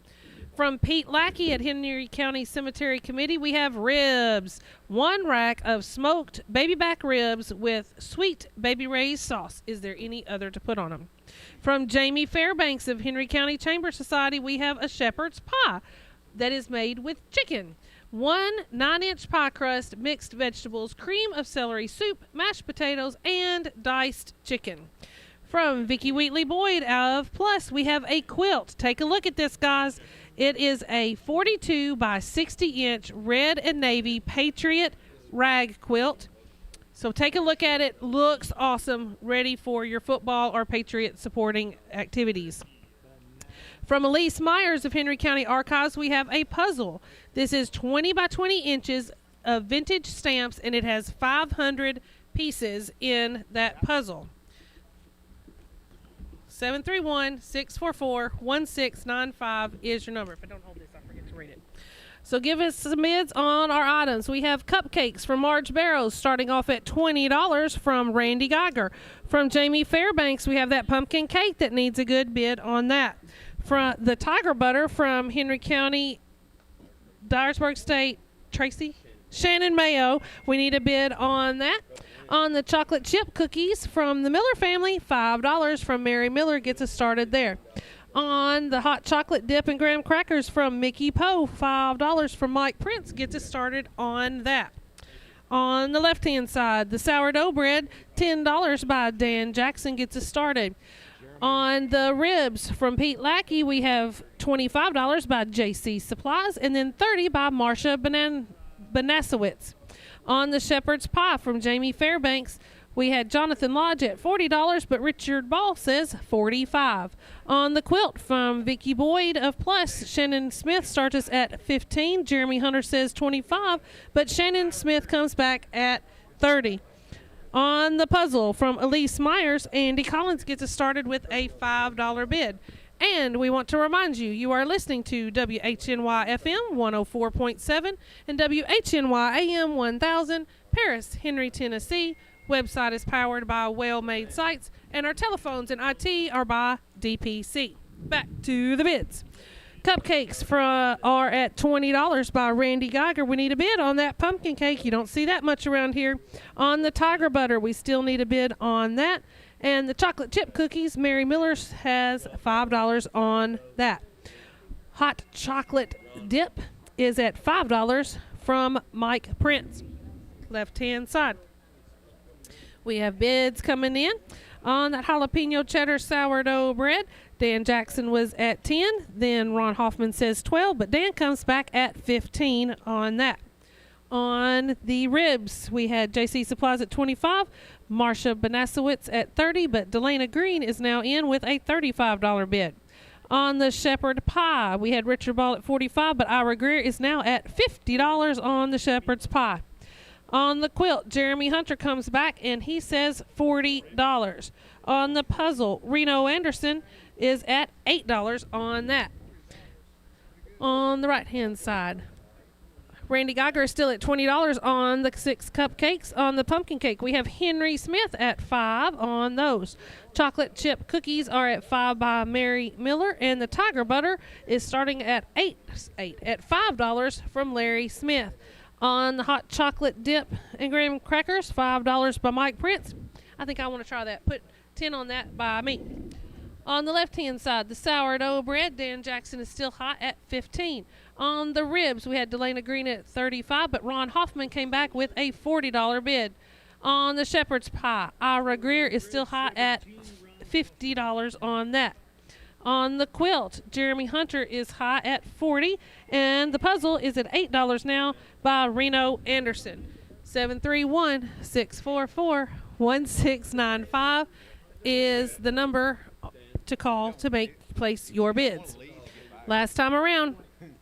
From Pete Lackey at Henry County Cemetery Committee, we have ribs. 1 rack of smoked baby back ribs with sweet baby Ray's sauce. Is there any other to put on them? From Jamie Fairbanks of Henry County Chamber Society, we have a shepherd's pie that is made with chicken. 1 9-inch pie crust, mixed vegetables, cream of celery soup, mashed potatoes, and diced chicken. From Vicki Wheatley Boyd of Plus, we have a quilt. Take a look at this, guys. It is a 42 by 60-inch red and navy Patriot rag quilt. So take a look at it. Looks awesome. Ready for your football or Patriot supporting activities. From Elise Myers of Henry County Archives, we have a puzzle. This is 20 by 20 inches of vintage stamps, and it has 500 pieces in that puzzle. 731-644-1695 is your number. If I don't hold this, I forget to read it. So give us some bids on our items. We have cupcakes from Marge Barrows starting off at $20 from Randy Geiger. From Jamie Fairbanks, we have that pumpkin cake that needs a good bid on that. From the Tiger Butter from Henry County, Dyersburg State, Shannon Mayo, we need a bid on that. On the chocolate chip cookies from the Miller family, $5 from Mary Miller gets us started there. On the hot chocolate dip and graham crackers from Mickey Poe, $5 from Mike Prince gets us started on that. On the left-hand side, the sourdough bread, $10 by Dan Jackson gets us started. On the ribs from Pete Lackey, we have $25 by JC Supplies, and then $30 by Marcia Banasowitz. On the shepherd's pie from Jamie Fairbanks, we had Jonathan Lodge at $40, but Richard Ball says $45. On the quilt from Vicki Boyd of Plus, Shannon Smith starts us at $15. Jeremy Hunter says $25, but Shannon Smith comes back at $30. On the puzzle from Elise Myers, Andy Collins gets us started with a $5 bid. And we want to remind you, you are listening to WHNY FM 104.7 and WHNY AM 1000, Paris, Henry, Tennessee. Website is powered by Well-Made Sites, and our telephones and IT are by DPC. Back to the bids. Cupcakes are at $20 by Randy Geiger. We need a bid on that pumpkin cake. You don't see that much around here. On the Tiger Butter, we still need a bid on that. And the chocolate chip cookies, Mary Miller has $5 on that. Hot chocolate dip is at $5 from Mike Prince. Left-hand side. We have bids coming in on that jalapeno cheddar sourdough bread. Dan Jackson was at 10. Then Ron Hoffman says 12, but Dan comes back at 15 on that. On the ribs, we had JC Supplies at 25, Marcia Banasowitz at 30, but Delana Green is now in with a $35 bid. On the shepherd pie, we had Richard Ball at 45, but Ira Greer is now at $50 on the shepherd's pie. On the quilt, Jeremy Hunter comes back and he says $40. On the puzzle, Reno Anderson is at $8 on that. On the right-hand side, Randy Geiger is still at $20 on the 6 cupcakes. On the pumpkin cake, we have Henry Smith at $5 on those. Chocolate chip cookies are at $5 by Mary Miller, and the Tiger Butter is starting at $5 from Larry Smith. On the hot chocolate dip and graham crackers, $5 by Mike Prince. I think I want to try that. Put 10 on that by me. On the left-hand side, the sourdough bread, Dan Jackson is still hot at 15. On the ribs, we had Delana Green at 35, but Ron Hoffman came back with a $40 bid. On the shepherd's pie, Ira Greer is still hot at $50 on that. On the quilt, Jeremy Hunter is high at $40, and the puzzle is at $8 now by Reno Anderson. 731-644-1695 is the number to call to place your bids. Last time around,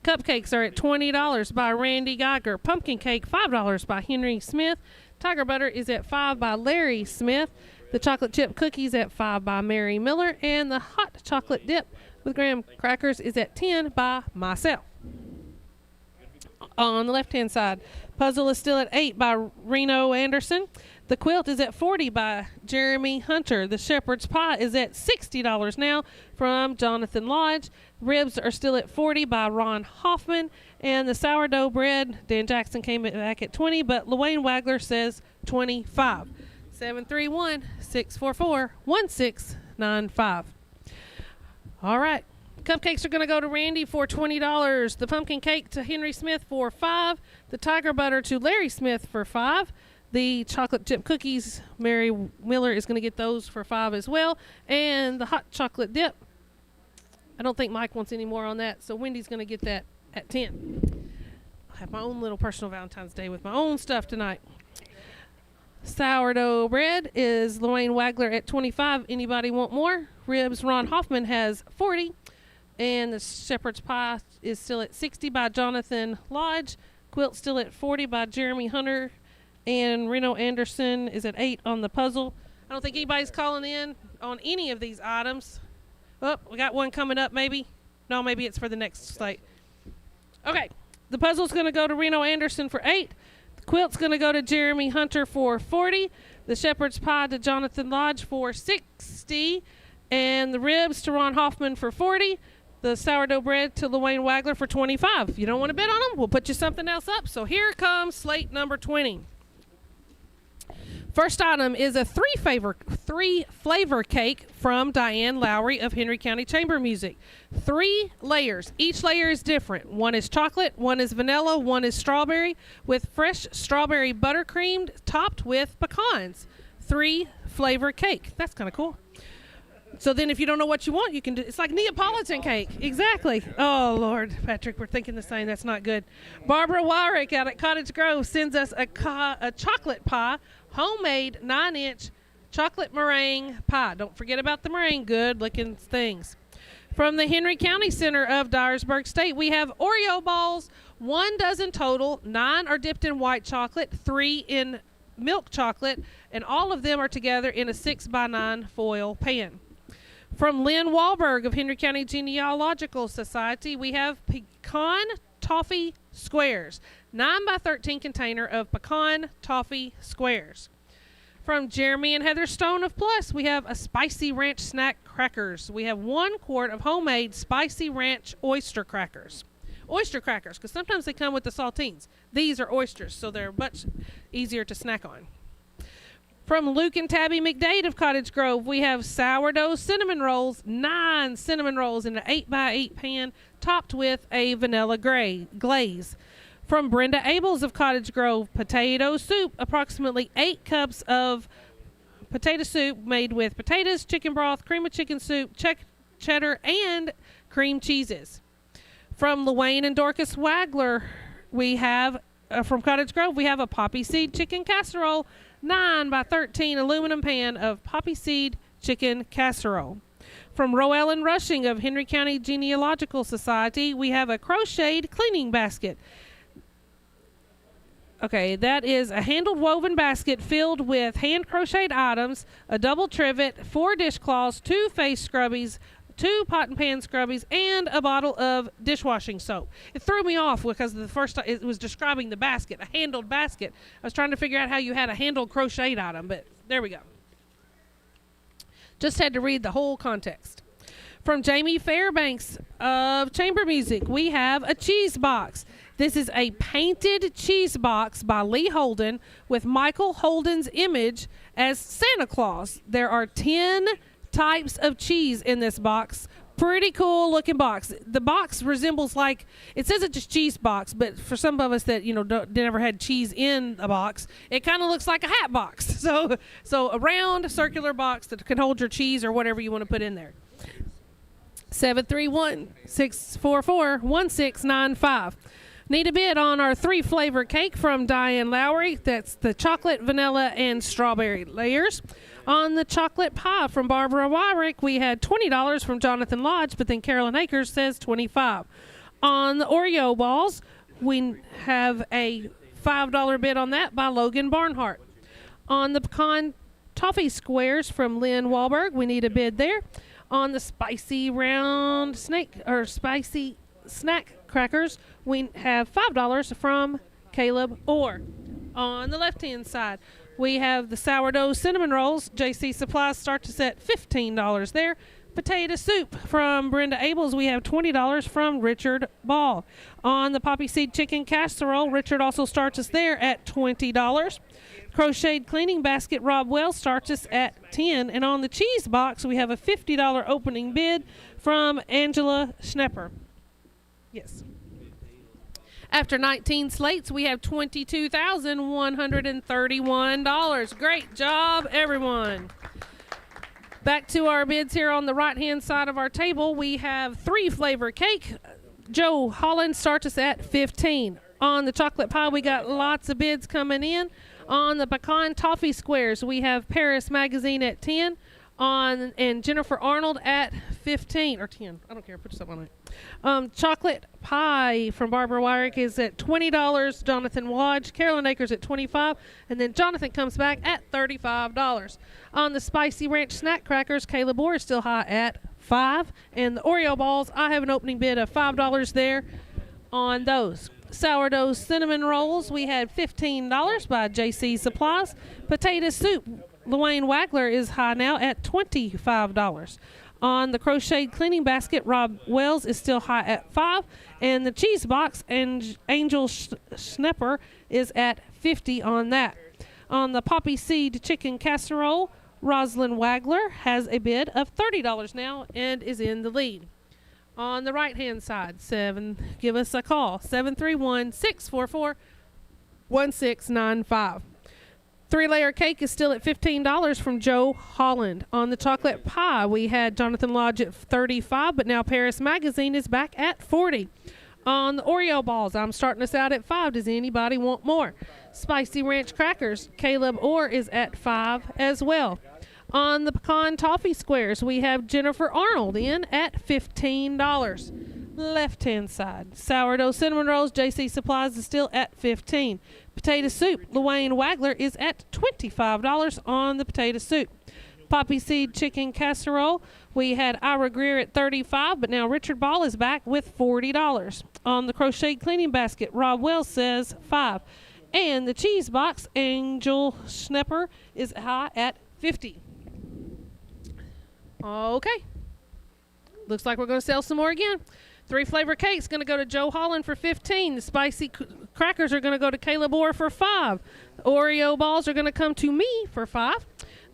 cupcakes are at $20 by Randy Geiger. Pumpkin cake, $5 by Henry Smith. Tiger Butter is at $5 by Larry Smith. The chocolate chip cookies at $5 by Mary Miller. And the hot chocolate dip with graham crackers is at $10 by myself. On the left-hand side, puzzle is still at 8 by Reno Anderson. The quilt is at $40 by Jeremy Hunter. The shepherd's pie is at $60 now from Jonathan Lodge. Ribs are still at $40 by Ron Hoffman. And the sourdough bread, Dan Jackson came back at $20, but Luane Wagler says $25. 731-644-1695. All right. Cupcakes are going to go to Randy for $20. The pumpkin cake to Henry Smith for $5. The tiger butter to Larry Smith for $5. The chocolate chip cookies, Mary Miller is going to get those for $5 as well. And the hot chocolate dip, I don't think Mike wants any more on that, so Wendy's going to get that at $10. I have my own little personal Valentine's Day with my own stuff tonight. Sourdough bread is Luane Wagler at $25. Anybody want more? Ribs, Ron Hoffman has $40. And the shepherd's pie is still at $60 by Jonathan Lodge. Quilt still at $40 by Jeremy Hunter. And Reno Anderson is at $8 on the puzzle. I don't think anybody's calling in on any of these items. Oh, we got one coming up maybe. No, maybe it's for the next slate. Okay, the puzzle's going to go to Reno Anderson for $8. The quilt's going to go to Jeremy Hunter for $40. The shepherd's pie to Jonathan Lodge for $60. And the ribs to Ron Hoffman for $40. The sourdough bread to Luane Wagler for $25. If you don't want to bet on them, we'll put you something else up. So here comes slate number 20. First item is a three flavor cake from Diane Lowry of Henry County Chamber Music. 3 layers. Each layer is different. One is chocolate, one is vanilla, one is strawberry with fresh strawberry buttercream topped with pecans. 3 flavor cake. That's kind of cool. So then if you don't know what you want, you can do, it's like Neapolitan cake. Exactly. Oh, Lord, Patrick, we're thinking the same. That's not good. Barbara Wyrick out at Cottage Grove sends us a chocolate pie, homemade 9-inch chocolate meringue pie. Don't forget about the meringue. Good-looking things. From the Henry County Center of Dyersburg State, we have Oreo balls, 1 dozen total. 9 are dipped in white chocolate, 3 in milk chocolate, and all of them are together in a 6x9 foil pan. From Lynn Wahlberg of Henry County Genealogical Society, we have pecan toffee squares. 9x13 container of pecan toffee squares. From Jeremy and Heather Stone of Plus, we have a spicy ranch snack crackers. We have 1 quart of homemade spicy ranch oyster crackers. Oyster crackers, because sometimes they come with the saltines. These are oysters, so they're much easier to snack on. From Luke and Tabby McDade of Cottage Grove, we have sourdough cinnamon rolls, 9 cinnamon rolls in an 8x8 pan, topped with a vanilla glaze. From Brenda Abels of Cottage Grove, potato soup, approximately 8 cups of potato soup made with potatoes, chicken broth, cream of chicken soup, cheddar, and cream cheeses. From Luane and Dorcas Wagler, we have, from Cottage Grove, we have a poppy seed chicken casserole, 9x13 aluminum pan of poppy seed chicken casserole. From Roellen Rushing of Henry County Genealogical Society, we have a crocheted cleaning basket. Okay, that is a handled woven basket filled with hand crocheted items, a double trivet, 4 dishcloths, 2 face scrubbies, 2 pot and pan scrubbies, and a bottle of dishwashing soap. It threw me off because the first time it was describing the basket, a handled basket. I was trying to figure out how you had a handled crocheted item, but there we go. Just had to read the whole context. From Jamie Fairbanks of Chamber Music, we have a cheese box. This is a painted cheese box by Lee Holden with Michael Holden's image as Santa Claus. There are 10 types of cheese in this box. Pretty cool looking box. The box resembles, like, it says it's a cheese box, but for some of us that, you know, never had cheese in a box, it kind of looks like a hat box. So a round circular box that can hold your cheese or whatever you want to put in there. 731-644-1695. Need a bid on our 3 flavor cake from Diane Lowry. That's the chocolate, vanilla, and strawberry layers. On the chocolate pie from Barbara Wyrick, we had $20 from Jonathan Lodge, but then Carolyn Akers says $25. On the Oreo balls, we have a $5 bid on that by Logan Barnhart. On the pecan toffee squares from Lynn Wahlberg, we need a bid there. On the spicy round spicy snack crackers, we have $5 from Caleb Orr. On the left-hand side, we have the sourdough cinnamon rolls. JC Supplies starts us at $15 there. Potato soup from Brenda Abels, we have $20 from Richard Ball. On the poppy seed chicken casserole, Richard also starts us there at $20. Crocheted cleaning basket, Rob Wells starts us at $10. And on the cheese box, we have a $50 opening bid from Angela Schnepper. Yes. After 19 slates, we have $22,131. Great job, everyone. Back to our bids here on the right-hand side of our table. We have 3-flavor cake. Joe Holland starts us at $15. On the chocolate pie, we got lots of bids coming in. On the pecan toffee squares, we have Paris Magazine at $10. And Jennifer Arnold at $15 or $10. I don't care. Put something on it. Chocolate pie from Barbara Wyrick is at $20. Jonathan Lodge, Carolyn Acres at $25, and then Jonathan comes back at $35. On the spicy ranch snack crackers, Caleb Orr is still high at $5, and the Oreo balls, I have an opening bid of $5 there on those. Sourdough cinnamon rolls, we had $15 by JC Supplies. Potato soup, Luanne Wagler is high now at $25. On the crocheted cleaning basket, Rob Wells is still high at $5. And the cheese box, and Angel Schnepper is at $50 on that. On the poppy seed chicken casserole, Rosalind Wagler has a bid of $30 now and is in the lead. On the right-hand side, give us a call, 731-644-1695. 3-layer cake is still at $15 from Joe Holland. On the chocolate pie, we had Jonathan Lodge at $35, but now Paris Magazine is back at $40. On the Oreo balls, I'm starting us out at $5. Does anybody want more? Spicy ranch crackers, Caleb Orr is at $5 as well. On the pecan toffee squares, we have Jennifer Arnold in at $15. Left-hand side, sourdough cinnamon rolls, JC Supplies is still at $15. Potato soup, Luanne Wagler is at $25 on the potato soup. Poppy seed chicken casserole, we had Ira Greer at $35, but now Richard Ball is back with $40. On the crocheted cleaning basket, Rob Wells says $5. And the cheese box, Angel Schnepper is high at $50. Okay. Looks like we're going to sell some more again. 3-flavor cake's going to go to Joe Holland for $15. The spicy crackers are going to go to Caleb Orr for $5. Oreo balls are going to come to me for $5.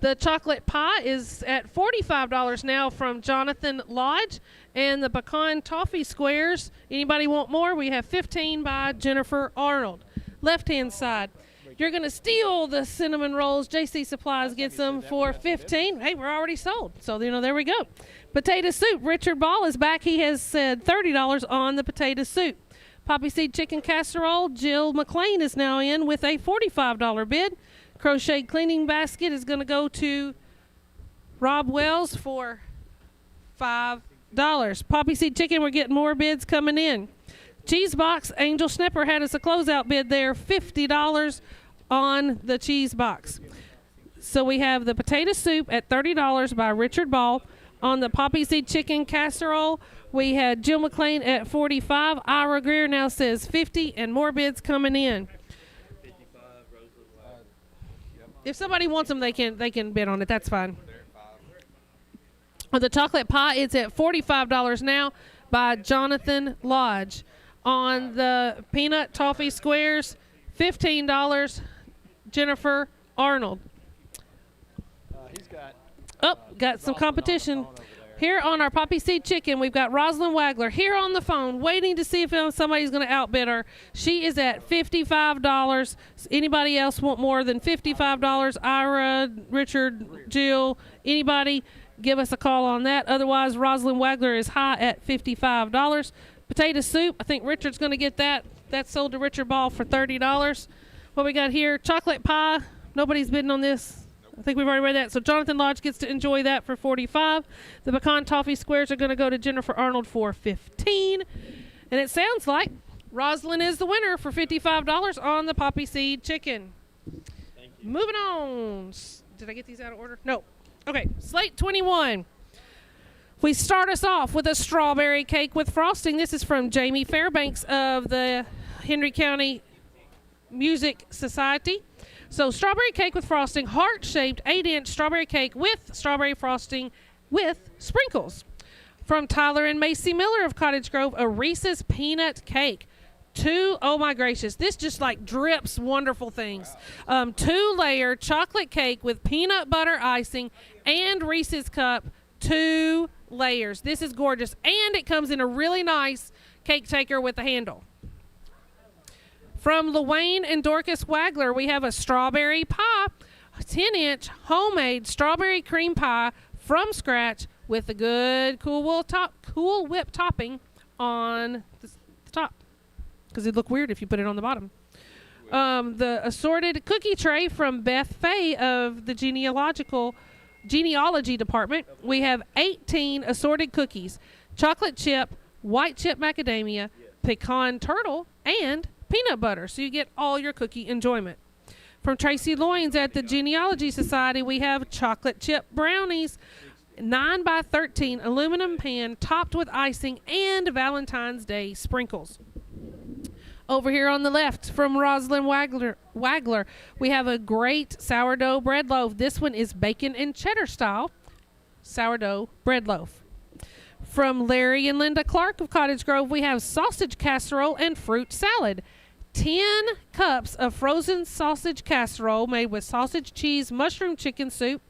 The chocolate pie is at $45 now from Jonathan Lodge. And the pecan toffee squares, anybody want more? We have $15 by Jennifer Arnold. Left-hand side, you're going to steal the cinnamon rolls. JC Supplies gets them for $15. Hey, we're already sold. So, there we go. Potato soup, Richard Ball is back. He has said $30 on the potato soup. Poppy seed chicken casserole, Jill McLean is now in with a $45 bid. Crochet cleaning basket is going to go to Rob Wells for $5. Poppy seed chicken, we're getting more bids coming in. Cheese box, Angel Schnepper had us a closeout bid there, $50 on the cheese box. So we have the potato soup at $30 by Richard Ball. On the poppy seed chicken casserole, we had Jill McLean at $45. Ira Greer now says $50, and more bids coming in. If somebody wants them, they can bid on it. That's fine. On the chocolate pie, it's at $45 now by Jonathan Lodge. On the peanut toffee squares, $15, Jennifer Arnold. Got some competition. Here on our poppy seed chicken, we've got Rosalind Wagler here on the phone waiting to see if somebody's going to outbid her. She is at $55. Anybody else want more than $55? Ira, Richard, Jill, anybody, give us a call on that. Otherwise, Rosalind Wagler is high at $55. Potato soup, I think Richard's going to get that. That's sold to Richard Ball for $30. What we got here, chocolate pie. Nobody's bidding on this. I think we've already read that. So Jonathan Lodge gets to enjoy that for $45. The pecan toffee squares are going to go to Jennifer Arnold for $15. And it sounds like Rosalind is the winner for $55 on the poppy seed chicken. Moving on. Did I get these out of order? No. Okay, slate 21. We start us off with a strawberry cake with frosting. This is from Jamie Fairbanks of the Henry County Music Society. So strawberry cake with frosting, heart-shaped 8-inch strawberry cake with strawberry frosting with sprinkles. From Tyler and Macy Miller of Cottage Grove, a Reese's peanut cake. Oh my gracious, this just like drips wonderful things. 2-layer chocolate cake with peanut butter icing and Reese's cup, 2 layers. This is gorgeous, and it comes in a really nice cake taker with a handle. From Luane and Dorcas Wagler, we have a strawberry pie, 10-inch homemade strawberry cream pie from scratch with a good Cool Whip topping on the top, because it'd look weird if you put it on the bottom. The assorted cookie tray from Beth Fay of the genealogy department. We have 18 assorted cookies, chocolate chip, white chip macadamia, pecan turtle, and peanut butter, so you get all your cookie enjoyment. From Tracy Loins at the Genealogy Society, we have chocolate chip brownies, 9x13 aluminum pan topped with icing and Valentine's Day sprinkles. Over here on the left, from Rosalind Wagler, we have a great sourdough bread loaf. This one is bacon and cheddar style sourdough bread loaf. From Larry and Linda Clark of Cottage Grove, we have sausage casserole and fruit salad. 10 cups of frozen sausage casserole made with sausage, cheese, mushroom chicken soup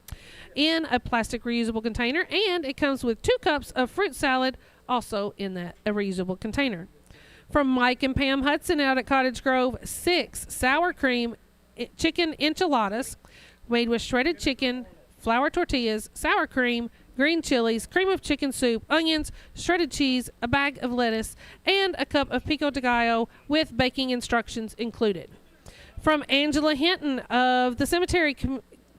in a plastic reusable container, and it comes with 2 cups of fruit salad also in a reusable container. From Mike and Pam Hudson out at Cottage Grove, 6 sour cream chicken enchiladas made with shredded chicken, flour tortillas, sour cream, green chilies, cream of chicken soup, onions, shredded cheese, a bag of lettuce, and a cup of pico de gallo with baking instructions included. From Angela Hinton of the cemetery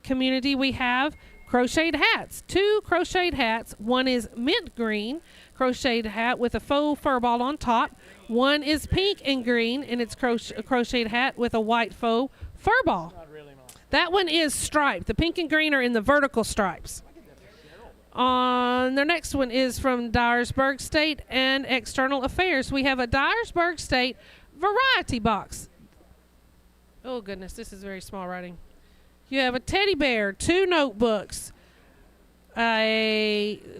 community, we have crocheted hats. 2 crocheted hats. One is mint green crocheted hat with a faux fur ball on top. One is pink and green, and it's a crocheted hat with a white faux fur ball. That one is striped. The pink and green are in the vertical stripes. On the next one is from Dyersburg State and External Affairs. We have a Dyersburg State variety box. Oh, goodness, this is very small writing. You have a teddy bear, 2 notebooks, 2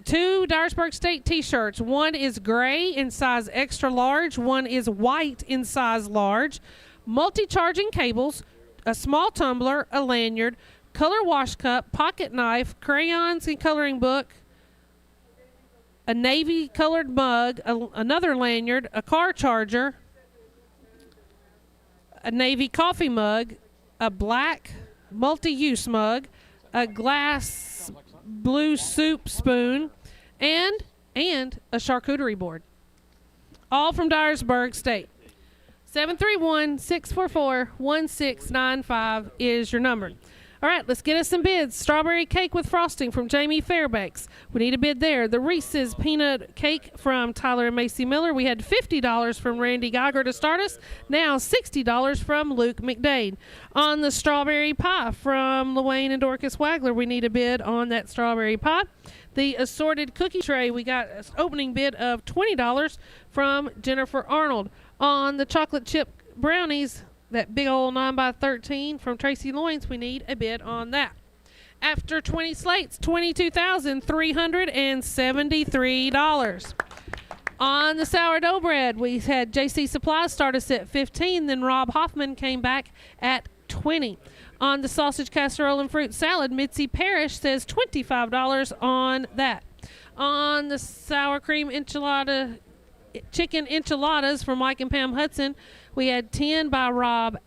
Dyersburg State T-shirts. One is gray in size extra large. One is white in size large. Multi-charging cables, a small tumbler, a lanyard, color wash cup, pocket knife, crayons and coloring book, a navy colored mug, another lanyard, a car charger, a navy coffee mug, a black multi-use mug, a glass blue soup spoon, and a charcuterie board. All from Dyersburg State. 731-644-1695 is your number. All right, let's get us some bids. Strawberry cake with frosting from Jamie Fairbanks. We need a bid there. The Reese's peanut cake from Tyler and Macy Miller. We had $50 from Randy Geiger to start us. Now $60 from Luke McDade. On the strawberry pie from Luane and Dorcas Wagler, we need a bid on that strawberry pie. The assorted cookie tray, we got an opening bid of $20 from Jennifer Arnold. On the chocolate chip brownies, that big old 9x13 from Tracy Loins, we need a bid on that. After 20 slates, $22,373. On the sourdough bread, we had JC Supplies start us at $15, then Rob Hoffman came back at $20. On the sausage casserole and fruit salad, Mitzi Parrish says $25 on that. On the sour cream chicken enchiladas from Mike and Pam Hudson, we had 10 by Rob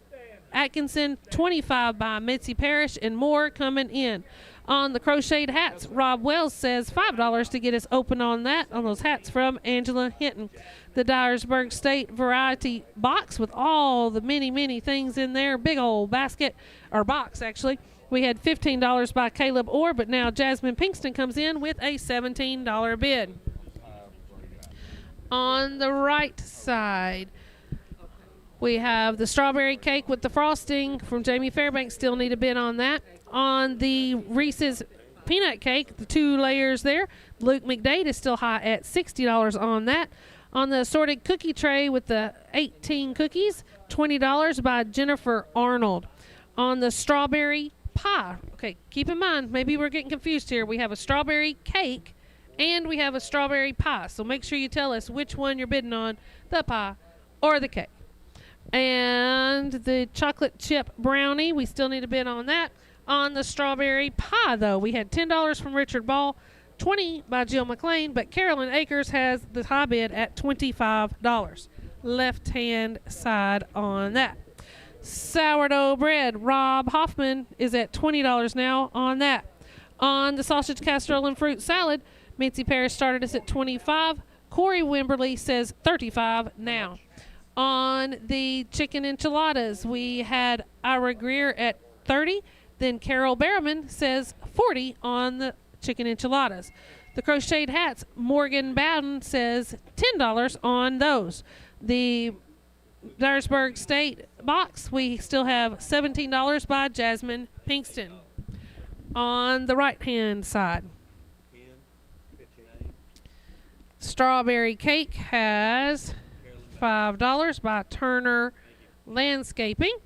Atkinson, 25 by Mitzi Parrish, and more coming in. On the crocheted hats, Rob Wells says $5 to get us open on those hats from Angela Hinton. The Dyersburg State variety box with all the many, many things in there, big old basket, or box actually. We had $15 by Caleb Orr, but now Jasmine Pinkston comes in with a $17 bid. On the right side, we have the strawberry cake with the frosting from Jamie Fairbanks. Still need a bid on that. On the Reese's peanut cake, the 2 layers there. Luke McDade is still high at $60 on that. On the assorted cookie tray with the 18 cookies, $20 by Jennifer Arnold. On the strawberry pie, okay, keep in mind, maybe we're getting confused here. We have a strawberry cake and we have a strawberry pie. So make sure you tell us which one you're bidding on, the pie or the cake. And the chocolate chip brownie, we still need a bid on that. On the strawberry pie, though, we had $10 from Richard Ball, $20 by Jill McLean, but Carolyn Akers has the high bid at $25. Left-hand side on that. Sourdough bread, Rob Hoffman is at $20 now on that. On the sausage casserole and fruit salad, Mitzi Parrish started us at $25. Corey Wimberly says $35 now. On the chicken enchiladas, we had Ira Greer at $30. Then Carol Berriman says $40 on the chicken enchiladas. The crocheted hats, Morgan Bowden says $10 on those. The Dyersburg State box, we still have $17 by Jasmine Pinkston. On the right-hand side, strawberry cake has $5 by Turner Landscaping.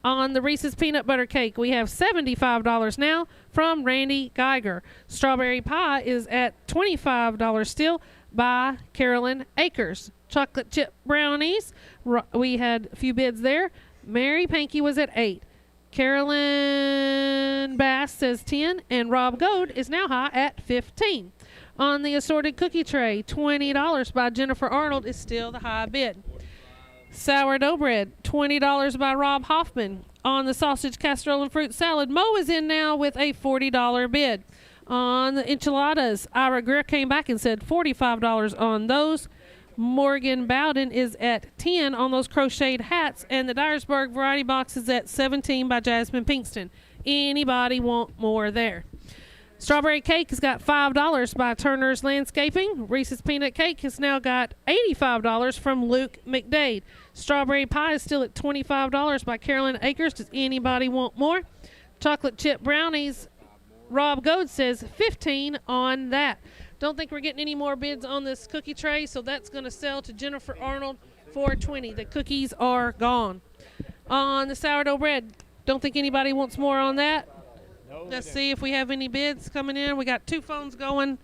On the Reese's Peanut Butter Cake, we have $75 now from Randy Geiger. Strawberry pie is at $25 still by Carolyn Akers. Chocolate chip brownies, we had a few bids there. Mary Pankey was at $8. Carolyn Bass says $10, and Rob Goad is now high at $15. On the assorted cookie tray, $20 by Jennifer Arnold is still the high bid. Sourdough bread, $20 by Rob Hoffman. On the sausage casserole and fruit salad, Mo is in now with a $40 bid. On the enchiladas, Ira Greer came back and said $45 on those. Morgan Bowden is at $10 on those crocheted hats, and the Dyersburg variety box is at $17 by Jasmine Pinkston. Anybody want more there? Strawberry cake has got $5 by Turner's Landscaping. Reese's Peanut Cake has now got $85 from Luke McDade. Strawberry pie is still at $25 by Carolyn Akers. Does anybody want more? Chocolate chip brownies, Rob Goad says $15 on that. Don't think we're getting any more bids on this cookie tray, so that's going to sell to Jennifer Arnold for $20. The cookies are gone. On the sourdough bread, don't think anybody wants more on that. Let's see if we have any bids coming in. We got 2 phones going.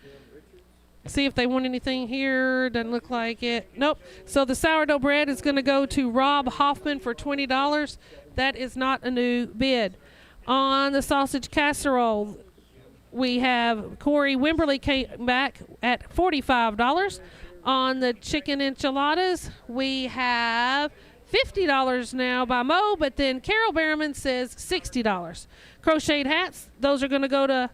See if they want anything here. Doesn't look like it. Nope. So the sourdough bread is going to go to Rob Hoffman for $20. That is not a new bid. On the sausage casserole, we have Corey Wimberly came back at $45. On the chicken enchiladas, we have $50 now by Mo, but then Carol Berriman says $60. Crocheted hats, those are going to go to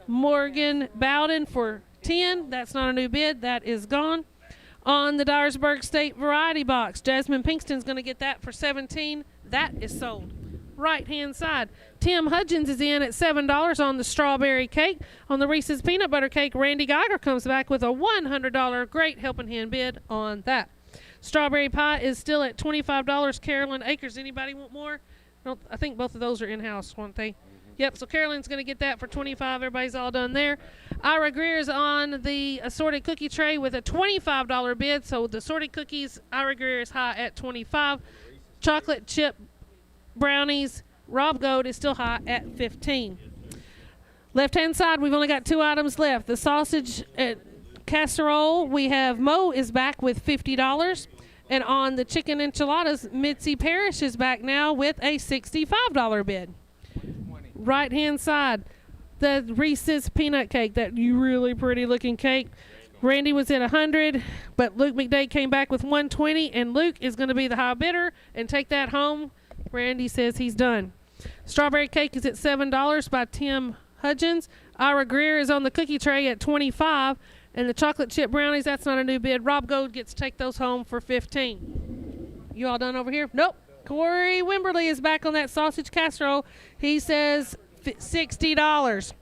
Morgan Bowden for $10. That's not a new bid. That is gone. On the Dyersburg State variety box, Jasmine Pinkston's going to get that for $17. That is sold. Right-hand side, Tim Hudgens is in at $7 on the strawberry cake. On the Reese's Peanut Butter Cake, Randy Geiger comes back with a $100 great helping hand bid on that. Strawberry pie is still at $25. Carolyn Akers, anybody want more? I think both of those are in-house, weren't they? Yep, so Carolyn's going to get that for $25. Everybody's all done there. Ira Greer is on the assorted cookie tray with a $25 bid. So the assorted cookies, Ira Greer is high at $25. Chocolate chip brownies, Rob Goad is still high at $15. Left-hand side, we've only got 2 items left. The sausage casserole, we have Mo is back with $50. And on the chicken enchiladas, Mitzi Parrish is back now with a $65 bid. Right-hand side, the Reese's Peanut Cake, that really pretty looking cake. Randy was at $100, but Luke McDade came back with $120, and Luke is going to be the high bidder and take that home. Randy says he's done. Strawberry cake is at $7 by Tim Hudgens. Ira Greer is on the cookie tray at $25, and the chocolate chip brownies, that's not a new bid. Rob Goad gets to take those home for $15. You all done over here? Nope. Corey Wimberly is back on that sausage casserole. He says $60.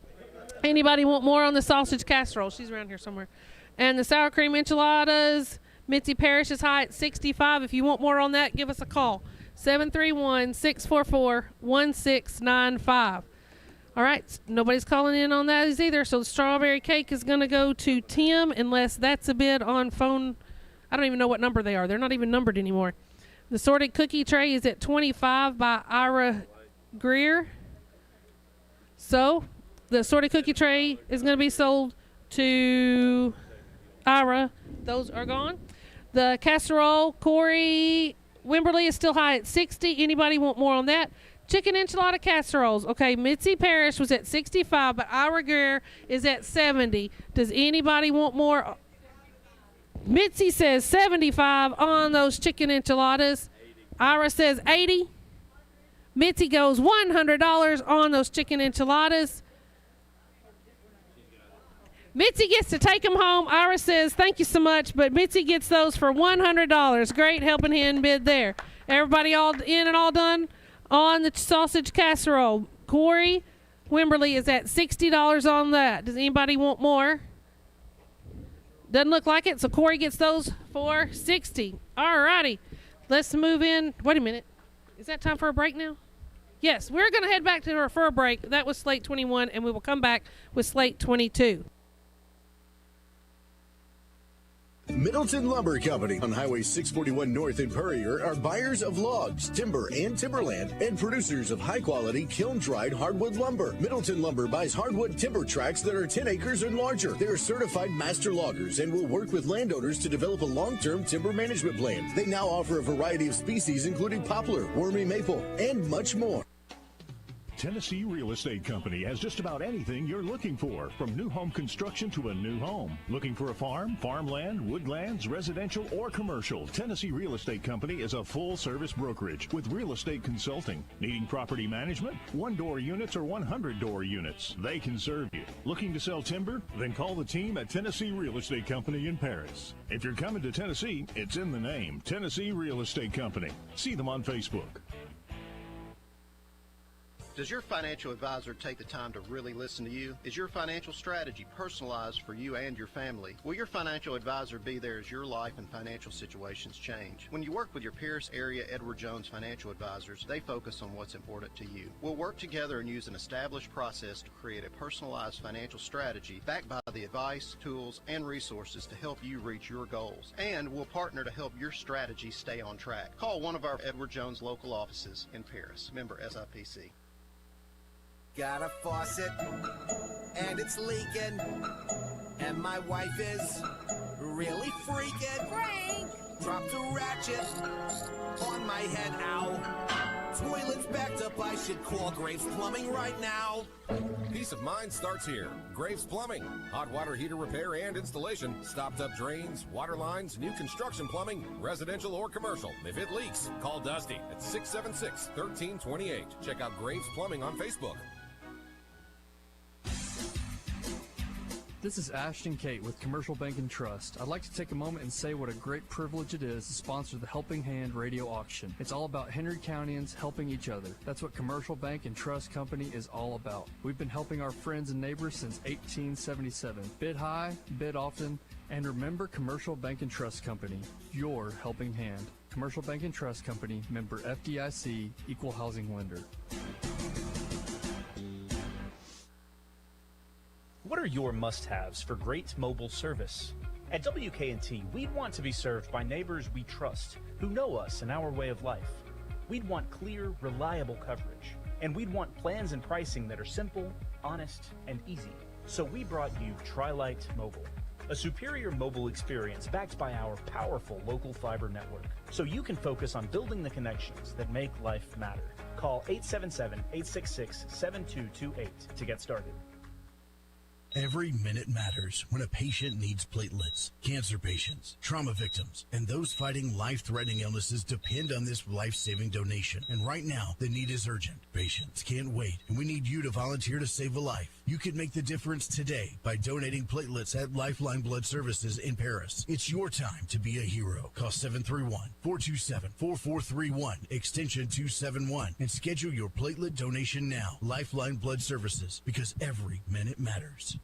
Anybody want more on the sausage casserole? She's around here somewhere. And the sour cream enchiladas, Mitzi Parrish is high at $65. If you want more on that, give us a call. 731-644-1695. All right, nobody's calling in on that either, so the strawberry cake is going to go to Tim unless that's a bid on phone. I don't even know what number they are. They're not even numbered anymore. The sorted cookie tray is at $25 by Ira Greer. So the sorted cookie tray is going to be sold to Ira. Those are gone. The casserole, Corey Wimberly, is still high at $60. Anybody want more on that? Chicken enchilada casseroles. Okay, Mitzi Parrish was at $65, but Ira Greer is at $70. Does anybody want more? Mitzi says $75 on those chicken enchiladas. Ira says $80. Mitzi goes $100 on those chicken enchiladas. Mitzi gets to take them home. Ira says thank you so much, but Mitzi gets those for $100. Great helping hand bid there. Everybody all in and all done on the sausage casserole. Corey Wimberly is at $60 on that. Does anybody want more? Doesn't look like it, so Corey gets those for $60. All righty. Let's move in. Wait a minute. Is that time for a break now? Yes, we're going to head back to our for a break. That was Slate 21, and we will come back with Slate 22. Middleton Lumber Company on Highway 641 North in Puryear are buyers of logs, timber, and timberland, and producers of high-quality kiln-dried hardwood lumber. Middleton Lumber buys hardwood timber tracts that are 10 acres and larger. They are certified master loggers and will work with landowners to develop a long-term timber management plan. They now offer a variety of species, including poplar, wormy maple, and much more. Tennessee Real Estate Company has just about anything you're looking for, from new home construction to a new home. Looking for a farm, farmland, woodlands, residential, or commercial? Tennessee Real Estate Company is a full-service brokerage with real estate consulting. Needing property management? One-door units or 100-door units? They can serve you. Looking to sell timber? Then call the team at Tennessee Real Estate Company in Paris. If you're coming to Tennessee, it's in the name, Tennessee Real Estate Company. See them on Facebook. Does your financial advisor take the time to really listen to you? Is your financial strategy personalized for you and your family? Will your financial advisor be there as your life and financial situations change? When you work with your Pierce area Edward Jones financial advisors, they focus on what's important to you. We'll work together and use an established process to create a personalized financial strategy backed by the advice, tools, and resources to help you reach your goals. And we'll partner to help your strategy stay on track. Call one of our Edward Jones local offices in Paris. Member SIPC. Got a faucet, and it's leaking, and my wife is really freaking. Frank! Dropped a ratchet on my head, ow. Toilet's backed up, I should call Graves Plumbing right now. Peace of mind starts here. Graves Plumbing. Hot water heater repair and installation. Stopped up drains, water lines, new construction plumbing, residential or commercial. If it leaks, call Dusty at 676-1328. Check out Graves Plumbing on Facebook. This is Ashton Kate with Commercial Bank and Trust. I'd like to take a moment and say what a great privilege it is to sponsor the Helping Hand radio auction. It's all about Henry Countyans helping each other. That's what Commercial Bank and Trust Company is all about. We've been helping our friends and neighbors since 1877. Bid high, bid often, and remember Commercial Bank and Trust Company, your helping hand. Commercial Bank and Trust Company, member FDIC, equal housing lender. What are your must-haves for great mobile service? At WKNT, we'd want to be served by neighbors we trust, who know us and our way of life. We'd want clear, reliable coverage. And we'd want plans and pricing that are simple, honest, and easy. So we brought you Tri-Lite Mobile, a superior mobile experience backed by our powerful local fiber network. So you can focus on building the connections that make life matter. Call 877-866-7228 to get started. Every minute matters when a patient needs platelets. Cancer patients, trauma victims, and those fighting life-threatening illnesses depend on this life-saving donation. And right now, the need is urgent. Patients can't wait, and we need you to volunteer to save a life. You can make the difference today by donating platelets at Lifeline Blood Services in Paris. It's your time to be a hero. Call 731-427-4431, extension 271, and schedule your platelet donation now. Lifeline Blood Services, because every minute matters.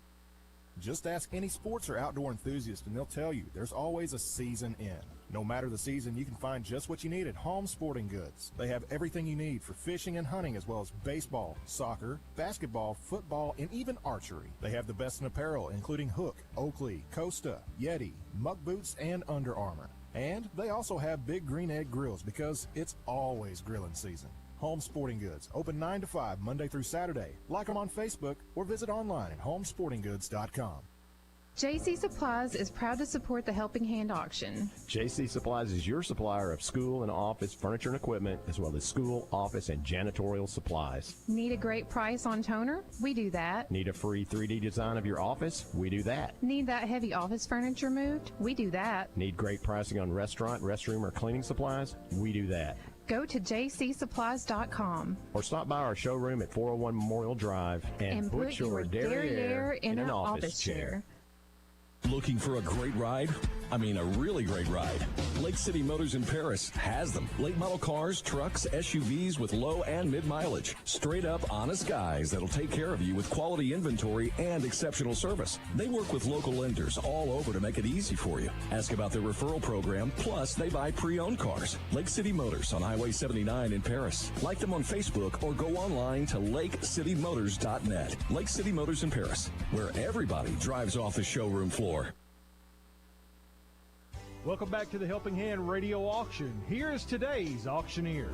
Just ask any sports or outdoor enthusiast and they'll tell you there's always a season in. No matter the season, you can find just what you need at Home Sporting Goods. They have everything you need for fishing and hunting, as well as baseball, soccer, basketball, football, and even archery. They have the best in apparel, including Hook, Oakley, Costa, Yeti, Muck Boots, and Under Armour. And they also have Big Green Egg Grills because it's always grilling season. Home Sporting Goods, open 9 to 5 Monday through Saturday. Like them on Facebook or visit online at homesportinggoods.com. JC Supplies is proud to support the Helping Hand auction. JC Supplies is your supplier of school and office furniture and equipment, as well as school, office, and janitorial supplies. Need a great price on toner? We do that. Need a free 3D design of your office? We do that. Need that heavy office furniture moved? We do that. Need great pricing on restaurant, restroom, or cleaning supplies? We do that. Go to jcsupplies.com. Or stop by our showroom at 401 Memorial Drive and put your derriere in an office chair. Looking for a great ride? I mean, a really great ride. Lake City Motors in Paris has them. Late model cars, trucks, SUVs with low and mid mileage. Straight up honest guys that'll take care of you with quality inventory and exceptional service. They work with local lenders all over to make it easy for you. Ask about their referral program, plus they buy pre-owned cars. Lake City Motors on Highway 79 in Paris. Like them on Facebook or go online to lakecitymotors.net. Lake City Motors in Paris, where everybody drives off the showroom floor. Welcome back to the Helping Hand Radio Auction. Here is today's auctioneer.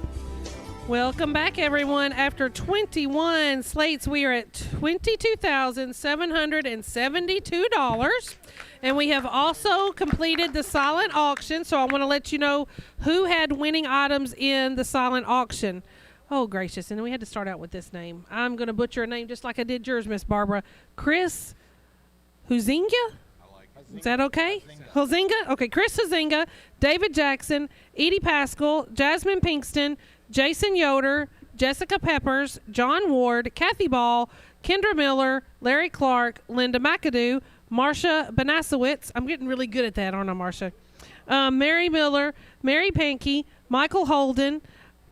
Welcome back, everyone. After 21 slates, we are at $22,772. And we have also completed the silent auction. So I want to let you know who had winning items in the silent auction. Oh, gracious. And we had to start out with this name. I'm going to butcher a name just like I did yours, Miss Barbara. Chris Huzinga? Is that okay? Huzinga? Okay, Chris Huzinga, David Jackson, Edie Pascal, Jasmine Pinkston, Jason Yoder, Jessica Peppers, John Ward, Kathy Ball, Kendra Miller, Larry Clark, Linda McAdoo, Marcia Banasowitz. I'm getting really good at that, aren't I, Marcia? Mary Miller, Mary Pankey, Michael Holden,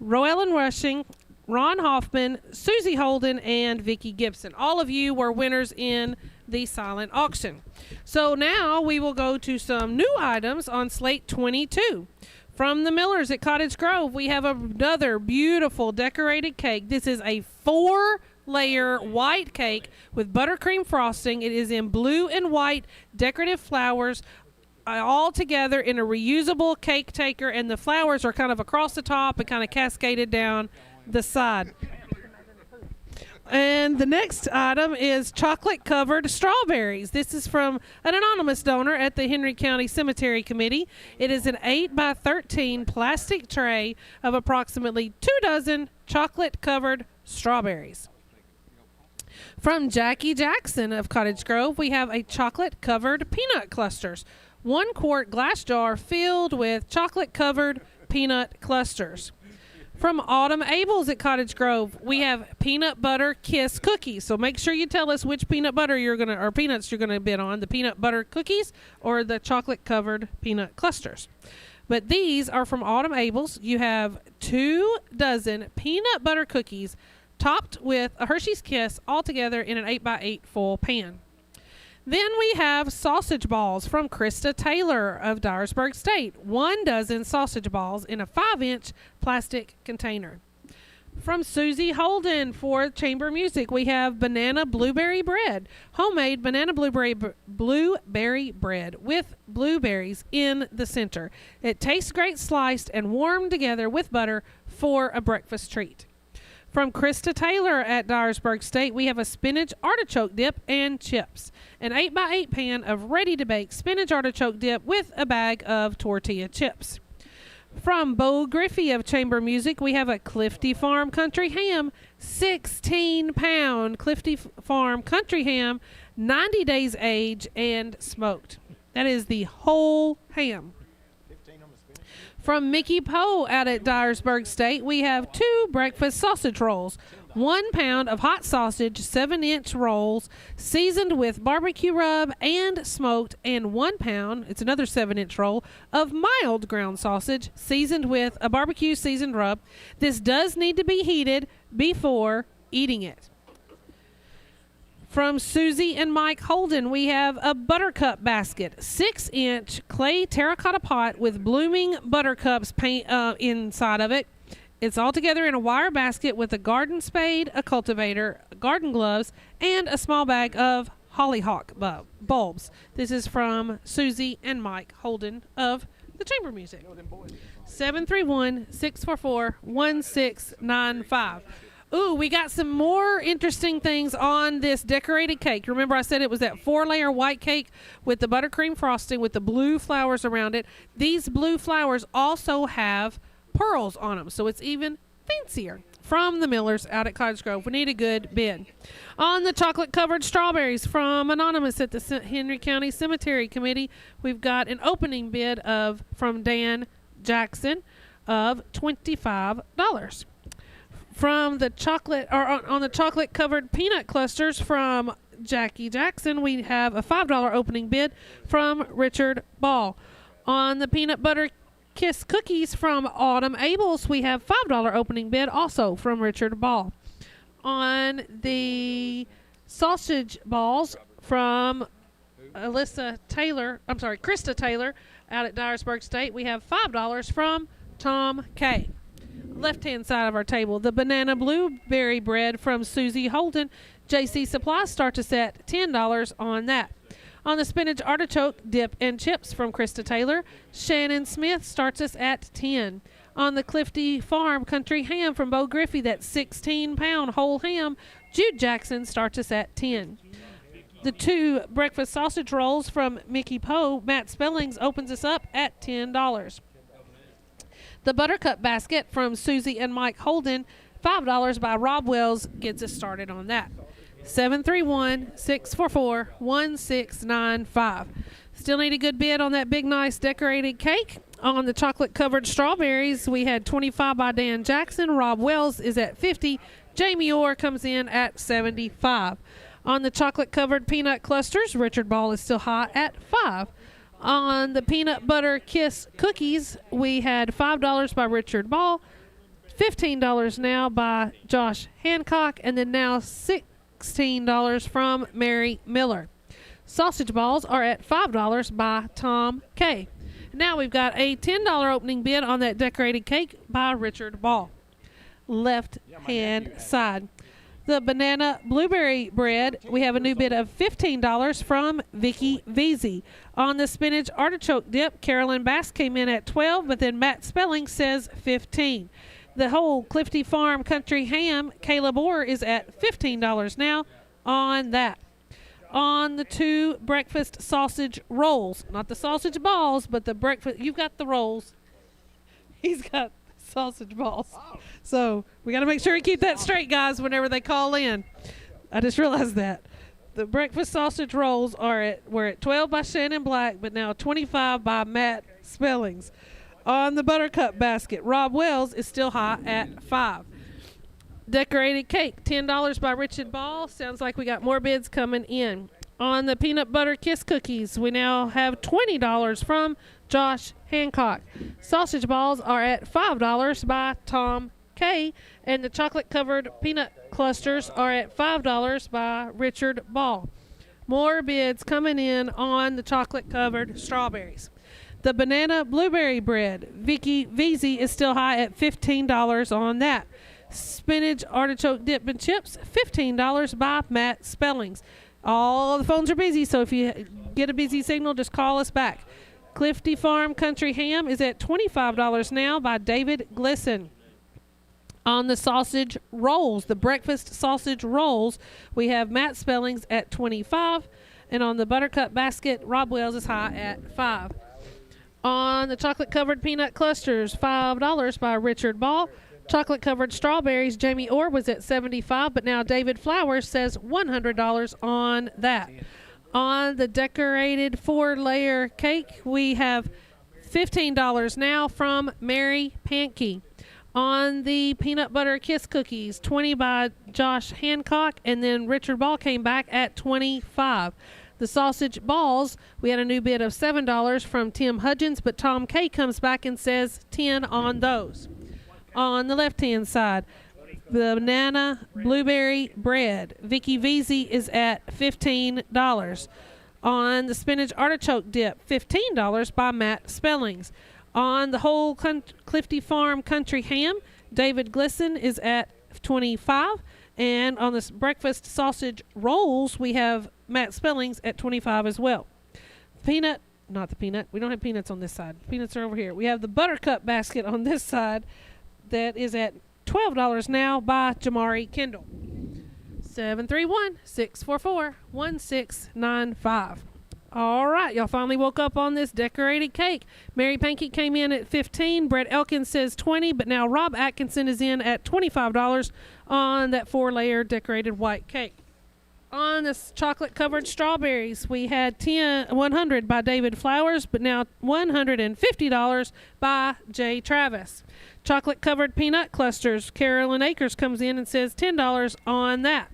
Roellen Rushing, Ron Hoffman, Susie Holden, and Vicki Gibson. All of you were winners in the silent auction. So now we will go to some new items on slate 22. From the Millers at Cottage Grove, we have another beautiful decorated cake. This is a 4-layer white cake with buttercream frosting. It is in blue and white decorative flowers, all together in a reusable cake taker, and the flowers are kind of across the top and kind of cascaded down the side. And the next item is chocolate-covered strawberries. This is from an anonymous donor at the Henry County Cemetery Committee. It is an 8x13 plastic tray of approximately 2 dozen chocolate-covered strawberries. From Jackie Jackson of Cottage Grove, we have a chocolate-covered peanut clusters. 1 quart glass jar filled with chocolate-covered peanut clusters. From Autumn Abels at Cottage Grove, we have peanut butter kiss cookies. So make sure you tell us which peanut butter or peanuts you're gonna bid on, the peanut butter cookies or the chocolate covered peanut clusters. But these are from Autumn Abels. You have 2 dozen peanut butter cookies topped with a Hershey's Kiss all together in an 8x8 full pan. Then we have sausage balls from Krista Taylor of Dyersburg State. 1 dozen sausage balls in a 5-inch plastic container. From Susie Holden for Chamber Music, we have banana blueberry bread. Homemade banana blueberry bread with blueberries in the center. It tastes great sliced and warmed together with butter for a breakfast treat. From Krista Taylor at Dyersburg State, we have a spinach artichoke dip and chips. An 8x8 pan of ready-to-bake spinach artichoke dip with a bag of tortilla chips. From Bo Griffey of Chamber Music, we have a Clifty Farm Country Ham, 16-pound Clifty Farm Country Ham, 90 days age and smoked. That is the whole ham. From Mickey Poe out at Dyersburg State, we have 2 breakfast sausage rolls. 1 pound of hot sausage, 7-inch rolls, seasoned with barbecue rub and smoked, and 1 pound, it's another 7-inch roll, of mild ground sausage, seasoned with a barbecue seasoned rub. This does need to be heated before eating it. From Susie and Mike Holden, we have a buttercup basket, 6-inch clay terracotta pot with blooming buttercups paint inside of it. It's all together in a wire basket with a garden spade, a cultivator, garden gloves, and a small bag of hollyhock bulbs. This is from Susie and Mike Holden of the Chamber Music. 731-644-1695. Ooh, we got some more interesting things on this decorated cake. Remember I said it was that 4-layer white cake with the buttercream frosting with the blue flowers around it. These blue flowers also have pearls on them, so it's even fancier. From the Millers out at Cottage Grove. We need a good bid. On the chocolate-covered strawberries from Anonymous at the Henry County Cemetery Committee, we've got an opening bid from Dan Jackson of $25. From the on the chocolate-covered peanut clusters from Jackie Jackson, we have a $5 opening bid from Richard Ball. On the peanut butter Kiss cookies from Autumn Abels, we have $5 opening bid also from Richard Ball. On the sausage balls from Krista Taylor out at Dyersburg State, we have $5 from Tom K. Left-hand side of our table, the banana blueberry bread from Susie Holden. JC Supply starts us at $10 on that. On the spinach artichoke dip and chips from Krista Taylor, Shannon Smith starts us at $10. On the Clifty Farm country ham from Bo Griffey, that 16-pound whole ham, Jude Jackson starts us at $10. The 2 breakfast sausage rolls from Mickey Poe, Matt Spellings opens us up at $10. The buttercup basket from Susie and Mike Holden, $5 by Rob Wells, gets us started on that. 731-644-1695. Still need a good bid on that big, nice decorated cake. On the chocolate-covered strawberries, we had 25 by Dan Jackson. Rob Wells is at 50. Jamie Orr comes in at 75. On the chocolate-covered peanut clusters, Richard Ball is still high at 5. On the peanut butter kiss cookies, we had $5 by Richard Ball, $15 now by Josh Hancock, and then now $16 from Mary Miller. Sausage balls are at $5 by Tom K. Now we've got a $10 opening bid on that decorated cake by Richard Ball. Left hand side. The banana blueberry bread, we have a new bid of $15 from Vicky Veazey. On the spinach artichoke dip, Carolyn Bass came in at $12, but then Matt Spelling says $15. The whole Clifty Farm country ham, Caleb Orr, is at $15 now on that. On the 2 breakfast sausage rolls, not the sausage balls, but the breakfast, you've got the rolls. He's got sausage balls. So we got to make sure we keep that straight, guys, whenever they call in. I just realized that. The breakfast sausage rolls were at 12 by Shannon Black, but now 25 by Matt Spellings. On the buttercup basket, Rob Wells is still high at 5. Decorated cake, $10 by Richard Ball. Sounds like we got more bids coming in. On the peanut butter kiss cookies, we now have $20 from Josh Hancock. Sausage balls are at $5 by Tom K. And the chocolate-covered peanut clusters are at $5 by Richard Ball. More bids coming in on the chocolate-covered strawberries. The banana blueberry bread, Vicky Veazey, is still high at $15 on that. Spinach artichoke dip and chips, $15 by Matt Spellings. All the phones are busy, so if you get a busy signal, just call us back. Clifty Farm country ham is at $25 now by David Glisson. On the sausage rolls, the breakfast sausage rolls, we have Matt Spellings at $25, and on the buttercup basket, Rob Wells is high at $5. On the chocolate-covered peanut clusters, $5 by Richard Ball. Chocolate-covered strawberries, Jamie Orr was at $75, but now David Flowers says $100 on that. On the decorated 4-layer cake, we have $15 now from Mary Pankey. On the peanut butter kiss cookies, $20 by Josh Hancock, and then Richard Ball came back at $25. The sausage balls, we had a new bid of $7 from Tim Hudgens, but Tom K comes back and says $10 on those. On the left-hand side, banana blueberry bread. Vicky Veazey is at $15. On the spinach artichoke dip, $15 by Matt Spellings. On the whole Clifty Farm country ham, David Glisson is at $25. And on the breakfast sausage rolls, we have Matt Spellings at $25 as well. Not the peanut. We don't have peanuts on this side. Peanuts are over here. We have the buttercup basket on this side that is at $12 now by Jamari Kendall. 731-644-1695. All right, y'all finally woke up on this decorated cake. Mary Pankey came in at $15. Brett Elkins says $20, but now Rob Atkinson is in at $25 on that 4-layer decorated white cake. On the chocolate-covered strawberries, we had 100 by David Flowers, but now $150 by Jay Travis. Chocolate-covered peanut clusters, Carolyn Akers comes in and says $10 on that.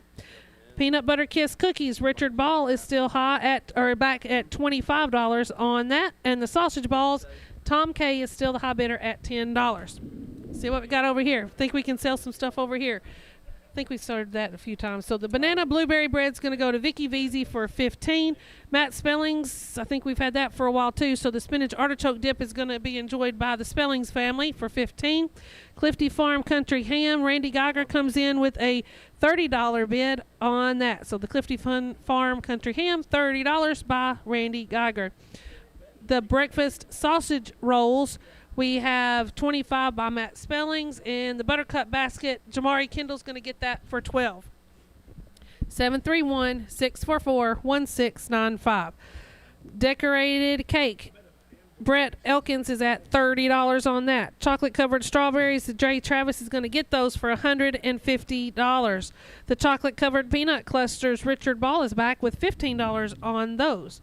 Peanut butter kiss cookies, Richard Ball is still back at $25 on that. And the sausage balls, Tom K is still the high bidder at $10. See what we got over here. Think we can sell some stuff over here. I think we started that a few times. So the banana blueberry bread's going to go to Vicky Veazey for $15. Matt Spellings, I think we've had that for a while too. So the spinach artichoke dip is going to be enjoyed by the Spellings family for $15. Clifty Farm country ham, Randy Geiger comes in with a $30 bid on that. So the Clifty Farm country ham, $30 by Randy Geiger. The breakfast sausage rolls, we have $25 by Matt Spellings, and the buttercup basket, Jamari Kendall's going to get that for $12. 731-644-1695. Decorated cake, Brett Elkins is at $30 on that. Chocolate-covered strawberries, Jay Travis is going to get those for $150. The chocolate-covered peanut clusters, Richard Ball is back with $15 on those.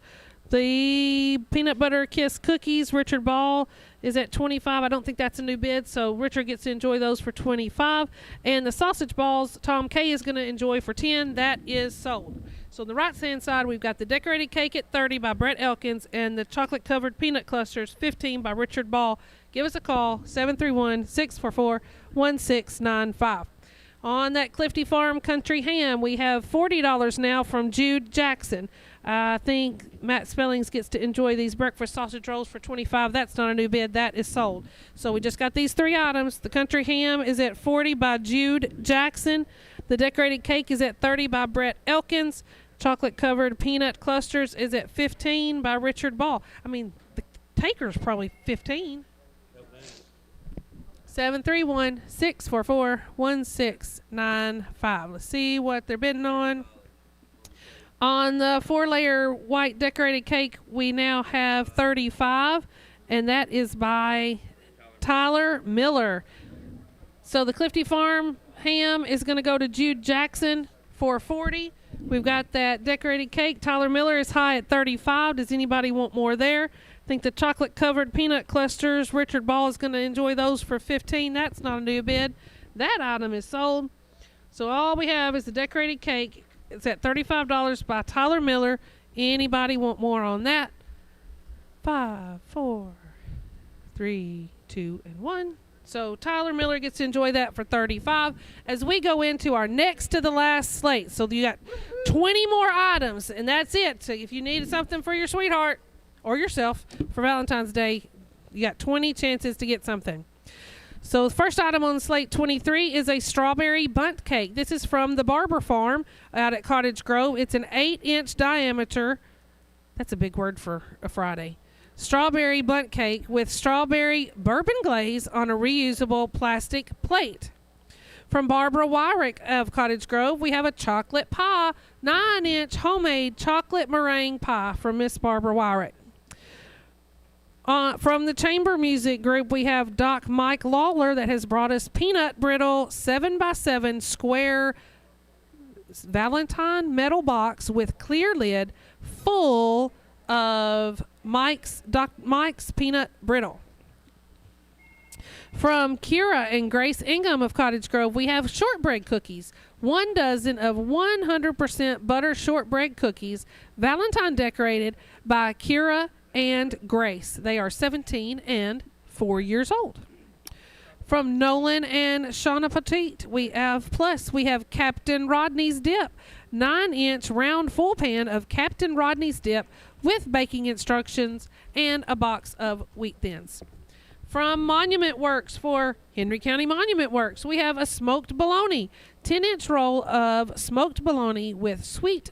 The peanut butter kiss cookies, Richard Ball is at $25. I don't think that's a new bid, so Richard gets to enjoy those for $25. And the sausage balls, Tom K is going to enjoy for $10. That is sold. So on the right-hand side, we've got the decorated cake at $30 by Brett Elkins and the chocolate-covered peanut clusters, $15 by Richard Ball. Give us a call, 731-644-1695. On that Clifty Farm country ham, we have $40 now from Jude Jackson. I think Matt Spellings gets to enjoy these breakfast sausage rolls for $25. That's not a new bid. That is sold. So we just got these 3 items. The country ham is at $40 by Jude Jackson. The decorated cake is at $30 by Brett Elkins. Chocolate-covered peanut clusters is at $15 by Richard Ball. I mean, the taker's probably $15. 731-644-1695. Let's see what they're bidding on. On the 4-layer white decorated cake, we now have $35, and that is by Tyler Miller. So the Clifty Farm ham is going to go to Jude Jackson for $40. We've got that decorated cake. Tyler Miller is high at $35. Does anybody want more there? I think the chocolate-covered peanut clusters, Richard Ball is going to enjoy those for $15. That's not a new bid. That item is sold. So all we have is the decorated cake. It's at $35 by Tyler Miller. Anybody want more on that? 5, 4, 3, 2, and 1. So Tyler Miller gets to enjoy that for $35. As we go into our next to the last slate. So you got 20 more items, and that's it. So if you need something for your sweetheart or yourself for Valentine's Day, you got 20 chances to get something. So the first item on slate 23 is a strawberry bundt cake. This is from the Barber Farm out at Cottage Grove. It's an 8-inch diameter. That's a big word for a Friday. Strawberry bundt cake with strawberry bourbon glaze on a reusable plastic plate. From Barbara Wyrick of Cottage Grove, we have a chocolate pie, 9-inch homemade chocolate meringue pie from Miss Barbara Wyrick. From the Chamber Music Group, we have Doc Mike Lawler that has brought us peanut brittle 7x7 square Valentine metal box with clear lid full of Doc Mike's peanut brittle. From Kira and Grace Ingham of Cottage Grove, we have shortbread cookies. 1 dozen of 100% butter shortbread cookies, Valentine decorated by Kira and Grace. They are 17 and 4 years old. From Nolan and Shauna Petite, we have Captain Rodney's Dip, 9-inch round full pan of Captain Rodney's Dip with baking instructions and a box of wheat thins. From Monument Works, for Henry County Monument Works, we have a smoked bologna, 10-inch roll of smoked bologna with sweet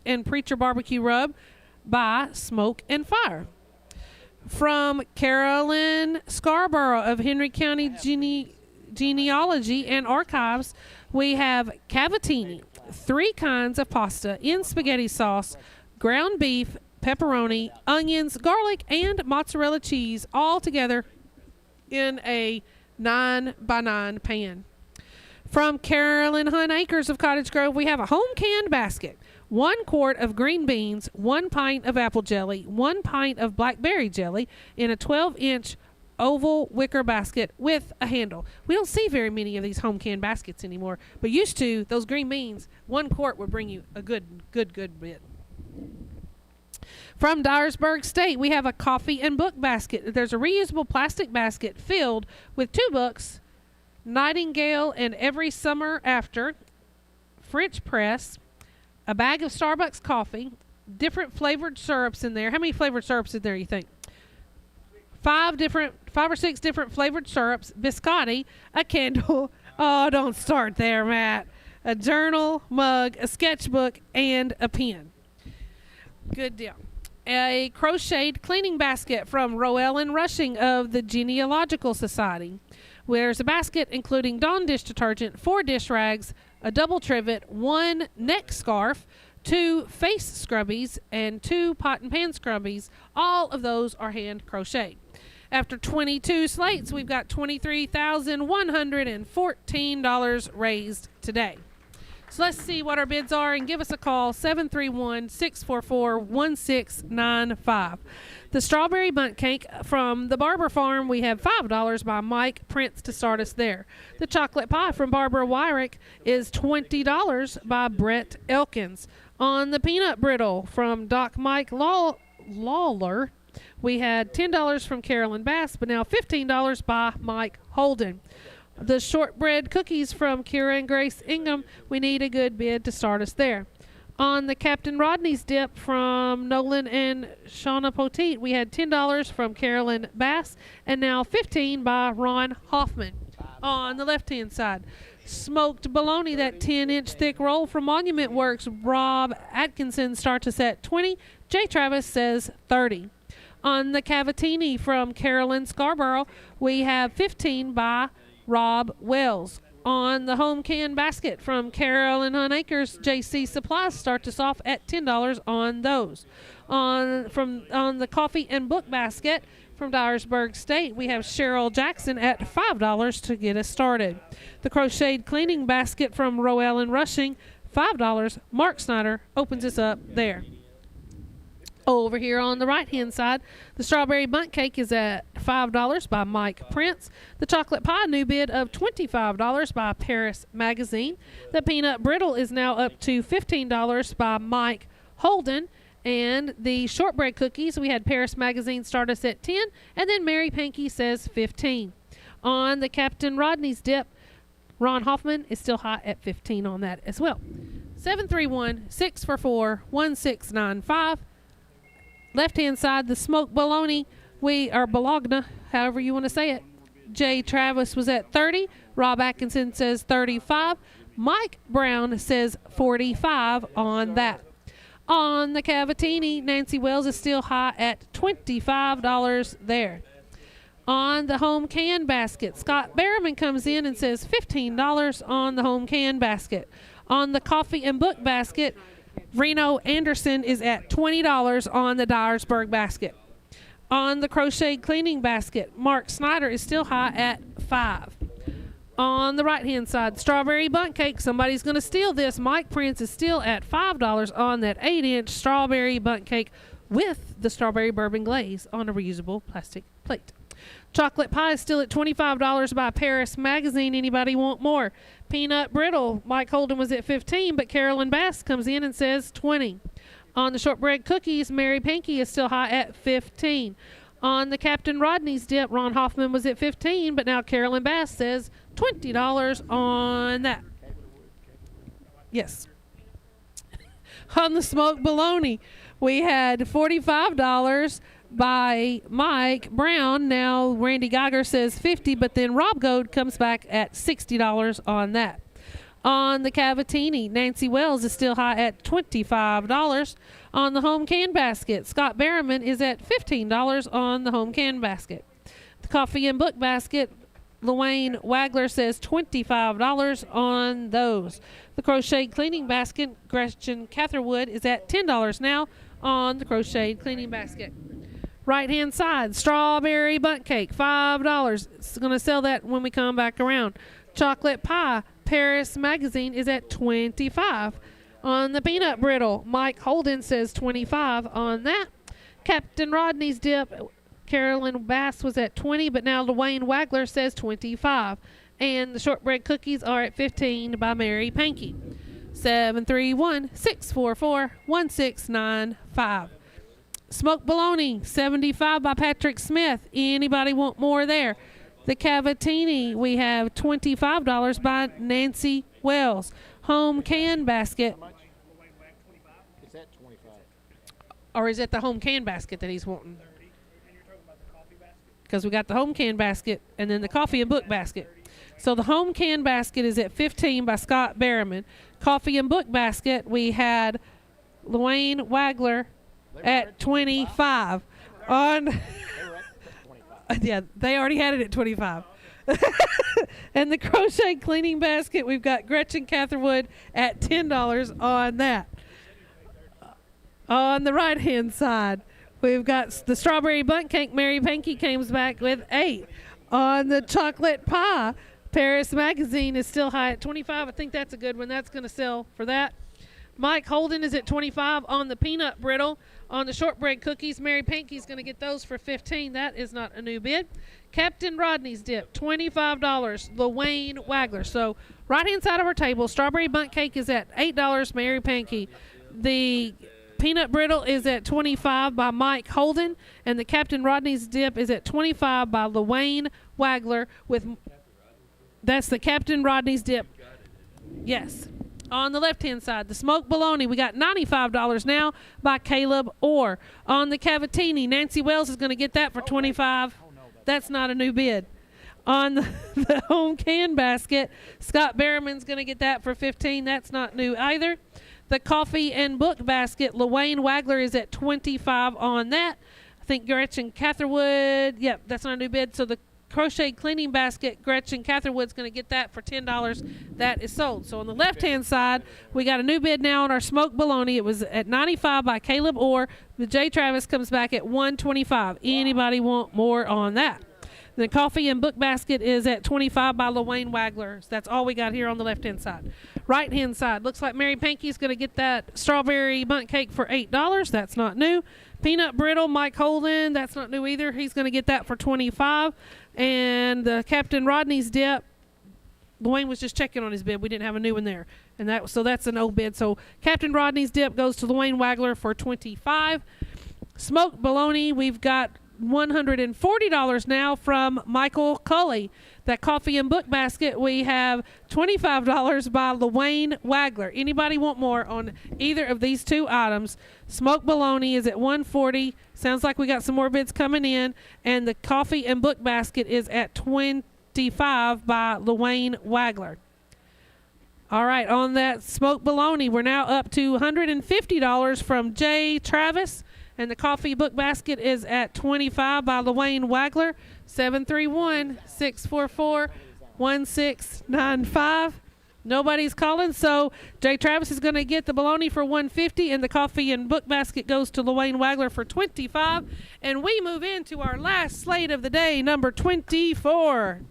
and Preacher barbecue rub by Smoke and Fire. From Carolyn Scarborough of Henry County Genealogy and Archives, we have cavatini, 3 kinds of pasta in spaghetti sauce, ground beef, pepperoni, onions, garlic, and mozzarella cheese, all together in a 9x9 pan. From Carolyn Hunt Acres of Cottage Grove, we have a home canned basket, 1 quart of green beans, 1 pint of apple jelly, 1 pint of blackberry jelly in a 12-inch oval wicker basket with a handle. We don't see very many of these home canned baskets anymore, but used to, those green beans, 1 quart would bring you a good bit. From Dyersburg State, we have a coffee and book basket. There's a reusable plastic basket filled with 2 books, Nightingale and Every Summer After, French Press, a bag of Starbucks coffee, different flavored syrups in there. How many flavored syrups in there, you think? 5 or 6 different flavored syrups, biscotti, a candle. Oh, don't start there, Matt. A journal, mug, a sketchbook, and a pen. Good deal. A crocheted cleaning basket from Roellen Rushing of the Genealogical Society. There's a basket including Dawn dish detergent, 4 dish rags, a double trivet, 1 neck scarf, 2 face scrubbies, and 2 pot and pan scrubbies. All of those are hand crocheted. After 22 slates, we've got $23,114 raised today. So let's see what our bids are and give us a call, 731-644-1695. The strawberry bundt cake from the Barber Farm, we have $5 by Mike Prince to start us there. The chocolate pie from Barbara Wyrick is $20 by Brett Elkins. On the peanut brittle from Doc Mike Lawler, we had $10 from Carolyn Bass, but now $15 by Mike Holden. The shortbread cookies from Kira and Grace Ingham, we need a good bid to start us there. On the Captain Rodney's Dip from Nolan and Shauna Petite, we had $10 from Carolyn Bass, and now $15 by Ron Hoffman. On the left-hand side, smoked bologna, that 10-inch thick roll from Monument Works, Rob Atkinson starts us at $20. Jay Travis says $30. On the cavatini from Carolyn Scarborough, we have $15 by Rob Wells. On the home can basket from Carolyn Hunt Acres, JC Supplies starts us off at $10 on those. On the coffee and book basket from Dyersburg State, we have Cheryl Jackson at $5 to get us started. The crocheted cleaning basket from Roellen Rushing, $5. Mark Snyder opens us up there. Over here on the right-hand side, the strawberry bundt cake is at $5 by Mike Prince. The chocolate pie, new bid of $25 by Paris Magazine. The peanut brittle is now up to $15 by Mike Holden. And the shortbread cookies, we had Paris Magazine start us at $10, and then Mary Pankey says $15. On the Captain Rodney's Dip, Ron Hoffman is still hot at $15 on that as well. 731-644-1695. Left-hand side, the smoked bologna, bologna, however you want to say it. Jay Travis was at $30. Rob Atkinson says $35. Mike Brown says $45 on that. On the cavatini, Nancy Wells is still high at $25 there. On the home can basket, Scott Berriman comes in and says $15 on the home can basket. On the coffee and book basket, Reno Anderson is at $20 on the Dyersburg basket. On the crocheted cleaning basket, Mark Snyder is still high at $5. On the right-hand side, strawberry bundt cake, somebody's going to steal this. Mike Prince is still at $5 on that 8-inch strawberry bundt cake with the strawberry bourbon glaze on a reusable plastic plate. Chocolate pie is still at $25 by Paris Magazine. Anybody want more? Peanut brittle, Mike Holden was at $15, but Carolyn Bass comes in and says $20. On the shortbread cookies, Mary Pankey is still high at $15. On the Captain Rodney's dip, Ron Hoffman was at $15, but now Carolyn Bass says $20 on that. Yes. On the smoked bologna, we had $45 by Mike Brown. Now Randy Geiger says $50, but then Rob Goad comes back at $60 on that. On the Cavatini, Nancy Wells is still high at $25. On the home can basket, Scott Berriman is at $15 on the home can basket. The coffee and book basket, Luane Wagler says $25 on those. The crocheted cleaning basket, Gretchen Catherwood is at $10 now on the crocheted cleaning basket. Right hand side, strawberry bundt cake, $5. It's going to sell that when we come back around. Chocolate pie, Paris Magazine is at $25. On the peanut brittle, Mike Holden says $25 on that. Captain Rodney's dip, Carolyn Bass was at $20, but now Dwayne Wagler says $25. And the shortbread cookies are at $15 by Mary Pankey. 731-644-1695. Smoked bologna, $75 by Patrick Smith. Anybody want more there? The Cavatini, we have $25 by Nancy Wells. Home can basket. Is that 25? Or is it the home can basket that he's wanting? Because we got the home can basket and then the coffee and book basket. So the home can basket is at $15 by Scott Berriman. Coffee and book basket, we had Luane Wagler at $25. On yeah, they already had it at $25. And the crochet cleaning basket, we've got Gretchen Catherwood at $10 on that. On the right-hand side, we've got the strawberry bundt cake. Mary Pankey comes back with $8. On the chocolate pie, Paris Magazine is still high at $25. I think that's a good one. That's going to sell for that. Mike Holden is at $25 on the peanut brittle. On the shortbread cookies, Mary Pankey's going to get those for $15. That is not a new bid. Captain Rodney's dip, $25. Luane Wagler. So right-hand side of our table, strawberry bundt cake is at $8, Mary Pankey. The peanut brittle is at $25 by Mike Holden, and the Captain Rodney's dip is at $25 by Luane Wagler. That's the Captain Rodney's dip. Yes. On the left-hand side, the smoked bologna, we got $95 now by Caleb Orr. On the Cavatini, Nancy Wells is going to get that for $25. That's not a new bid. On the home can basket, Scott Berriman's going to get that for $15. That's not new either. The coffee and book basket, Luane Wagler is at $25 on that. I think Gretchen Catherwood, yep, that's not a new bid. So the crochet cleaning basket, Gretchen Catherwood's going to get that for $10. That is sold. So on the left-hand side, we got a new bid now on our smoked bologna. It was at $95 by Caleb Orr. The J. Travis comes back at $125. Anybody want more on that? The coffee and book basket is at $25 by Luane Wagler. That's all we got here on the left-hand side. Right-hand side, looks like Mary Pankey's going to get that strawberry bundt cake for $8. That's not new. Peanut brittle, Mike Holden, that's not new either. He's going to get that for $25. And the Captain Rodney's dip, Dwayne was just checking on his bid. We didn't have a new one there. And so that's an old bid. So Captain Rodney's dip goes to Luane Wagler for $25. Smoked bologna, we've got $140 now from Michael Culley. That coffee and book basket, we have $25 by Luane Wagler. Anybody want more on either of these two items? Smoked bologna is at $140. Sounds like we got some more bids coming in. And the coffee and book basket is at $25 by Luane Wagler. All right, on that smoked bologna, we're now up to $150 from J. Travis. And the coffee book basket is at $25 by Luane Wagler. 731-644-1695. Nobody's calling, so Jay Travis is going to get the bologna for $150, and the coffee and book basket goes to Luane Wagler for $25. And we move into our last slate of the day, number 24.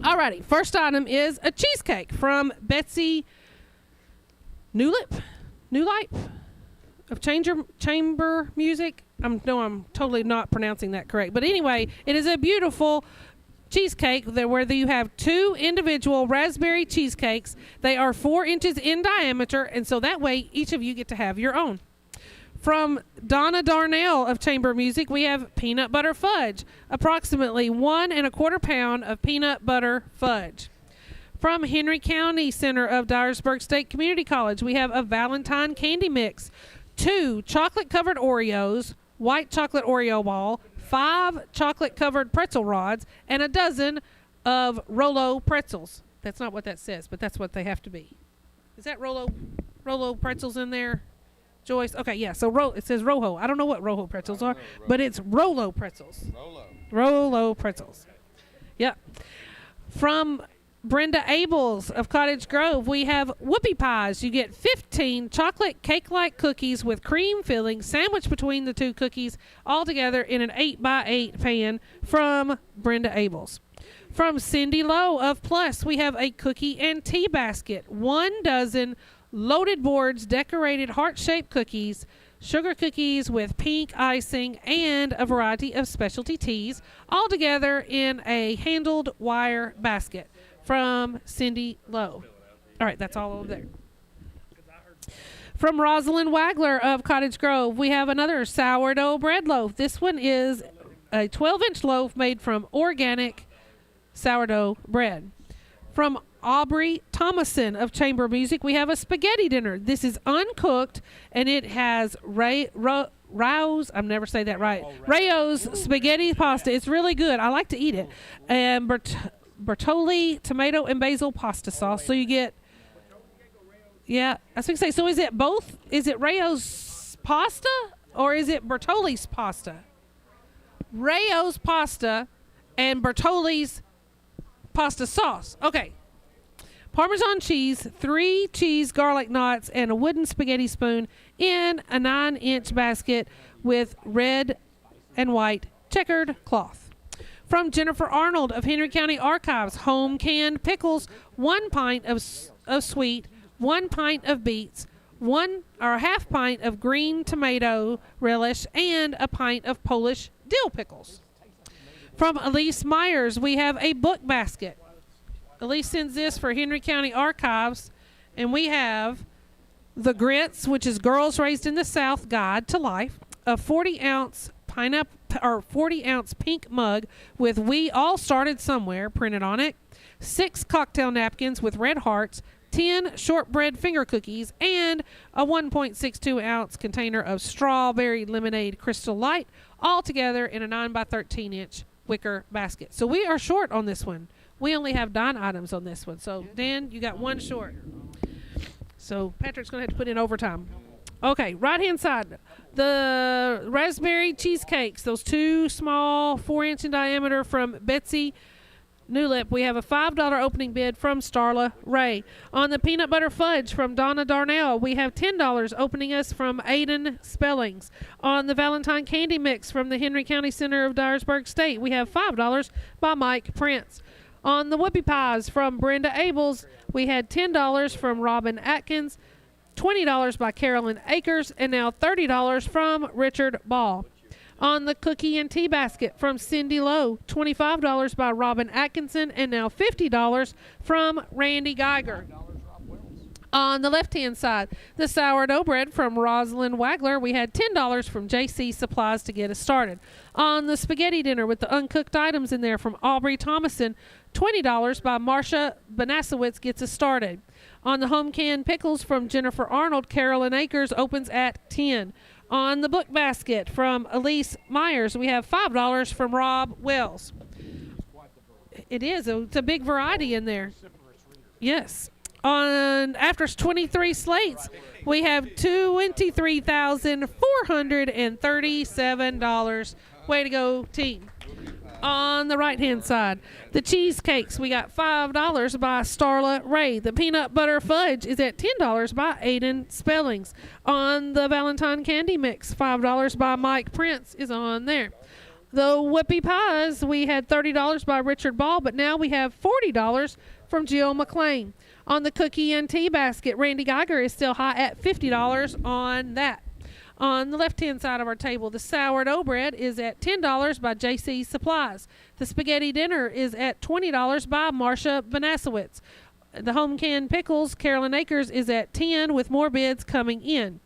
All righty, first item is a cheesecake from Betsy Newlip of Chamber Music. I'm totally not pronouncing that correct. But anyway, it is a beautiful cheesecake where you have two individual raspberry cheesecakes. They are 4 inches in diameter, and so that way each of you get to have your own. From Donna Darnell of Chamber Music, we have peanut butter fudge, approximately 1 1/4 pound of peanut butter fudge. From Henry County Center of Dyersburg State Community College, we have a Valentine candy mix, 2 chocolate-covered Oreos, white chocolate Oreo ball, 5 chocolate-covered pretzel rods, and a dozen of Rolo pretzels. That's not what that says, but that's what they have to be. Is that Rolo pretzels in there, Joyce? Okay, yeah, so it says Rojo. I don't know what Rojo pretzels are, but it's Rolo pretzels. Rolo pretzels. Yep. From Brenda Abels of Cottage Grove, we have whoopie pies. You get 15 chocolate cake-like cookies with cream filling sandwiched between the 2 cookies, all together in an 8x8 pan from Brenda Abels. From Cindy Lowe of Plus, we have a cookie and tea basket. 1 dozen loaded boards, decorated heart-shaped cookies, sugar cookies with pink icing, and a variety of specialty teas, all together in a handled wire basket from Cindy Lowe. All right, that's all over there. From Rosalind Wagler of Cottage Grove, we have another sourdough bread loaf. This one is a 12-inch loaf made from organic sourdough bread. From Aubrey Thomason of Chamber Music, we have a spaghetti dinner. This is uncooked, and it has Rao's, I'm never say that right, Rao's spaghetti pasta. It's really good. I like to eat it. And Bertolli tomato and basil pasta sauce. So you get, yeah, I was going to say, so is it both? Is it Rao's pasta or is it Bertolli's pasta? Rao's pasta and Bertolli's pasta sauce. Okay. Parmesan cheese, 3 cheese garlic knots, and a wooden spaghetti spoon in a 9-inch basket with red and white checkered cloth. From Jennifer Arnold of Henry County Archives, home canned pickles, 1 pint of sweet, 1 pint of beets, 1 or a half pint of green tomato relish, and a pint of Polish dill pickles. From Elise Myers, we have a book basket. Elise sends this for Henry County Archives, and we have The Grits, which is Girls Raised in the South Guide to Life, a 40-ounce pineapple or 40-ounce pink mug with "We All Started Somewhere" printed on it, 6 cocktail napkins with red hearts, 10 shortbread finger cookies, and a 1.62-ounce container of strawberry lemonade Crystal Light, all together in a 9x13-inch wicker basket. So we are short on this one. We only have 9 items on this one. So, Dan, you got 1 short. So Patrick's going to have to put in overtime. Okay, right-hand side, the raspberry cheesecakes, those 2 small, 4-inch in diameter from Betsy Newlip. We have a $5 opening bid from Starla Ray. On the peanut butter fudge from Donna Darnell, we have $10 opening us from Aiden Spellings. On the Valentine candy mix from the Henry County Center of Dyersburg State, we have $5 by Mike Prince. On the whoopie pies from Brenda Abels, we had $10 from Robin Atkins, $20 by Carolyn Akers, and now $30 from Richard Ball. On the cookie and tea basket from Cindy Lowe, $25 by Robin Atkinson, and now $50 from Randy Geiger. On the left-hand side, the sourdough bread from Rosalind Wagler, we had $10 from JC Supplies to get us started. On the spaghetti dinner with the uncooked items in there from Aubrey Thomason, $20 by Marcia Banasowitz gets us started. On the home canned pickles from Jennifer Arnold, Carolyn Akers opens at $10. On the book basket from Elise Myers, we have $5 from Rob Wells. It is. It's a big variety in there. Yes. On after 23 slates, we have $23,437. Way to go, team. On the right-hand side, the cheesecakes, we got $5 by Starla Ray. The peanut butter fudge is at $10 by Aiden Spellings. On the Valentine candy mix, $5 by Mike Prince is on there. The whoopie pies, we had $30 by Richard Ball, but now we have $40 from Jill McLean. On the cookie and tea basket, Randy Geiger is still high at $50 on that. On the left-hand side of our table, the sourdough bread is at $10 by JC Supplies. The spaghetti dinner is at $20 by Marcia Banasowitz. The home canned pickles, Carolyn Akers, is at $10 with more bids coming in.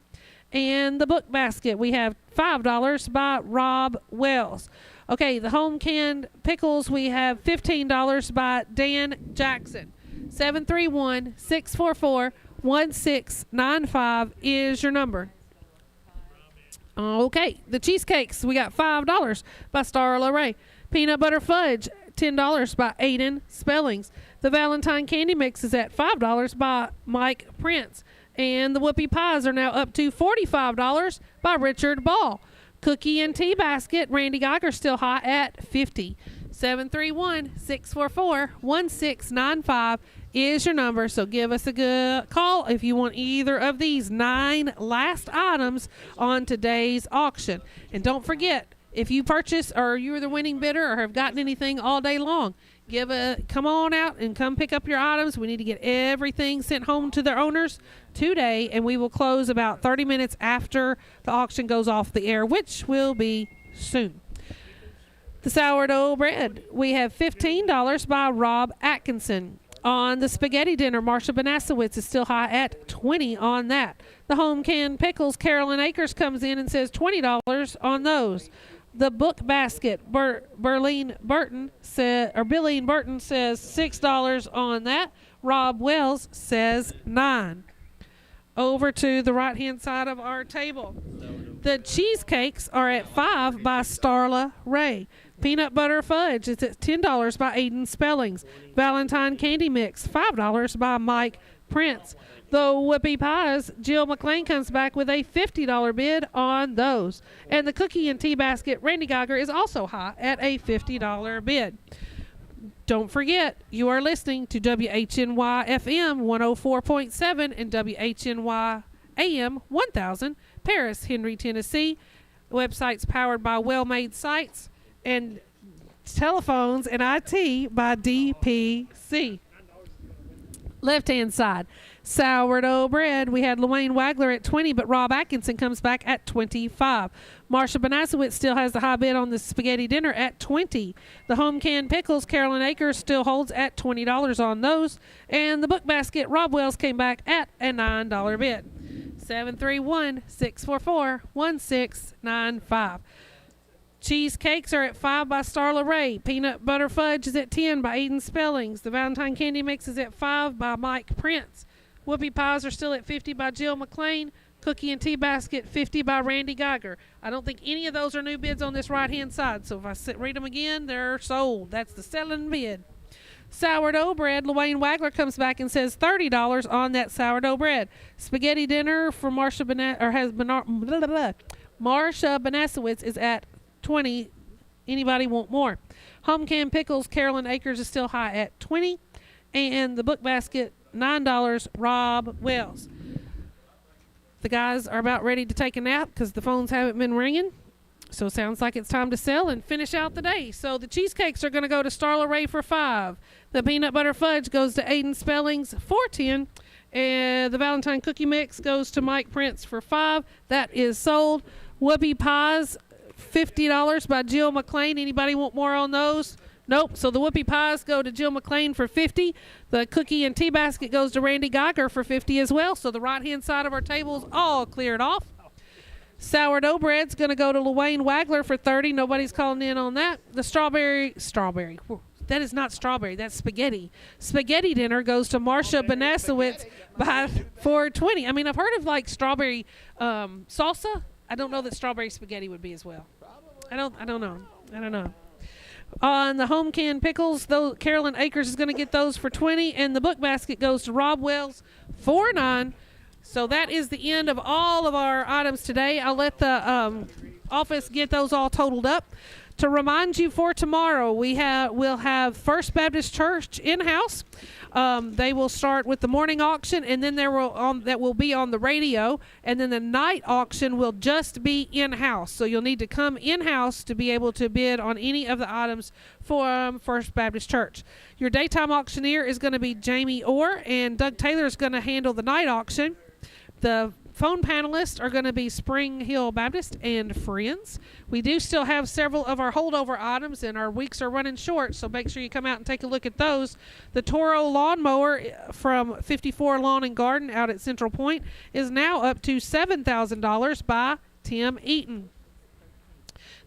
And the book basket, we have $5 by Rob Wells. Okay, the home canned pickles, we have $15 by Dan Jackson. 731-644-1695 is your number. Okay, the cheesecakes, we got $5 by Starla Ray. Peanut butter fudge, $10 by Aiden Spellings. The Valentine candy mix is at $5 by Mike Prince. And the whoopie pies are now up to $45 by Richard Ball. Cookie and tea basket, Randy Geiger still hot at $50. 731-644-1695 is your number. So give us a good call if you want either of these 9 last items on today's auction. And don't forget, if you purchase or you're the winning bidder or have gotten anything all day long, come on out and come pick up your items. We need to get everything sent home to their owners today, and we will close about 30 minutes after the auction goes off the air, which will be soon. The sourdough bread, we have $15 by Rob Atkinson. On the spaghetti dinner, Marsha Banasowitz is still high at $20 on that. The home canned pickles, Carolyn Akers comes in and says $20 on those. The book basket, Billeen Burton says $6 on that. Rob Wells says $9. Over to the right-hand side of our table. The cheesecakes are at $5 by Starla Ray. Peanut butter fudge is at $10 by Aiden Spellings. Valentine candy mix, $5 by Mike Prince. The whoopie pies, Jill McLean comes back with a $50 bid on those. And the cookie and tea basket, Randy Geiger is also high at a $50 bid. Don't forget, you are listening to WHNY FM 104.7 and WHNY AM 1000, Paris, Henry, Tennessee. Websites powered by Well-Made Sites and telephones and IT by DPC. Left-hand side, sourdough bread. We had Luane Wagler at $20, but Rob Atkinson comes back at $25. Marsha Banasowitz still has the high bid on the spaghetti dinner at $20. The home canned pickles, Carolyn Akers still holds at $20 on those. And the book basket, Rob Wells came back at a $9 bid. 731-644-1695. Cheesecakes are at $5 by Starla Ray. Peanut butter fudge is at $10 by Aiden Spellings. The Valentine candy mix is at $5 by Mike Prince. Whoopie pies are still at $50 by Jill McLean. Cookie and tea basket, $50 by Randy Geiger. I don't think any of those are new bids on this right-hand side, so if I read them again, they're sold. That's the selling bid. Sourdough bread, Luane Wagler comes back and says $30 on that sourdough bread. Spaghetti dinner for Marsha Banasowitz is at $20. Anybody want more? Home canned pickles, Carolyn Akers is still high at $20. And the book basket, $9, Rob Wells. The guys are about ready to take a nap because the phones haven't been ringing. So it sounds like it's time to sell and finish out the day. So the cheesecakes are going to go to Starla Ray for $5. The peanut butter fudge goes to Aiden Spellings for $10. And the Valentine cookie mix goes to Mike Prince for $5. That is sold. Whoopie pies, $50 by Jill McLean. Anybody want more on those? Nope. So the whoopie pies go to Jill McLean for $50. The cookie and tea basket goes to Randy Geiger for $50 as well. So the right-hand side of our table is all cleared off. Sourdough bread's going to go to Luane Wagler for $30. Nobody's calling in on that. The strawberry. That is not strawberry. That's spaghetti. Spaghetti dinner goes to Marsha Banasowitz for $20. I mean, I've heard of like strawberry salsa. I don't know that strawberry spaghetti would be as well. I don't know. On the home canned pickles, Carolyn Akers is going to get those for $20, and the book basket goes to Rob Wells for $9. So that is the end of all of our items today. I'll let the office get those all totaled up. To remind you, for tomorrow, we'll have First Baptist Church in-house. They will start with the morning auction, and then that will be on the radio, and then the night auction will just be in-house. So you'll need to come in-house to be able to bid on any of the items for First Baptist Church. Your daytime auctioneer is going to be Jamie Orr, and Doug Taylor is going to handle the night auction. The phone panelists are going to be Spring Hill Baptist and Friends. We do still have several of our holdover items, and our weeks are running short, so make sure you come out and take a look at those. The Toro lawnmower from 54 Lawn and Garden out at Central Point is now up to $7,000 by Tim Eaton.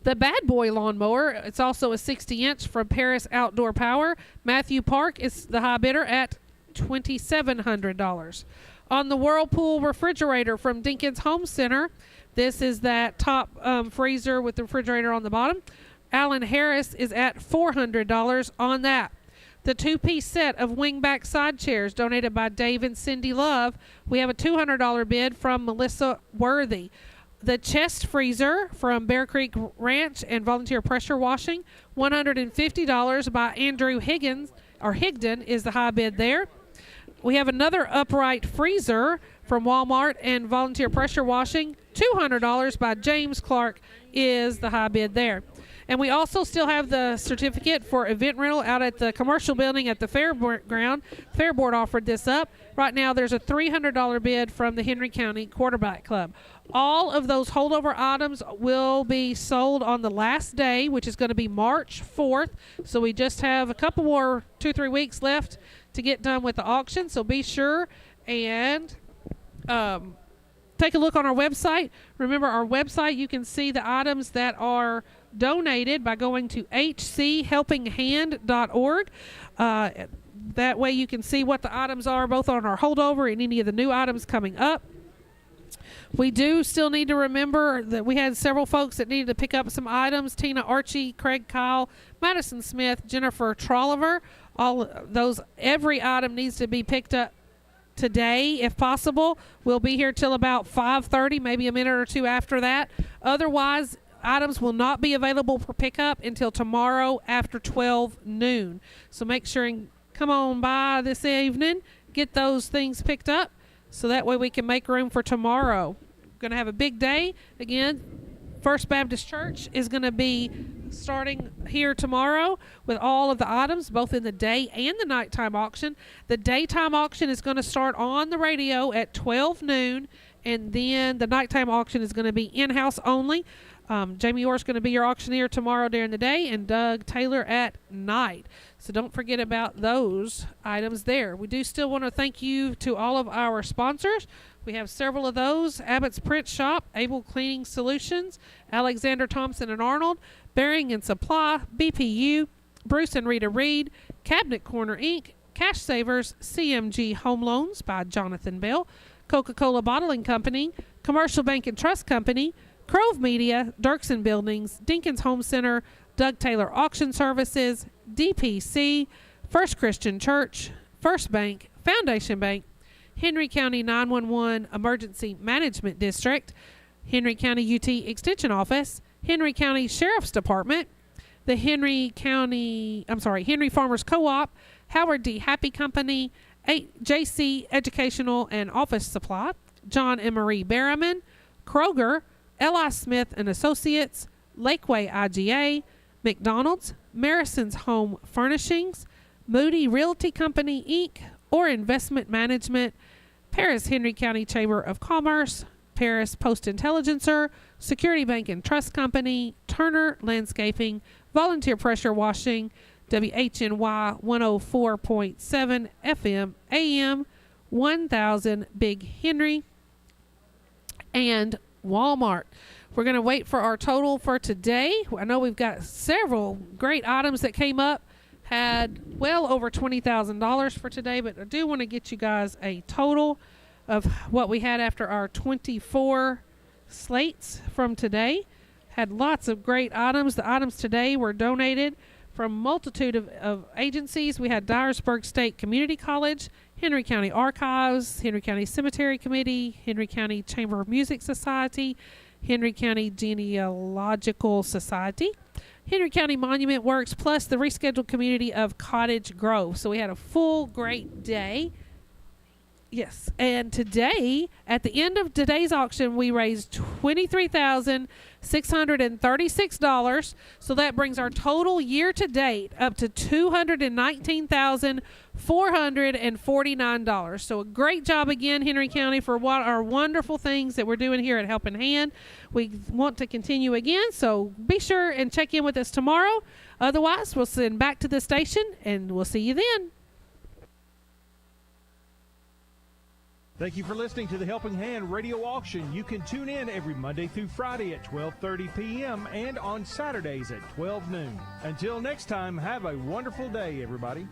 The Bad Boy lawnmower, it's also a 60-inch from Paris Outdoor Power. Matthew Park is the high bidder at $2,700. On the Whirlpool refrigerator from Dinkins Home Center, this is that top freezer with the refrigerator on the bottom. Alan Harris is at $400 on that. The two-piece set of wingback side chairs donated by Dave and Cindy Love, we have a $200 bid from Melissa Worthy. The chest freezer from Bear Creek Ranch and Volunteer Pressure Washing, $150 by Andrew Higdon is the high bid there. We have another upright freezer from Walmart and Volunteer Pressure Washing, $200 by James Clark is the high bid there. And we also still have the certificate for event rental out at the commercial building at the fairground. Fair Board offered this up. Right now there's a $300 bid from the Henry County Quarterback Club. All of those holdover items will be sold on the last day, which is going to be March 4th. So we just have a couple more, 2-3 weeks left to get done with the auction. So be sure and take a look on our website. Remember, our website, you can see the items that are donated by going to hchelpinghand.org. That way you can see what the items are, both on our holdover and any of the new items coming up. We do still need to remember that we had several folks that needed to pick up some items. Tina Archie, Craig Kyle, Madison Smith, Jennifer Trolliver. All those, every item needs to be picked up today if possible. We'll be here till about 5:30, maybe a minute or two after that. Otherwise, items will not be available for pickup until tomorrow after 12 noon. So make sure and come on by this evening, get those things picked up, so that way we can make room for tomorrow. We're going to have a big day. Again, First Baptist Church is going to be starting here tomorrow with all of the items, both in the day and the nighttime auction. The daytime auction is going to start on the radio at 12 noon, and then the nighttime auction is going to be in-house only. Jamie Orr is going to be your auctioneer tomorrow during the day, and Doug Taylor at night. So don't forget about those items there. We do still want to thank you to all of our sponsors. We have several of those: Abbott's Print Shop, Able Cleaning Solutions, Alexander Thompson and Arnold, Bearing and Supply, BPU, Bruce and Rita Reed, Cabinet Corner Inc., Cash Savers, CMG Home Loans by Jonathan Bell, Coca-Cola Bottling Company, Commercial Bank and Trust Company, Crove Media, Dirksen Buildings, Dinkins Home Center, Doug Taylor Auction Services, DPC, First Christian Church, First Bank, Foundation Bank, Henry County 911 Emergency Management District, Henry County UT Extension Office, Henry County Sheriff's Department, the Henry Farmers Co-op, Howard D. Happy Company, JC Educational and Office Supply, John and Marie Berriman, Kroger, L.I. Smith and Associates, Lakeway IGA, McDonald's, Marison's Home Furnishings, Moody Realty Company, Inc., or Investment Management, Paris Henry County Chamber of Commerce, Paris Post Intelligencer, Security Bank and Trust Company, Turner Landscaping, Volunteer Pressure Washing, WHNY 104.7 FM, AM 1000 Big Henry, and Walmart. We're going to wait for our total for today. I know we've got several great items that came up, had well over $20,000 for today, but I do want to get you guys a total of what we had after our 24 slates from today. Had lots of great items. The items today were donated from a multitude of agencies. We had Dyersburg State Community College, Henry County Archives, Henry County Cemetery Committee, Henry County Chamber of Music Society, Henry County Genealogical Society, Henry County Monument Works, plus the rescheduled community of Cottage Grove. So we had a full, great day. Yes, and today, at the end of today's auction, we raised $23,000 $636. So that brings our total year to date up to $219,449. So a great job again, Henry County, for what our wonderful things that we're doing here at Helping Hand. We want to continue again, so be sure and check in with us tomorrow. Otherwise, we'll send back to the station, and we'll see you then. Thank you for listening to the Helping Hand Radio Auction. You can tune in every Monday through Friday at 12:30 p.m. and on Saturdays at 12 noon. Until next time, have a wonderful day, everybody.